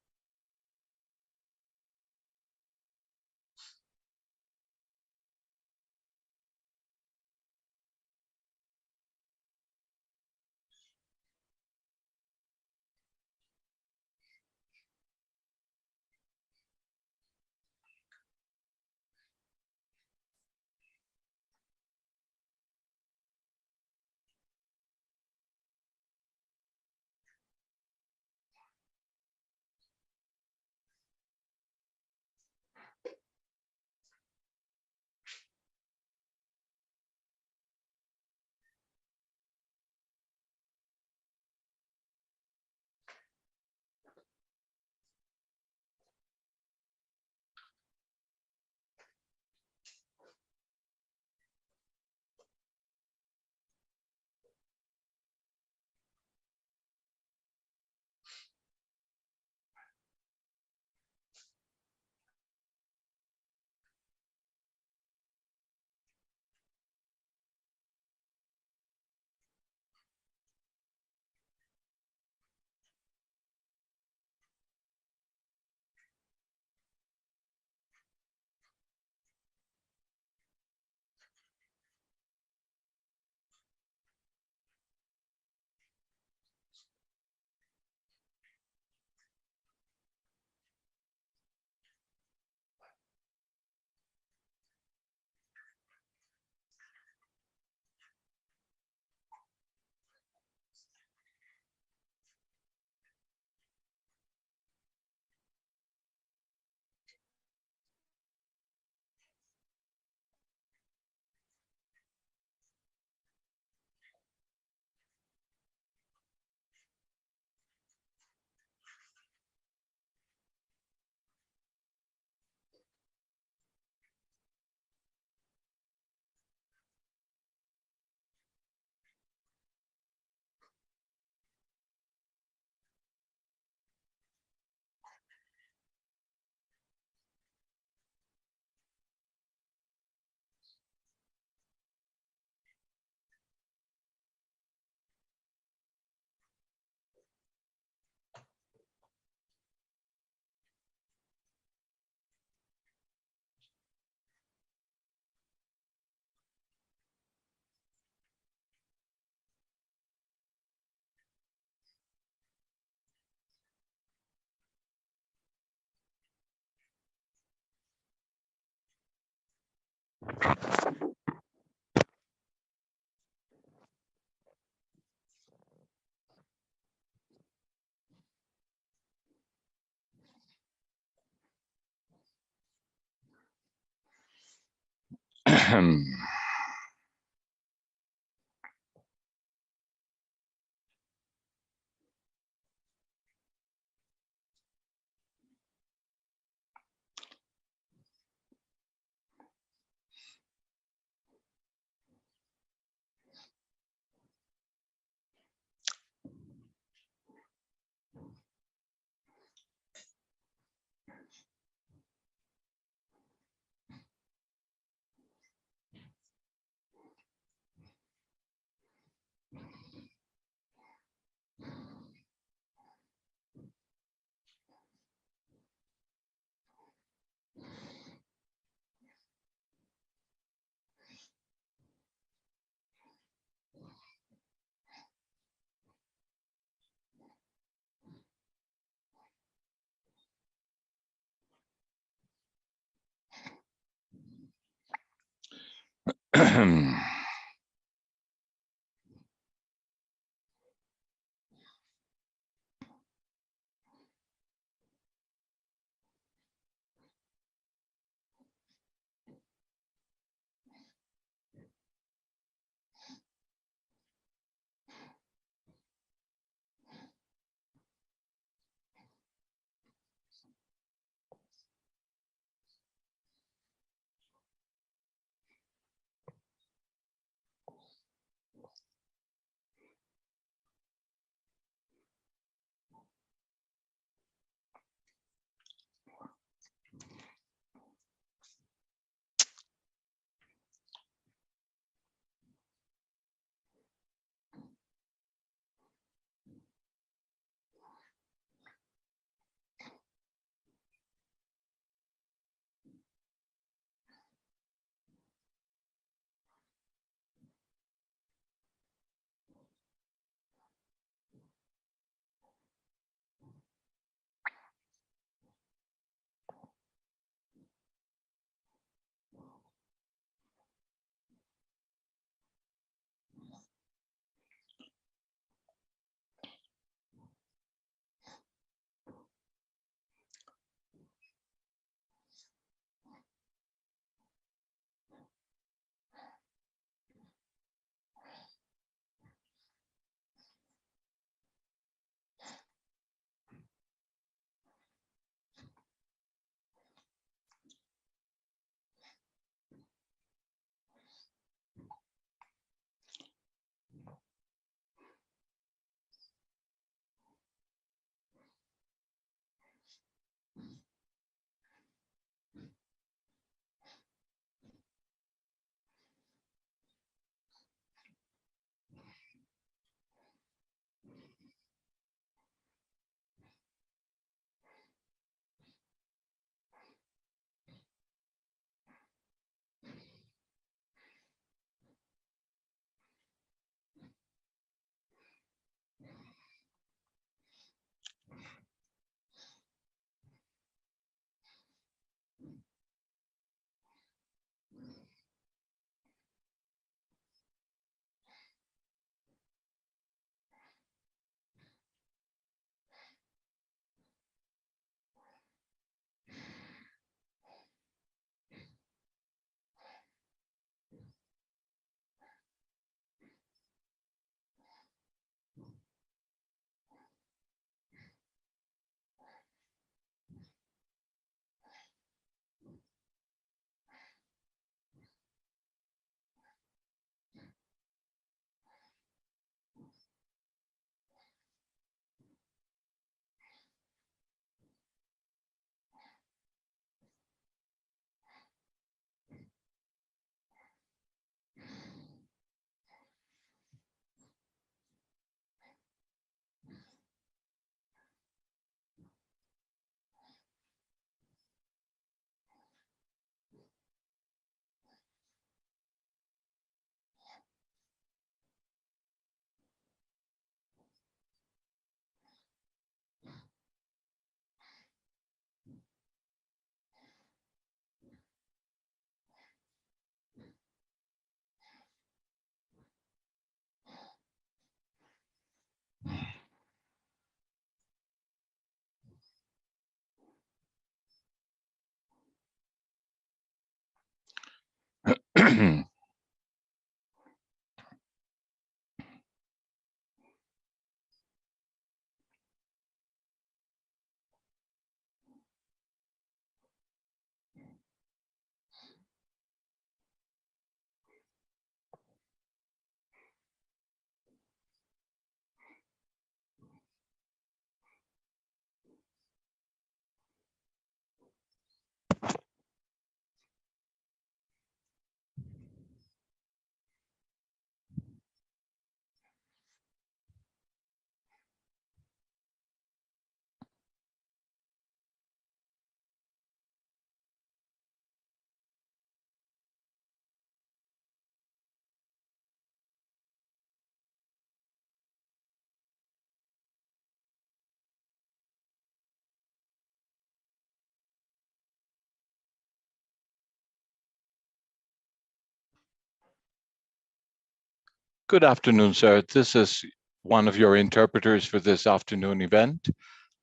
Speaker 1: Good afternoon, sir. This is one of your interpreters for this afternoon event.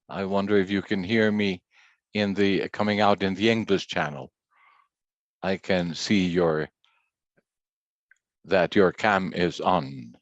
Speaker 1: I wonder if you can hear me in the coming out in the English channel. I can see that your cam is on.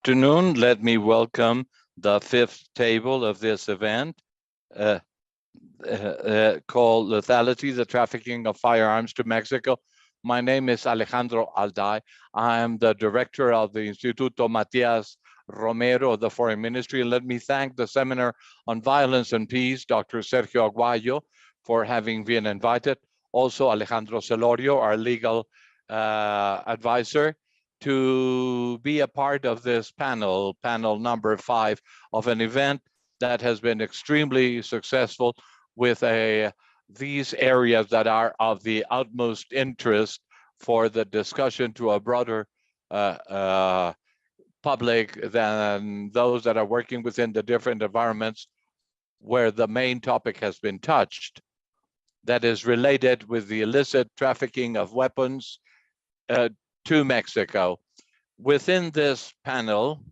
Speaker 1: Afternoon. Let me welcome the fifth table of this event called Lethality, the Trafficking of Firearms to Mexico. My name is Alejandro Alday. I am the director of the Instituto Matias Romero of the Foreign Ministry. And let me thank the Seminar on Violence and Peace, Dr. Sergio Aguayo, for having been invited. Also, Alejandro Celorio, our legal advisor, to be a part of this panel number 5 of an event that has been extremely successful with these areas that are of the utmost interest for the discussion to a broader public than those that are working within the different environments where the main topic has been touched, that is related with the illicit trafficking of weapons to Mexico. Within this panel,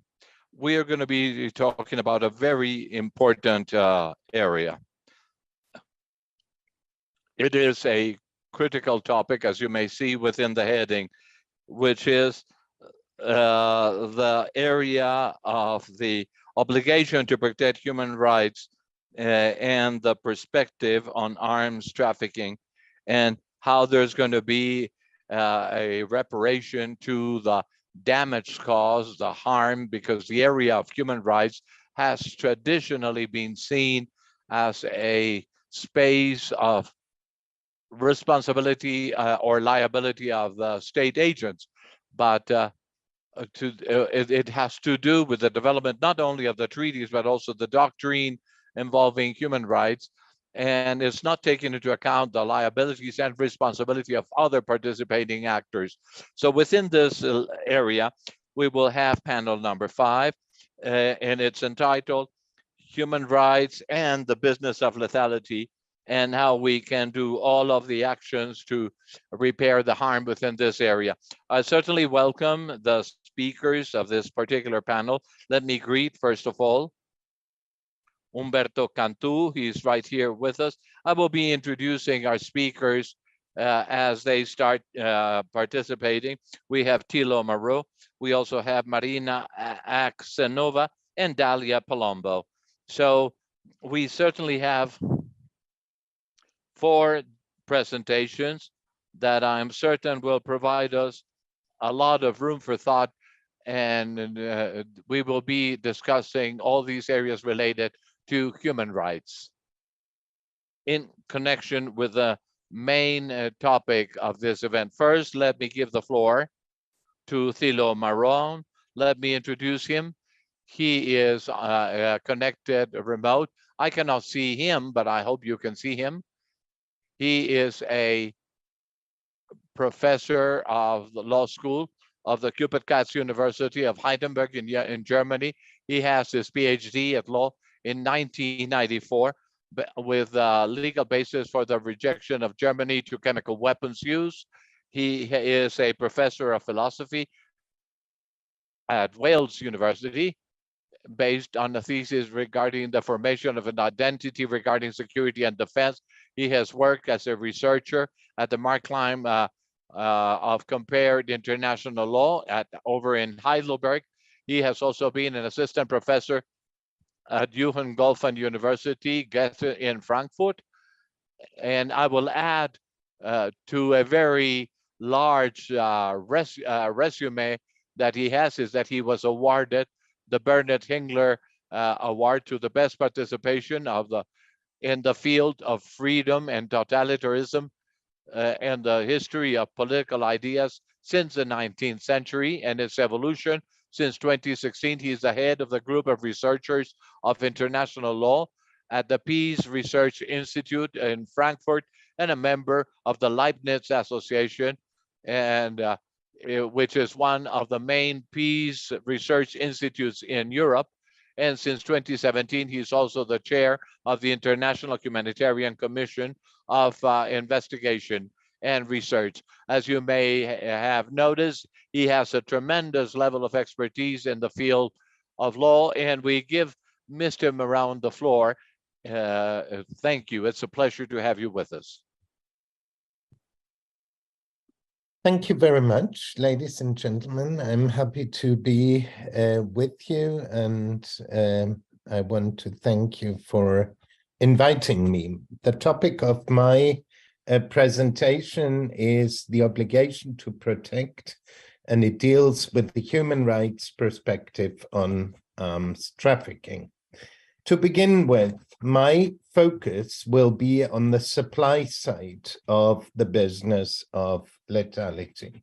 Speaker 1: we are going to be talking about a very important area. It is a critical topic, as you may see within the heading, which is the area of the obligation to protect human rights and the perspective on arms trafficking, and how there's going to be a reparation to the damage caused, the harm, because the area of human rights has traditionally been seen as a space of responsibility or liability of the state agents, but it has to do with the development not only of the treaties but also the doctrine involving human rights, and it's not taking into account the liabilities and responsibility of other participating actors. So within this area, we will have panel number 5, and it's entitled Human Rights and the Business of Lethality, and how we can do all of the actions to repair the harm within this area. I certainly welcome the speakers of this particular panel. Let me greet, first of all, Humberto Cantu. He's right here with us. I will be introducing our speakers as they start participating. We have Tilo Maru. We also have Marina Aksenova and Dalia Palombo. So we certainly have 4 presentations that I'm certain will provide us a lot of room for thought, and we will be discussing all these areas related to human rights in connection with the main topic of this event. First, let me give the floor to Thilo Maron. Let me introduce him. He is connected remote. I cannot see him, but I hope you can see him. He is a professor of the law school of the Cupid-Katz University of Heidelberg in Germany. He has his PhD at law in 1994 with legal basis for the rejection of Germany to chemical weapons use. He is a professor of philosophy at Wales University, based on a thesis regarding the formation of an identity regarding security and defense. He has worked as a researcher at the Markheim of Compared International Law over in Heidelberg. He has also been an assistant professor at Johann Golfand University, Goethe in Frankfurt. And I will add to a very large resume that he has is that he was awarded the Bernard Hingler Award to the best participation in the field of freedom and totalitarianism and the history of political ideas since the 19th century and its evolution. Since 2016, he is the head of the group of researchers of international law at the Peace Research Institute in Frankfurt and a member of the Leibniz Association, and which is one of the main peace research institutes in Europe. And since 2017, he's also the chair of the International Humanitarian Commission of Investigation and Research. As you may have noticed, he has a tremendous level of expertise in the field of law, and we give Mr. Maron the floor. Thank you. It's a pleasure to have you with us.
Speaker 9: Thank you very much, ladies and gentlemen. I'm happy to be with you, and I want to thank you for inviting me. The topic of my presentation is the obligation to protect, and it deals with the human rights perspective on arms trafficking. To begin with, my focus will be on the supply side of the business of lethality.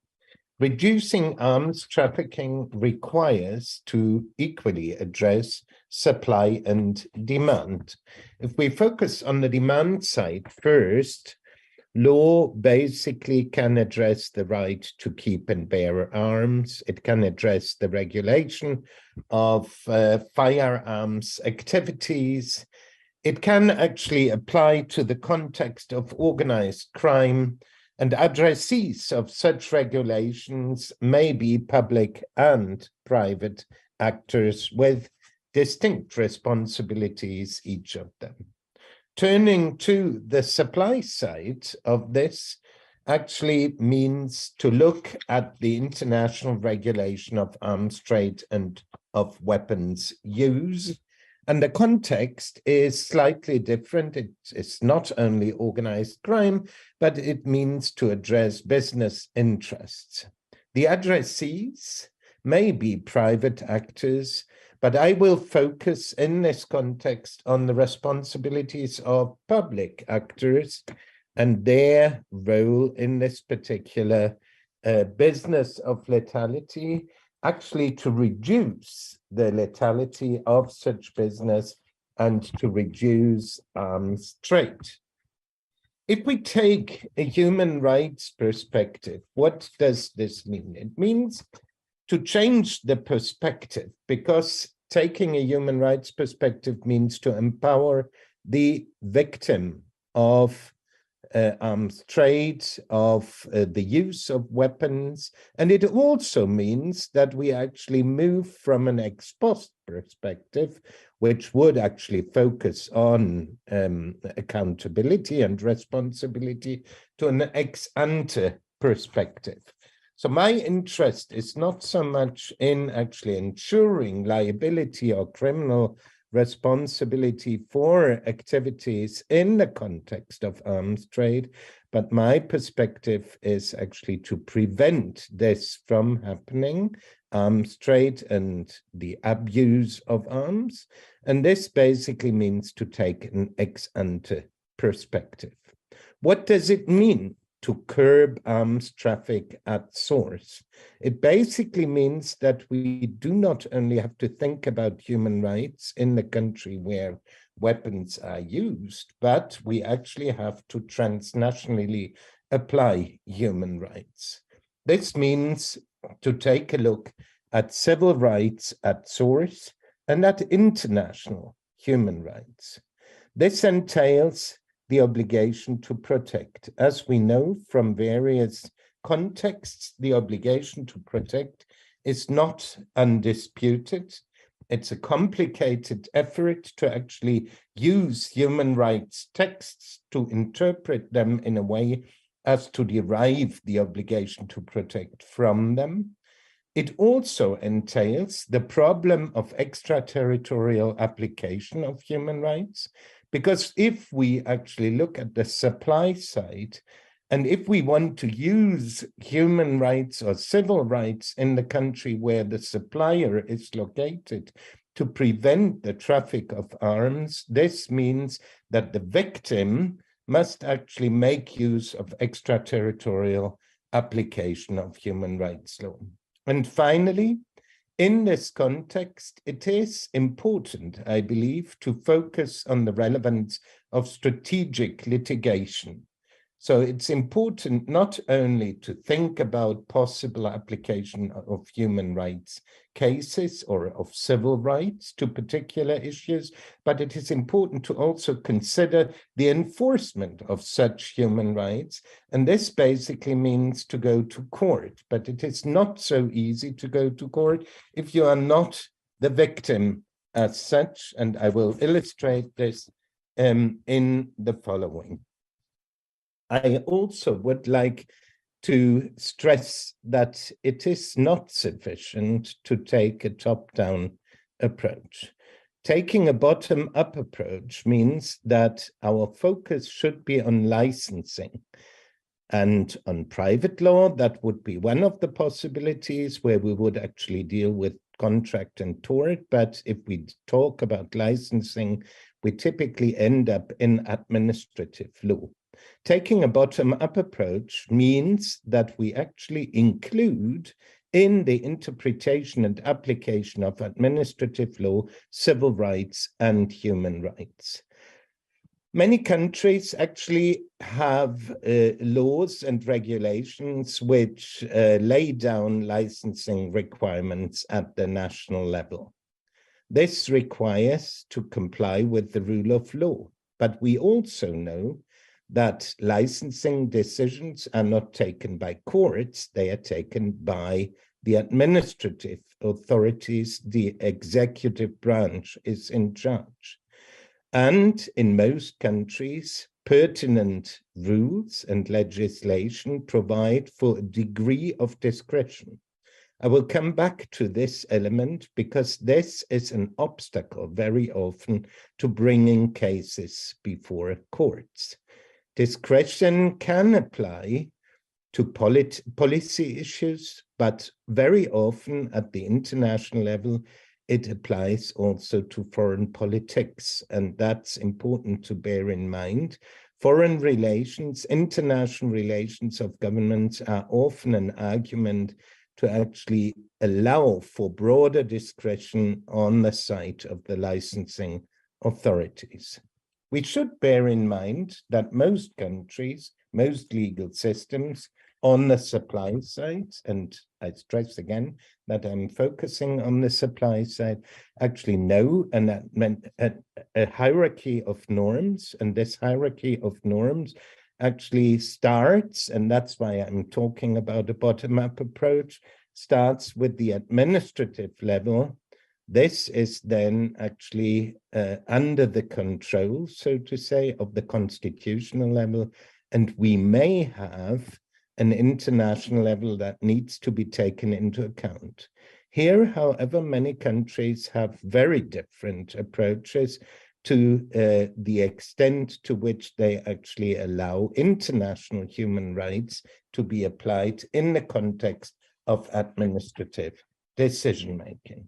Speaker 9: Reducing arms trafficking requires to equally address supply and demand. If we focus on the demand side first, law basically can address the right to keep and bear arms. It can address the regulation of firearms activities. It can actually apply to the context of organized crime, and addressees of such regulations may be public and private actors with distinct responsibilities, each of them. Turning to the supply side of this actually means to look at the international regulation of arms trade and of weapons use. And the context is slightly different. It's not only organized crime, but it means to address business interests. The addressees may be private actors, But I will focus in this context on the responsibilities of public actors and their role in this particular business of lethality, actually to reduce the lethality of such business and to reduce arms trade. If we take a human rights perspective, what does this mean? It means to change the perspective, because taking a human rights perspective means to empower the victim of arms trade, of the use of weapons. And it also means that we actually move from an ex post perspective, which would actually focus on accountability and responsibility, to an ex ante perspective. So my interest is not so much in actually ensuring liability or criminal responsibility for activities in the context of arms trade, but my perspective is actually to prevent this from happening, arms trade and the abuse of arms. And this basically means to take an ex ante perspective. What does it mean to curb arms traffic at source? It basically means that we do not only have to think about human rights in the country where weapons are used, but we actually have to transnationally apply human rights. This means to take a look at civil rights at source and at international human rights. This entails the obligation to protect. As we know from various contexts, the obligation to protect is not undisputed. It's a complicated effort to actually use human rights texts to interpret them in a way as to derive the obligation to protect from them. It also entails the problem of extraterritorial application of human rights, because if we actually look at the supply side, and if we want to use human rights or civil rights in the country where the supplier is located to prevent the traffic of arms, this means that the victim must actually make use of extraterritorial application of human rights law. And finally, in this context, it is important, I believe, to focus on the relevance of strategic litigation. So it's important not only to think about possible application of human rights cases or of civil rights to particular issues, but it is important to also consider the enforcement of such human rights. And this basically means to go to court, but it is not so easy to go to court if you are not the victim as such. And I will illustrate this in the following. I also would like to stress that it is not sufficient to take a top-down approach. Taking a bottom-up approach means that our focus should be on licensing. And on private law, that would be one of the possibilities where we would actually deal with contract and tort. But if we talk about licensing, we typically end up in administrative law. Taking a bottom-up approach means that we actually include in the interpretation and application of administrative law, civil rights, and human rights. Many countries actually have laws and regulations which lay down licensing requirements at the national level. This requires to comply with the rule of law, but we also know that licensing decisions are not taken by courts, they are taken by the administrative authorities. The executive branch is in charge. And in most countries, pertinent rules and legislation provide for a degree of discretion. I will come back to this element because this is an obstacle very often to bringing cases before courts. Discretion can apply to policy issues, but very often at the international level, it applies also to foreign politics, and that's important to bear in mind. Foreign relations, international relations of governments are often an argument to actually allow for broader discretion on the side of the licensing authorities. We should bear in mind that most countries, most legal systems on the supply side, and I stress again that I'm focusing on the supply side, actually know and that meant a hierarchy of norms, and this hierarchy of norms actually starts, and that's why I'm talking about a bottom-up approach, starts with the administrative level. This is then actually under the control, so to say, of the constitutional level, and we may have an international level that needs to be taken into account. Here, however, many countries have very different approaches to the extent to which they actually allow international human rights to be applied in the context of administrative decision-making.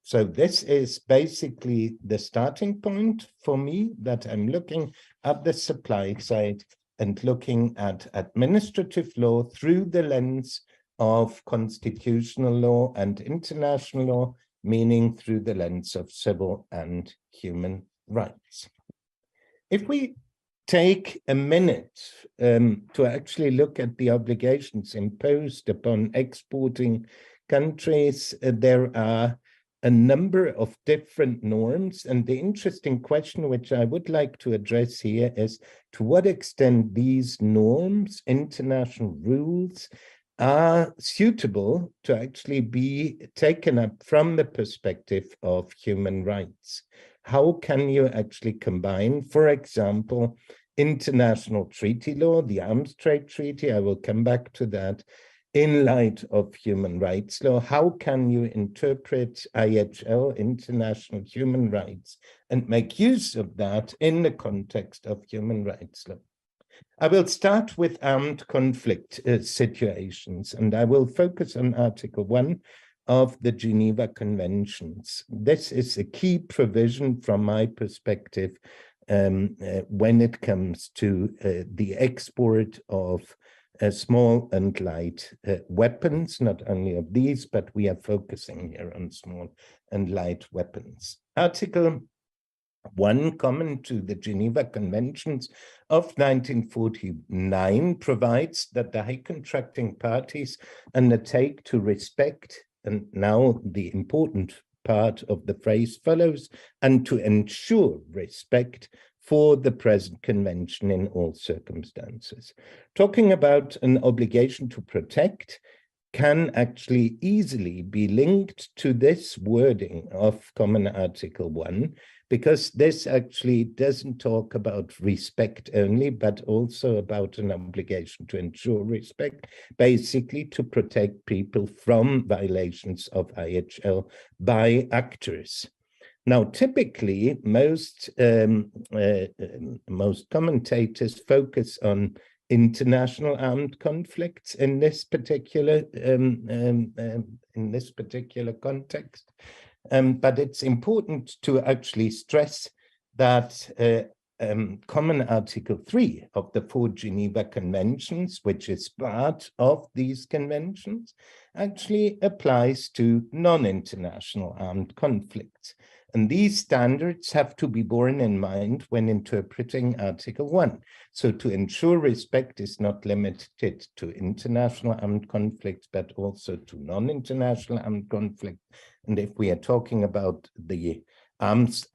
Speaker 9: So this is basically the starting point for me, that I'm looking at the supply side and looking at administrative law through the lens of constitutional law and international law, meaning through the lens of civil and human rights. If we take a minute to actually look at the obligations imposed upon exporting countries, there are a number of different norms, and the interesting question which I would like to address here is to what extent these norms, international rules, are suitable to actually be taken up from the perspective of human rights. How can you actually combine, for example, international treaty law, the Arms Trade Treaty, I will come back to that, in light of human rights law? How can you interpret IHL, international human rights, and make use of that in the context of human rights law? I will start with armed conflict situations, and I will focus on Article 1 of the Geneva Conventions. This is a key provision from my perspective when it comes to the export of small and light weapons, not only of these, but we are focusing here on small and light weapons. Article 1, common to the Geneva Conventions of 1949, provides that the high contracting parties undertake to respect, and now the important part of the phrase follows, and to ensure respect for the present convention in all circumstances. Talking about an obligation to protect can actually easily be linked to this wording of Common Article 1, because this actually doesn't talk about respect only, but also about an obligation to ensure respect, basically to protect people from violations of IHL by actors. Now, typically, most commentators focus on international armed conflicts in this particular context, but it's important to actually stress that Common Article 3 of the 4 Geneva Conventions, which is part of these conventions, actually applies to non-international armed conflicts. And these standards have to be borne in mind when interpreting Article 1. So to ensure respect is not limited to international armed conflicts, but also to non-international armed conflict. And if we are talking about the arms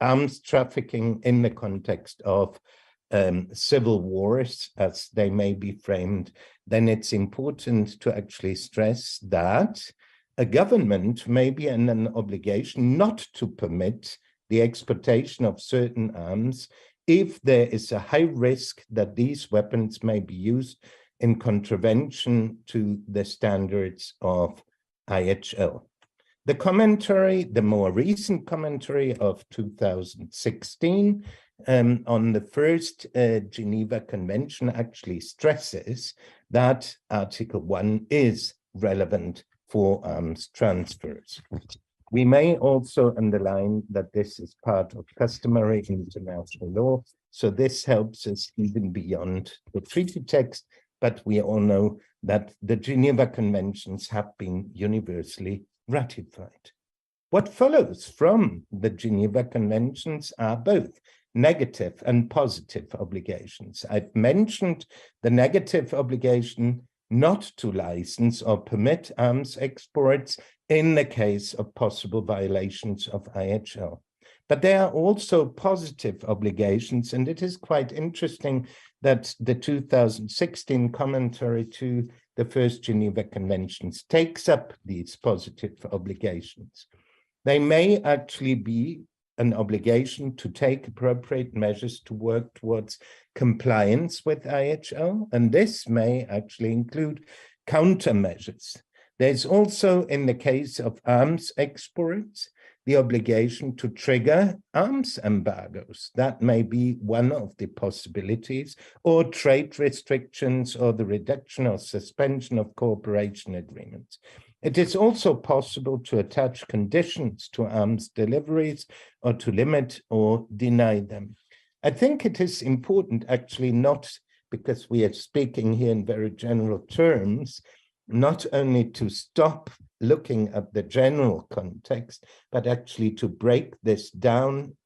Speaker 9: trafficking in the context of civil wars, as they may be framed, then it's important to actually stress that a government may be in an obligation not to permit the exportation of certain arms if there is a high risk that these weapons may be used in contravention to the standards of IHL. The commentary, the more recent commentary of 2016 on the first Geneva Convention actually stresses that Article 1 is relevant for arms transfers. We may also underline that this is part of customary international law, so this helps us even beyond the treaty text, but we all know that the Geneva Conventions have been universally ratified. What follows from the Geneva Conventions are both negative and positive obligations. I've mentioned the negative obligation not to license or permit arms exports in the case of possible violations of IHL. But there are also positive obligations, and it is quite interesting that the 2016 commentary to the first Geneva Conventions takes up these positive obligations. They may actually be an obligation to take appropriate measures to work towards compliance with IHL, and this may actually include countermeasures. There's also, in the case of arms exports, the obligation to trigger arms embargoes. That may be one of the possibilities, or trade restrictions, or the reduction or suspension of cooperation agreements. It is also possible to attach conditions to arms deliveries or to limit or deny them. I think it is important, actually, not because we are speaking here in very general terms, not only to stop looking at the general context, but actually to break this down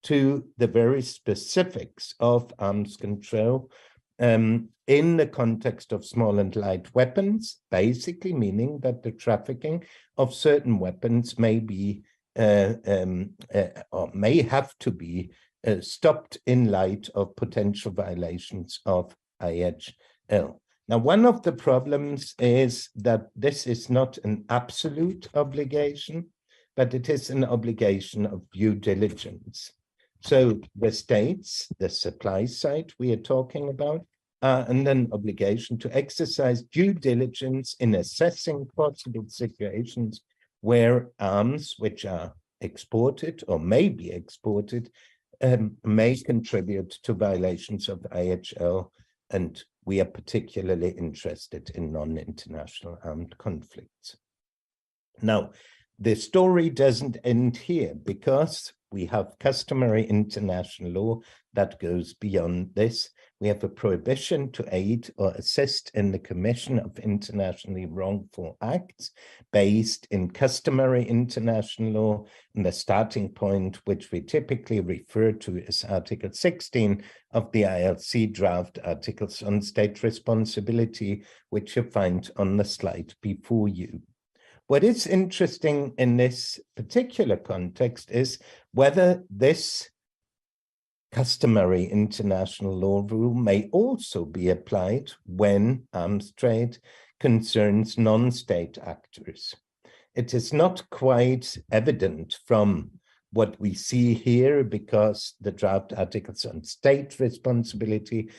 Speaker 9: to the very specifics of arms control in the context of small and light weapons, basically meaning that the trafficking of certain weapons may be or may have to be stopped in light of potential violations of IHL. Now, one of the problems is that this is not an absolute obligation, but it is an obligation of due diligence. So the states, the supply side we are talking about, are under an obligation to exercise due diligence in assessing possible situations where arms which are exported or may be exported may contribute to violations of IHL, and we are particularly interested in non-international armed conflicts. Now, the story doesn't end here, because we have customary international law that goes beyond this. We have a prohibition to aid or assist in the commission of internationally wrongful acts based in customary international law. And the starting point, which we typically refer to as Article 16 of the ILC draft articles on state responsibility, which you find on the slide before you. What is interesting in this particular context is whether this customary international law rule may also be applied when arms trade concerns non-state actors. It is not quite evident from what we see here, because the draft articles on state responsibility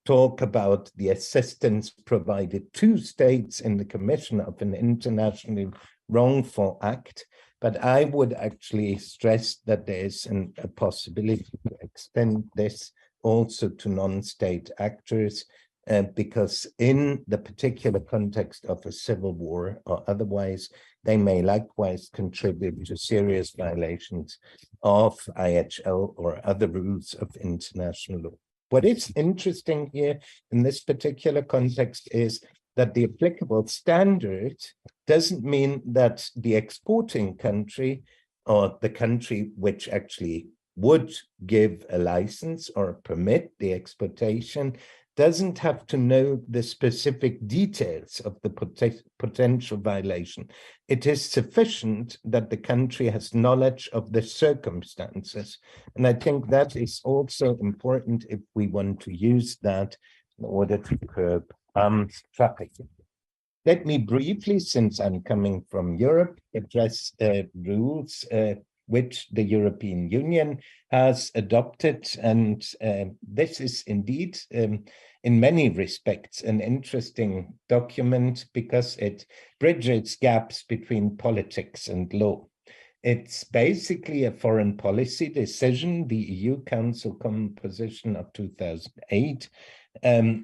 Speaker 9: talk about the assistance provided to states in the commission of an internationally wrongful act. But I would actually stress that there is a possibility to extend this also to non-state actors, because in the particular context of a civil war or otherwise, they may likewise contribute to serious violations of IHL or other rules of international law. What is interesting here in this particular context is that the applicable standard doesn't mean that the exporting country or the country which actually would give a license or permit the exportation doesn't have to know the specific details of the potential violation. It is sufficient that the country has knowledge of the circumstances. And I think that is also important if we want to use that in order to curb arms trafficking. Let me briefly, since I'm coming from Europe, address rules which the European Union has adopted. And this is indeed, in many respects, an interesting document because it bridges gaps between politics and law. It's basically a foreign policy decision, the EU Council Common Position of 2008,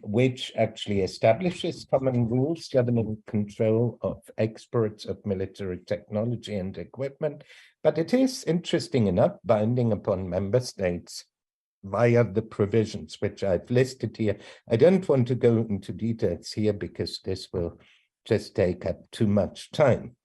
Speaker 9: which actually establishes common rules governing control of exports of military technology and equipment. But it is, interesting enough, binding upon member states via the provisions which I've listed here. I don't want to go into details here because this will just take up too much time.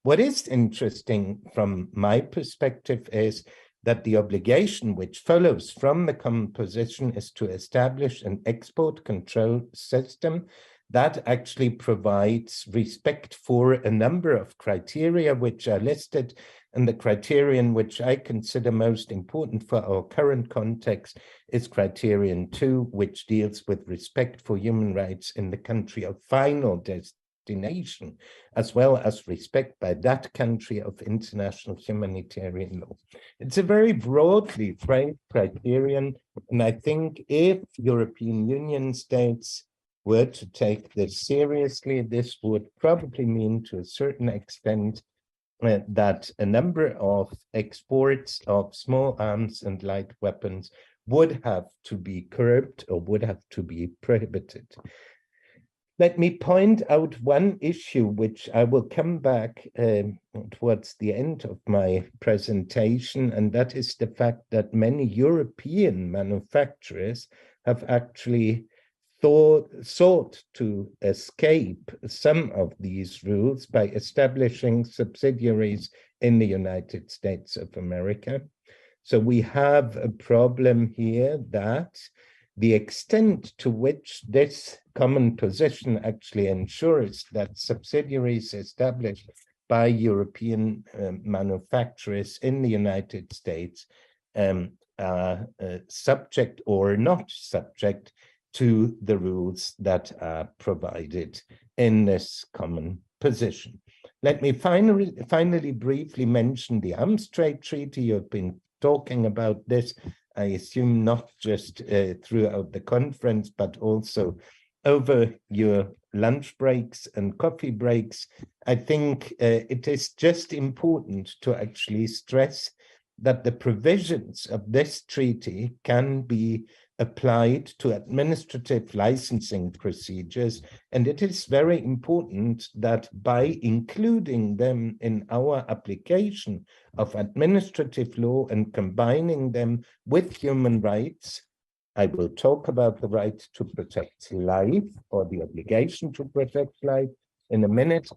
Speaker 9: What is interesting from my perspective is that the obligation which follows from the common position is to establish an export control system that actually provides respect for a number of criteria which are listed, and the criterion which I consider most important for our current context is criterion 2, which deals with respect for human rights in the country of final destination, as well as respect by that country of international humanitarian law. It's a very broadly framed criterion, and I think if European Union states were to take this seriously, this would probably mean to a certain extent that a number of exports of small arms and light weapons would have to be curbed or would have to be prohibited. Let me point out one issue which I will come back towards the end of my presentation, and that is the fact that many European manufacturers have actually sought to escape some of these rules by establishing subsidiaries in the United States of America. So we have a problem here that the extent to which this common position actually ensures that subsidiaries established by European manufacturers in the United States are subject or not subject to the rules that are provided in this common position. Let me finally briefly mention the Arms Trade Treaty. You've been talking about this, I assume, not just throughout the conference, but also over your lunch breaks and coffee breaks. I think it is just important to actually stress that the provisions of this treaty can be applied to administrative licensing procedures, and it is very important that by including them in our application of administrative law and combining them with human rights, I will talk about the right to protect life or the obligation to protect life in a minute.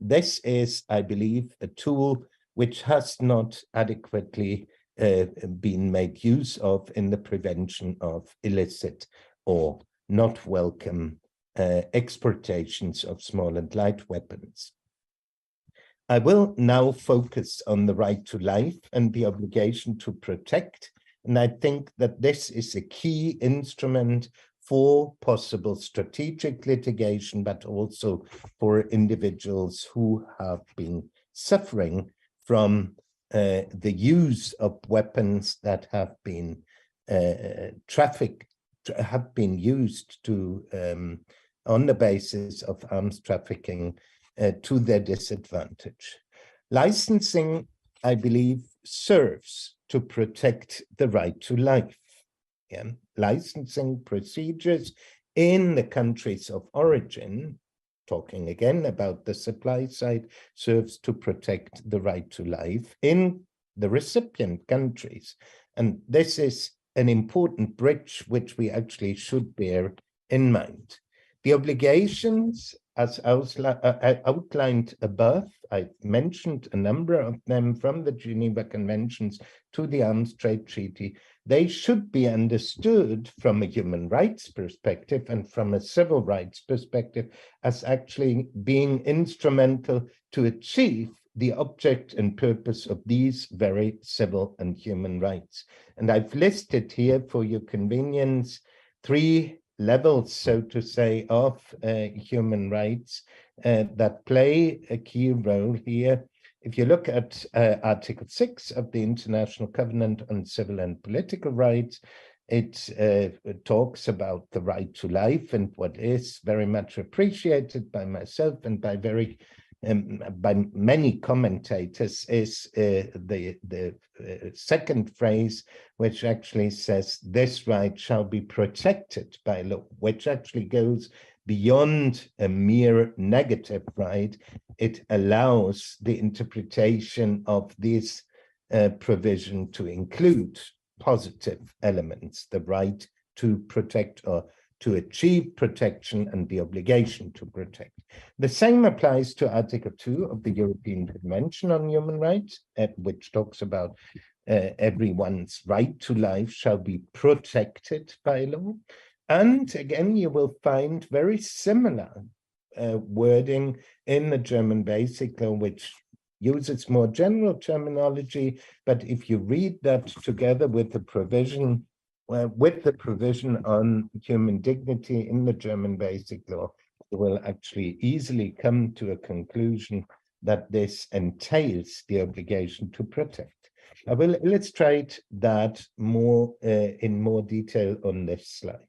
Speaker 9: This is, I believe, a tool which has not adequately been made use of in the prevention of illicit or not welcome exportations of small and light weapons. I will now focus on the right to life and the obligation to protect, and I think that this is a key instrument for possible strategic litigation, but also for individuals who have been suffering from the use of weapons that have been used to on the basis of arms trafficking to their disadvantage. Licensing, I believe, serves to protect the right to life. Yeah. Licensing procedures in the countries of origin, talking again about the supply side, serves to protect the right to life in the recipient countries. And this is an important bridge which we actually should bear in mind. The obligations, as outlined above, I mentioned a number of them, from the Geneva Conventions to the Arms Trade Treaty. They should be understood from a human rights perspective and from a civil rights perspective as actually being instrumental to achieve the object and purpose of these very civil and human rights. And I've listed here for your convenience 3 levels, so to say, of human rights that play a key role here. If you look at Article 6 of the International Covenant on Civil and Political Rights, it talks about the right to life, and what is very much appreciated by myself and by very by many commentators is the second phrase, which actually says this right shall be protected by law, which actually goes beyond a mere negative right. It allows the interpretation of this provision to include positive elements, the right to protect or to achieve protection and the obligation to protect. The same applies to Article 2 of the European Convention on Human Rights, which talks about everyone's right to life shall be protected by law. And again, you will find very similar wording in the German Basic Law, which uses more general terminology. But if you read that together with the provision on human dignity in the German Basic Law, you will actually easily come to a conclusion that this entails the obligation to protect. I will illustrate that more in more detail on this slide.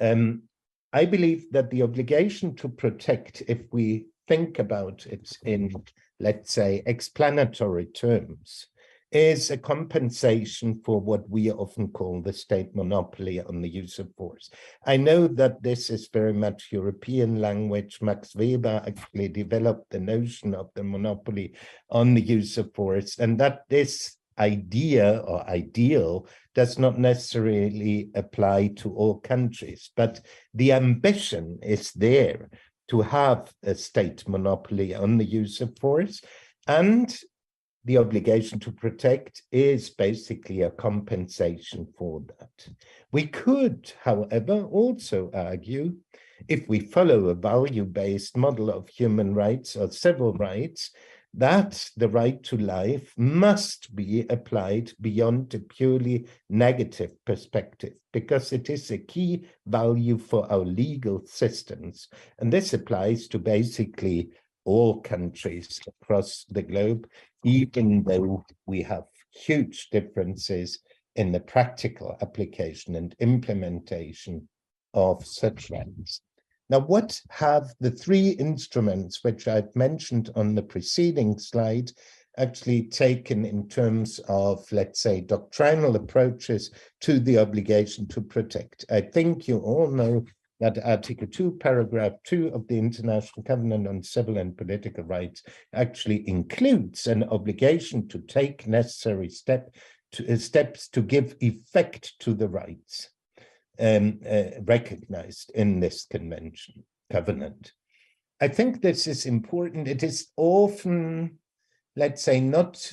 Speaker 9: I believe that the obligation to protect, if we think about it in, let's say, explanatory terms, is a compensation for what we often call the state monopoly on the use of force. I know that this is very much European language. Max Weber actually developed the notion of the monopoly on the use of force, and that this idea or ideal does not necessarily apply to all countries, but the ambition is there to have a state monopoly on the use of force, and the obligation to protect is basically a compensation for that. We could, however, also argue, if we follow a value-based model of human rights or civil rights, that the right to life must be applied beyond a purely negative perspective, because it is a key value for our legal systems. And this applies to basically all countries across the globe, even though we have huge differences in the practical application and implementation of such rights. Now, what have the three instruments which I've mentioned on the preceding slide actually taken in terms of, let's say, doctrinal approaches to the obligation to protect? I think you all know that Article 2, Paragraph 2 of the International Covenant on Civil and Political Rights actually includes an obligation to take necessary steps to give effect to the rights recognized in this covenant. I think this is important. It is often, let's say, not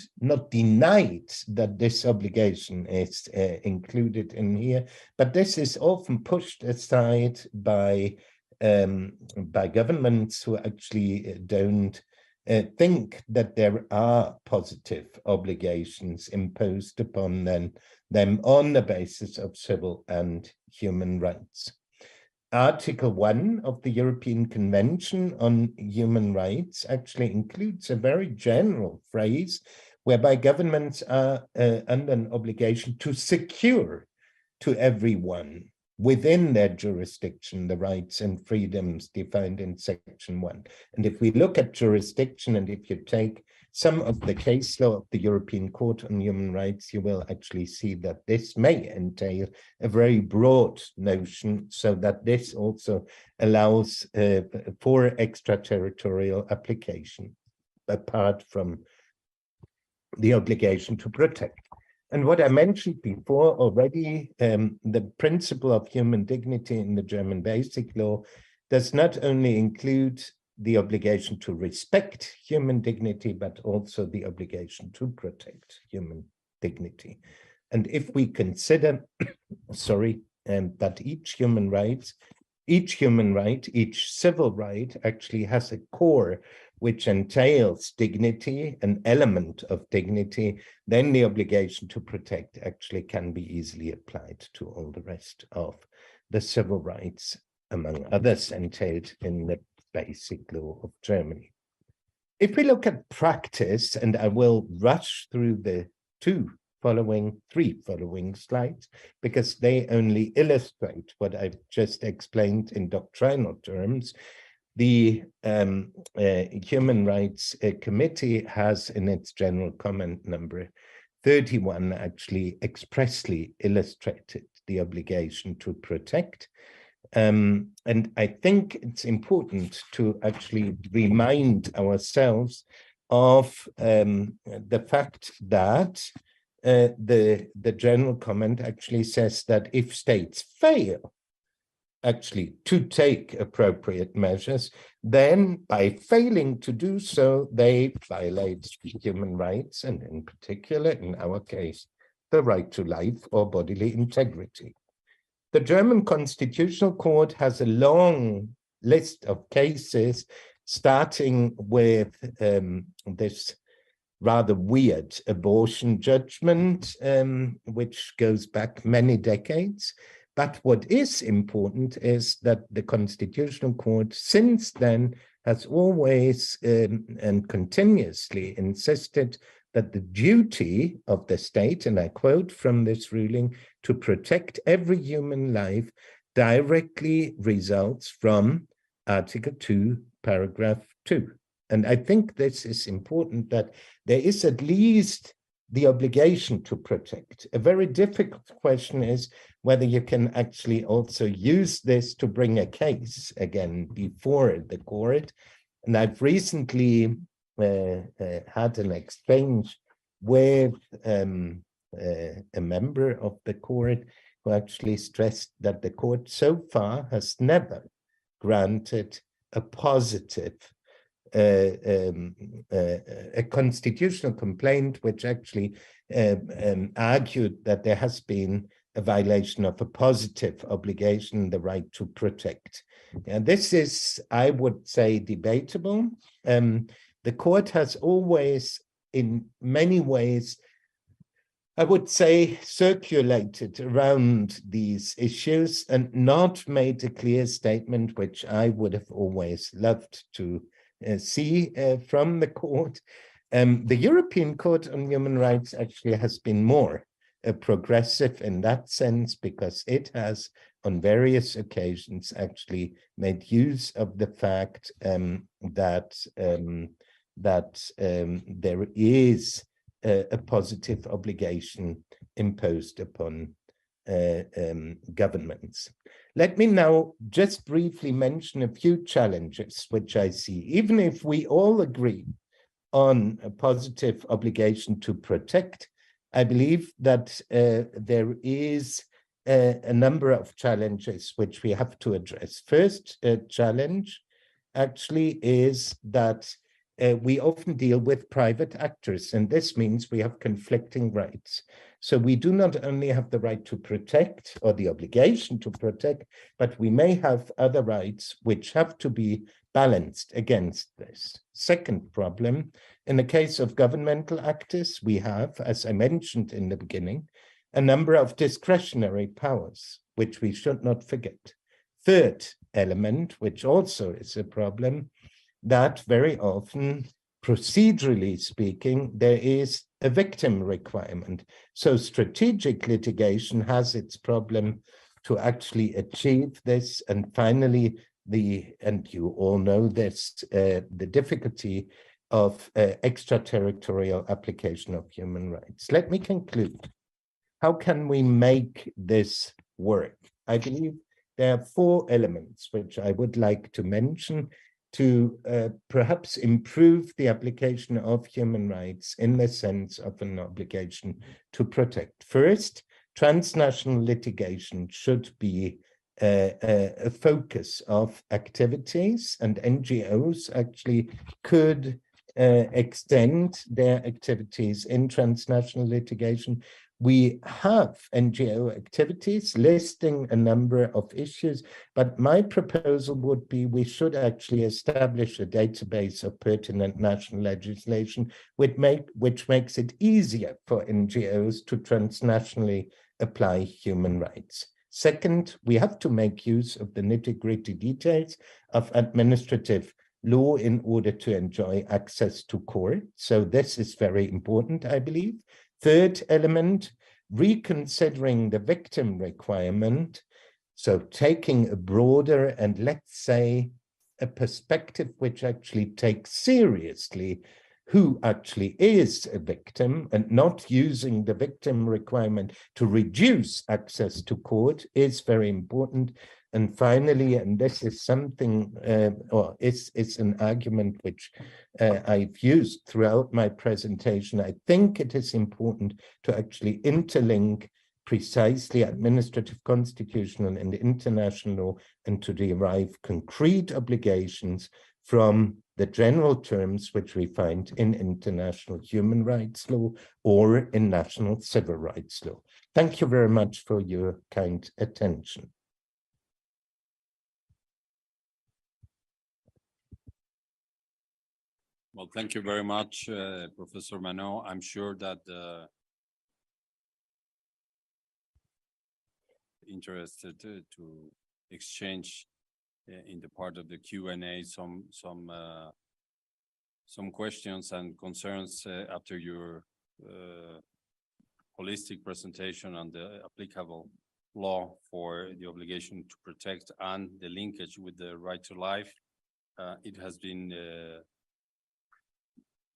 Speaker 9: denied that this obligation is included in here, but this is often pushed aside by governments who actually don't think that there are positive obligations imposed upon them on the basis of civil and human rights. Article 1 of the European Convention on Human Rights actually includes a very general phrase whereby governments are under an obligation to secure to everyone within their jurisdiction the rights and freedoms defined in Section 1. And if we look at jurisdiction, and if you take some of the case law of the European Court on Human Rights, you will actually see that this may entail a very broad notion, so that this also allows for extraterritorial application, apart from the obligation to protect. And what I mentioned before already, the principle of human dignity in the German Basic Law does not only include the obligation to respect human dignity, but also the obligation to protect human dignity. And if we consider, that each human right, each civil right actually has a core which entails dignity, an element of dignity, then the obligation to protect actually can be easily applied to all the rest of the civil rights, among others entailed in the Basic Law of Germany. If we look at practice, and I will rush through the three following slides, because they only illustrate what I've just explained in doctrinal terms, The Human Rights Committee has in its general comment number 31 actually expressly illustrated the obligation to protect. And I think it's important to actually remind ourselves of the fact that the general comment actually says that if states fail actually to take appropriate measures, then by failing to do so, they violate human rights, and in particular, in our case, the right to life or bodily integrity. The German Constitutional Court has a long list of cases, starting with this rather weird abortion judgment, which goes back many decades. But what is important is that the Constitutional Court since then has always and continuously insisted that the duty of the state, and I quote from this ruling, to protect every human life directly results from Article 2, paragraph 2. And I think this is important, that there is at least the obligation to protect. A very difficult question is whether you can actually also use this to bring a case again before the court. And I've recently had an exchange with a member of the court who actually stressed that the court so far has never granted a positive a constitutional complaint which actually argued that there has been a violation of a positive obligation, the right to protect. And this is, I would say, debatable. The court has always, in many ways, I would say, circulated around these issues and not made a clear statement, which I would have always loved to see from the court. The European Court on Human Rights actually has been more progressive in that sense, because it has on various occasions actually made use of the fact that there is a positive obligation imposed upon governments. Let me now just briefly mention a few challenges which I see. Even if we all agree on a positive obligation to protect, I believe that there is a number of challenges which we have to address. First challenge actually is that we often deal with private actors, and this means we have conflicting rights. So we do not only have the right to protect or the obligation to protect, but we may have other rights which have to be balanced against this. Second problem, in the case of governmental actors, we have, as I mentioned in the beginning, a number of discretionary powers, which we should not forget. Third element, which also is a problem, that very often, procedurally speaking, there is a victim requirement. So strategic litigation has its problem to actually achieve this. And finally, and you all know this, the difficulty of extraterritorial application of human rights. Let me conclude. How can we make this work? I believe there are 4 elements which I would like to mention to perhaps improve the application of human rights in the sense of an obligation to protect. First, transnational litigation should be a focus of activities, and NGOs actually could extend their activities in transnational litigation. We have NGO activities listing a number of issues, but my proposal would be we should actually establish a database of pertinent national legislation which makes it easier for NGOs to transnationally apply human rights. Second, we have to make use of the nitty-gritty details of administrative law in order to enjoy access to court. So this is very important, I believe. Third element, reconsidering the victim requirement. So taking a broader and, let's say, a perspective which actually takes seriously who actually is a victim and not using the victim requirement to reduce access to court is very important. And finally, and this is something, or it's an argument which I've used throughout my presentation, I think it is important to actually interlink precisely administrative, constitutional, and international law, and to derive concrete obligations from the general terms which we find in international human rights law or in national civil rights law. Thank you very much for your kind attention.
Speaker 10: Well, thank you very much, Professor Mano. I'm sure that interested to exchange in the part of the Q&A some questions and concerns after your holistic presentation on the applicable law for the obligation to protect and the linkage with the right to life. It has been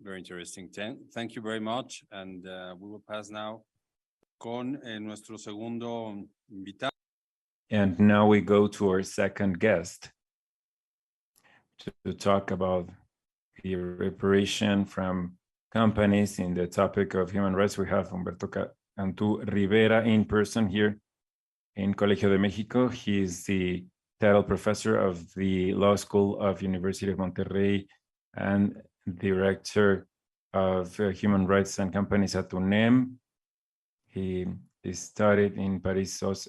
Speaker 10: very interesting. Thank you very much. And we will pass now con nuestro segundo invitado.
Speaker 2: And now we go to our second guest to talk about the reparation from companies in the topic of human rights. We have Humberto Cantú Rivera in person here in Colegio de Mexico. He is the title professor of the Law School of University of Monterrey and director of human rights and companies at UNEM. He studied in Paris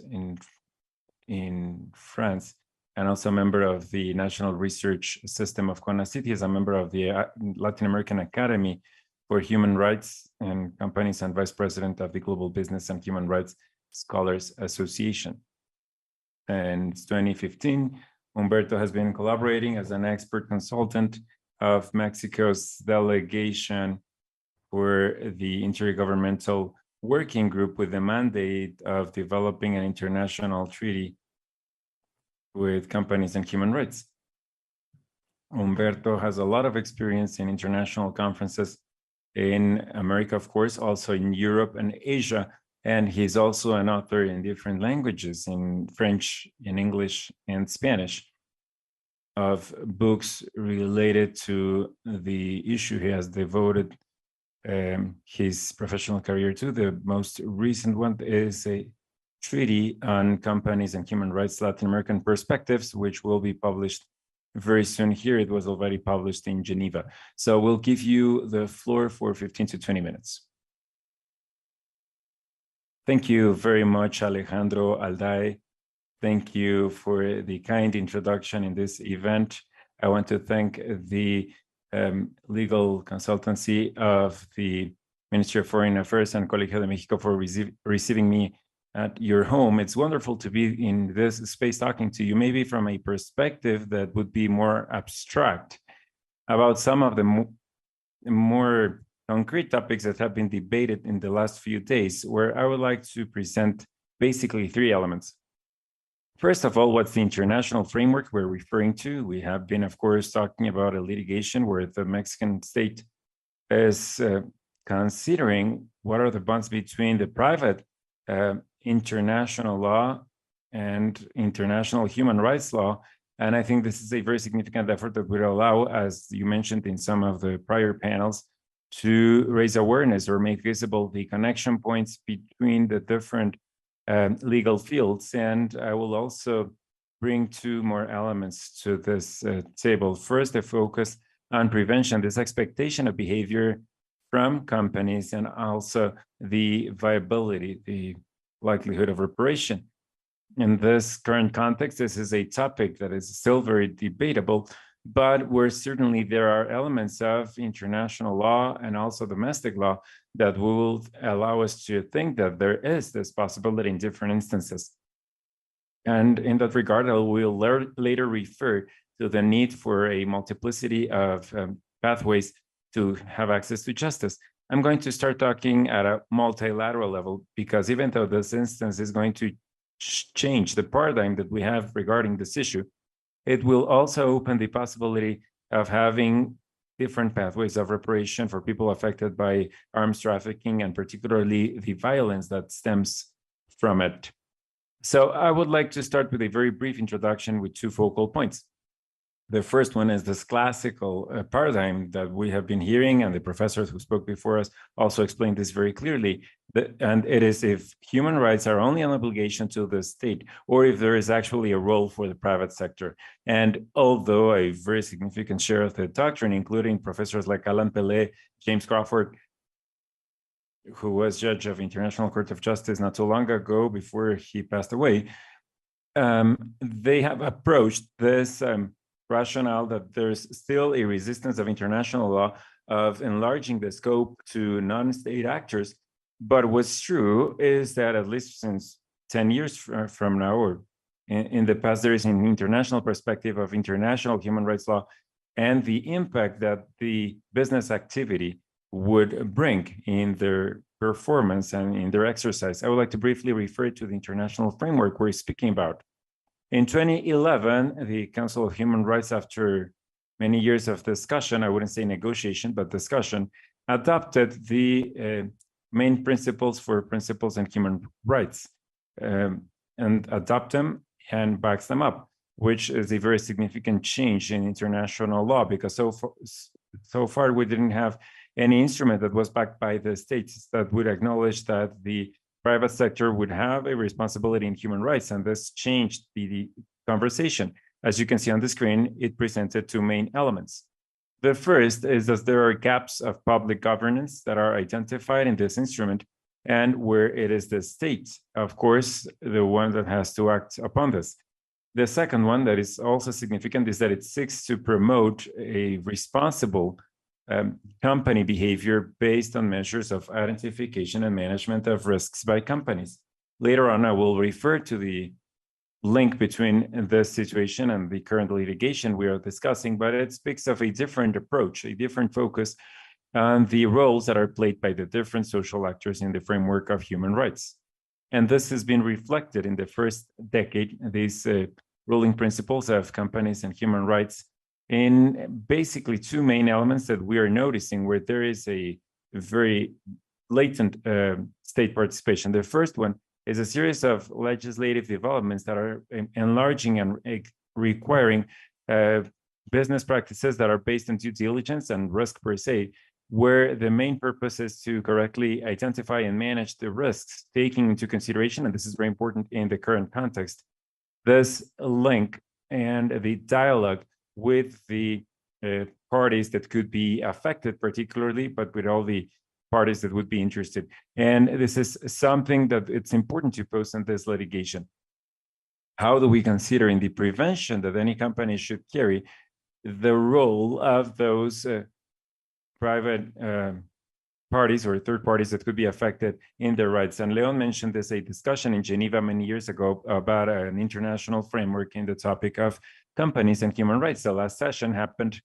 Speaker 2: in France, and also a member of the National Research System of CONACYT. He is a member of the Latin American Academy for Human Rights and Companies and vice president of the Global Business and Human Rights Scholars Association. And it's 2015, Humberto has been collaborating as an expert consultant of Mexico's delegation for the Intergovernmental Working Group with the mandate of developing an international treaty with companies and human rights. Humberto has a lot of experience in international conferences in America, of course, also in Europe and Asia. And he's also an author in different languages, in French, in English, and Spanish, of books related to the issue he has devoted his professional career to. The most recent one is a treaty on companies and human rights, Latin American perspectives, which will be published very soon here. It was already published in Geneva. So we'll give you the floor for 15 to 20 minutes. Thank you very much, Alejandro Alday. Thank you for the kind introduction in this event. I want to thank the legal consultancy of the Ministry of Foreign Affairs and Colegio de Mexico for receiving me at your home. It's wonderful to be in this space talking to you, maybe from a perspective that would be more abstract about some of the more concrete topics that have been debated in the last few days, where I would like to present basically three elements. First of all, what's the international framework we're referring to? We have been, of course, talking about a litigation where the Mexican state is considering what are the bonds between the private international law and international human rights law. And I think this is a very significant effort that would allow, as you mentioned in some of the prior panels, to raise awareness or make visible the connection points between the different legal fields. And I will also bring two more elements to this table. First, the focus on prevention, this expectation of behavior from companies, and also the viability, the likelihood of reparation. In this current context, this is a topic that is still very debatable, but where certainly there are elements of international law and also domestic law that will allow us to think that there is this possibility in different instances. And in that regard, I will later refer to the need for a multiplicity of pathways to have access to justice. I'm going to start talking at a multilateral level, because even though this instance is going to change the paradigm that we have regarding this issue, It will also open the possibility of having different pathways of reparation for people affected by arms trafficking, and particularly the violence that stems from it. So I would like to start with a very brief introduction with two focal points. The first one is this classical paradigm that we have been hearing, and the professors who spoke before us also explained this very clearly. And it is if human rights are only an obligation to the state, or if there is actually a role for the private sector. And although a very significant share of the doctrine, including professors like Alan Pelé, James Crawford, who was judge of International Court of Justice not too long ago before he passed away, they have approached this rationale that there's still a resistance of international law of enlarging the scope to non-state actors. But what's true is that at least since 10 years from now, or in the past, there is an international perspective of international human rights law and the impact that the business activity would bring in their performance and in their exercise. I would like to briefly refer to the international framework we're speaking about. In 2011, the Council of Human Rights, after many years of discussion, I wouldn't say negotiation, but discussion, adopted the main principles for principles and human rights, and adopt them and backs them up, which is a very significant change in international law, because so far we didn't have any instrument that was backed by the states that would acknowledge that the private sector would have a responsibility in human rights, and this changed the conversation. As you can see on the screen, it presented two main elements. The first is that there are gaps of public governance that are identified in this instrument, and where it is the state, of course, the one that has to act upon this. The second one that is also significant is that it seeks to promote a responsible company behavior based on measures of identification and management of risks by companies. Later on, I will refer to the link between this situation and the current litigation we are discussing, but it speaks of a different approach, a different focus on the roles that are played by the different social actors in the framework of human rights. And this has been reflected in the first decade, these ruling principles of companies and human rights, in basically two main elements that we are noticing where there is a very latent state participation. The first one is a series of legislative developments that are enlarging and requiring business practices that are based on due diligence and risk per se, where the main purpose is to correctly identify and manage the risks, taking into consideration, and this is very important in the current context, this link and the dialogue with the parties that could be affected particularly, but with all the parties that would be interested. And this is something that it's important to post in this litigation. How do we consider in the prevention that any company should carry the role of those private parties or third parties that could be affected in their rights? And Leon mentioned this, a discussion in Geneva many years ago about an international framework in the topic of companies and human rights. The last session happened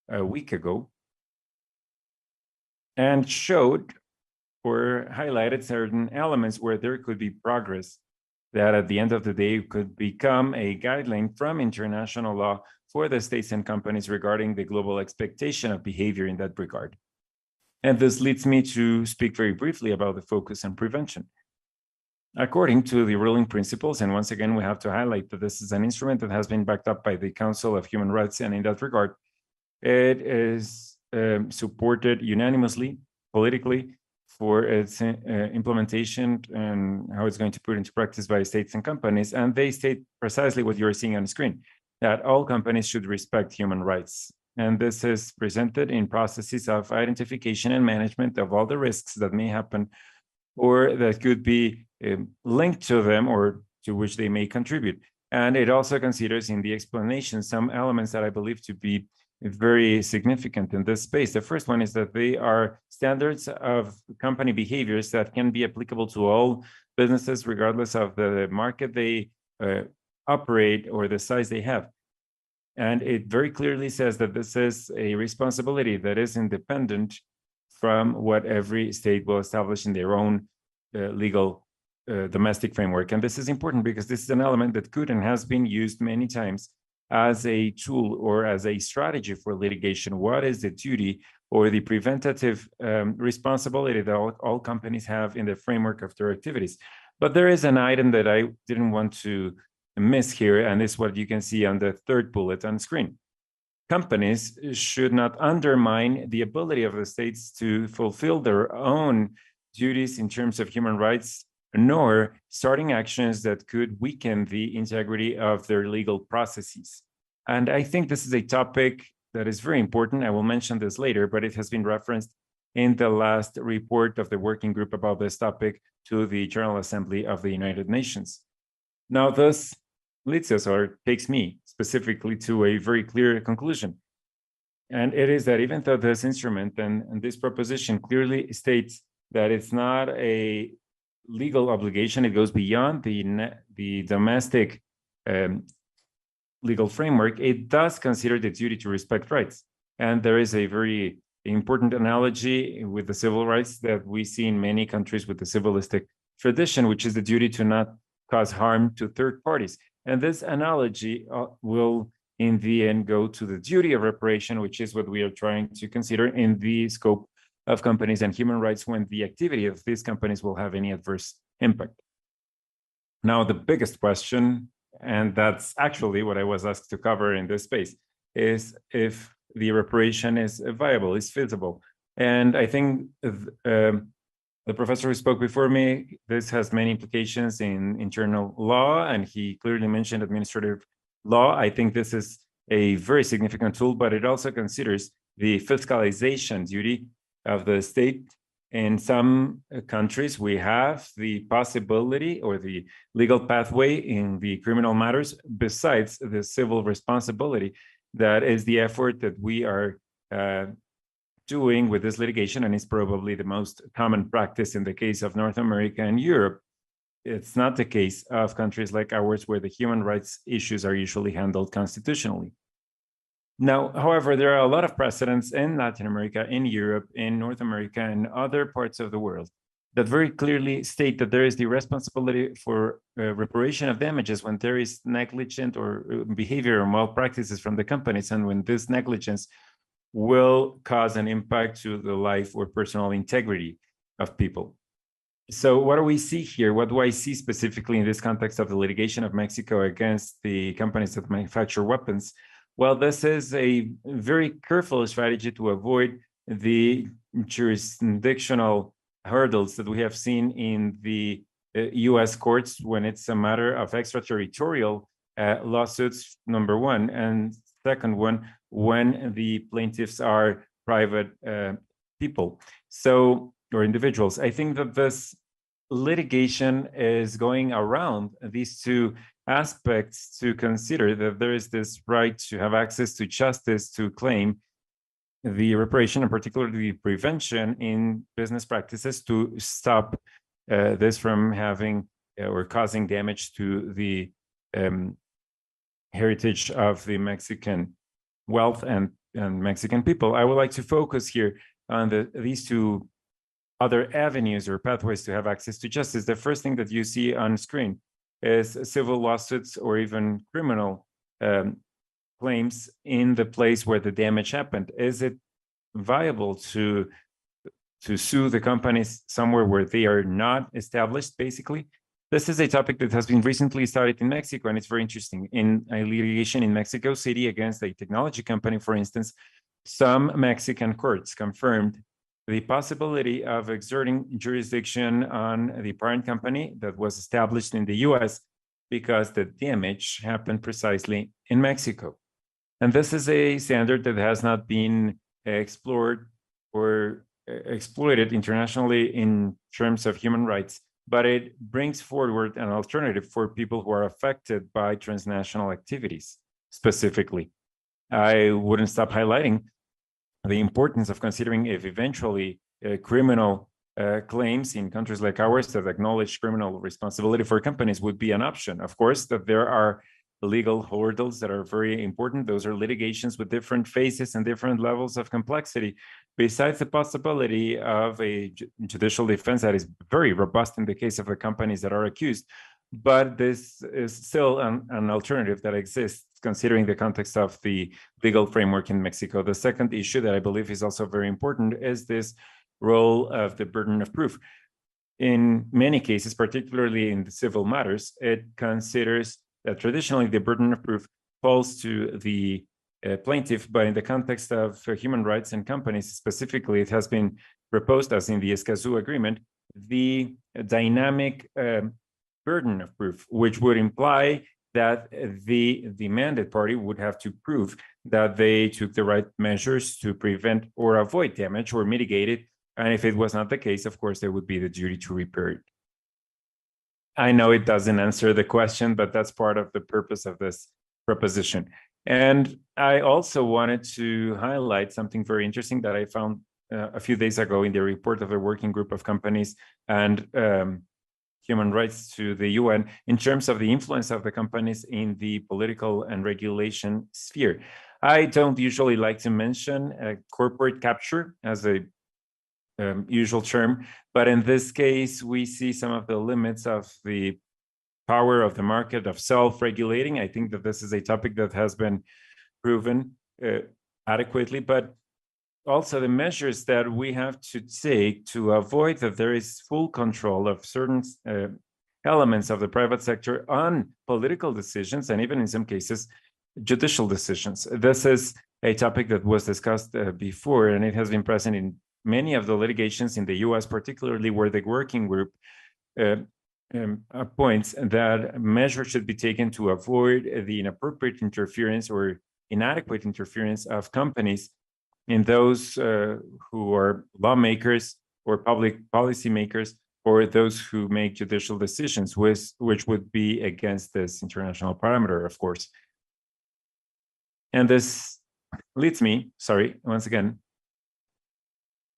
Speaker 2: a week ago and showed or highlighted certain elements where there could be progress that at the end of the day could become a guideline from international law for the states and companies regarding the global expectation of behavior in that regard. And this leads me to speak very briefly about the focus on prevention. According to the ruling principles, and once again, we have to highlight that this is an instrument that has been backed up by the Council of Human Rights, and in that regard, it is supported unanimously, politically, for its implementation and how it's going to put into practice by states and companies. And they state precisely what you're seeing on the screen, that all companies should respect human rights. And this is presented in processes of identification and management of all the risks that may happen or that could be linked to them or to which they may contribute. And it also considers in the explanation some elements that I believe to be very significant in this space. The first one is that they are standards of company behaviors that can be applicable to all businesses, regardless of the market they operate or the size they have. And it very clearly says that this is a responsibility that is independent from what every state will establish in their own legal domestic framework. And this is important because this is an element that could and has been used many times as a tool or as a strategy for litigation. What is the duty or the preventative responsibility that all companies have in the framework of their activities? But there is an item that I didn't want to miss here, and this is what you can see on the third bullet on screen. Companies should not undermine the ability of the states to fulfill their own duties in terms of human rights, nor starting actions that could weaken the integrity of their legal processes. And I think this is a topic that is very important. I will mention this later, but it has been referenced in the last report of the working group about this topic to the General Assembly of the United Nations. Now, this leads us, or takes me specifically, to a very clear conclusion. And it is that even though this instrument and this proposition clearly states that it's not a legal obligation, it goes beyond the domestic legal framework, it does consider the duty to respect rights. And there is a very important analogy with the civil rights that we see in many countries with the civilistic tradition, which is the duty to not cause harm to third parties. And this analogy will, in the end, go to the duty of reparation, which is what we are trying to consider in the scope of companies and human rights when the activity of these companies will have any adverse impact. Now, the biggest question, and that's actually what I was asked to cover in this space, is if the reparation is viable, is feasible. And I think the professor who spoke before me, this has many implications in internal law, and he clearly mentioned administrative law. I think this is a very significant tool, but it also considers the fiscalization duty of the state. In some countries, we have the possibility or the legal pathway in the criminal matters, besides the civil responsibility. That is the effort that we are doing with this litigation, and it's probably the most common practice in the case of North America and Europe. It's not the case of countries like ours, where the human rights issues are usually handled constitutionally. Now, however, there are a lot of precedents in Latin America, in Europe, in North America, and other parts of the world that very clearly state that there is the responsibility for reparation of damages when there is negligent or behavior or malpractices from the companies, and when this negligence will cause an impact to the life or personal integrity of people. So what do we see here? What do I see specifically in this context of the litigation of Mexico against the companies that manufacture weapons? Well, this is a very careful strategy to avoid the jurisdictional hurdles that we have seen in the US courts when it's a matter of extraterritorial lawsuits, number one, and second one, when the plaintiffs are private people, or individuals. I think that this litigation is going around these two aspects to consider that there is this right to have access to justice, to claim the reparation, and particularly the prevention in business practices, to stop this from having or causing damage to the heritage of the Mexican wealth and Mexican people. I would like to focus here on these two other avenues or pathways to have access to justice. The first thing that you see on screen is civil lawsuits or even criminal claims in the place where the damage happened. Is it viable to sue the companies somewhere where they are not established, basically? This is a topic that has been recently started in Mexico, and it's very interesting. In a litigation in Mexico City against a technology company, for instance, some Mexican courts confirmed the possibility of exerting jurisdiction on the parent company that was established in the US because the damage happened precisely in Mexico. And this is a standard that has not been explored or exploited internationally in terms of human rights, but it brings forward an alternative for people who are affected by transnational activities specifically. I wouldn't stop highlighting the importance of considering if eventually criminal claims in countries like ours that acknowledge criminal responsibility for companies would be an option. Of course, that there are legal hurdles that are very important. Those are litigations with different phases and different levels of complexity, besides the possibility of a judicial defense that is very robust in the case of the companies that are accused. But this is still an alternative that exists considering the context of the legal framework in Mexico. The second issue that I believe is also very important is this role of the burden of proof. In many cases, particularly in the civil matters, it considers that traditionally the burden of proof falls to the plaintiff, but in the context of human rights and companies specifically, it has been proposed, as in the Escazú agreement, the dynamic burden of proof, which would imply that the demanded party would have to prove that they took the right measures to prevent or avoid damage or mitigate it. And if it was not the case, of course, there would be the duty to repair it. I know it doesn't answer the question, but that's part of the purpose of this proposition. And I also wanted to highlight something very interesting that I found a few days ago in the report of the working group of companies and human rights to the UN in terms of the influence of the companies in the political and regulation sphere. I don't usually like to mention corporate capture as a usual term, but in this case, we see some of the limits of the power of the market of self-regulating. I think that this is a topic that has been proven adequately, but also the measures that we have to take to avoid that there is full control of certain elements of the private sector on political decisions and even in some cases, judicial decisions. This is a topic that was discussed before, and it has been present in many of the litigations in the US, particularly where the working group points that measures should be taken to avoid the inappropriate interference or inadequate interference of companies in those who are lawmakers or public policy makers, or those who make judicial decisions, which would be against this international parameter, of course. And this leads me, sorry, once again,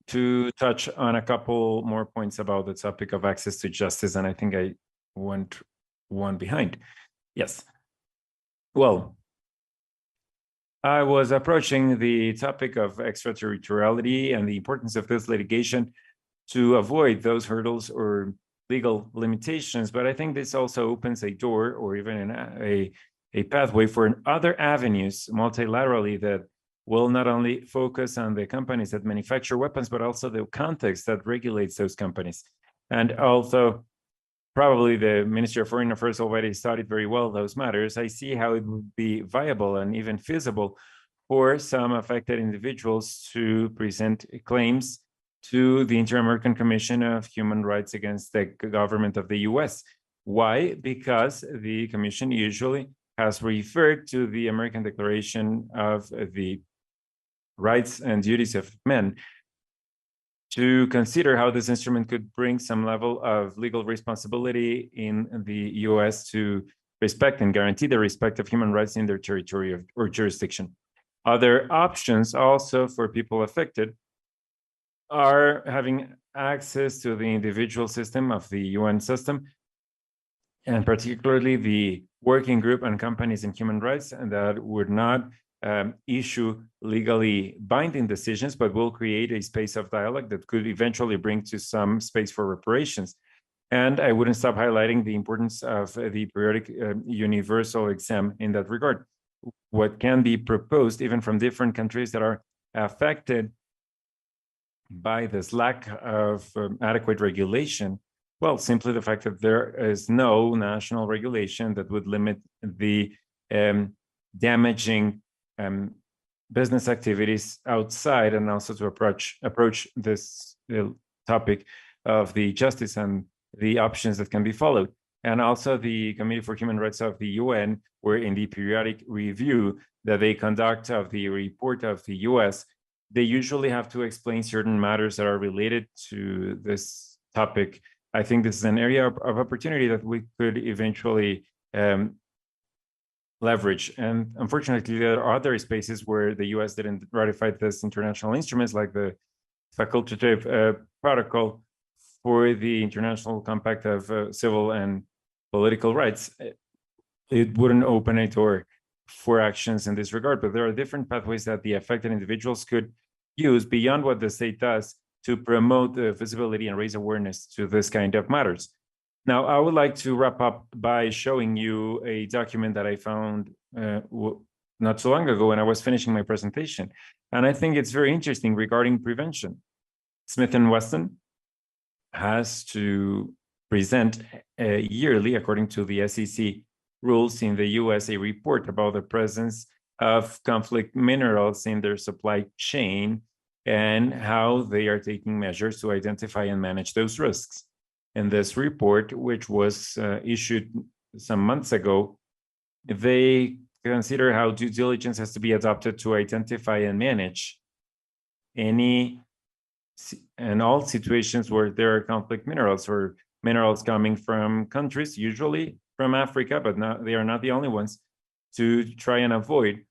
Speaker 2: to touch on a couple more points about the topic of access to justice, and I think I went one behind. Yes. Well, I was approaching the topic of extraterritoriality and the importance of this litigation to avoid those hurdles or legal limitations, but I think this also opens a door or even a pathway for other avenues multilaterally that will not only focus on the companies that manufacture weapons, but also the context that regulates those companies. And although probably the Ministry of Foreign Affairs already studied very well those matters, I see how it would be viable and even feasible for some affected individuals to present claims to the Inter-American Commission of Human Rights against the government of the US. Why? Because the Commission usually has referred to the American Declaration of the Rights and Duties of Men to consider how this instrument could bring some level of legal responsibility in the US to respect and guarantee the respect of human rights in their territory or jurisdiction. Other options also for people affected are having access to the individual system of the UN system, and particularly the working group on companies and human rights, and that would not issue legally binding decisions, but will create a space of dialogue that could eventually bring to some space for reparations. And I wouldn't stop highlighting the importance of the periodic universal exam in that regard. What can be proposed even from different countries that are affected by this lack of adequate regulation? Well, simply the fact that there is no national regulation that would limit the damaging business activities outside, and also to approach this topic of the justice and the options that can be followed. And also the Committee for Human Rights of the UN, where in the periodic review that they conduct of the report of the US, they usually have to explain certain matters that are related to this topic. I think this is an area of opportunity that we could eventually leverage. And unfortunately, there are other spaces where the US didn't ratify this international instruments, like the facultative protocol for the International Compact of Civil and Political Rights. It wouldn't open a door for actions in this regard, but there are different pathways that the affected individuals could use beyond what the state does to promote the visibility and raise awareness to this kind of matters. Now, I would like to wrap up by showing you a document that I found not so long ago when I was finishing my presentation. And I think it's very interesting regarding prevention. Smith & Wesson has to present yearly, according to the SEC rules in the US, a report about the presence of conflict minerals in their supply chain and how they are taking measures to identify and manage those risks. In this report, which was issued some months ago, they consider how due diligence has to be adopted to identify and manage any and all situations where there are conflict minerals or minerals coming from countries, usually from Africa, but they are not the only ones, to try and avoid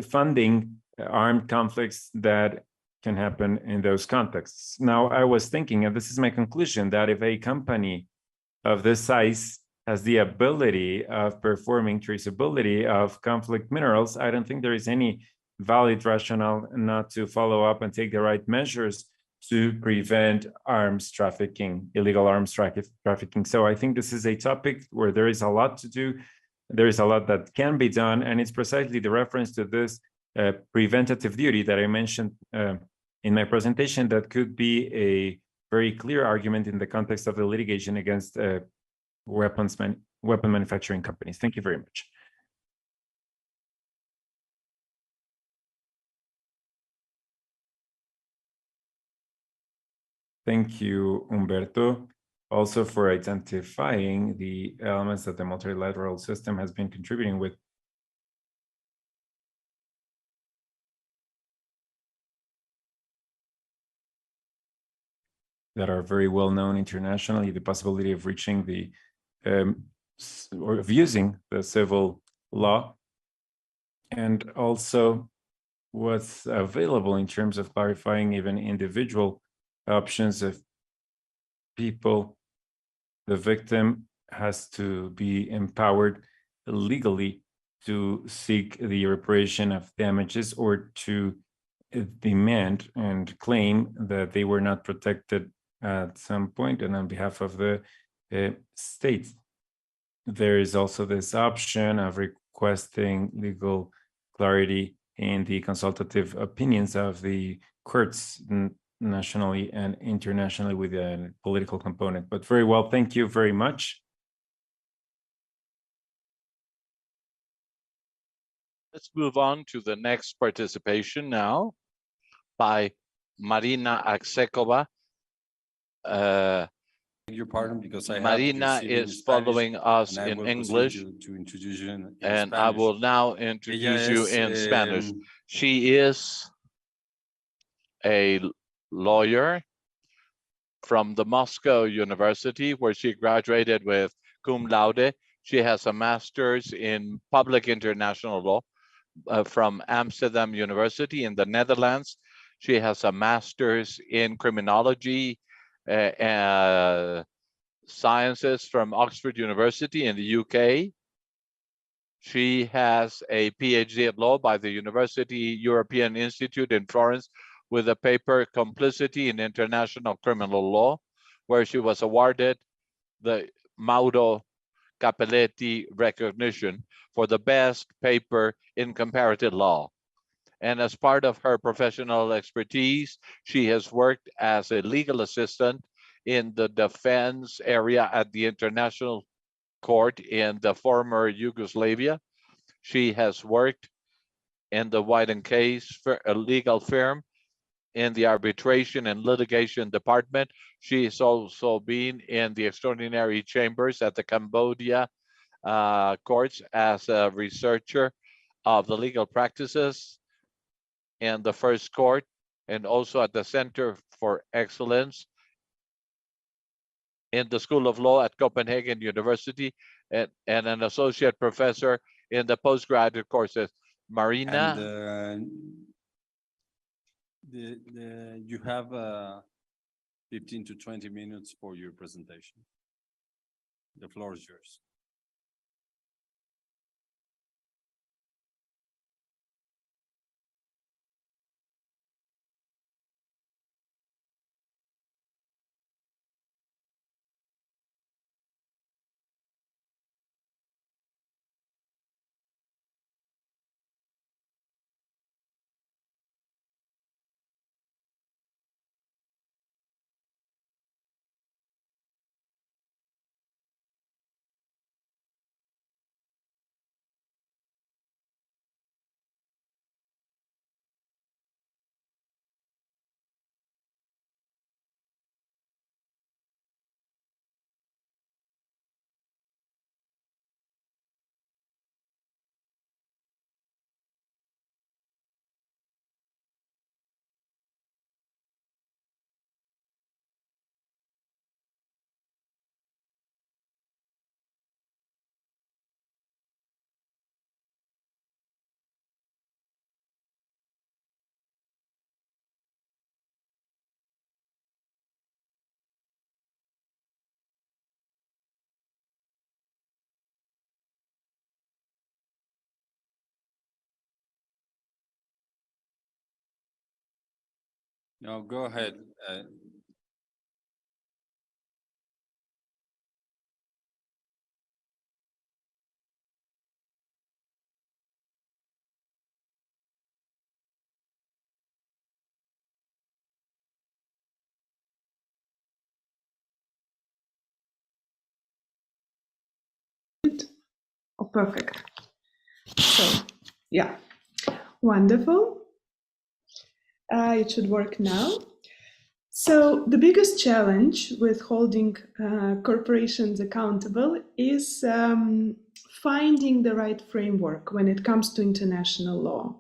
Speaker 2: funding armed conflicts that can happen in those contexts. Now, I was thinking, and this is my conclusion, that if a company of this size has the ability of performing traceability of conflict minerals, I don't think there is any valid rationale not to follow up and take the right measures to prevent arms trafficking, illegal arms trafficking. So I think this is a topic where there is a lot to do. There is a lot that can be done, and it's precisely the reference to this preventative duty that I mentioned in my presentation that could be a very clear argument in the context of the litigation against weapon manufacturing companies. Thank you very much. Thank you, Humberto, also for identifying the elements that the multilateral system has been contributing with. That are very well known internationally, the possibility of reaching the or of using the civil law, and also what's available in terms of clarifying even individual options of people. The victim has to be empowered legally to seek the reparation of damages or to demand and claim that they were not protected at some point, and on behalf of the state. There is also this option of requesting legal clarity in the consultative opinions of the courts nationally and internationally with a political component. But very well, thank you very much.
Speaker 1: Let's move on to the next participation now by Marina Aksekova.
Speaker 10: Your pardon, because I
Speaker 1: Marina
Speaker 10: have your CV in
Speaker 1: is
Speaker 10: Spanish,
Speaker 1: following us
Speaker 10: and I
Speaker 1: in
Speaker 10: will proceed
Speaker 1: English,
Speaker 10: to introduce you in
Speaker 1: and I
Speaker 10: Spanish.
Speaker 1: will now introduce you in Spanish. She is a lawyer from the Moscow University, where she graduated with cum laude. She has a master's in public international law from Amsterdam University in the Netherlands. She has a master's in criminology sciences from Oxford University in the UK. She has a PhD at law by the University European Institute in Florence with a paper Complicity in International Criminal Law, where she was awarded the Mauro Capelletti recognition for the best paper in comparative law. And as part of her professional expertise, she has worked as a legal assistant in the defense area at the International Court in the former Yugoslavia. She has worked in the White and Case for a legal firm in the arbitration and litigation department. She has also been in the extraordinary chambers at the Cambodia courts as a researcher of the legal practices in the first court, and also at the Center for Excellence in the School of Law at Copenhagen University, and an associate professor in the postgraduate courses. Marina.
Speaker 10: And, you have 15 to 20 minutes for your presentation. The floor is yours. No, go ahead.
Speaker 8: Oh, perfect. So, yeah, wonderful. It should work now. So the biggest challenge with holding corporations accountable is finding the right framework when it comes to international law.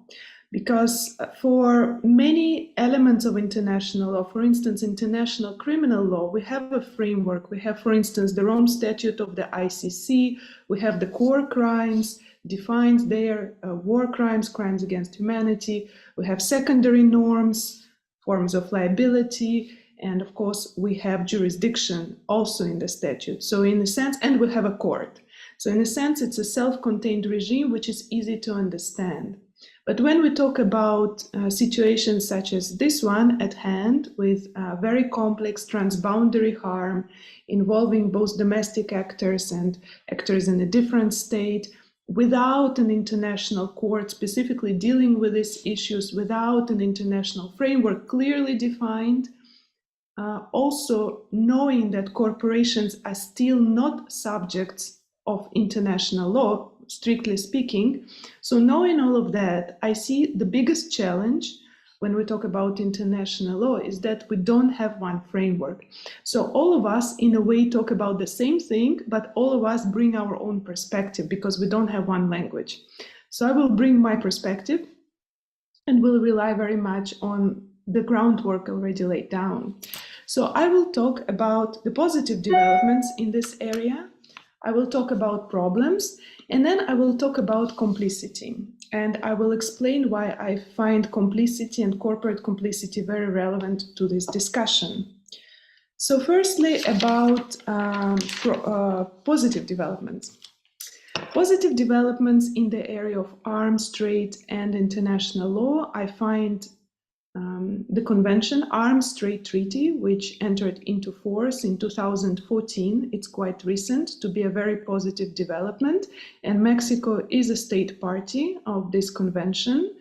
Speaker 8: Because for many elements of international law, for instance, international criminal law, we have a framework. We have, for instance, the Rome Statute of the ICC. We have the core crimes, defines their war crimes, crimes against humanity. We have secondary norms, forms of liability, and of course, we have jurisdiction also in the statute. So in a sense, and we have a court. So in a sense, it's a self-contained regime, which is easy to understand. But when we talk about situations such as this one at hand, with very complex transboundary harm involving both domestic actors and actors in a different state, without an international court specifically dealing with these issues, without an international framework clearly defined, also knowing that corporations are still not subjects of international law, strictly speaking. So knowing all of that, I see the biggest challenge when we talk about international law is that we don't have one framework. So all of us in a way talk about the same thing, but all of us bring our own perspective because we don't have one language. So I will bring my perspective and will rely very much on the groundwork already laid down. So I will talk about the positive developments in this area. I will talk about problems, and then I will talk about complicity. And I will explain why I find complicity and corporate complicity very relevant to this discussion. So firstly, about positive developments. Positive developments in the area of arms trade and international law, I find the Convention Arms Trade Treaty, which entered into force in 2014, it's quite recent, to be a very positive development. And Mexico is a state party of this convention.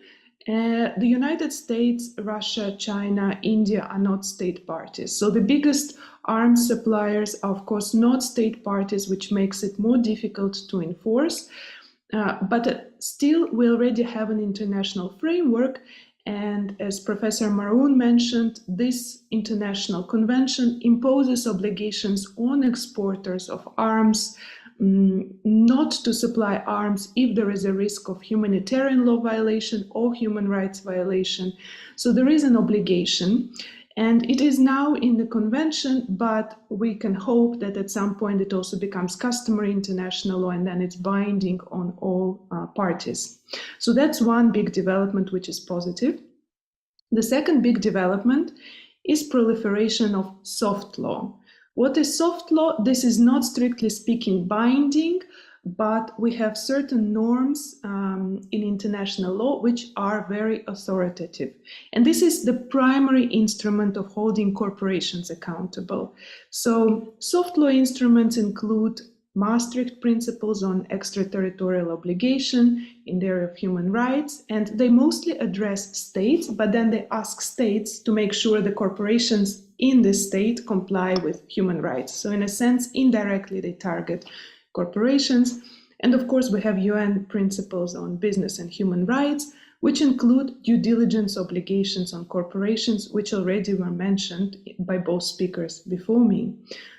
Speaker 8: The United States, Russia, China, India are not state parties. So the biggest arms suppliers are, of course, not state parties, which makes it more difficult to enforce. But still, we already have an international framework. And as Professor Maroon mentioned, this international convention imposes obligations on exporters of arms not to supply arms if there is a risk of humanitarian law violation or human rights violation. So there is an obligation, and it is now in the convention, but we can hope that at some point it also becomes customary international law, and then it's binding on all parties. So that's one big development which is positive. The second big development is proliferation of soft law. What is soft law? This is not strictly speaking binding, but we have certain norms in international law which are very authoritative. And this is the primary instrument of holding corporations accountable. So soft law instruments include Maastricht principles on extraterritorial obligation in the area of human rights, and they mostly address states, but then they ask states to make sure the corporations in the state comply with human rights. So in a sense, indirectly, they target corporations. And of course, we have UN principles on business and human rights, which include due diligence obligations on corporations, which already were mentioned by both speakers before me.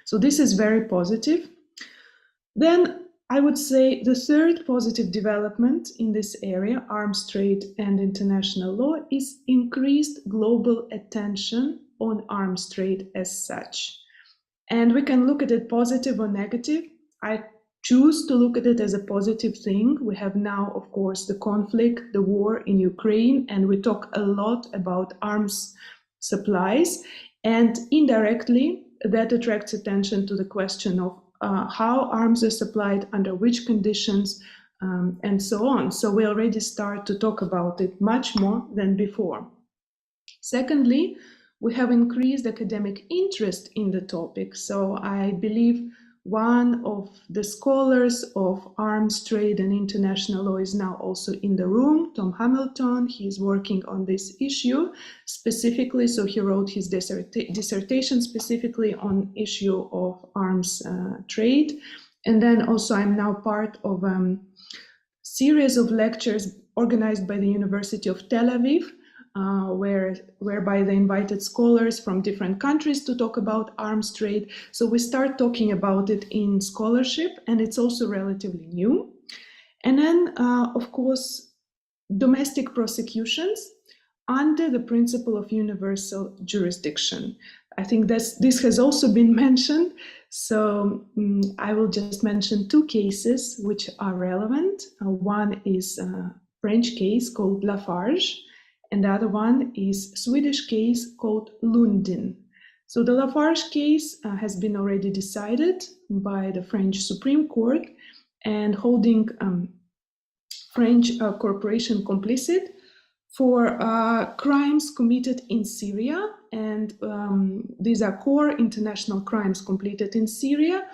Speaker 8: So this is very positive. Then I would say the third positive development in this area, arms trade and international law, is increased global attention on arms trade as such. And we can look at it positive or negative. I choose to look at it as a positive thing. We have now, of course, the conflict, the war in Ukraine, and we talk a lot about arms supplies. And indirectly, that attracts attention to the question of how arms are supplied, under which conditions, and so on. So we already start to talk about it much more than before. Secondly, we have increased academic interest in the topic. So I believe one of the scholars of arms trade and international law is now also in the room, Tom Hamilton. He's working on this issue specifically. So he wrote his dissertation specifically on issue of arms trade. And then also I'm now part of a series of lectures organized by the University of Tel Aviv, whereby they invited scholars from different countries to talk about arms trade. So we start talking about it in scholarship, and it's also relatively new. And then, of course, domestic prosecutions under the principle of universal jurisdiction. I think this has also been mentioned. So I will just mention two cases which are relevant. One is a French case called Lafarge, and the other one is a Swedish case called Lundin. So the Lafarge case has been already decided by the French Supreme Court and holding French corporation complicit for crimes committed in Syria. And these are core international crimes completed in Syria.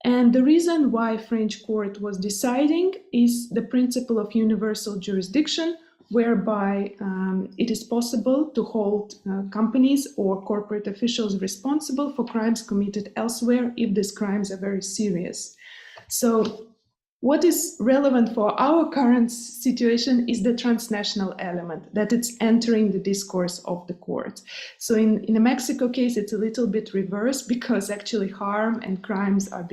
Speaker 8: And the reason why French court was deciding is the principle of universal jurisdiction, whereby it is possible to hold companies or corporate officials responsible for crimes committed elsewhere if these crimes are very serious. So what is relevant for our current situation is the transnational element, that it's entering the discourse of the court. So in the Mexico case, it's a little bit reversed because actually harm and crimes are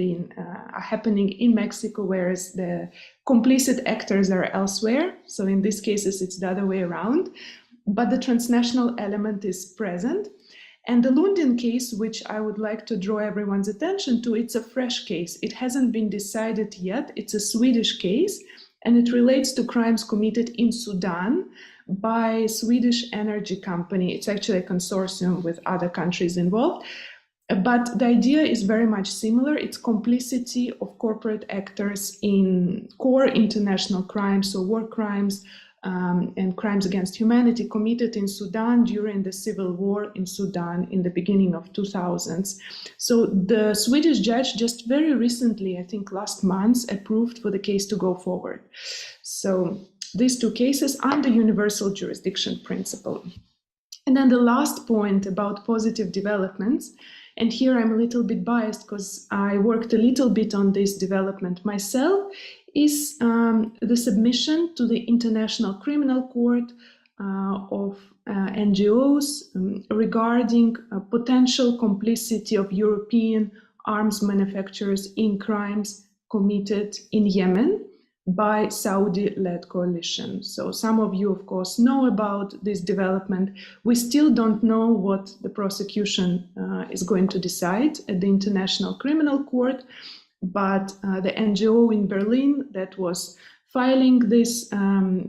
Speaker 8: happening in Mexico, whereas the complicit actors are elsewhere. So in these cases, it's the other way around, but the transnational element is present. And the Lundin case, which I would like to draw everyone's attention to, it's a fresh case. It hasn't been decided yet. It's a Swedish case, and it relates to crimes committed in Sudan by a Swedish energy company. It's actually a consortium with other countries involved. But the idea is very much similar. It's complicity of corporate actors in core international crimes, so war crimes, and crimes against humanity committed in Sudan during the civil war in Sudan in the beginning of 2000s. So the Swedish judge just very recently, I think last month, approved for the case to go forward. So these two cases under universal jurisdiction principle. And then the last point about positive developments, and here I'm a little bit biased because I worked a little bit on this development myself, is the submission to the International Criminal Court of NGOs regarding potential complicity of European arms manufacturers in crimes committed in Yemen by Saudi-led coalition. So some of you, of course, know about this development. We still don't know what the prosecution is going to decide at the International Criminal Court. But the NGO in Berlin that was filing this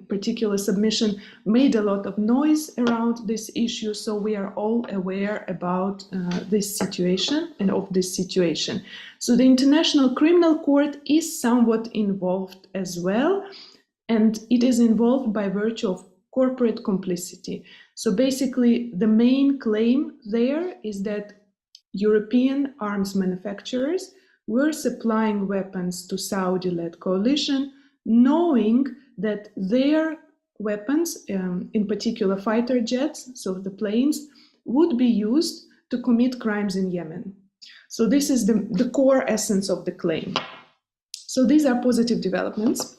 Speaker 8: particular submission made a lot of noise around this issue. So we are all aware about this situation and of this situation. So the International Criminal Court is somewhat involved as well. And it is involved by virtue of corporate complicity. So basically, the main claim there is that European arms manufacturers were supplying weapons to Saudi-led coalition, knowing that their weapons, in particular fighter jets, so the planes, would be used to commit crimes in Yemen. So this is the core essence of the claim. So these are positive developments.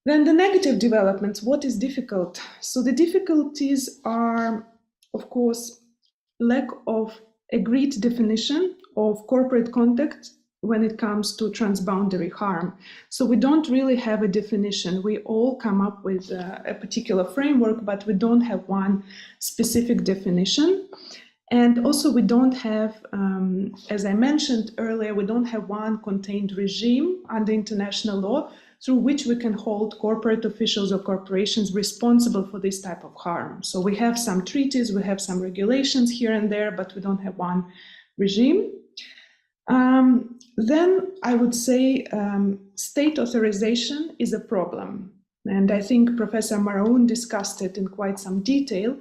Speaker 8: Then the negative developments, what is difficult? So the difficulties are, of course, lack of agreed definition of corporate conduct when it comes to transboundary harm. So we don't really have a definition. We all come up with a particular framework, but we don't have one specific definition. And also we don't have, as I mentioned earlier, we don't have one contained regime under international law through which we can hold corporate officials or corporations responsible for this type of harm. So we have some treaties, we have some regulations here and there, but we don't have one regime. Then I would say state authorization is a problem. And I think Professor Maraun discussed it in quite some detail.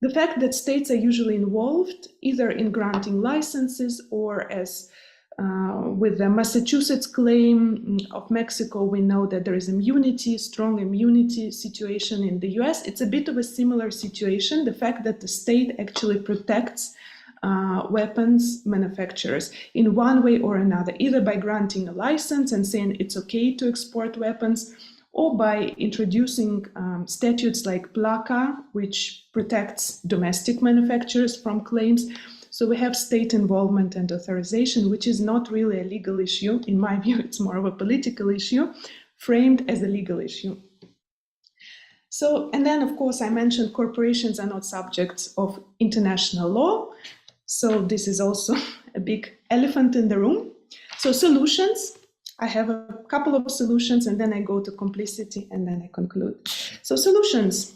Speaker 8: The fact that states are usually involved either in granting licenses or as with the Massachusetts claim of Mexico, we know that there is immunity, strong immunity situation in the US. It's a bit of a similar situation, the fact that the state actually protects weapons manufacturers in one way or another, either by granting a license and saying it's okay to export weapons, or by introducing statutes like PLACA, which protects domestic manufacturers from claims. So we have state involvement and authorization, which is not really a legal issue. In my view, it's more of a political issue, framed as a legal issue. So, and then of course, I mentioned corporations are not subjects of international law. So this is also a big elephant in the room. So solutions, I have a couple of solutions, and then I go to complicity, and then I conclude. So solutions.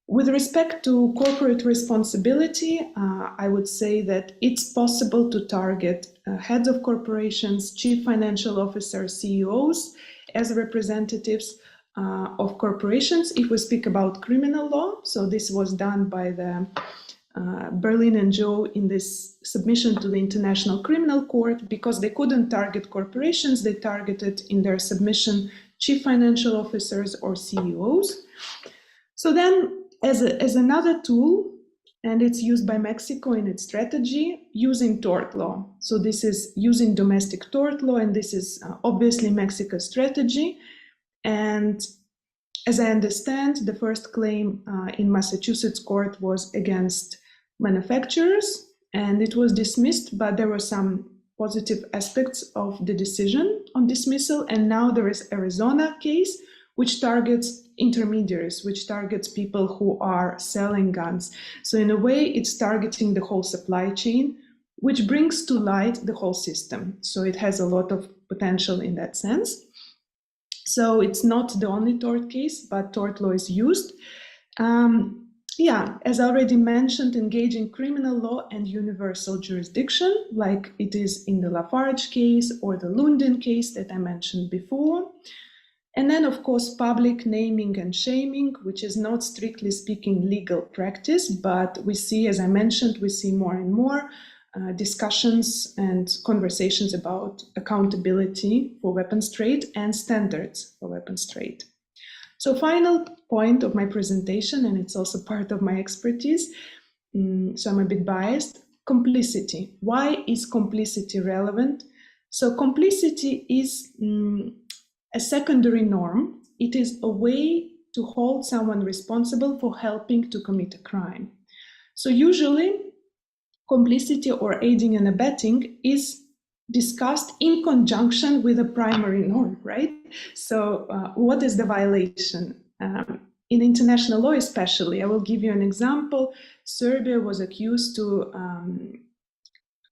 Speaker 8: With respect to corporate responsibility, I would say that it's possible to target heads of corporations, chief financial officers, CEOs as representatives of corporations if we speak about criminal law. So this was done by the Berlin and Joe in this submission to the International Criminal Court. Because they couldn't target corporations, they targeted in their submission chief financial officers or CEOs. So then, as another tool, and it's used by Mexico in its strategy, using tort law. So this is using domestic tort law, and this is obviously Mexico's strategy. And as I understand, the first claim in Massachusetts court was against manufacturers, and it was dismissed, but there were some positive aspects of the decision on dismissal. And now there is Arizona case, which targets intermediaries, which targets people who are selling guns. So in a way, it's targeting the whole supply chain, which brings to light the whole system. So it has a lot of potential in that sense. So it's not the only tort case, but tort law is used. As already mentioned, engaging criminal law and universal jurisdiction, like it is in the Lafarge case or the Lundin case that I mentioned before. And then, of course, public naming and shaming, which is not strictly speaking legal practice, but we see, as I mentioned, we see more and more discussions and conversations about accountability for weapons trade and standards for weapons trade. So final point of my presentation, and it's also part of my expertise, so I'm a bit biased, complicity. Why is complicity relevant? So complicity is a secondary norm. It is a way to hold someone responsible for helping to commit a crime. So usually complicity or aiding and abetting is discussed in conjunction with a primary norm, right? So what is the violation? In international law especially, I will give you an example. Serbia was accused to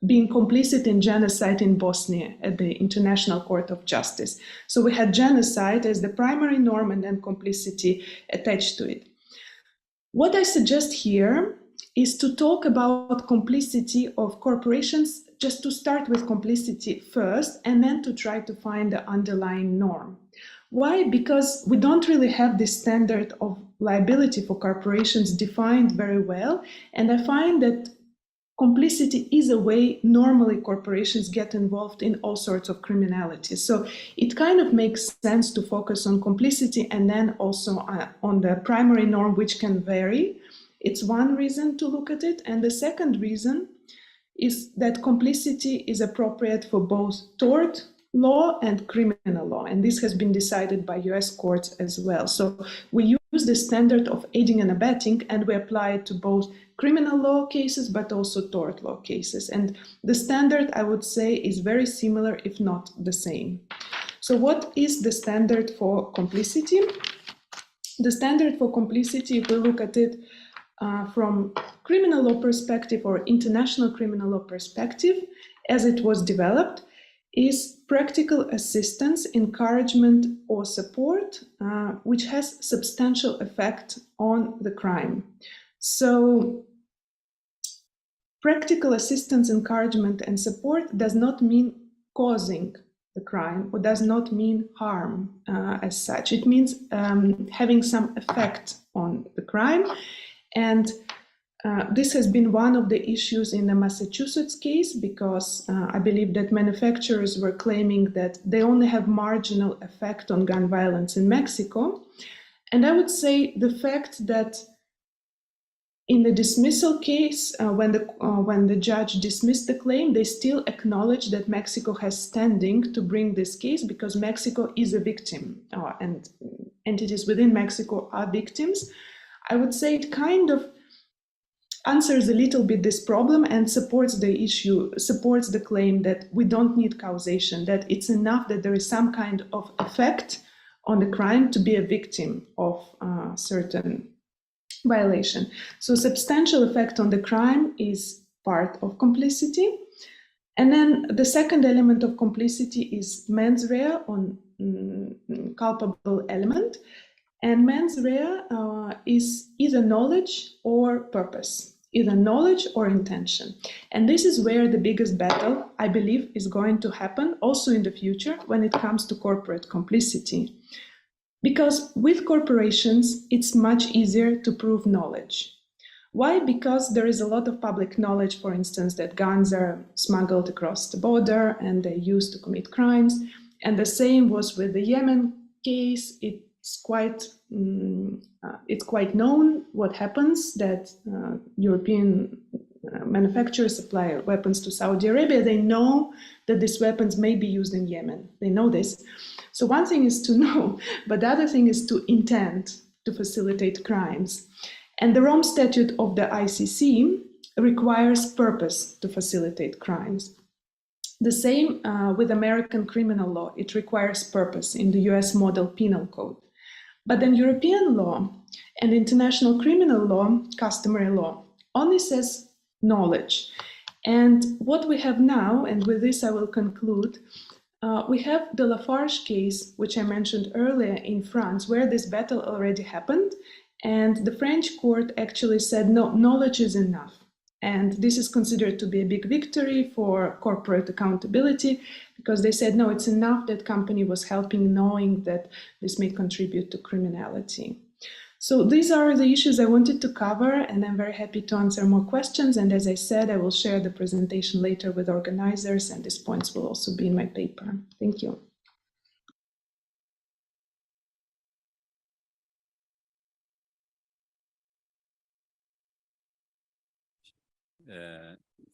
Speaker 8: being complicit in genocide in Bosnia at the International Court of Justice. So we had genocide as the primary norm and then complicity attached to it. What I suggest here is to talk about complicity of corporations, just to start with complicity first, and then to try to find the underlying norm. Why? Because we don't really have this standard of liability for corporations defined very well, and I find that complicity is a way normally corporations get involved in all sorts of criminality. So it kind of makes sense to focus on complicity and then also on the primary norm, which can vary. It's one reason to look at it. And the second reason is that complicity is appropriate for both tort law and criminal law. And this has been decided by US courts as well. So we use the standard of aiding and abetting, and we apply it to both criminal law cases, but also tort law cases. And the standard, I would say, is very similar, if not the same. So what is the standard for complicity? The standard for complicity, if we look at it from criminal law perspective or international criminal law perspective, as it was developed, is practical assistance, encouragement, or support, which has substantial effect on the crime. So practical assistance, encouragement, and support does not mean causing the crime or does not mean harm as such. It means having some effect on the crime. And this has been one of the issues in the Massachusetts case, because I believe that manufacturers were claiming that they only have marginal effect on gun violence in Mexico. And I would say the fact that in the dismissal case, when the judge dismissed the claim, they still acknowledge that Mexico has standing to bring this case because Mexico is a victim, and entities within Mexico are victims. I would say it kind of answers a little bit this problem and supports the issue, supports the claim that we don't need causation, that it's enough that there is some kind of effect on the crime to be a victim of certain violation. So substantial effect on the crime is part of complicity. And then the second element of complicity is mens rea, on culpable element. And mens rea is either knowledge or purpose, either knowledge or intention. And this is where the biggest battle, I believe, is going to happen also in the future when it comes to corporate complicity. Because with corporations, it's much easier to prove knowledge. Why? Because there is a lot of public knowledge, for instance, that guns are smuggled across the border and they're used to commit crimes. And the same was with the Yemen case. It's quite known what happens, that European manufacturers supply weapons to Saudi Arabia. They know that these weapons may be used in Yemen. They know this. So one thing is to know, but the other thing is to intend to facilitate crimes. And the Rome Statute of the ICC requires purpose to facilitate crimes. The same with American criminal law. It requires purpose in the US Model Penal Code. But then European law and international criminal law, customary law, only says knowledge. And what we have now, and with this I will conclude, we have the Lafarge case, which I mentioned earlier in France, where this battle already happened. And the French court actually said, no, knowledge is enough. And this is considered to be a big victory for corporate accountability, because they said, no, it's enough that company was helping, knowing that this may contribute to criminality. So these are the issues I wanted to cover, and I'm very happy to answer more questions. And as I said, I will share the presentation later with organizers, and these points will also be in my paper. Thank you.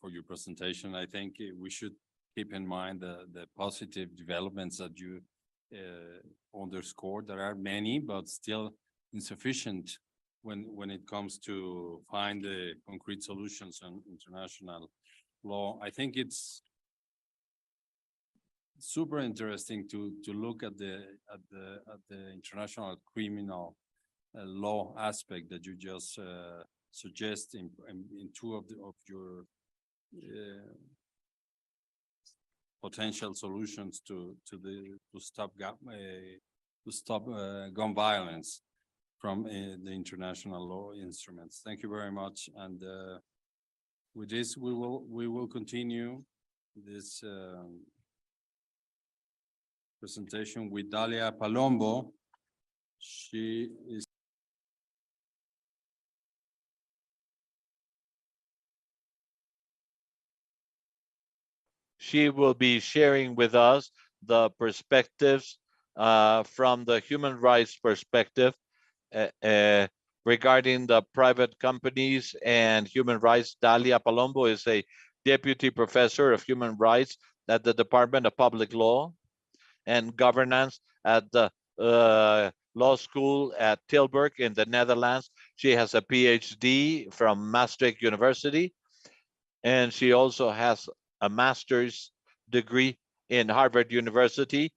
Speaker 10: For your presentation, I think we should keep in mind the positive developments that you underscored. There are many, but still insufficient when it comes to find the concrete solutions on international law. I think it's super interesting to look at the international criminal law aspect that you just suggest in two of your potential solutions to stop gun violence from the international law instruments. Thank you very much. And with this, we will continue this presentation with Dalia Palombo. She is
Speaker 1: She will be sharing with us the perspectives from the human rights perspective regarding the private companies and human rights. Dalia Palombo is a deputy professor of human rights at the Department of Public Law and Governance at the law school at Tilburg in the Netherlands. She has a PhD from Maastricht University, and she also has a master's degree in Harvard University,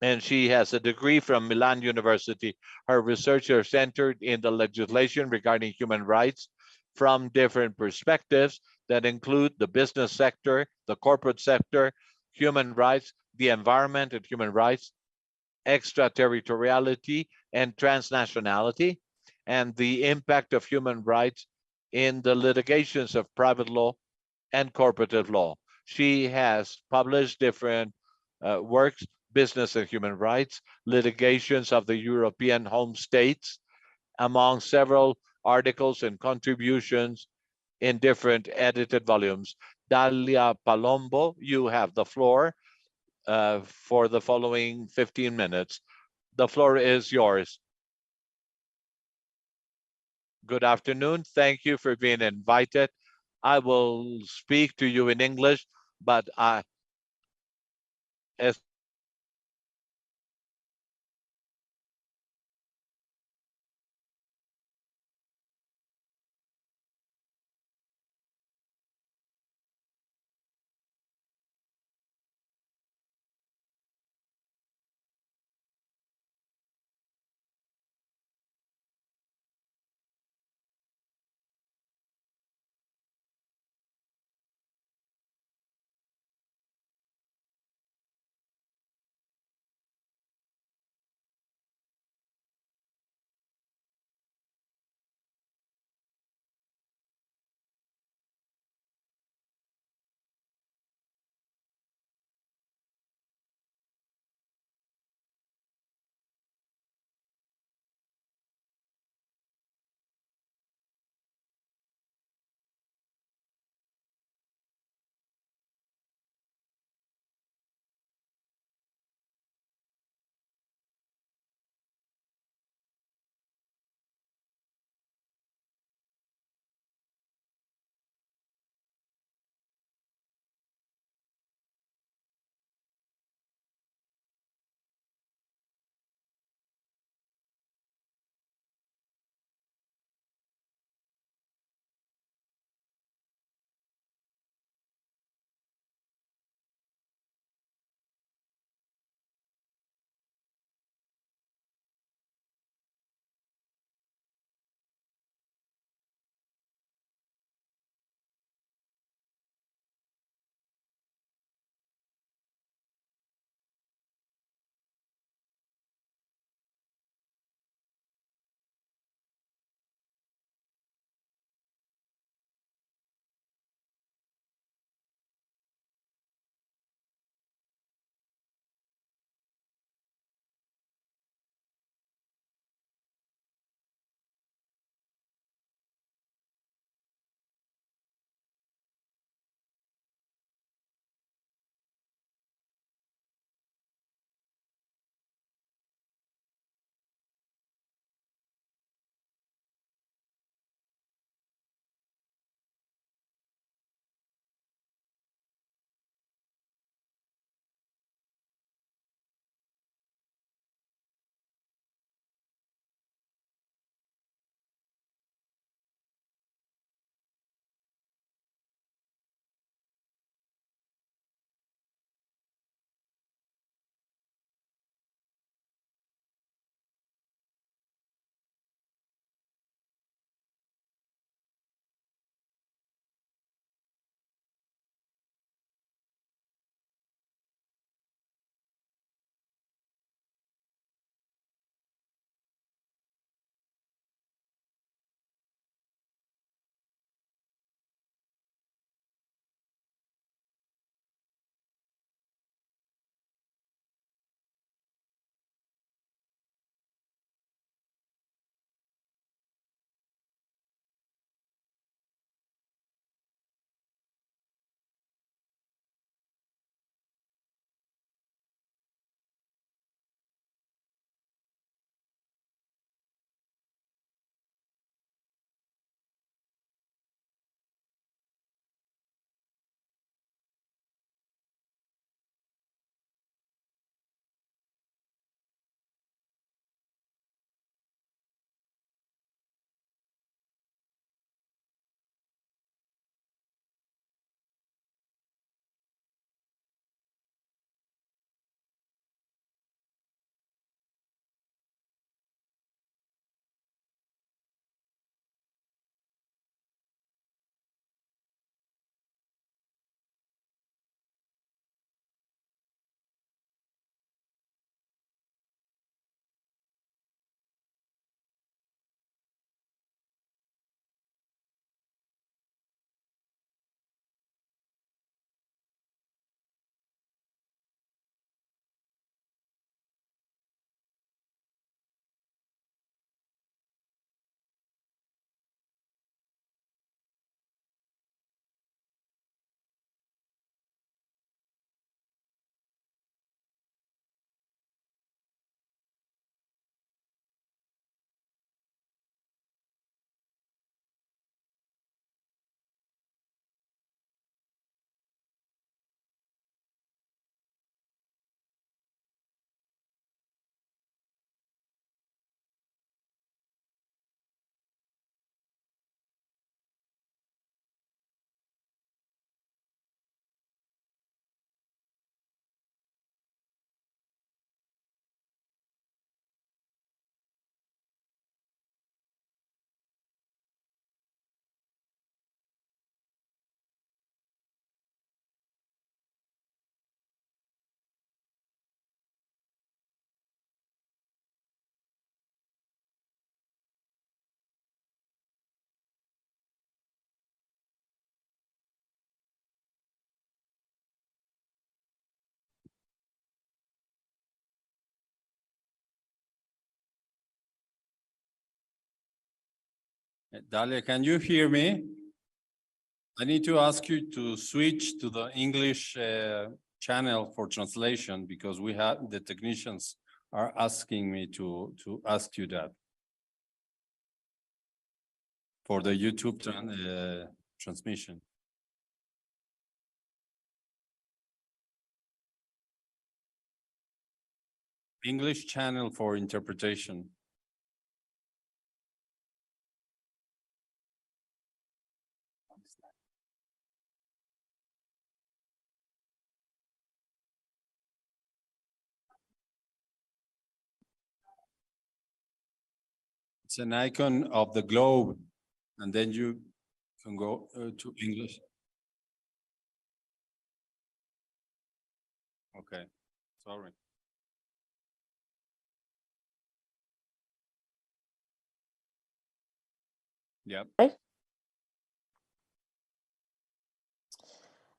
Speaker 1: and she has a degree from Milan University. Her research is centered in the legislation regarding human rights from different perspectives that include the business sector, the corporate sector, human rights, the environment and human rights, extraterritoriality and transnationality, and the impact of human rights in the litigations of private law and corporative law. She has published different works, business and human rights, litigations of the European home states, among several articles and contributions in different edited volumes. Dalia Palombo, you have the floor for the following 15 minutes. The floor is yours. Good afternoon. Thank you for being invited. I will speak to you in English, but as
Speaker 10: Dalia, can you hear me? I need to ask you to switch to the English channel for translation because we have the technicians are asking me to ask you that for the YouTube transmission. English channel for interpretation. It's an icon of the globe, and then you can go to English. Okay, sorry. Yep.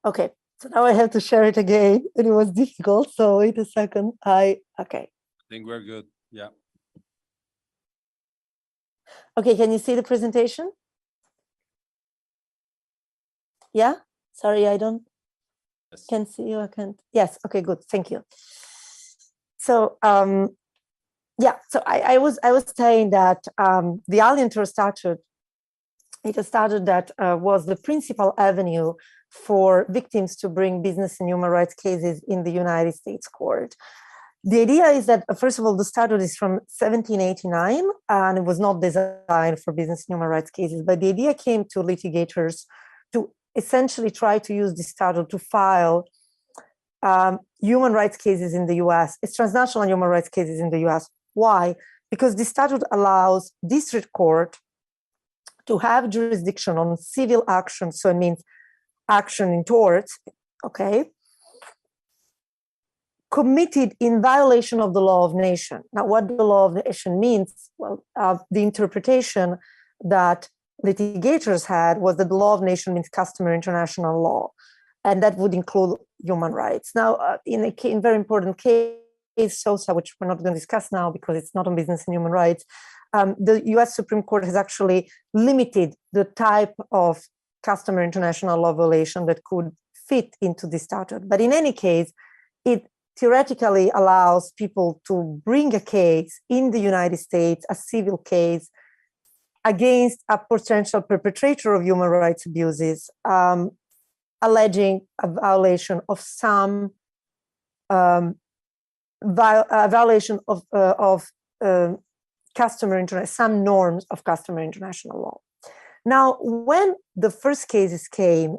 Speaker 11: Okay, so now I have to share it again. It was difficult, so wait a second. Okay.
Speaker 10: I think we're good. Yeah.
Speaker 11: Okay, can you see the presentation? Yeah? Sorry, I don't
Speaker 10: Yes.
Speaker 11: can see you. I can't. Yes. Okay, good. Thank you. So yeah, so I was saying that the Alien Tour statute, it is a statute that was the principal avenue for victims to bring business and human rights cases in the United States court. The idea is that, first of all, the statute is from 1789, and it was not designed for business and human rights cases, but the idea came to litigators to essentially try to use the statute to file human rights cases in the US. It's transnational human rights cases in the US. Why? Because the statute allows district court to have jurisdiction on civil action, so it means action in torts, okay, committed in violation of the law of nation. Now, what the law of nation means, well, the interpretation that litigators had was that the law of nation means customary international law, and that would include human rights. Now, in a very important case, SOSA, which we're not going to discuss now because it's not on business and human rights, the US Supreme Court has actually limited the type of customary international law violation that could fit into the statute. But in any case, it theoretically allows people to bring a case in the United States, a civil case, against a potential perpetrator of human rights abuses, alleging a violation of some violation of customary international, some norms of customary international law. Now, when the first cases came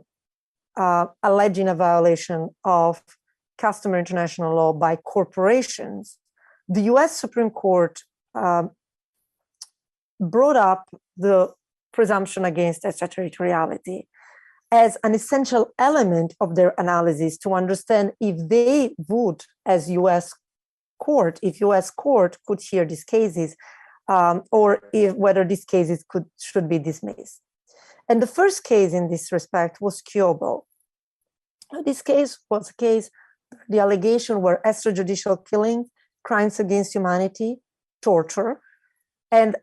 Speaker 11: alleging a violation of customary international law by corporations, the US Supreme Court brought up the presumption against extraterritoriality as an essential element of their analysis to understand if they would, as US court, if US court could hear these cases, or if whether these cases should be dismissed. And the first case in this respect was Kyobo. This case was a case, the allegation were extrajudicial killing, crimes against humanity, torture, and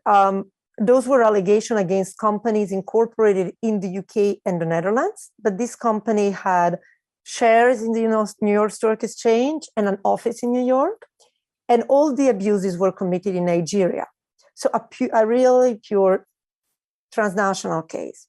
Speaker 11: those were allegations against companies incorporated in the UK and the Netherlands, but this company had shares in the New York Stock Exchange and an office in New York, and all the abuses were committed in Nigeria. So a really pure transnational case.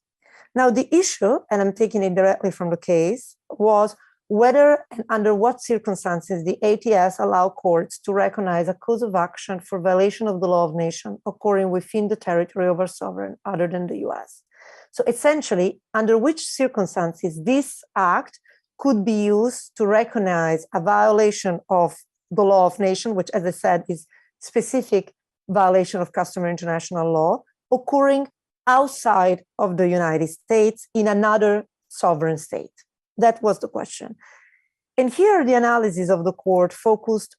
Speaker 11: Now the issue, and I'm taking it directly from the case, was whether and under what circumstances the ATS allow courts to recognize a cause of action for violation of the law of nation occurring within the territory of a sovereign other than the US. So essentially, under which circumstances this act could be used to recognize a violation of the law of nation, which, as I said, is specific violation of customary international law occurring outside of the United States in another sovereign state. That was the question. And here the analysis of the court focused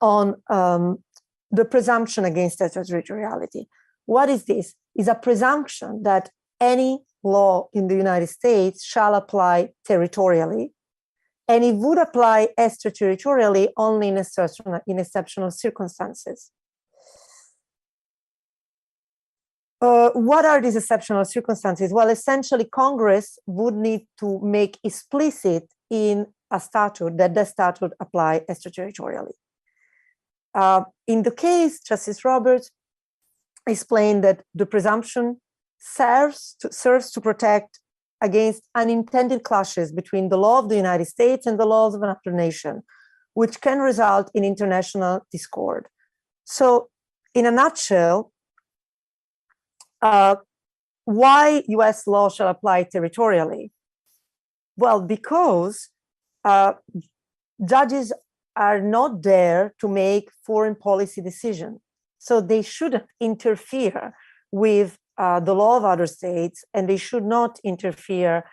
Speaker 11: on the presumption against extraterritoriality. What is this? It's a presumption that any law in the United States shall apply territorially, and it would apply extraterritorially only in exceptional circumstances. what are these exceptional circumstances? Well, essentially, Congress would need to make explicit in a statute that the statute apply extraterritorially. In the case, Justice Roberts explained that the presumption serves to protect against unintended clashes between the law of the United States and the laws of another nation, which can result in international discord. So, in a nutshell, why US law shall apply territorially? Well, because judges are not there to make foreign policy decisions. So they shouldn't interfere with the law of other states, and they should not interfere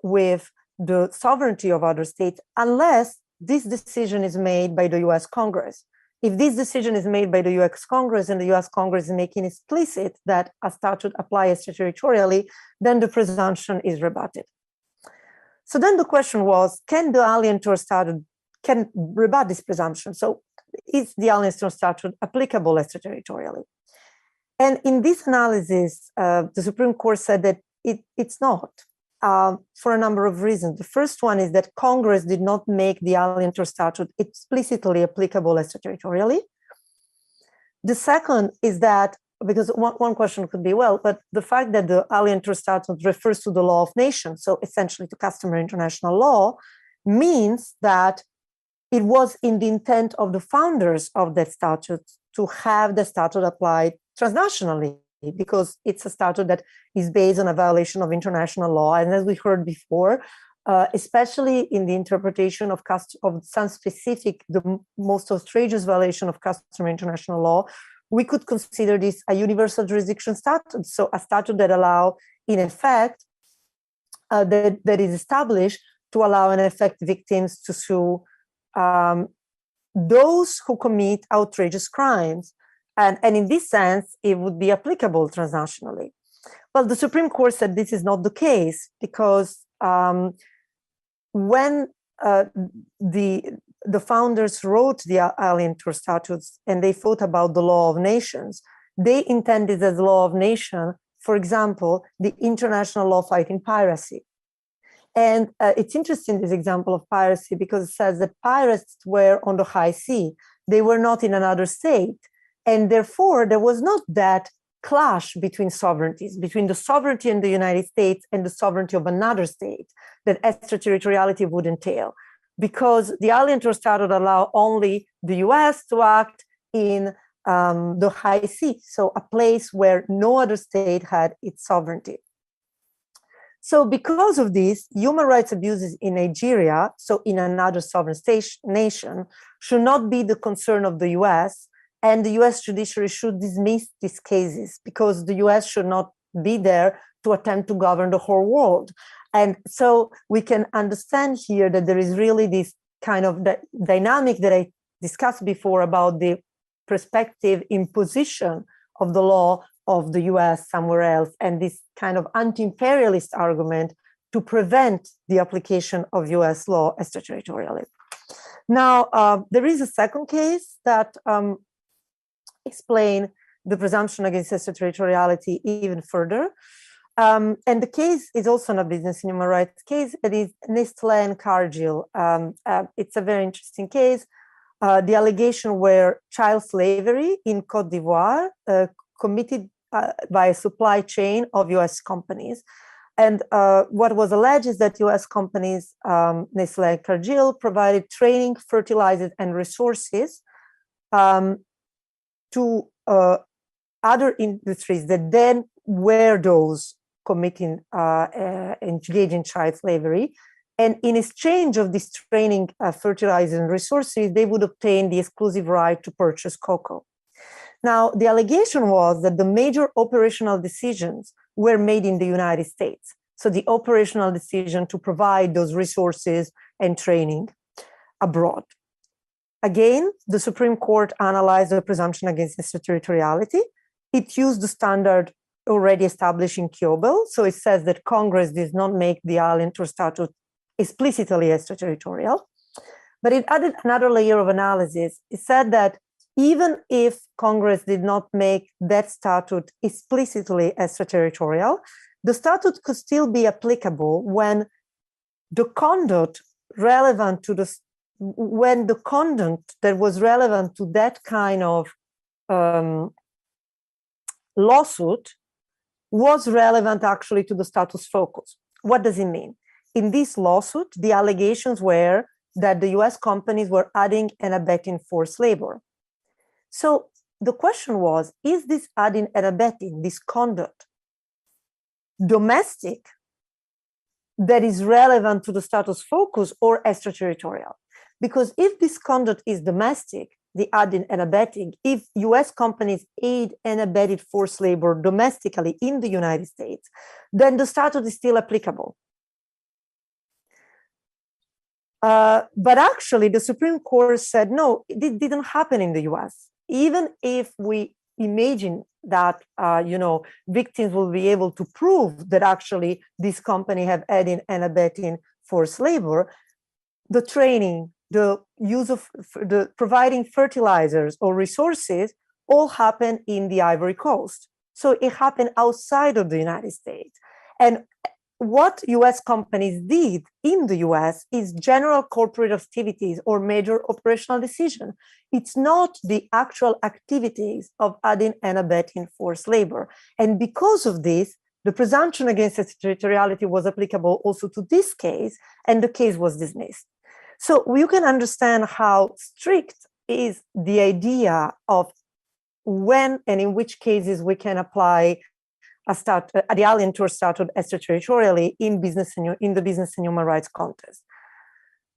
Speaker 11: with the sovereignty of other states unless this decision is made by the US Congress. If this decision is made by the US Congress and the US Congress is making explicit that a statute applies extraterritorially, then the presumption is rebutted. So then the question was, can the Alien Tour Statute can rebut this presumption? So is the Alien Tour Statute applicable extraterritorially? And in this analysis, the Supreme Court said that it's not, for a number of reasons. The first one is that Congress did not make the Alien Tour Statute explicitly applicable extraterritorially. The second is that, because one question could be, well, but the fact that the Alien Tour Statute refers to the law of nations, so essentially to customary international law, means that it was in the intent of the founders of that statute to have the statute applied transnationally, because it's a statute that is based on a violation of international law. And as we heard before, especially in the interpretation of some specific, the most outrageous violation of customary international law, we could consider this a universal jurisdiction statute. So a statute that allow, in effect, that is established to allow, in effect, victims to sue those who commit outrageous crimes. And in this sense, it would be applicable transnationally. Well, the Supreme Court said this is not the case, because when the founders wrote the Alien Tour Statutes and they thought about the law of nations, they intended as law of nation, for example, the international law fighting piracy. And it's interesting, this example of piracy, because it says that pirates were on the high sea. They were not in another state. And therefore, there was not that clash between sovereignties, between the sovereignty in the United States and the sovereignty of another state that extraterritoriality would entail, because the Alien Tour Statute allow only the US to act in the high sea, so a place where no other state had its sovereignty. So because of this, human rights abuses in Nigeria, so in another sovereign nation, should not be the concern of the US, and the US judiciary should dismiss these cases, because the US should not be there to attempt to govern the whole world. And so we can understand here that there is really this kind of dynamic that I discussed before about the prospective imposition of the law of the US somewhere else, and this kind of anti-imperialist argument to prevent the application of US law extraterritorially. Now, there is a second case that explain the presumption against extraterritoriality even further. And the case is also a business and human rights case. It is Nestlé and Cargill. It's a very interesting case. The allegation were child slavery in Côte d'Ivoire committed by a supply chain of US companies. And what was alleged is that US companies, Nestlé and Cargill, provided training, fertilizers, and resources to other industries that then were those committing, engaging in child slavery. And in exchange of this training, fertilizers, and resources, they would obtain the exclusive right to purchase cocoa. Now, the allegation was that the major operational decisions were made in the United States. So the operational decision to provide those resources and training abroad. Again, the Supreme Court analyzed the presumption against extraterritoriality. It used the standard already established in Kiobel. So it says that Congress did not make the Alien Tour Statute explicitly extraterritorial. But it added another layer of analysis. It said that even if Congress did not make that statute explicitly extraterritorial, the statute could still be applicable when the conduct relevant to when the conduct that was relevant to that kind of lawsuit was relevant actually to the status focus. What does it mean? In this lawsuit, the allegations were that the US companies were adding and abetting forced labor. So the question was, is this adding and abetting, this conduct, domestic that is relevant to the status focus or extraterritorial? Because if this conduct is domestic, the adding and abetting, if US companies aid and abetted forced labor domestically in the United States, then the statute is still applicable. But actually, the Supreme Court said, no, it didn't happen in the US. Even if we imagine that, victims will be able to prove that actually this company have aided and abetting forced labor, the training, the use of the providing fertilizers or resources all happen in the Ivory Coast. So it happened outside of the United States. And what US companies did in the US is general corporate activities or major operational decision. It's not the actual activities of adding and abetting forced labor. And because of this, the presumption against extraterritoriality was applicable also to this case, and the case was dismissed. So you can understand how strict is the idea of when and in which cases we can apply the alientor statute extraterritorially in the business and human rights context.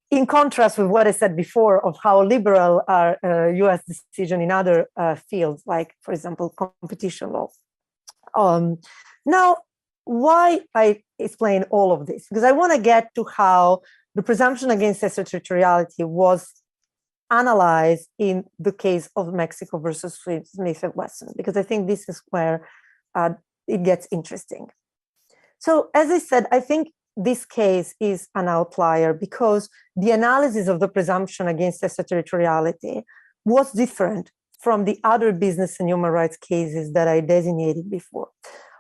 Speaker 11: In contrast with what I said before of how liberal are US decisions in other fields, like, for example, competition law. Now, why I explain all of this? Because I want to get to how the presumption against extraterritoriality was analyzed in the case of Mexico versus Smith and Wesson, because I think this is where it gets interesting. So as I said, I think this case is an outlier because the analysis of the presumption against extraterritoriality was different from the other business and human rights cases that I designated before.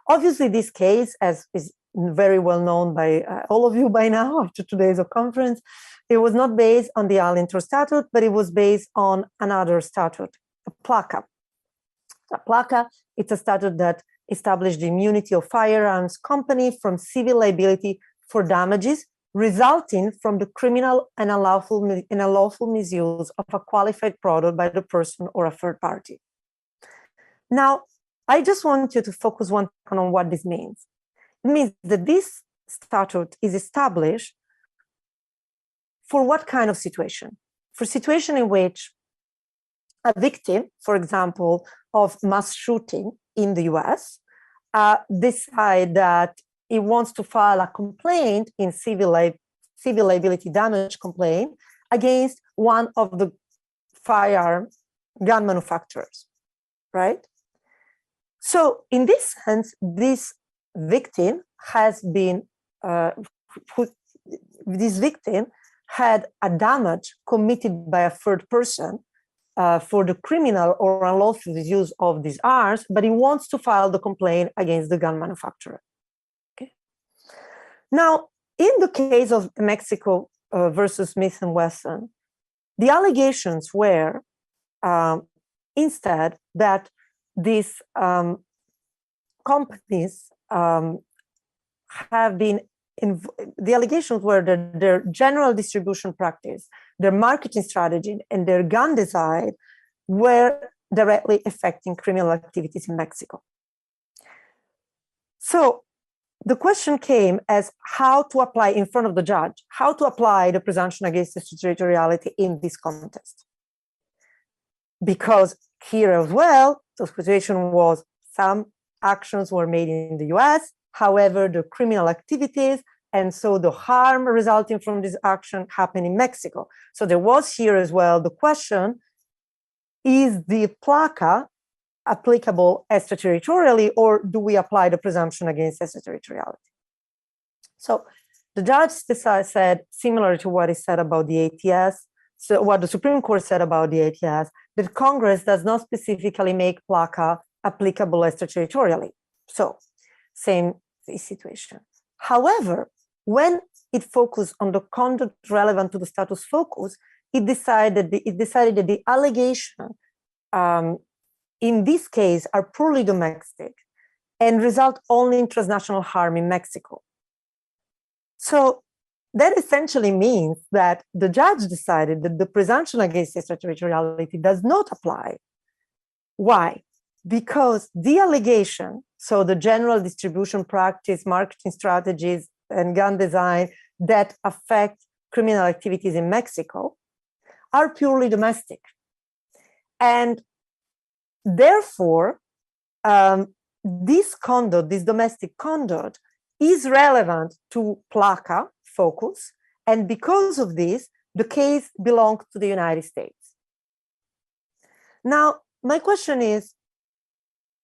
Speaker 11: Obviously, this case, as is very well known by all of you by now after today's conference, it was not based on the alientor statute, but it was based on another statute, a PLACA. A PLACA, it's a statute that established the immunity of firearms company from civil liability for damages resulting from the criminal and unlawful misuse of a qualified product by the person or a third party. Now, I just want you to focus on what this means. It means that this statute is established for what kind of situation? For a situation in which a victim, for example, of mass shooting in the US, decide that it wants to file a complaint in civil liability damage complaint against one of the firearm gun manufacturers, right? So in this sense, this victim has been, this victim had a damage committed by a third person for the criminal or unlawful use of these arms, but he wants to file the complaint against the gun manufacturer. Okay. Now, in the case of Mexico versus Smith and Wesson, the allegations were instead that these companies have been, the allegations were that their general distribution practice, their marketing strategy, and their gun design were directly affecting criminal activities in Mexico. So the question came as how to apply in front of the judge, how to apply the presumption against extraterritoriality in this context. Because here as well, the situation was some actions were made in the US, however, the criminal activities and so the harm resulting from this action happened in Mexico. So there was here as well the question, is the PLACA applicable extraterritorially, or do we apply the presumption against extraterritoriality? So the judge said, similar to what he said about the ATS, so what the Supreme Court said about the ATS, that Congress does not specifically make PLACA applicable extraterritorially. So, same situation. However, when it focused on the conduct relevant to the status focus, it decided that the allegation in this case are purely domestic and result only in transnational harm in Mexico. So that essentially means that the judge decided that the presumption against extraterritoriality does not apply. Why? Because the allegation, so the general distribution practice, marketing strategies, and gun design that affect criminal activities in Mexico are purely domestic. And therefore, this conduct, this domestic conduct, is relevant to PLACA focus. And because of this, the case belongs to the United States. Now, my question is,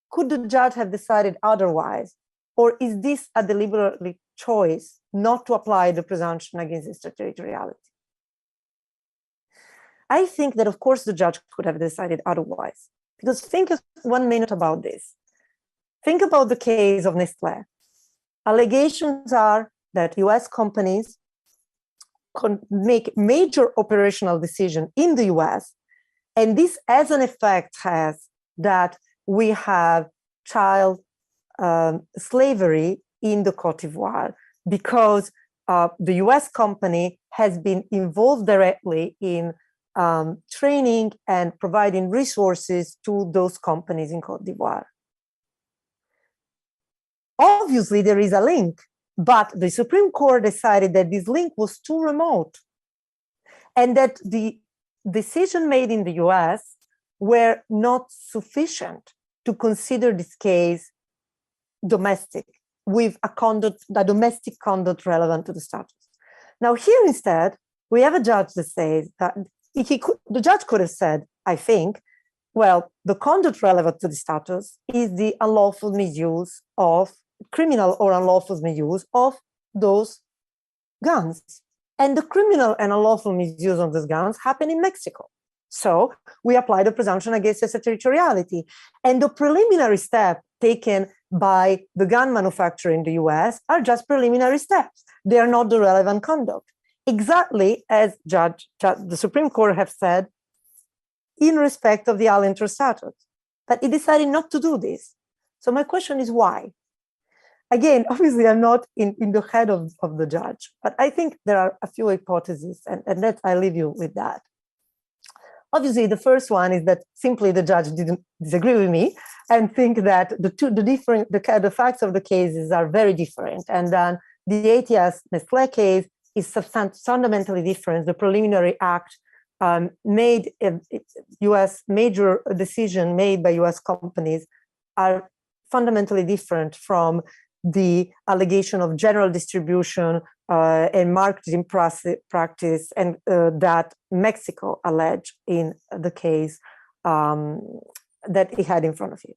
Speaker 11: could the judge have decided otherwise? Or is this a deliberate choice not to apply the presumption against extraterritoriality? I think that, of course, the judge could have decided otherwise. Because think 1 minute about this. Think about the case of Nestlé. Allegations are that US companies make major operational decisions in the US, and this as an effect has that we have child slavery in the Côte d'Ivoire because the US company has been involved directly in training and providing resources to those companies in Côte d'Ivoire. Obviously, there is a link, but the Supreme Court decided that this link was too remote and that the decision made in the US were not sufficient to consider this case domestic with a domestic conduct relevant to the status. Now here instead, we have a judge that says that the judge could have said, I think, well, the conduct relevant to the status is the unlawful misuse of criminal or unlawful misuse of those guns. And the criminal and unlawful misuse of those guns happen in Mexico. So we apply the presumption against extraterritoriality. And the preliminary step taken by the gun manufacturer in the US are just preliminary steps. They are not the relevant conduct. Exactly as the Supreme Court have said in respect of the Allen status. But it decided not to do this. So my question is why? Again, obviously, I'm not in the head of the judge, but I think there are a few hypotheses, and that I leave you with that. Obviously, the first one is that simply the judge didn't disagree with me and think that the facts of the cases are very different. And then the ATS Nestlé case is fundamentally different. The preliminary act made US major decision made by US companies are fundamentally different from the allegation of general distribution and marketing practice and that Mexico alleged in the case that he had in front of him.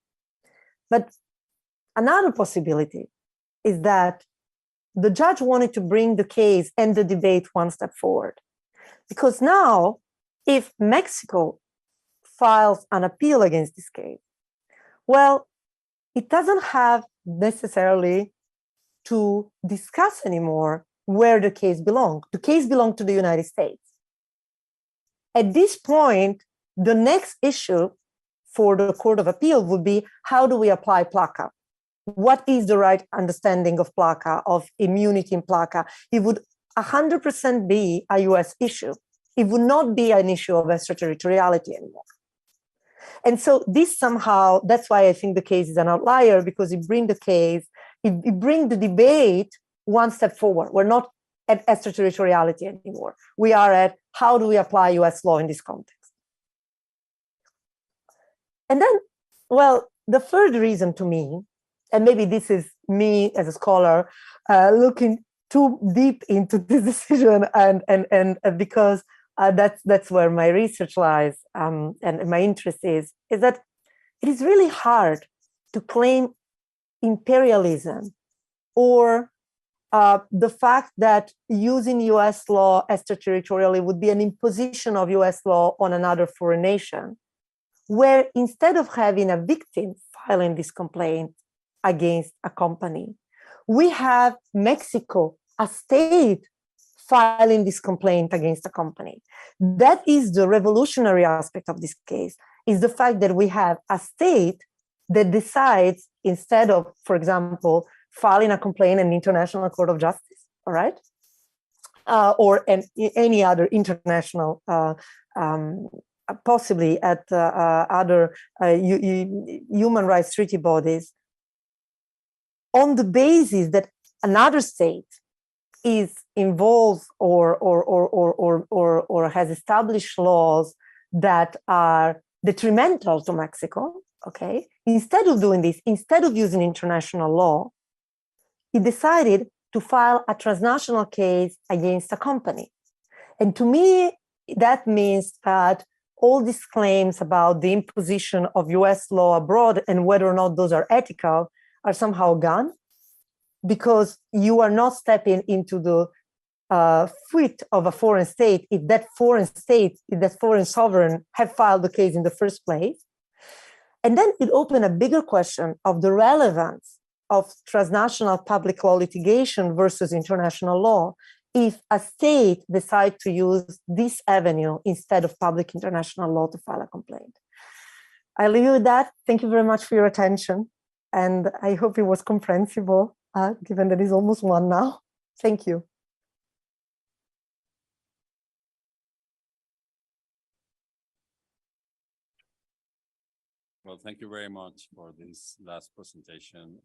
Speaker 11: But another possibility is that the judge wanted to bring the case and the debate one step forward. Because now, if Mexico files an appeal against this case, well, it doesn't have necessarily to discuss anymore where the case belongs. The case belongs to the United States. At this point, the next issue for the Court of Appeal would be, how do we apply PLACA? What is the right understanding of PLACA, of immunity in PLACA? It would 100% be a US issue. It would not be an issue of extraterritoriality anymore. And so this somehow, that's why I think the case is an outlier, because it brings the case, it brings the debate one step forward. We're not at extraterritoriality anymore. We are at how do we apply US law in this context. And then, well, the third reason to me, and maybe this is me as a scholar looking too deep into this decision and because that's where my research lies and my interest is that it is really hard to claim imperialism or the fact that using US law extraterritorially would be an imposition of US law on another foreign nation where instead of having a victim filing this complaint against a company, we have Mexico, a state, filing this complaint against a company. That is the revolutionary aspect of this case, is the fact that we have a state that decides, instead of, for example, filing a complaint in the International Court of Justice, all right? Or any other international, possibly at other human rights treaty bodies, on the basis that another state is involved or has established laws that are detrimental to Mexico, okay? Instead of doing this, instead of using international law, he decided to file a transnational case against a company. And to me, that means that all these claims about the imposition of US law abroad and whether or not those are ethical are somehow gone, because you are not stepping into the foot of a foreign state if that foreign state, if that foreign sovereign have filed the case in the first place. And then it opened a bigger question of the relevance of transnational public law litigation versus international law if a state decides to use this avenue instead of public international law to file a complaint. I leave you with that. Thank you very much for your attention. And I hope it was comprehensible, given that it's almost 1 now. Thank you.
Speaker 10: Well, thank you very much for this last presentation.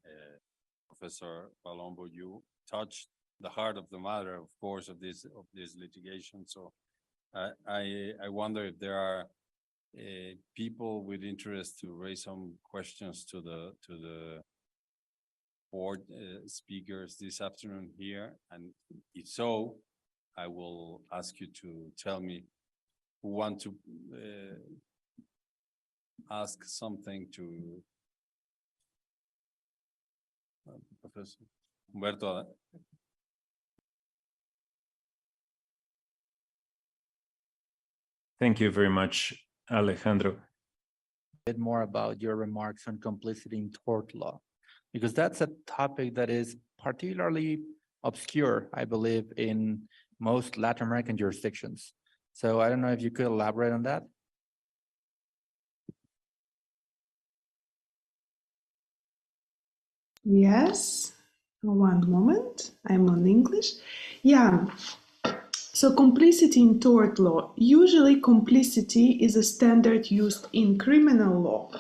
Speaker 10: Professor Palombo, you touched the heart of the matter, of course, of this litigation. So I wonder if there are people with interest to raise some questions to the board speakers this afternoon here. And if so, I will ask you to tell me who want to ask something to Professor Humberto.
Speaker 2: Thank you very much, Alejandro.
Speaker 12: Bit more about your remarks on complicity in tort law, because that's a topic that is particularly obscure, I believe, in most Latin American jurisdictions. So I don't know if you could elaborate on that.
Speaker 8: Yes, 1 moment, I'm on English. Yeah, so complicity in tort law. Usually complicity is a standard used in criminal law.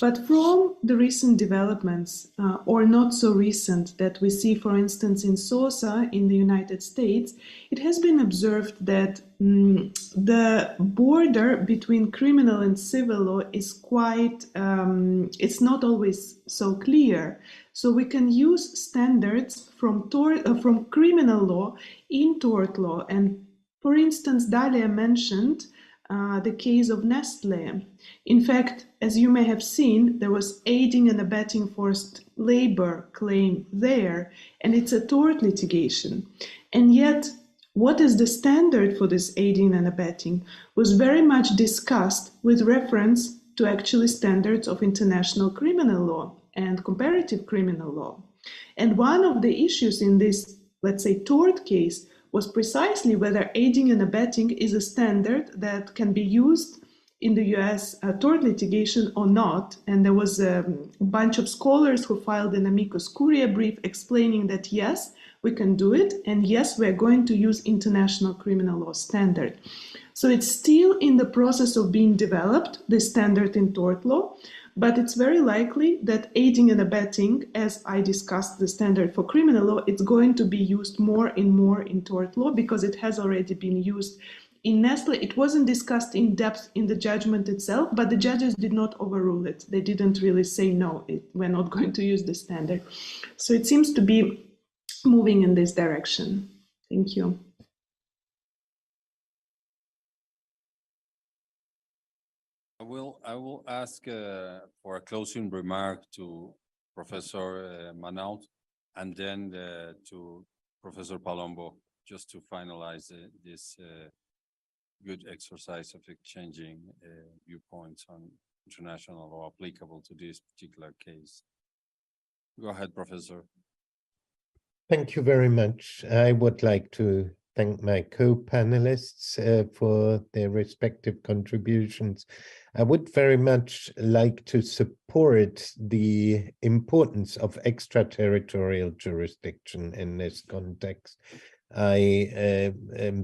Speaker 8: But from the recent developments, or not so recent, that we see, for instance, in SOSA in the United States, it has been observed that the border between criminal and civil law is quite, it's not always so clear. So we can use standards from criminal law in tort law. And for instance, Dalia mentioned the case of Nestle. In fact, as you may have seen, there was aiding and abetting forced labor claim there, and it's a tort litigation. And yet, what is the standard for this aiding and abetting was very much discussed with reference to actually standards of international criminal law and comparative criminal law. And one of the issues in this, let's say, tort case was precisely whether aiding and abetting is a standard that can be used in the US tort litigation or not. And there was a bunch of scholars who filed an amicus curiae brief explaining that yes, we can do it, and yes, we're going to use international criminal law standard. So it's still in the process of being developed, the standard in tort law, but it's very likely that aiding and abetting, as I discussed the standard for criminal law, it's going to be used more and more in tort law because it has already been used in Nestle. It wasn't discussed in depth in the judgment itself, but the judges did not overrule it. They didn't really say, no, we're not going to use the standard. So it seems to be moving in this direction. Thank you.
Speaker 10: I will ask for a closing remark to Professor Manaut and then to Professor Palombo, just to finalize this good exercise of exchanging viewpoints on international law applicable to this particular case. Go ahead, Professor.
Speaker 9: Thank you very much. I would like to thank my co-panelists for their respective contributions. I would very much like to support the importance of extraterritorial jurisdiction in this context. I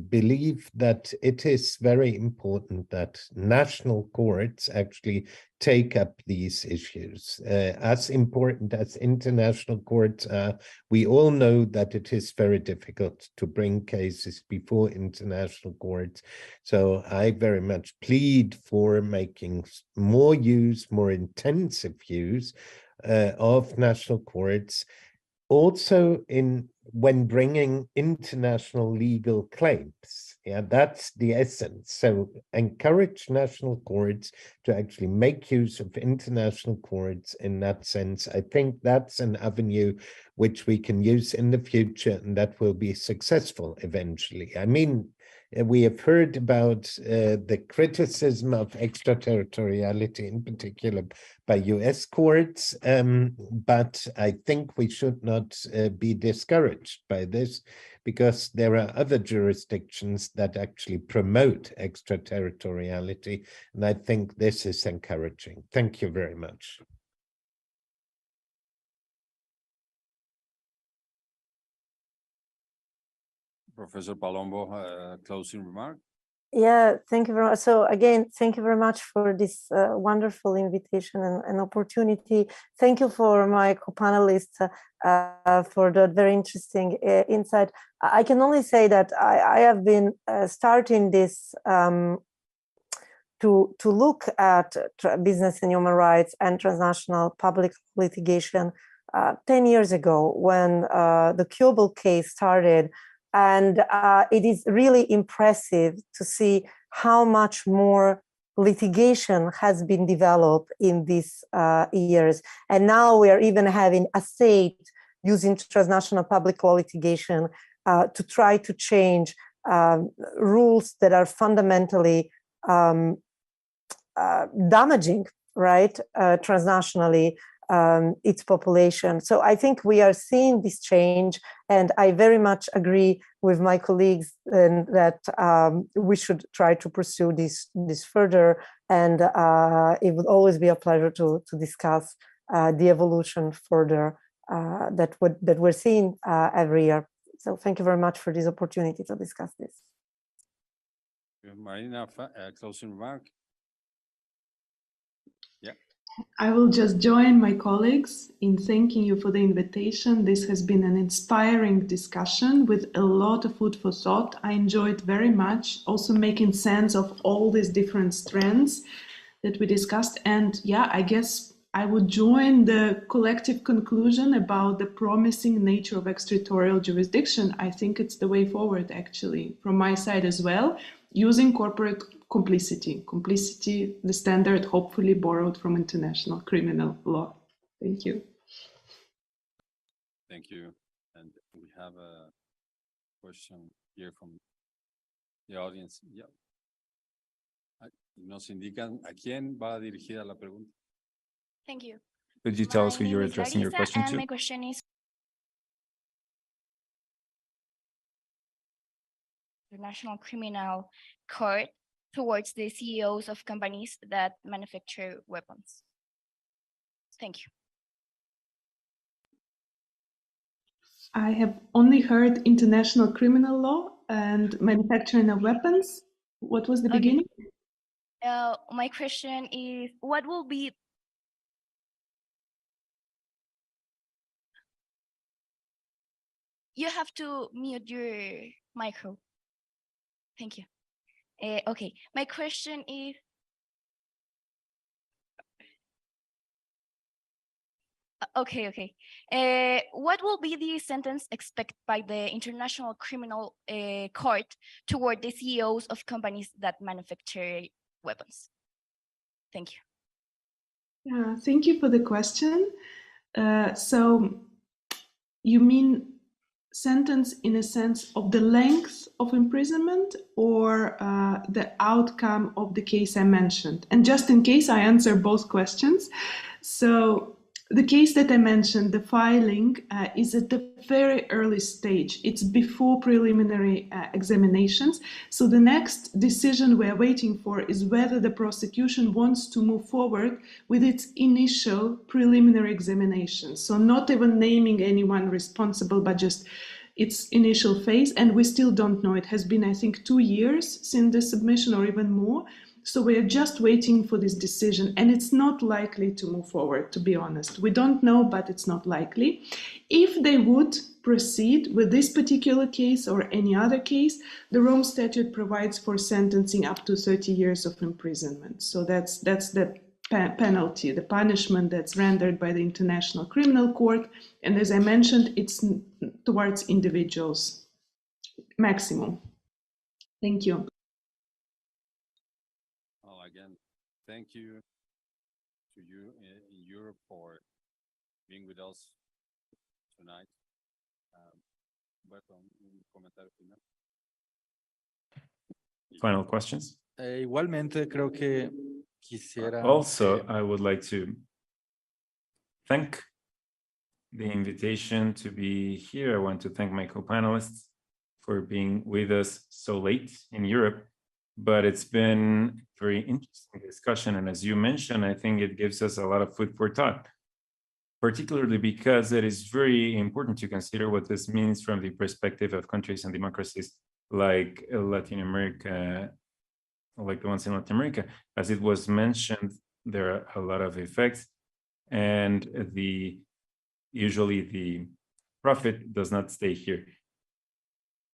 Speaker 9: believe that it is very important that national courts actually take up these issues. As important as international courts are, we all know that it is very difficult to bring cases before international courts. So I very much plead for making more intensive use of national courts, also when bringing international legal claims. Yeah, that's the essence. So encourage national courts to actually make use of international courts in that sense. I think that's an avenue which we can use in the future, and that will be successful eventually. I mean, we have heard about the criticism of extraterritoriality, in particular by US courts, but I think we should not be discouraged by this, because there are other jurisdictions that actually promote extraterritoriality, and I think this is encouraging. Thank you very much.
Speaker 10: Professor Palombo, closing remark.
Speaker 11: Yeah, thank you very much. So again, thank you very much for this wonderful invitation and opportunity. Thank you for my co-panelists for that very interesting insight. I can only say that I have been starting this to look at business and human rights and transnational public litigation 10 years ago when the Kiobel case started. And it is really impressive to see how much more litigation has been developed in these years. And now we are even having a state using transnational public law litigation to try to change rules that are fundamentally damaging, right, transnationally, its population. So I think we are seeing this change, and I very much agree with my colleagues that we should try to pursue this further. And it would always be a pleasure to discuss the evolution further that we're seeing every year. So thank you very much for this opportunity to discuss this.
Speaker 10: Marina, closing remark. Yeah.
Speaker 8: I will just join my colleagues in thanking you for the invitation. This has been an inspiring discussion with a lot of food for thought. I enjoyed very much also making sense of all these different strands that we discussed. And yeah, I guess I would join the collective conclusion about the promising nature of extraterritorial jurisdiction. I think it's the way forward, actually, from my side as well, using corporate complicity, the standard hopefully borrowed from international criminal law. Thank you.
Speaker 10: Thank you. And we have a question here from the audience. Yeah. Nos indican a quién va dirigida la pregunta.
Speaker 7: Thank you.
Speaker 2: Could you tell us who
Speaker 7: My
Speaker 2: you're
Speaker 7: name is
Speaker 2: addressing your
Speaker 7: Larissa,
Speaker 2: question
Speaker 7: and
Speaker 2: to?
Speaker 7: my question is the National Criminal Court towards the CEOs of companies that manufacture weapons. Thank you.
Speaker 8: I have only heard international criminal law and manufacturing of weapons. What was the beginning?
Speaker 7: My question is, what will be you have to mute your micro. Thank you. Okay, my question is, okay. What will be the sentence expected by the International Criminal Court toward the CEOs of companies that manufacture weapons? Thank you.
Speaker 8: Yeah, thank you for the question. So you mean sentence in a sense of the length of imprisonment or the outcome of the case I mentioned. And just in case I answer both questions, so the case that I mentioned, the filing, is at the very early stage. It's before preliminary examinations. So the next decision we're waiting for is whether the prosecution wants to move forward with its initial preliminary examination. So not even naming anyone responsible, but just its initial phase. And we still don't know. It has been, I think, 2 years since the submission or even more. So we're just waiting for this decision, and it's not likely to move forward, to be honest. We don't know, but it's not likely. If they would proceed with this particular case or any other case, the Rome Statute provides for sentencing up to 30 years of imprisonment. So that's the penalty, the punishment that's rendered by the International Criminal Court. And as I mentioned, it's towards individuals, maximum. Thank you.
Speaker 10: Again, thank you to you in Europe for being with us tonight. Berto, un comentario final.
Speaker 2: Final questions?
Speaker 12: Igualmente, creo que quisiera.
Speaker 2: Also, I would like to thank the invitation to be here. I want to thank my co-panelists for being with us so late in Europe. But it's been a very interesting discussion. And as you mentioned, I think it gives us a lot of food for thought, particularly because it is very important to consider what this means from the perspective of countries and democracies like Latin America, like the ones in Latin America. As it was mentioned, there are a lot of effects, and usually the profit does not stay here.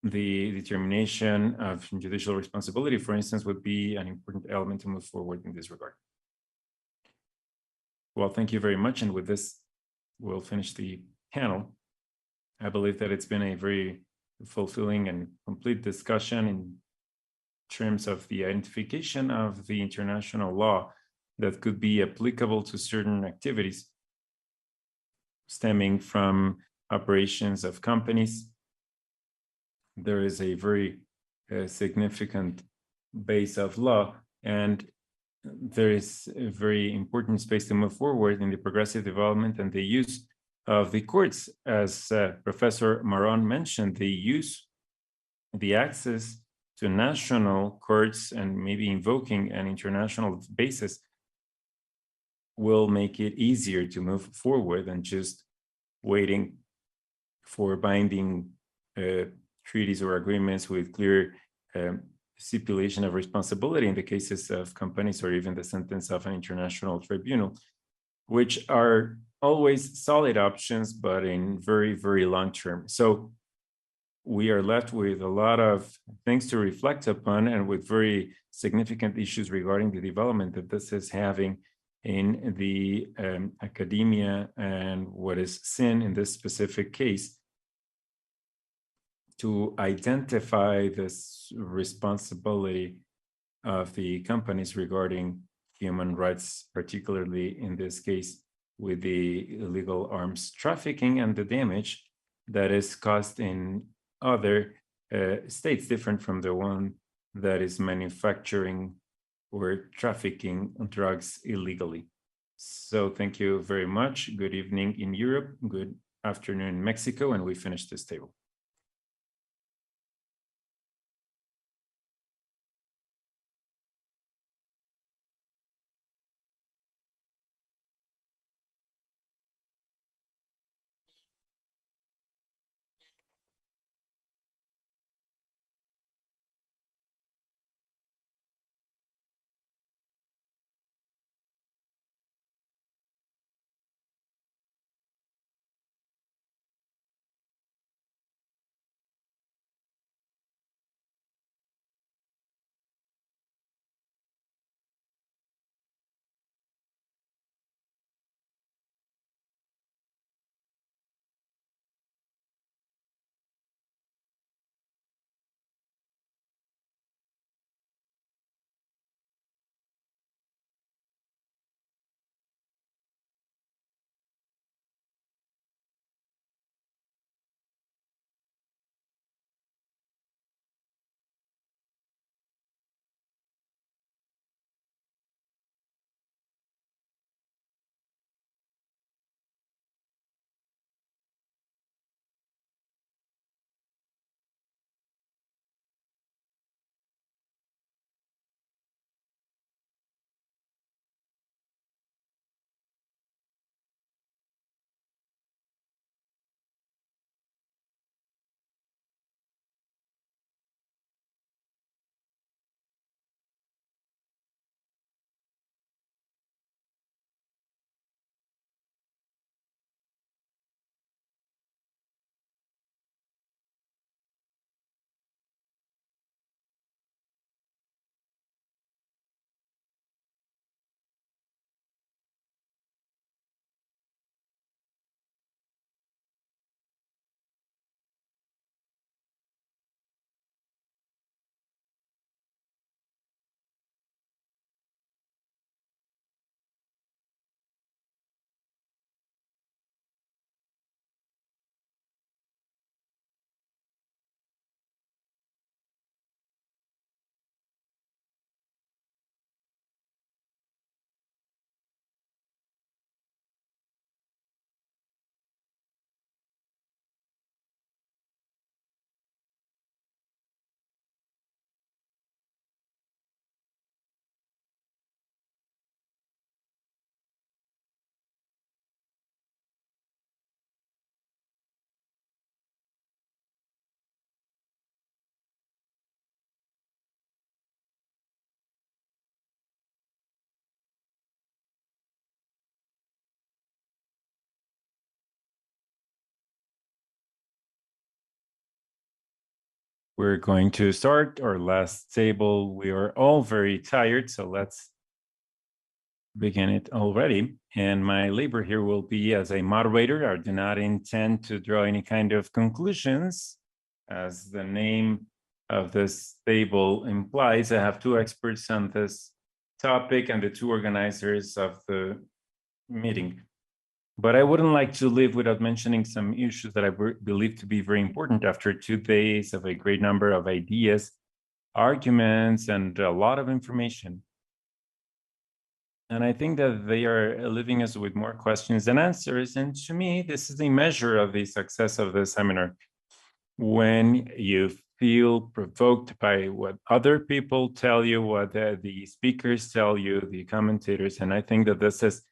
Speaker 2: The determination of judicial responsibility, for instance, would be an important element to move forward in this regard. Well, thank you very much. And with this, we'll finish the panel. I believe that it's been a very fulfilling and complete discussion in terms of the identification of the international law that could be applicable to certain activities stemming from operations of companies. There is a very significant base of law, and there is a very important space to move forward in the progressive development and the use of the courts. As Professor Maron mentioned, the access to national courts and maybe invoking an international basis will make it easier to move forward than just waiting for binding treaties or agreements with clear stipulation of responsibility in the cases of companies, or even the sentence of an international tribunal, which are always solid options, but in very, very long term. So we are left with a lot of things to reflect upon, and with very significant issues regarding the development that this is having in the academia, and what is seen in this specific case to identify this responsibility of the companies regarding human rights, particularly in this case with the illegal arms trafficking and the damage that is caused in other states different from the one that is manufacturing or trafficking drugs illegally. So thank you very much. Good evening in Europe, good afternoon in Mexico, and we finish this table. We're going to start our last table. We are all very tired, so let's begin it already. And my labor here will be as a moderator. I do not intend to draw any kind of conclusions. As the name of this table implies, I have two experts on this topic and the two organizers of the meeting. But I wouldn't like to leave without mentioning some issues that I believe to be very important after 2 days of a great number of ideas, arguments, and a lot of information. And I think that they are leaving us with more questions than answers. And to me, this is a measure of the success of the seminar. When you feel provoked by what other people tell you, what the speakers tell you, the commentators, and I think that this is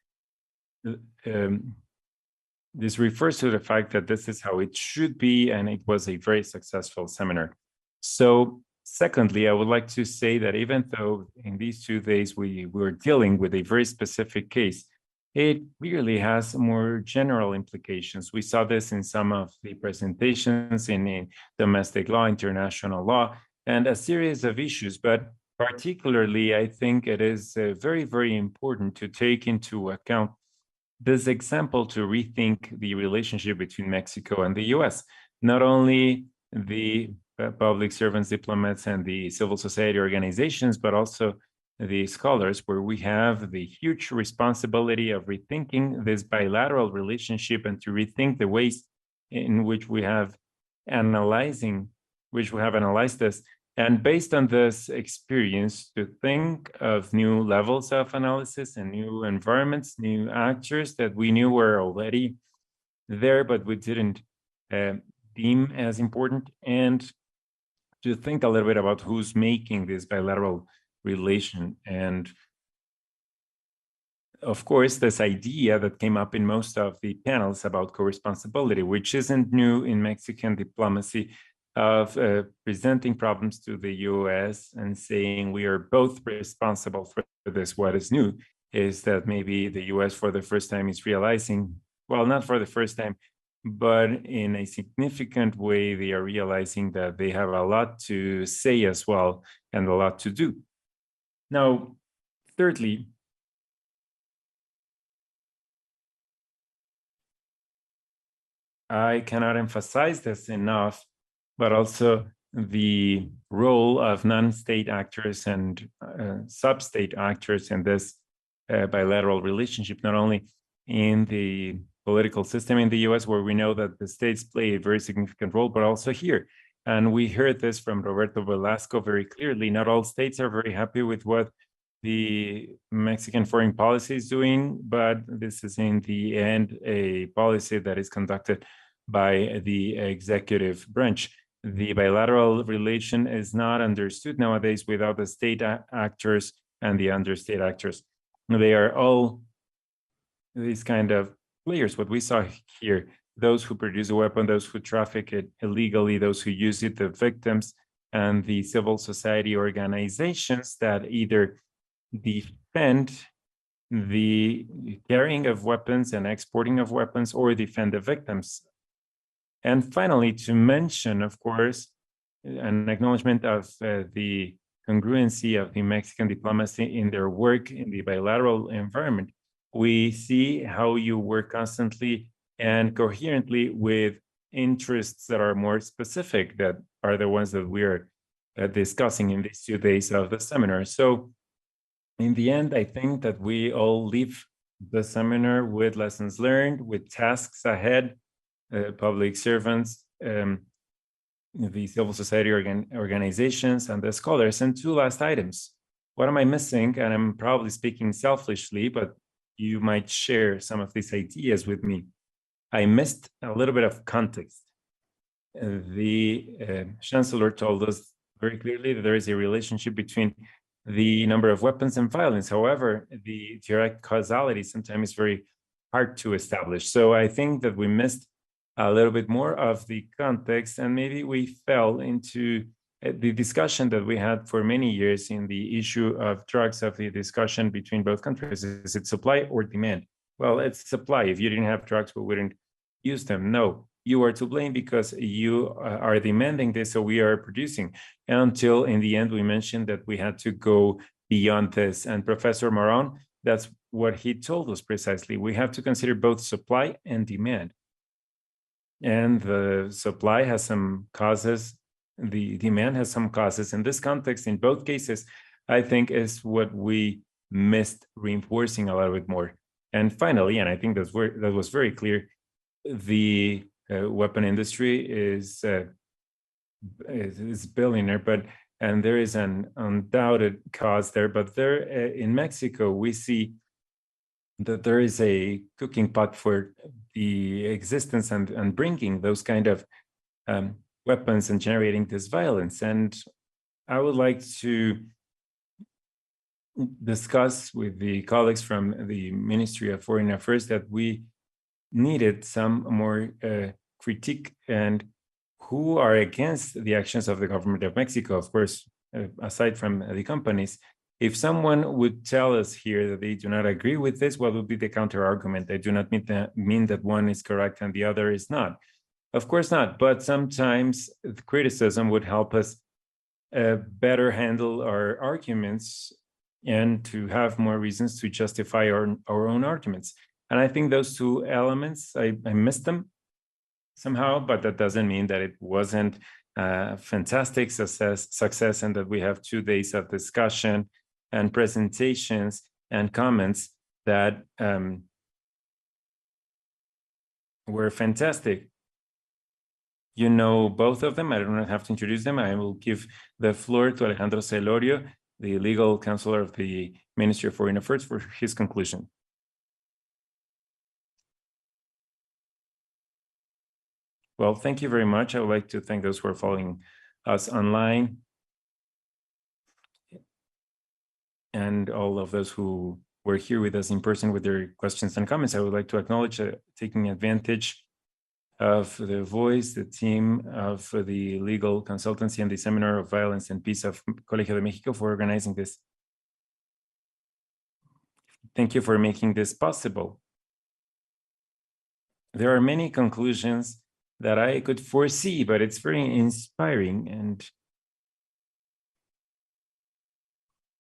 Speaker 2: this refers to the fact that this is how it should be, and it was a very successful seminar. So secondly, I would like to say that even though in these 2 days we were dealing with a very specific case, it really has more general implications. We saw this in some of the presentations in domestic law, international law, and a series of issues, but particularly I think it is very, very important to take into account this example to rethink the relationship between Mexico and the US. Not only the public servants, diplomats, and the civil society organizations, but also the scholars, where we have the huge responsibility of rethinking this bilateral relationship and to rethink the ways in which we have analyzed this. And based on this experience, to think of new levels of analysis and new environments, new actors that we knew were already there, but we didn't deem as important, and to think a little bit about who's making this bilateral relation. And of course, this idea that came up in most of the panels about co-responsibility, which isn't new in Mexican diplomacy, of presenting problems to the US and saying we are both responsible for this. What is new is that maybe the US for the first time is realizing, well, not for the first time, but in a significant way, they are realizing that they have a lot to say as well and a lot to do. Now, thirdly, I cannot emphasize this enough, but also the role of non-state actors and sub-state actors in this bilateral relationship, not only in the political system in the US, where we know that the states play a very significant role, but also here. And we heard this from Roberto Velasco very clearly. Not all states are very happy with what the Mexican foreign policy is doing, but this is in the end a policy that is conducted by the executive branch. The bilateral relation is not understood nowadays without the state actors and the understate actors. They are all these kind of players. What we saw here, those who produce a weapon, those who traffic it illegally, those who use it, the victims, and the civil society organizations that either defend the carrying of weapons and exporting of weapons or defend the victims. And finally, to mention, of course, an acknowledgement of the congruency of the Mexican diplomacy in their work in the bilateral environment. We see how you work constantly and coherently with interests that are more specific, that are the ones that we are discussing in these 2 days of the seminar. So in the end, I think that we all leave the seminar with lessons learned, with tasks ahead, public servants, the civil society organizations, and the scholars. And 2 last items. What am I missing? And I'm probably speaking selfishly, but you might share some of these ideas with me. I missed a little bit of context. The chancellor told us very clearly that there is a relationship between the number of weapons and violence. However, the direct causality sometimes is very hard to establish. So I think that we missed a little bit more of the context, and maybe we fell into the discussion that we had for many years in the issue of drugs, of the discussion between both countries. Is it supply or demand? Well, it's supply. If you didn't have drugs, we wouldn't use them. No, you are to blame because you are demanding this, so we are producing. Until in the end, we mentioned that we had to go beyond this. And Professor Moron, that's what he told us precisely. We have to consider both supply and demand. And the supply has some causes, the demand has some causes. In this context, in both cases, I think is what we missed reinforcing a little bit more. And finally, and I think that was very clear, the weapon industry is billionaire, and there is an undoubted cause there. But there in Mexico, we see that there is a cooking pot for the existence and bringing those kind of weapons and generating this violence. And I would like to discuss with the colleagues from the Ministry of Foreign Affairs that we needed some more critique and who are against the actions of the government of Mexico, of course, aside from the companies. If someone would tell us here that they do not agree with this, what would be the counter argument? I do not mean that one is correct and the other is not. Of course not, but sometimes the criticism would help us better handle our arguments and to have more reasons to justify our own arguments. And I think those two elements, I missed them somehow, but that doesn't mean that it wasn't a fantastic success and that we have 2 days of discussion and presentations and comments that were fantastic. You know both of them. I do not have to introduce them. I will give the floor to Alejandro Celorio, the legal counselor of the Ministry of Foreign Affairs, for his conclusion. Well, thank you very much. I would like to thank those who are following us online and all of those who were here with us in person with their questions and comments. I would like to acknowledge taking advantage of the voice, the team of the legal consultancy and the Seminar of Violence and Peace of Colegio de Mexico for organizing this. Thank you for making this possible. There are many conclusions that I could foresee, but it's very inspiring. And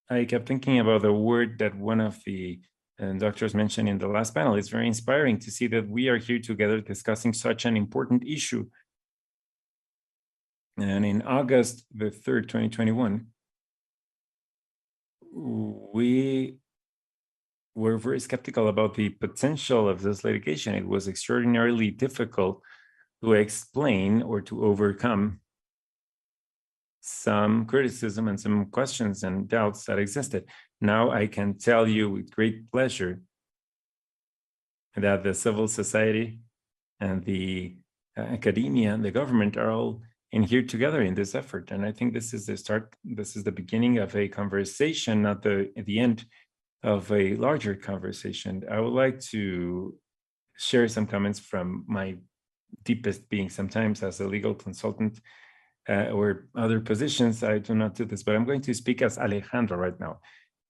Speaker 2: I kept thinking about the word that one of the doctors mentioned in the last panel. It's very inspiring to see that we are here together discussing such an important issue. And in August the 3rd, 2021, we were very skeptical about the potential of this litigation. It was extraordinarily difficult to explain or to overcome some criticism and some questions and doubts that existed. Now I can tell you with great pleasure that the civil society and the academia and the government are all in here together in this effort. And I think this is the start, this is the beginning of a conversation, not the end of a larger conversation. I would like to share some comments from my deepest being. Sometimes as a legal consultant or other positions, I do not do this, but I'm going to speak as Alejandro right now.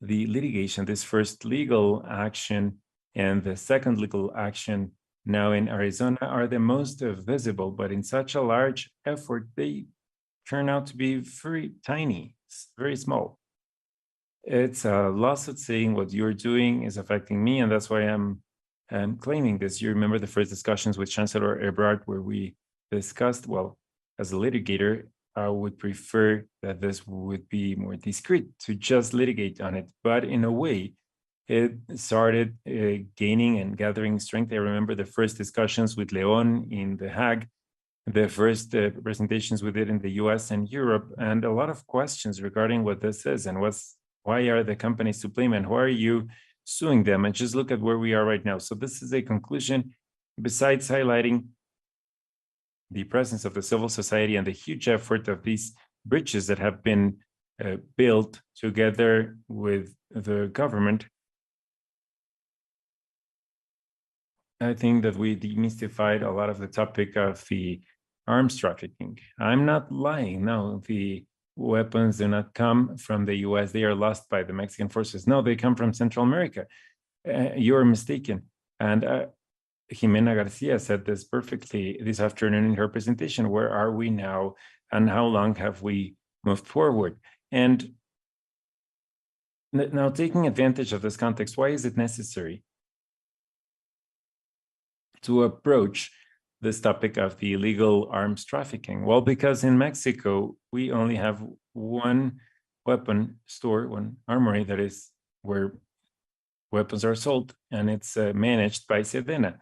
Speaker 2: The litigation, this first legal action and the second legal action now in Arizona are the most visible, but in such a large effort, they turn out to be very tiny, very small. It's a lawsuit saying what you're doing is affecting me, and that's why I'm claiming this. You remember the first discussions with Chancellor Ebrard where we discussed, well, as a litigator, I would prefer that this would be more discreet to just litigate on it. But in a way, it started gaining and gathering strength. I remember the first discussions with Leon in The Hague, the first presentations we did in the US and Europe, and a lot of questions regarding what this is and why are the companies to blame and why are you suing them? And just look at where we are right now. So this is a conclusion, besides highlighting the presence of the civil society and the huge effort of these bridges that have been built together with the government. I think that we demystified a lot of the topic of the arms trafficking. I'm not lying. No, the weapons do not come from the US. They are lost by the Mexican forces. No, they come from Central America. You're mistaken. And Jimena Garcia said this perfectly this afternoon in her presentation. Where are we now, and how long have we moved forward? And now, taking advantage of this context, why is it necessary to approach this topic of the illegal arms trafficking? Well, because in Mexico, we only have one weapon store, one armory that is where weapons are sold, and it's managed by Sedena.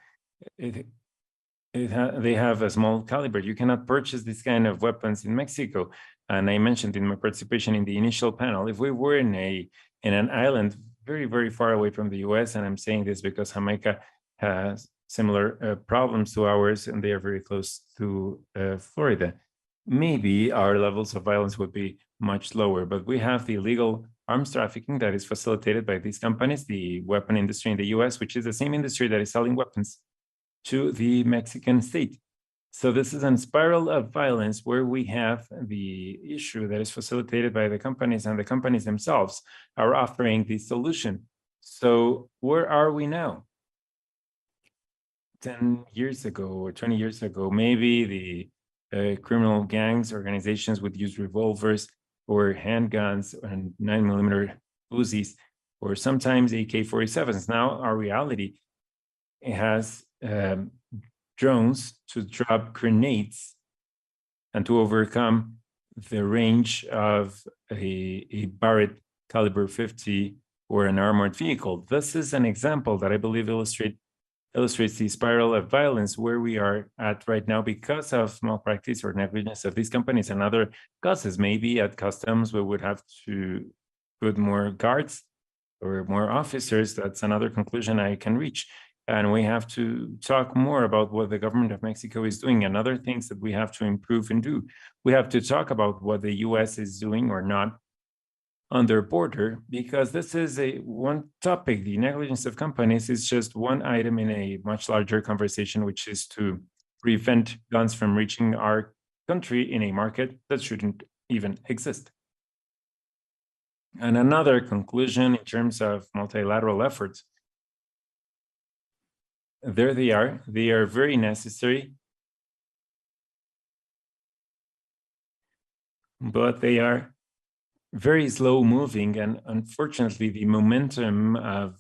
Speaker 2: They have a small caliber. You cannot purchase this kind of weapons in Mexico. And I mentioned in my participation in the initial panel, if we were in an island very, very far away from the US, and I'm saying this because Jamaica has similar problems to ours, and they are very close to Florida, maybe our levels of violence would be much lower. But we have the illegal arms trafficking that is facilitated by these companies, the weapon industry in the US, which is the same industry that is selling weapons to the Mexican state. So this is a spiral of violence where we have the issue that is facilitated by the companies, and the companies themselves are offering the solution. So where are we now? 10 years ago or 20 years ago, maybe the criminal gangs, organizations would use revolvers or handguns and 9mm Uzis, or sometimes AK-47s. Now our reality, it has drones to drop grenades and to overcome the range of a Barrett caliber 50 or an armored vehicle. This is an example that I believe illustrates the spiral of violence where we are at right now because of malpractice or negligence of these companies and other causes. Maybe at customs, we would have to put more guards or more officers. That's another conclusion I can reach. And we have to talk more about what the government of Mexico is doing and other things that we have to improve and do. We have to talk about what the US is doing or not on their border, because this is one topic. The negligence of companies is just one item in a much larger conversation, which is to prevent guns from reaching our country in a market that shouldn't even exist. And another conclusion in terms of multilateral efforts, there they are very necessary, but they are very slow moving, and unfortunately the momentum of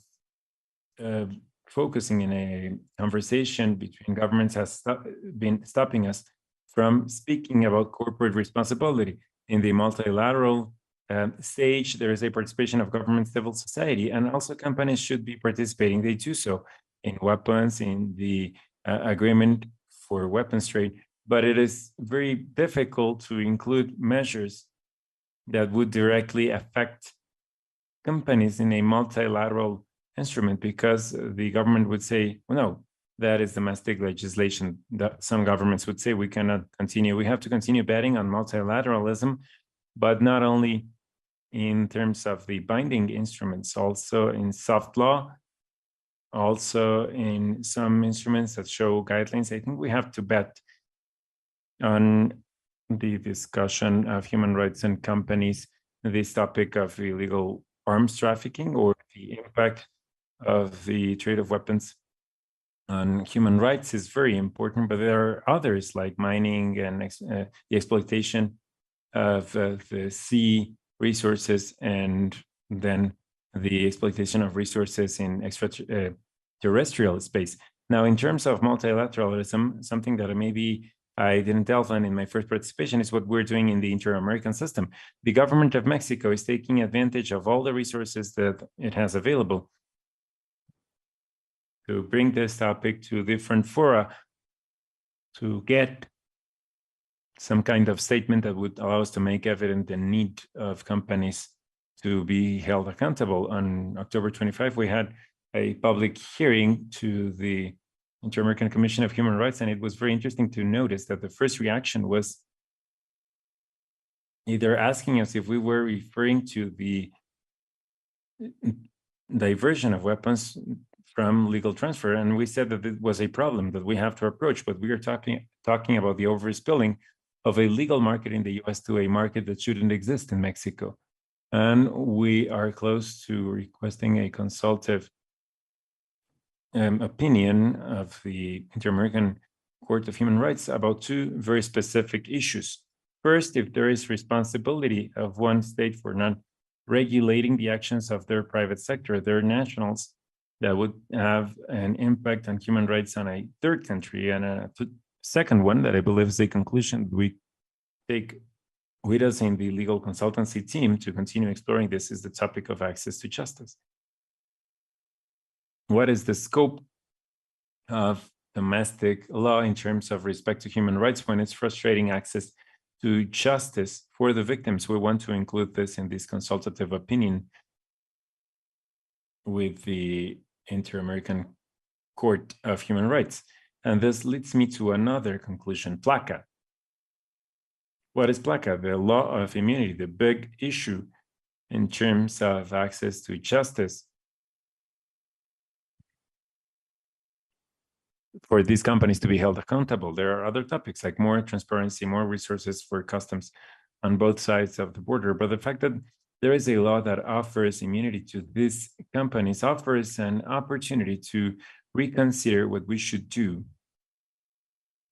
Speaker 2: focusing in a conversation between governments has been stopping us from speaking about corporate responsibility. In the multilateral stage, there is a participation of government, civil society, and also companies should be participating. They do so in weapons, in the agreement for weapons trade, but it is very difficult to include measures that would directly affect companies in a multilateral instrument, because the government would say, well, no, that is domestic legislation. That some governments would say we cannot continue. We have to continue betting on multilateralism, but not only in terms of the binding instruments, also in soft law, also in some instruments that show guidelines. I think we have to bet on the discussion of human rights and companies, this topic of illegal arms trafficking or the impact of the trade of weapons on human rights is very important, but there are others like mining and the exploitation of the sea resources, and then the exploitation of resources in extraterrestrial space. Now, in terms of multilateralism, something that maybe I didn't delve on in my first participation is what we're doing in the Inter-American system. The government of Mexico is taking advantage of all the resources that it has available to bring this topic to different fora, to get some kind of statement that would allow us to make evident the need of companies to be held accountable. On October 25, we had a public hearing to the Inter-American Commission of Human Rights, and it was very interesting to notice that the first reaction was either asking us if we were referring to the diversion of weapons from legal transfer, and we said that it was a problem that we have to approach, but we are talking about the overspilling of a legal market in the US to a market that shouldn't exist in Mexico. And we are close to requesting a consultative opinion of the Inter-American Court of Human Rights about two very specific issues. First, if there is responsibility of one state for not regulating the actions of their private sector, their nationals, that would have an impact on human rights on a third country. And a second one that I believe is a conclusion we take with us in the legal consultancy team to continue exploring this is the topic of access to justice. What is the scope of domestic law in terms of respect to human rights when it's frustrating access to justice for the victims? We want to include this in this consultative opinion with the Inter-American Court of Human Rights. And this leads me to another conclusion, PLACA. What is PLACA? The law of immunity, the big issue in terms of access to justice for these companies to be held accountable. There are other topics like more transparency, more resources for customs on both sides of the border. But the fact that there is a law that offers immunity to these companies offers an opportunity to reconsider what we should do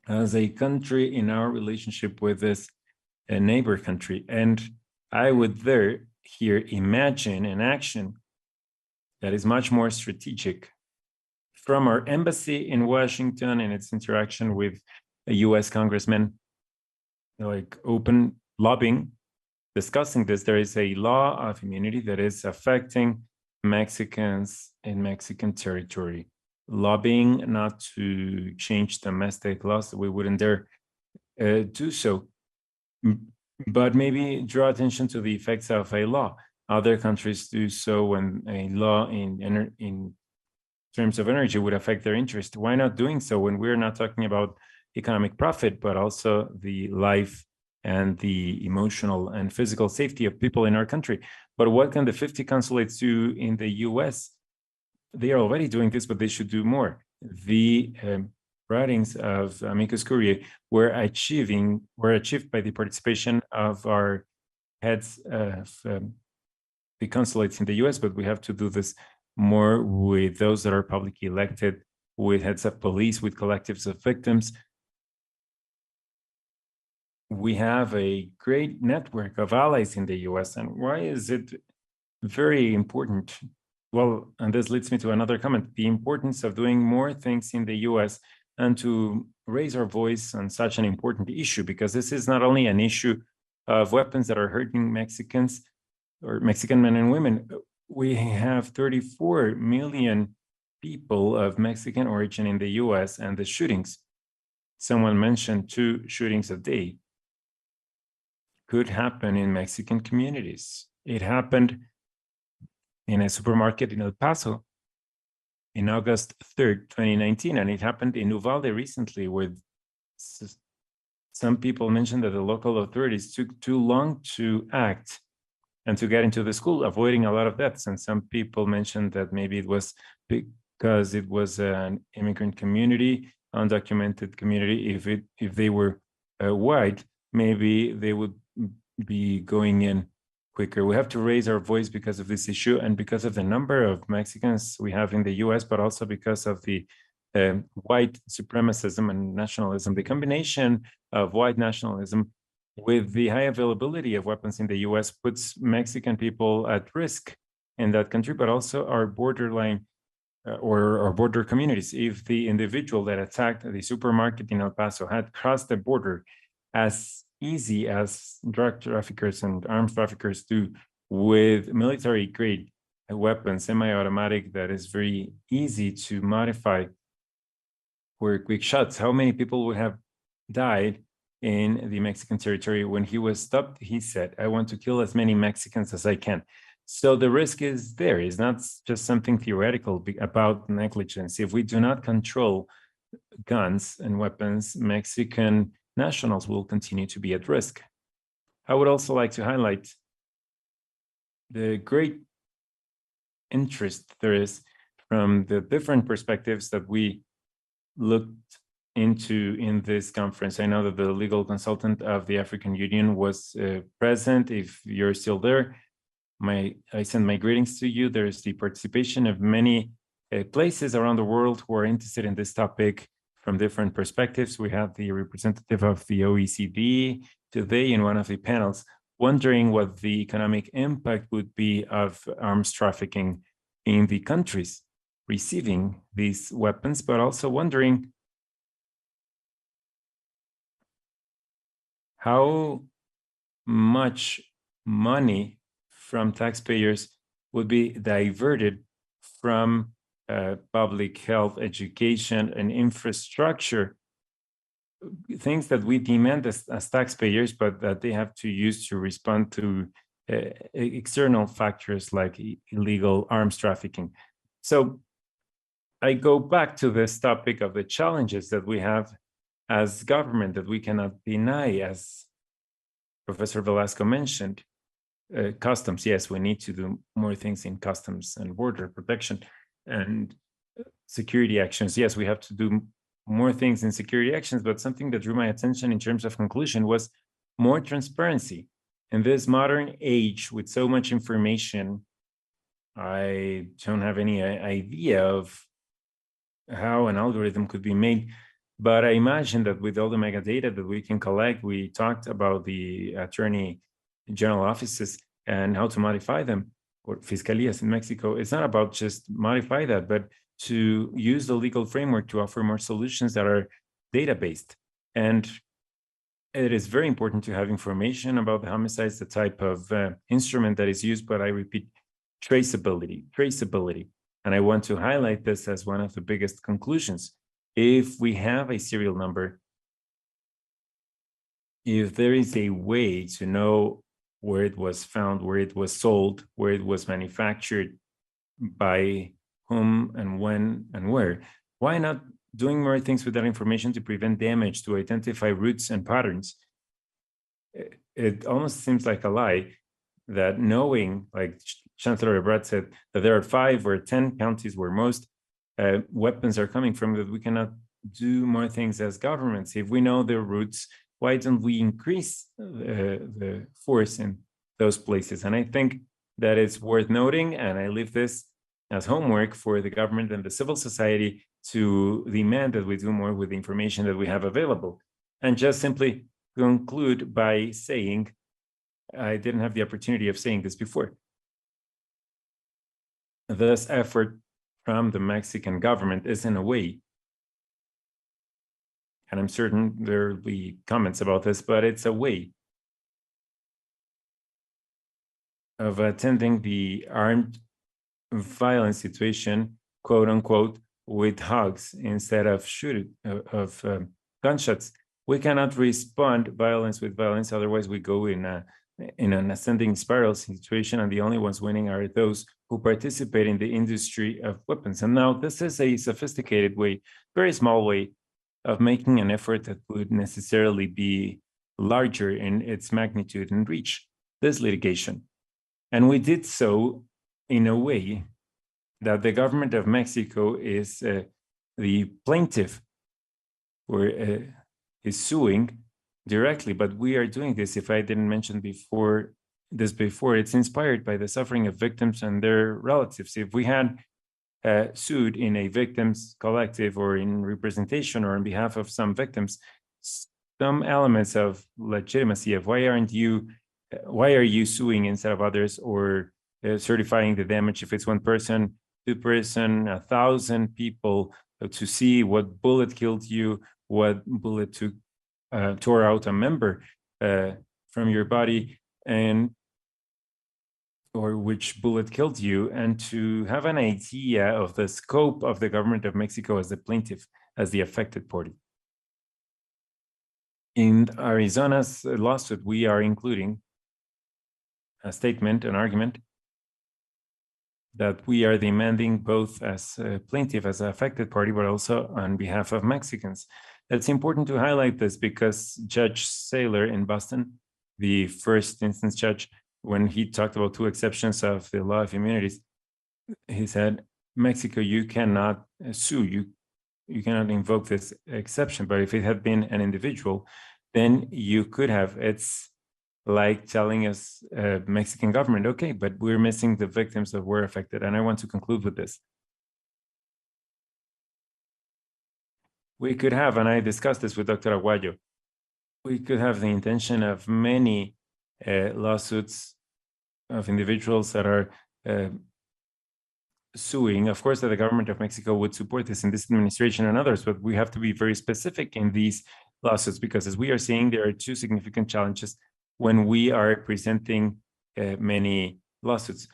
Speaker 2: as a country in our relationship with this neighbor country. And I would here imagine an action that is much more strategic from our embassy in Washington and its interaction with a US congressman, like open lobbying, discussing this. There is a law of immunity that is affecting Mexicans in Mexican territory. Lobbying not to change domestic laws, we wouldn't dare do so. But maybe draw attention to the effects of a law. Other countries do so when a law in terms of energy would affect their interest. Why not doing so when we're not talking about economic profit, but also the life and the emotional and physical safety of people in our country? But what can the 50 consulates do in the US? They are already doing this, but they should do more. The writings of amicus curiae were achieved by the participation of our heads of the consulates in the US, but we have to do this more with those that are publicly elected, with heads of police, with collectives of victims. We have a great network of allies in the US. And why is it very important? Well, and this leads me to another comment, the importance of doing more things in the US and to raise our voice on such an important issue, because this is not only an issue of weapons that are hurting Mexicans or Mexican men and women. We have 34 million people of Mexican origin in the US, and the shootings, someone mentioned 2 shootings a day, could happen in Mexican communities. It happened in a supermarket in El Paso in August 3rd, 2019, and it happened in Uvalde recently, where some people mentioned that the local authorities took too long to act and to get into the school, avoiding a lot of deaths. And some people mentioned that maybe it was because it was an immigrant community, undocumented community. If they were white, maybe they would be going in quicker. We have to raise our voice because of this issue and because of the number of Mexicans we have in the US, but also because of the white supremacism and nationalism. The combination of white nationalism with the high availability of weapons in the US puts Mexican people at risk in that country, but also our borderline or our border communities. If the individual that attacked the supermarket in El Paso had crossed the border as easy as drug traffickers and arms traffickers do with military-grade weapons, semi-automatic, that is very easy to modify for quick shots, how many people would have died in the Mexican territory? When he was stopped, he said, "I want to kill as many Mexicans as I can." So the risk is there. It's not just something theoretical about negligence. If we do not control guns and weapons, Mexican nationals will continue to be at risk. I would also like to highlight the great interest there is from the different perspectives that we looked into in this conference. I know that the legal consultant of the African Union was present. If you're still there, I send my greetings to you. There's the participation of many places around the world who are interested in this topic from different perspectives. We have the representative of the OECD today in one of the panels, wondering what the economic impact would be of arms trafficking in the countries receiving these weapons, but also wondering how much money from taxpayers would be diverted from public health, education, and infrastructure, things that we demand as taxpayers, but that they have to use to respond to external factors like illegal arms trafficking. So I go back to this topic of the challenges that we have as government that we cannot deny, as Professor Velasco mentioned. Customs, yes, we need to do more things in customs and border protection and security actions. Yes, we have to do more things in security actions, but something that drew my attention in terms of conclusion was more transparency. In this modern age with so much information, I don't have any idea of how an algorithm could be made, but I imagine that with all the metadata that we can collect, we talked about the attorney general offices and how to modify them, or fiscalías in Mexico. It's not about just modify that, but to use the legal framework to offer more solutions that are data-based. And it is very important to have information about the homicides, the type of instrument that is used, but I repeat, traceability. And I want to highlight this as one of the biggest conclusions. If we have a serial number, if there is a way to know where it was found, where it was sold, where it was manufactured, by whom and when and where, why not doing more things with that information to prevent damage, to identify routes and patterns? It almost seems like a lie that knowing, like Chancellor Ebrard said, that there are 5 or 10 counties where most weapons are coming from, that we cannot do more things as governments. If we know their routes, why don't we increase the force in those places? And I think that it's worth noting, and I leave this as homework for the government and the civil society to demand that we do more with the information that we have available. And just simply conclude by saying, I didn't have the opportunity of saying this before. This effort from the Mexican government is in a way, and I'm certain there will be comments about this, but it's a way of attending the armed violence situation, quote unquote, with hugs instead of gunshots. We cannot respond violence with violence, otherwise we go in an ascending spiral situation, and the only ones winning are those who participate in the industry of weapons. And now this is a sophisticated way, very small way, of making an effort that would necessarily be larger in its magnitude and reach this litigation. And we did so in a way that the government of Mexico is the plaintiff, or is suing directly, but we are doing this, if I didn't mention before, it's inspired by the suffering of victims and their relatives. If we had sued in a victims collective or in representation or on behalf of some victims, some elements of legitimacy of why are you suing instead of others, or certifying the damage if it's 1 person, 2 person, 1,000 people, to see what bullet killed you, what bullet tore out a member from your body, and or which bullet killed you, and to have an idea of the scope of the government of Mexico as the plaintiff, as the affected party. In Arizona's lawsuit, we are including a statement, an argument, that we are demanding both as a plaintiff, as an affected party, but also on behalf of Mexicans. It's important to highlight this because Judge Saylor in Boston, the first instance judge, when he talked about 2 exceptions of the law of immunities, he said, Mexico, you cannot sue, you cannot invoke this exception, but if it had been an individual, then you could have. It's like telling us, Mexican government, okay, but we're missing the victims that were affected. And I want to conclude with this. we could have, and I discussed this with Dr. Aguayo, we could have the intention of many lawsuits of individuals that are suing. Of course, that the government of Mexico would support this in this administration and others, but we have to be very specific in these lawsuits, because as we are seeing, there are two significant challenges when we are presenting many lawsuits.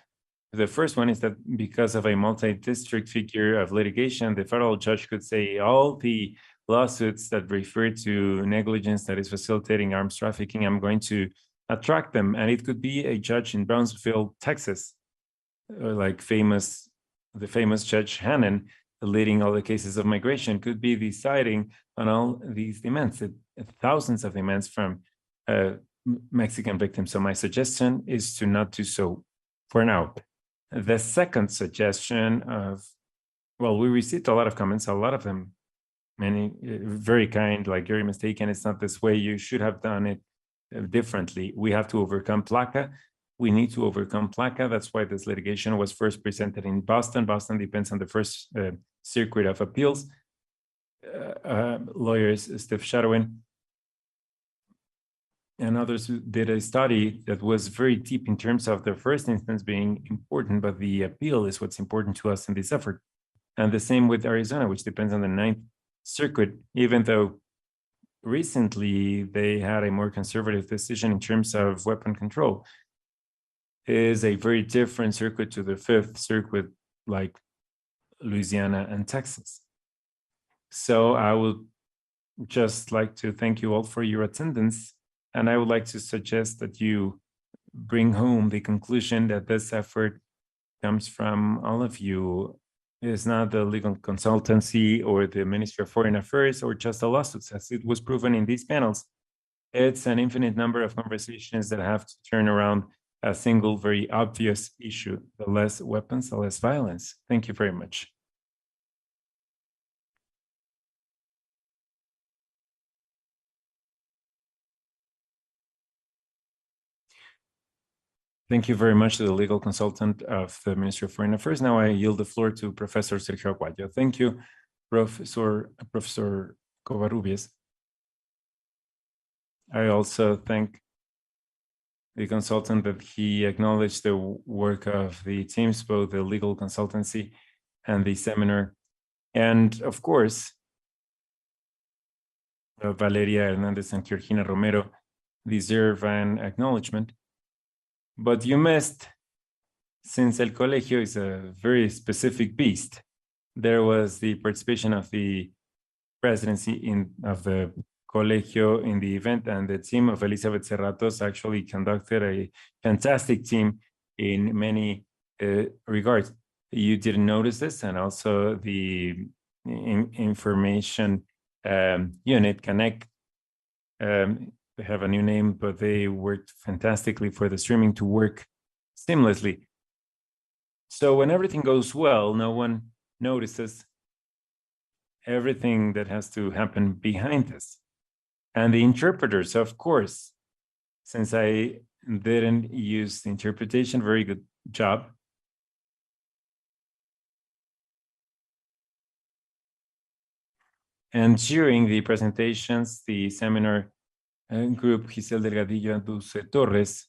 Speaker 2: The first one is that because of a multi-district figure of litigation, the federal judge could say all the lawsuits that refer to negligence that is facilitating arms trafficking, I'm going to attract them. And it could be a judge in Brownsville, Texas, like the famous Judge Hannon, leading all the cases of migration, could be deciding on all these demands, thousands of demands from Mexican victims. So my suggestion is to not do so for now. The second suggestion of, well, we received a lot of comments, a lot of them, many very kind, like you're mistaken, it's not this way, you should have done it differently. We have to overcome PLACA. We need to overcome PLACA. That's why this litigation was first presented in Boston. Boston depends on the First Circuit of Appeals. Lawyers Steve Shadowin and others did a study that was very deep in terms of the first instance being important, but the appeal is what's important to us in this effort. And the same with Arizona, which depends on the Ninth Circuit, even though recently they had a more conservative decision in terms of weapon control. Is a very different circuit to the Fifth Circuit, like Louisiana and Texas. So I would just like to thank you all for your attendance. And I would like to suggest that you bring home the conclusion that this effort comes from all of you. It's not the legal consultancy or the Ministry of Foreign Affairs or just the lawsuits, as it was proven in these panels. It's an infinite number of conversations that have to turn around a single, very obvious issue: the less weapons, the less violence. Thank you very much. Thank you very much to the legal consultant of the Ministry of Foreign Affairs. Now I yield the floor to Professor Sergio Aguayo. Thank you, Professor Covarrubias. I also thank the consultant that he acknowledged the work of the teams, both the legal consultancy and the seminar. And of course, Valeria Hernandez and Georgina Romero deserve an acknowledgement. But you missed, since El Colegio is a very specific beast, there was the participation of the presidency of the Colegio in the event, and the team of Elizabeth Serratos actually conducted a fantastic team in many regards. You didn't notice this, and also the information unit, Connect, they have a new name, but they worked fantastically for the streaming to work seamlessly. So when everything goes well, no one notices everything that has to happen behind this. And the interpreters, of course, since I didn't use the interpretation, very good job. And during the presentations, the seminar group, Giselle Delgadillo and Dulce Torres,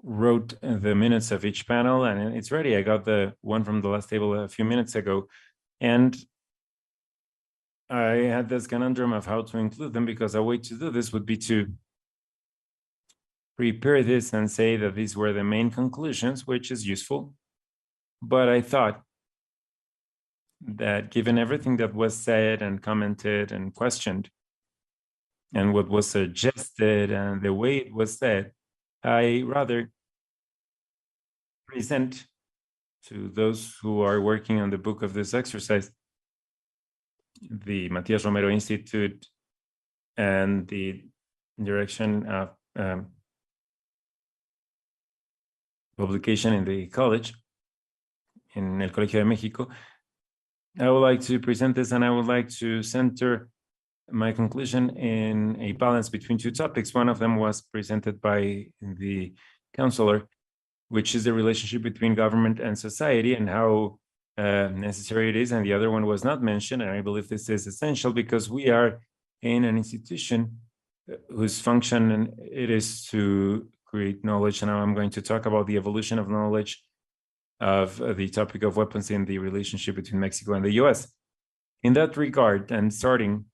Speaker 2: wrote the minutes of each panel, and it's ready. I got the one from the last table a few minutes ago, and I had this conundrum of how to include them, because a way to do this would be to prepare this and say that these were the main conclusions, which is useful. But I thought that given everything that was said and commented and questioned, and what was suggested and the way it was said, I rather present to those who are working on the book of this exercise, the Matias Romero Institute and the direction of publication in the college, in El Colegio de Mexico. I would like to present this, and I would like to center my conclusion in a balance between two topics. One of them was presented by the counselor, which is the relationship between government and society, and how necessary it is, and the other one was not mentioned. And I believe this is essential because we are in an institution whose function it is to create knowledge. And now I'm going to talk about the evolution of knowledge of the topic of weapons in the relationship between Mexico and the US. In that regard, and starting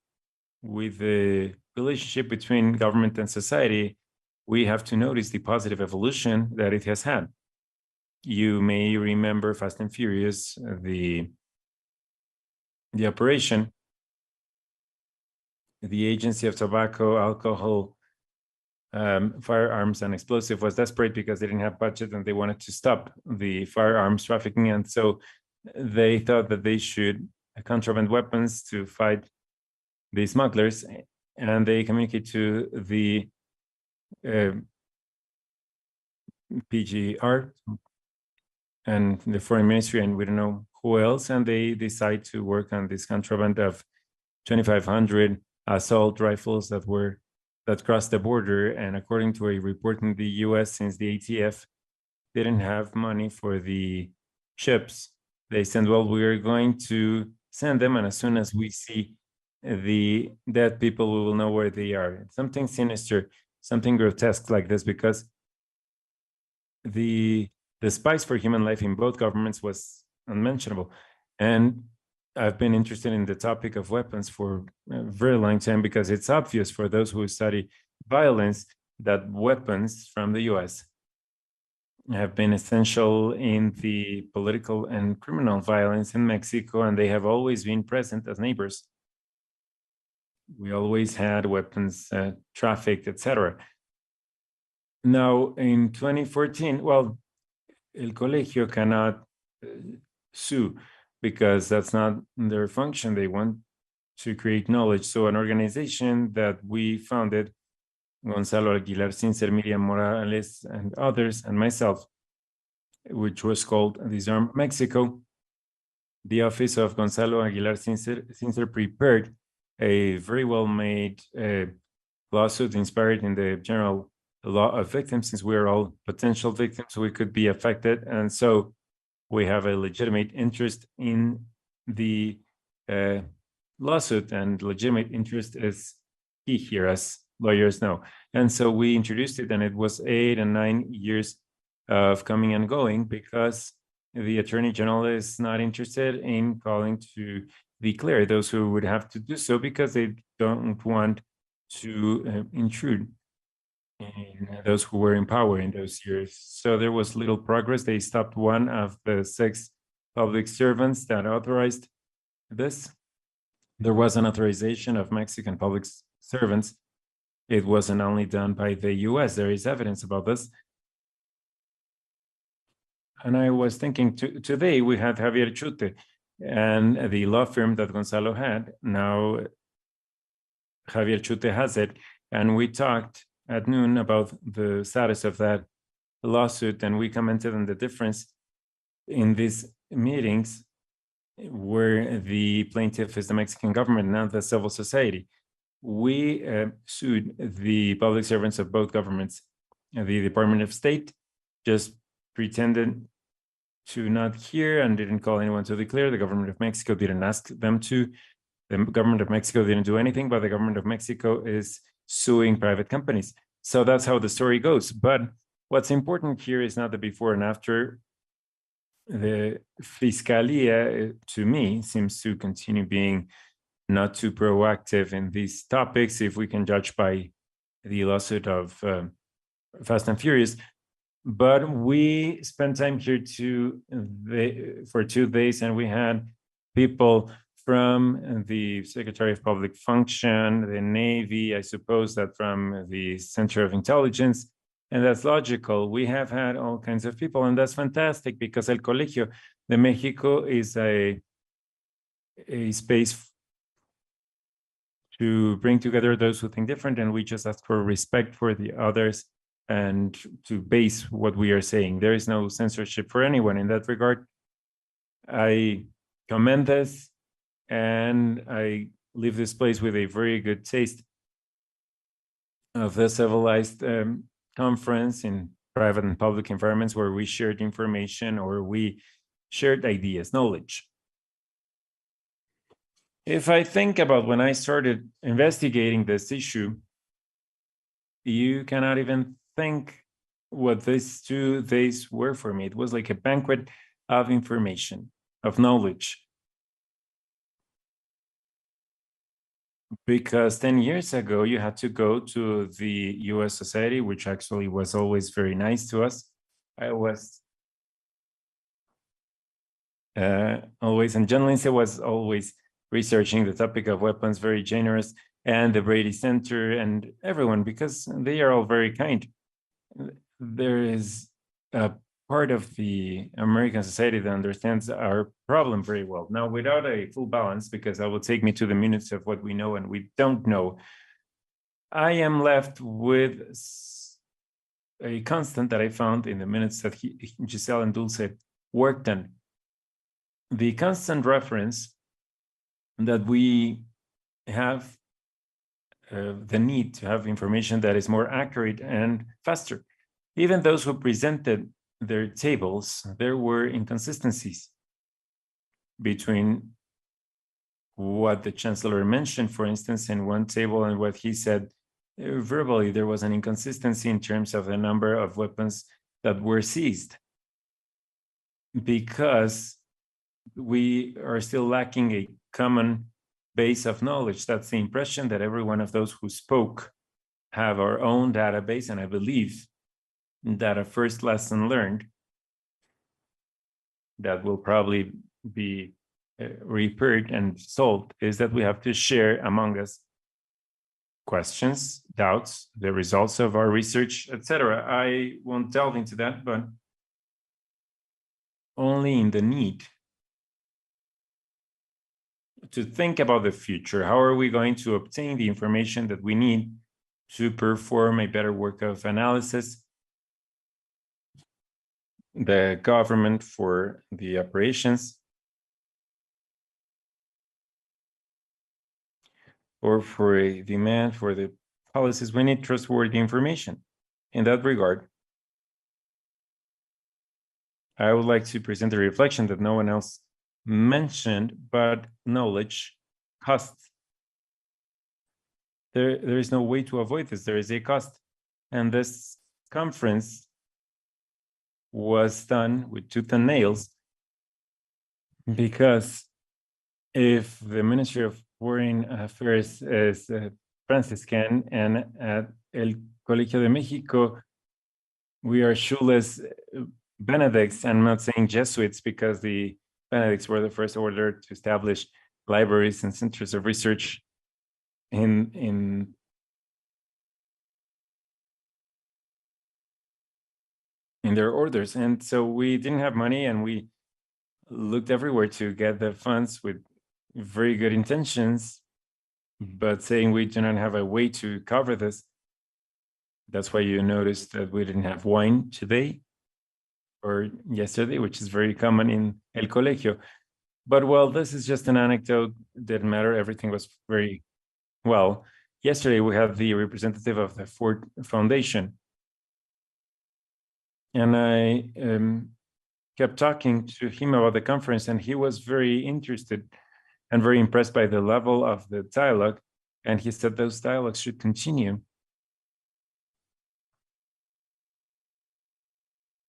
Speaker 2: with the relationship between government and society, we have to notice the positive evolution that it has had. You may remember Fast and Furious, the operation, the Agency of Tobacco, Alcohol, Firearms and Explosive was desperate because they didn't have budget and they wanted to stop the firearms trafficking. And so they thought that they should contraband weapons to fight the smugglers. And they communicate to the PGR and the Foreign Ministry, and we don't know who else, and they decide to work on this contraband of 2,500 assault rifles that crossed the border. And according to a report in the US, since the ATF didn't have money for the ships, they said, well, we are going to send them, and as soon as we see the dead people, we will know where they are. Something sinister, something grotesque like this, because the spice for human life in both governments was unmentionable. And I've been interested in the topic of weapons for a very long time because it's obvious for those who study violence that weapons from the US have been essential in the political and criminal violence in Mexico, and they have always been present as neighbors. We always had weapons trafficked, etc. Now, in 2014, well, El Colegio cannot sue because that's not their function. They want to create knowledge. So an organization that we founded, Gonzalo Aguilar Cincer, Miriam Morales, and others, and myself, which was called Disarm Mexico, the office of Gonzalo Aguilar Cincer prepared a very well-made lawsuit inspired in the general law of victims, since we are all potential victims, we could be affected. And so we have a legitimate interest in the lawsuit, and legitimate interest is key here, as lawyers know. And so we introduced it, and it was 8 and 9 years of coming and going because the Attorney General is not interested in calling to declare those who would have to do so because they don't want to intrude in those who were in power in those years. So there was little progress. They stopped one of the 6 public servants that authorized this. There was an authorization of Mexican public servants. It wasn't only done by the US. There is evidence about this. And I was thinking today we had Javier Chute and the law firm that Gonzalo had. Now Javier Chute has it. And we talked at noon about the status of that lawsuit, and we commented on the difference in these meetings where the plaintiff is the Mexican government, not the civil society. We sued the public servants of both governments. The Department of State just pretended to not hear and didn't call anyone to declare. The government of Mexico didn't ask them to. The government of Mexico didn't do anything, but the government of Mexico is suing private companies. So that's how the story goes. But what's important here is not the before and after. The Fiscalia, to me, seems to continue being not too proactive in these topics, if we can judge by the lawsuit of Fast and Furious. But we spent time here for 2 days, and we had people from the Secretary of Public Function, the Navy, I suppose that from the Center of Intelligence, and that's logical. We have had all kinds of people, and that's fantastic because El Colegio de Mexico is a space to bring together those who think different, and we just ask for respect for the others and to base what we are saying. There is no censorship for anyone in that regard. I commend this, and I leave this place with a very good taste of the civilized conference in private and public environments where we shared information or we shared ideas, knowledge. If I think about when I started investigating this issue, you cannot even think what these 2 days were for me. It was like a banquet of information, of knowledge. Because 10 years ago, you had to go to the US Society, which actually was always very nice to us. I was always, and John Lindsay was always researching the topic of weapons, very generous, and the Brady Center and everyone, because they are all very kind. There is a part of the American society that understands our problem very well. Now, without a full balance, because that will take me to the minutes of what we know and we don't know, I am left with a constant that I found in the minutes that Giselle and Dulce worked on. The constant reference that we have the need to have information that is more accurate and faster. Even those who presented their tables, there were inconsistencies between what the chancellor mentioned, for instance, in one table and what he said verbally. There was an inconsistency in terms of the number of weapons that were seized, because we are still lacking a common base of knowledge. That's the impression that every one of those who spoke have our own database, and I believe that a first lesson learned that will probably be repaired and solved is that we have to share among us questions, doubts, the results of our research, etc. I won't delve into that, but only in the need to think about the future. How are we going to obtain the information that we need to perform a better work of analysis? The government for the operations, or for a demand for the policies, we need trustworthy information. In that regard, I would like to present a reflection that no one else mentioned, but knowledge costs. There is no way to avoid this. There is a cost. And this conference was done with tooth and nails, because if the Ministry of Foreign Affairs is Franciscan, and at El Colegio de Mexico, we are shoeless Benedicts. I'm not saying Jesuits, because the Benedicts were the first order to establish libraries and centers of research in their orders. And so we didn't have money, and we looked everywhere to get the funds with very good intentions, but saying we do not have a way to cover this. That's why you noticed that we didn't have wine today or yesterday, which is very common in El Colegio. But well, this is just an anecdote, didn't matter, everything was very well. Yesterday we had the representative of the Ford Foundation, and I kept talking to him about the conference, and he was very interested and very impressed by the level of the dialogue, and he said those dialogues should continue.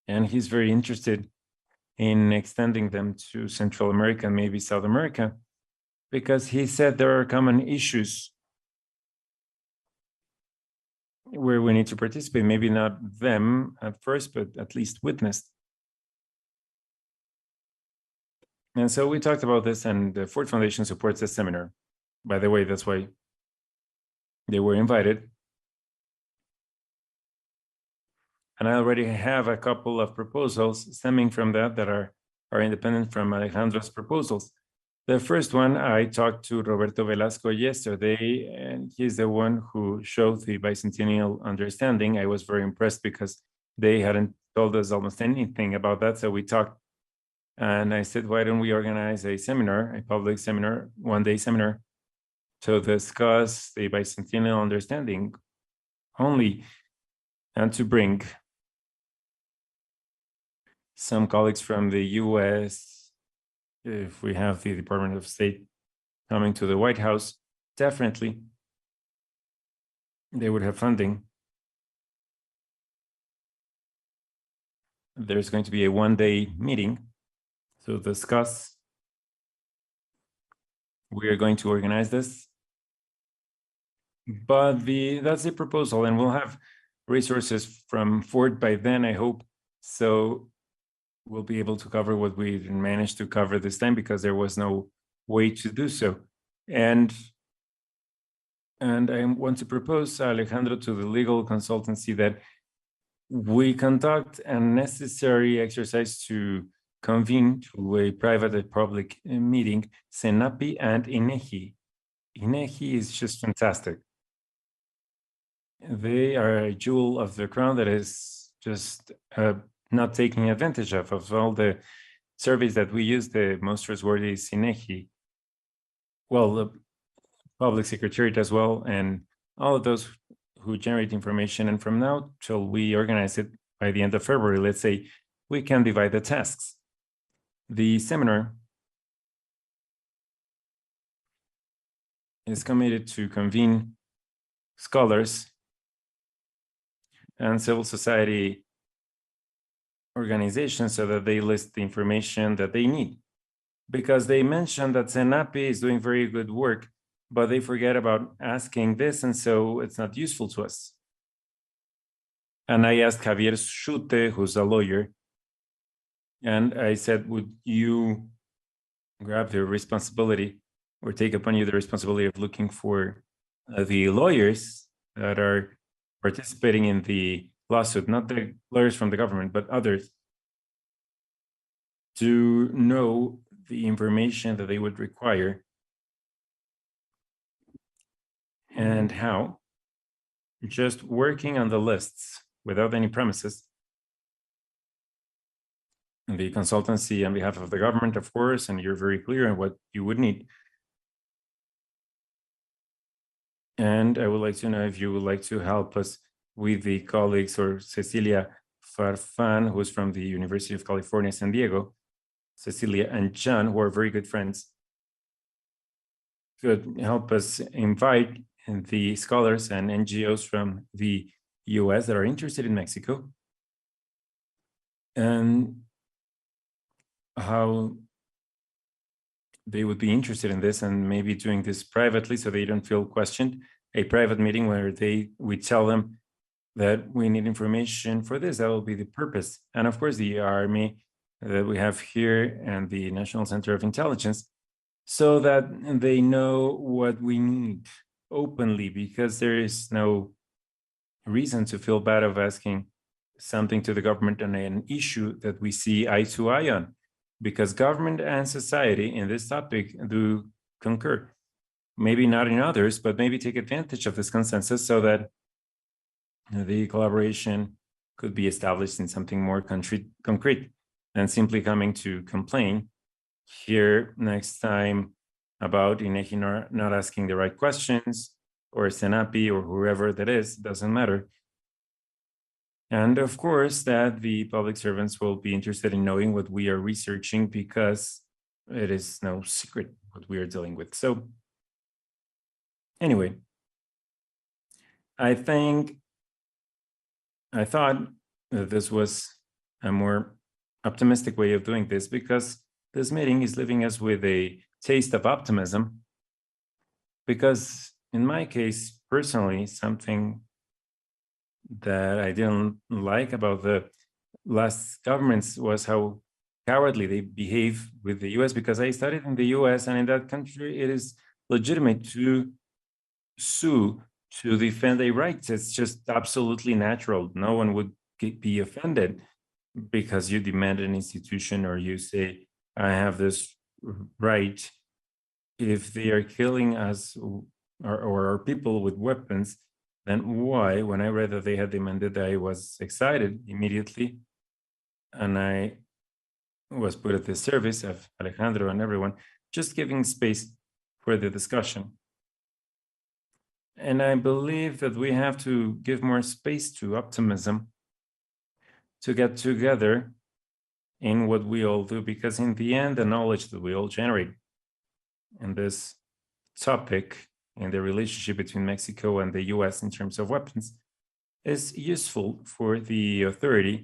Speaker 2: And he's very interested in extending them to Central America and maybe South America, because he said there are common issues where we need to participate, maybe not them at first, but at least witnessed. And so we talked about this, and the Ford Foundation supports this seminar. By the way, that's why they were invited. And I already have a couple of proposals stemming from that are independent from Alejandro's proposals. The first one, I talked to Roberto Velasco yesterday, and he's the one who showed the bicentennial understanding. I was very impressed because they hadn't told us almost anything about that. So we talked, and I said, why don't we organize a seminar, a public seminar, one-day seminar, to discuss the bicentennial understanding only, and to bring some colleagues from the US, if we have the Department of State coming to the White House, definitely they would have funding. There's going to be a one-day meeting to discuss. We are going to organize this. But that's the proposal, and we'll have resources from Ford by then, I hope. So we'll be able to cover what we didn't manage to cover this time because there was no way to do so. And I want to propose, Alejandro, to the legal consultancy that we conduct a necessary exercise to convene to a private and public meeting, CENAPI and INEGI. INEGI is just fantastic. They are a jewel of the crown that is just not taking advantage of all the surveys that we use. The most trustworthy is INEGI. Well, the public secretariat as well, and all of those who generate information. And from now till we organize it by the end of February, let's say, we can divide the tasks. The seminar is committed to convene scholars and civil society organizations so that they list the information that they need. Because they mentioned that CENAPI is doing very good work, but they forget about asking this, and so it's not useful to us. And I asked Javier Schute, who's a lawyer, and I said, would you grab the responsibility or take upon you the responsibility of looking for the lawyers that are participating in the lawsuit, not the lawyers from the government, but others, to know the information that they would require and how, just working on the lists without any premises. And the consultancy on behalf of the government, of course, and you're very clear on what you would need. And I would like to know if you would like to help us with the colleagues, or Cecilia Farfan, who's from the University of California, San Diego, Cecilia and John, who are very good friends, could help us invite the scholars and NGOs from the US that are interested in Mexico, and how they would be interested in this, and maybe doing this privately so they don't feel questioned. A private meeting where we tell them that we need information for this. That will be the purpose. And of course, the Army that we have here and the National Center of Intelligence, so that they know what we need openly, because there is no reason to feel bad of asking something to the government on an issue that we see eye to eye on, because government and society in this topic do concur. Maybe not in others, but maybe take advantage of this consensus so that the collaboration could be established in something more concrete than simply coming to complain here next time about INEGI not asking the right questions, or CENAPI, or whoever that is, doesn't matter. And of course, that the public servants will be interested in knowing what we are researching, because it is no secret what we are dealing with. So anyway, I thought that this was a more optimistic way of doing this, because this meeting is leaving us with a taste of optimism. Because in my case, personally, something that I didn't like about the last governments was how cowardly they behave with the US, because I studied in the US, and in that country, it is legitimate to sue to defend their rights. It's just absolutely natural. No one would be offended because you demand an institution, or you say, I have this right. If they are killing us or our people with weapons, then why? When I read that they had demanded, I was excited immediately, and I was put at the service of Alejandro and everyone, just giving space for the discussion. And I believe that we have to give more space to optimism, to get together in what we all do, because in the end, the knowledge that we all generate in this topic in the relationship between Mexico and the US in terms of weapons is useful for the authority.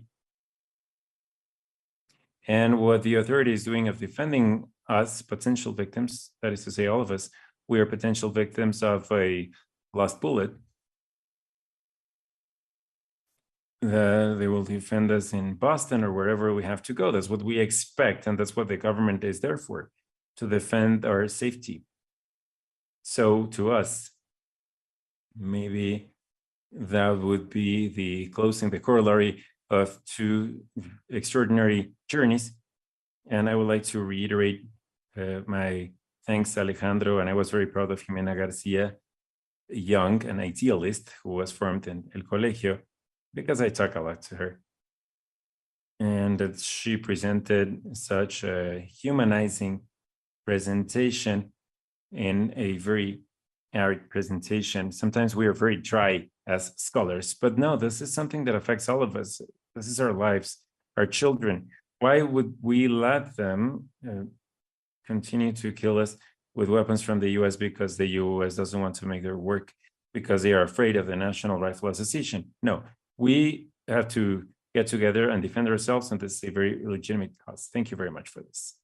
Speaker 2: And what the authority is doing of defending us, potential victims, that is to say, all of us, we are potential victims of a lost bullet. They will defend us in Boston or wherever we have to go. That's what we expect, and that's what the government is there for, to defend our safety. So to us, maybe that would be the closing, the corollary of two extraordinary journeys. And I would like to reiterate my thanks to Alejandro, and I was very proud of Jimena Garcia, young, an idealist who was formed in El Colegio, because I talk a lot to her. And that she presented such a humanizing presentation in a very arid presentation. Sometimes we are very dry as scholars, but no, this is something that affects all of us. This is our lives, our children. Why would we let them continue to kill us with weapons from the US because the US doesn't want to make their work because they are afraid of the National Rifle Association? No, we have to get together and defend ourselves, and this is a very legitimate cause. Thank you very much for this.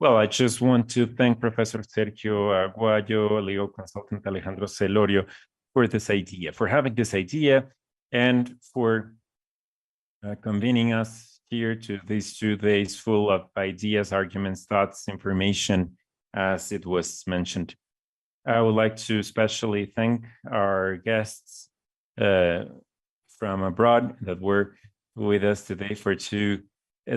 Speaker 2: Well, I just want to thank Professor Sergio Aguayo, legal consultant Alejandro Celorio for this idea, for having this idea, and for convening us here to these 2 days full of ideas, arguments, thoughts, information, as it was mentioned. I would like to especially thank our guests from abroad that were with us today for 2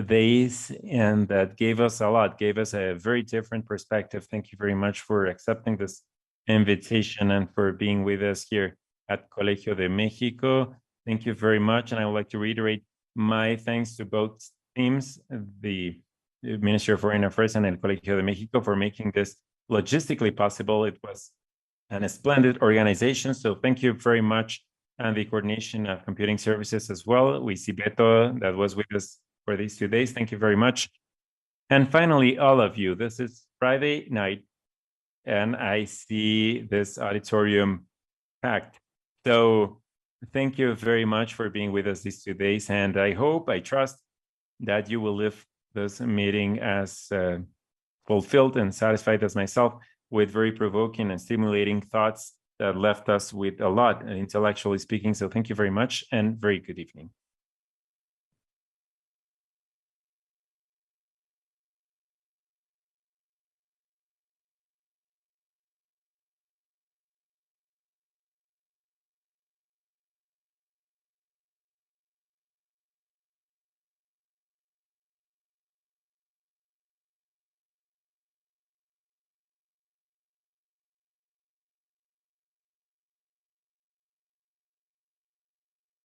Speaker 2: days, and that gave us a lot, gave us a very different perspective. Thank you very much for accepting this invitation and for being with us here at Colegio de Mexico. Thank you very much. And I would like to reiterate my thanks to both teams, the Ministry of Foreign Affairs and El Colegio de Mexico, for making this logistically possible. It was a splendid organization. So thank you very much. And the coordination of computing services as well. We see Beto that was with us for these 2 days. Thank you very much. And finally, all of you, this is Friday night, and I see this auditorium packed. So thank you very much for being with us these 2 days. And I hope, I trust that you will leave this meeting as fulfilled and satisfied as myself, with very provoking and stimulating thoughts that left us with a lot, intellectually speaking. So thank you very much, and very good evening.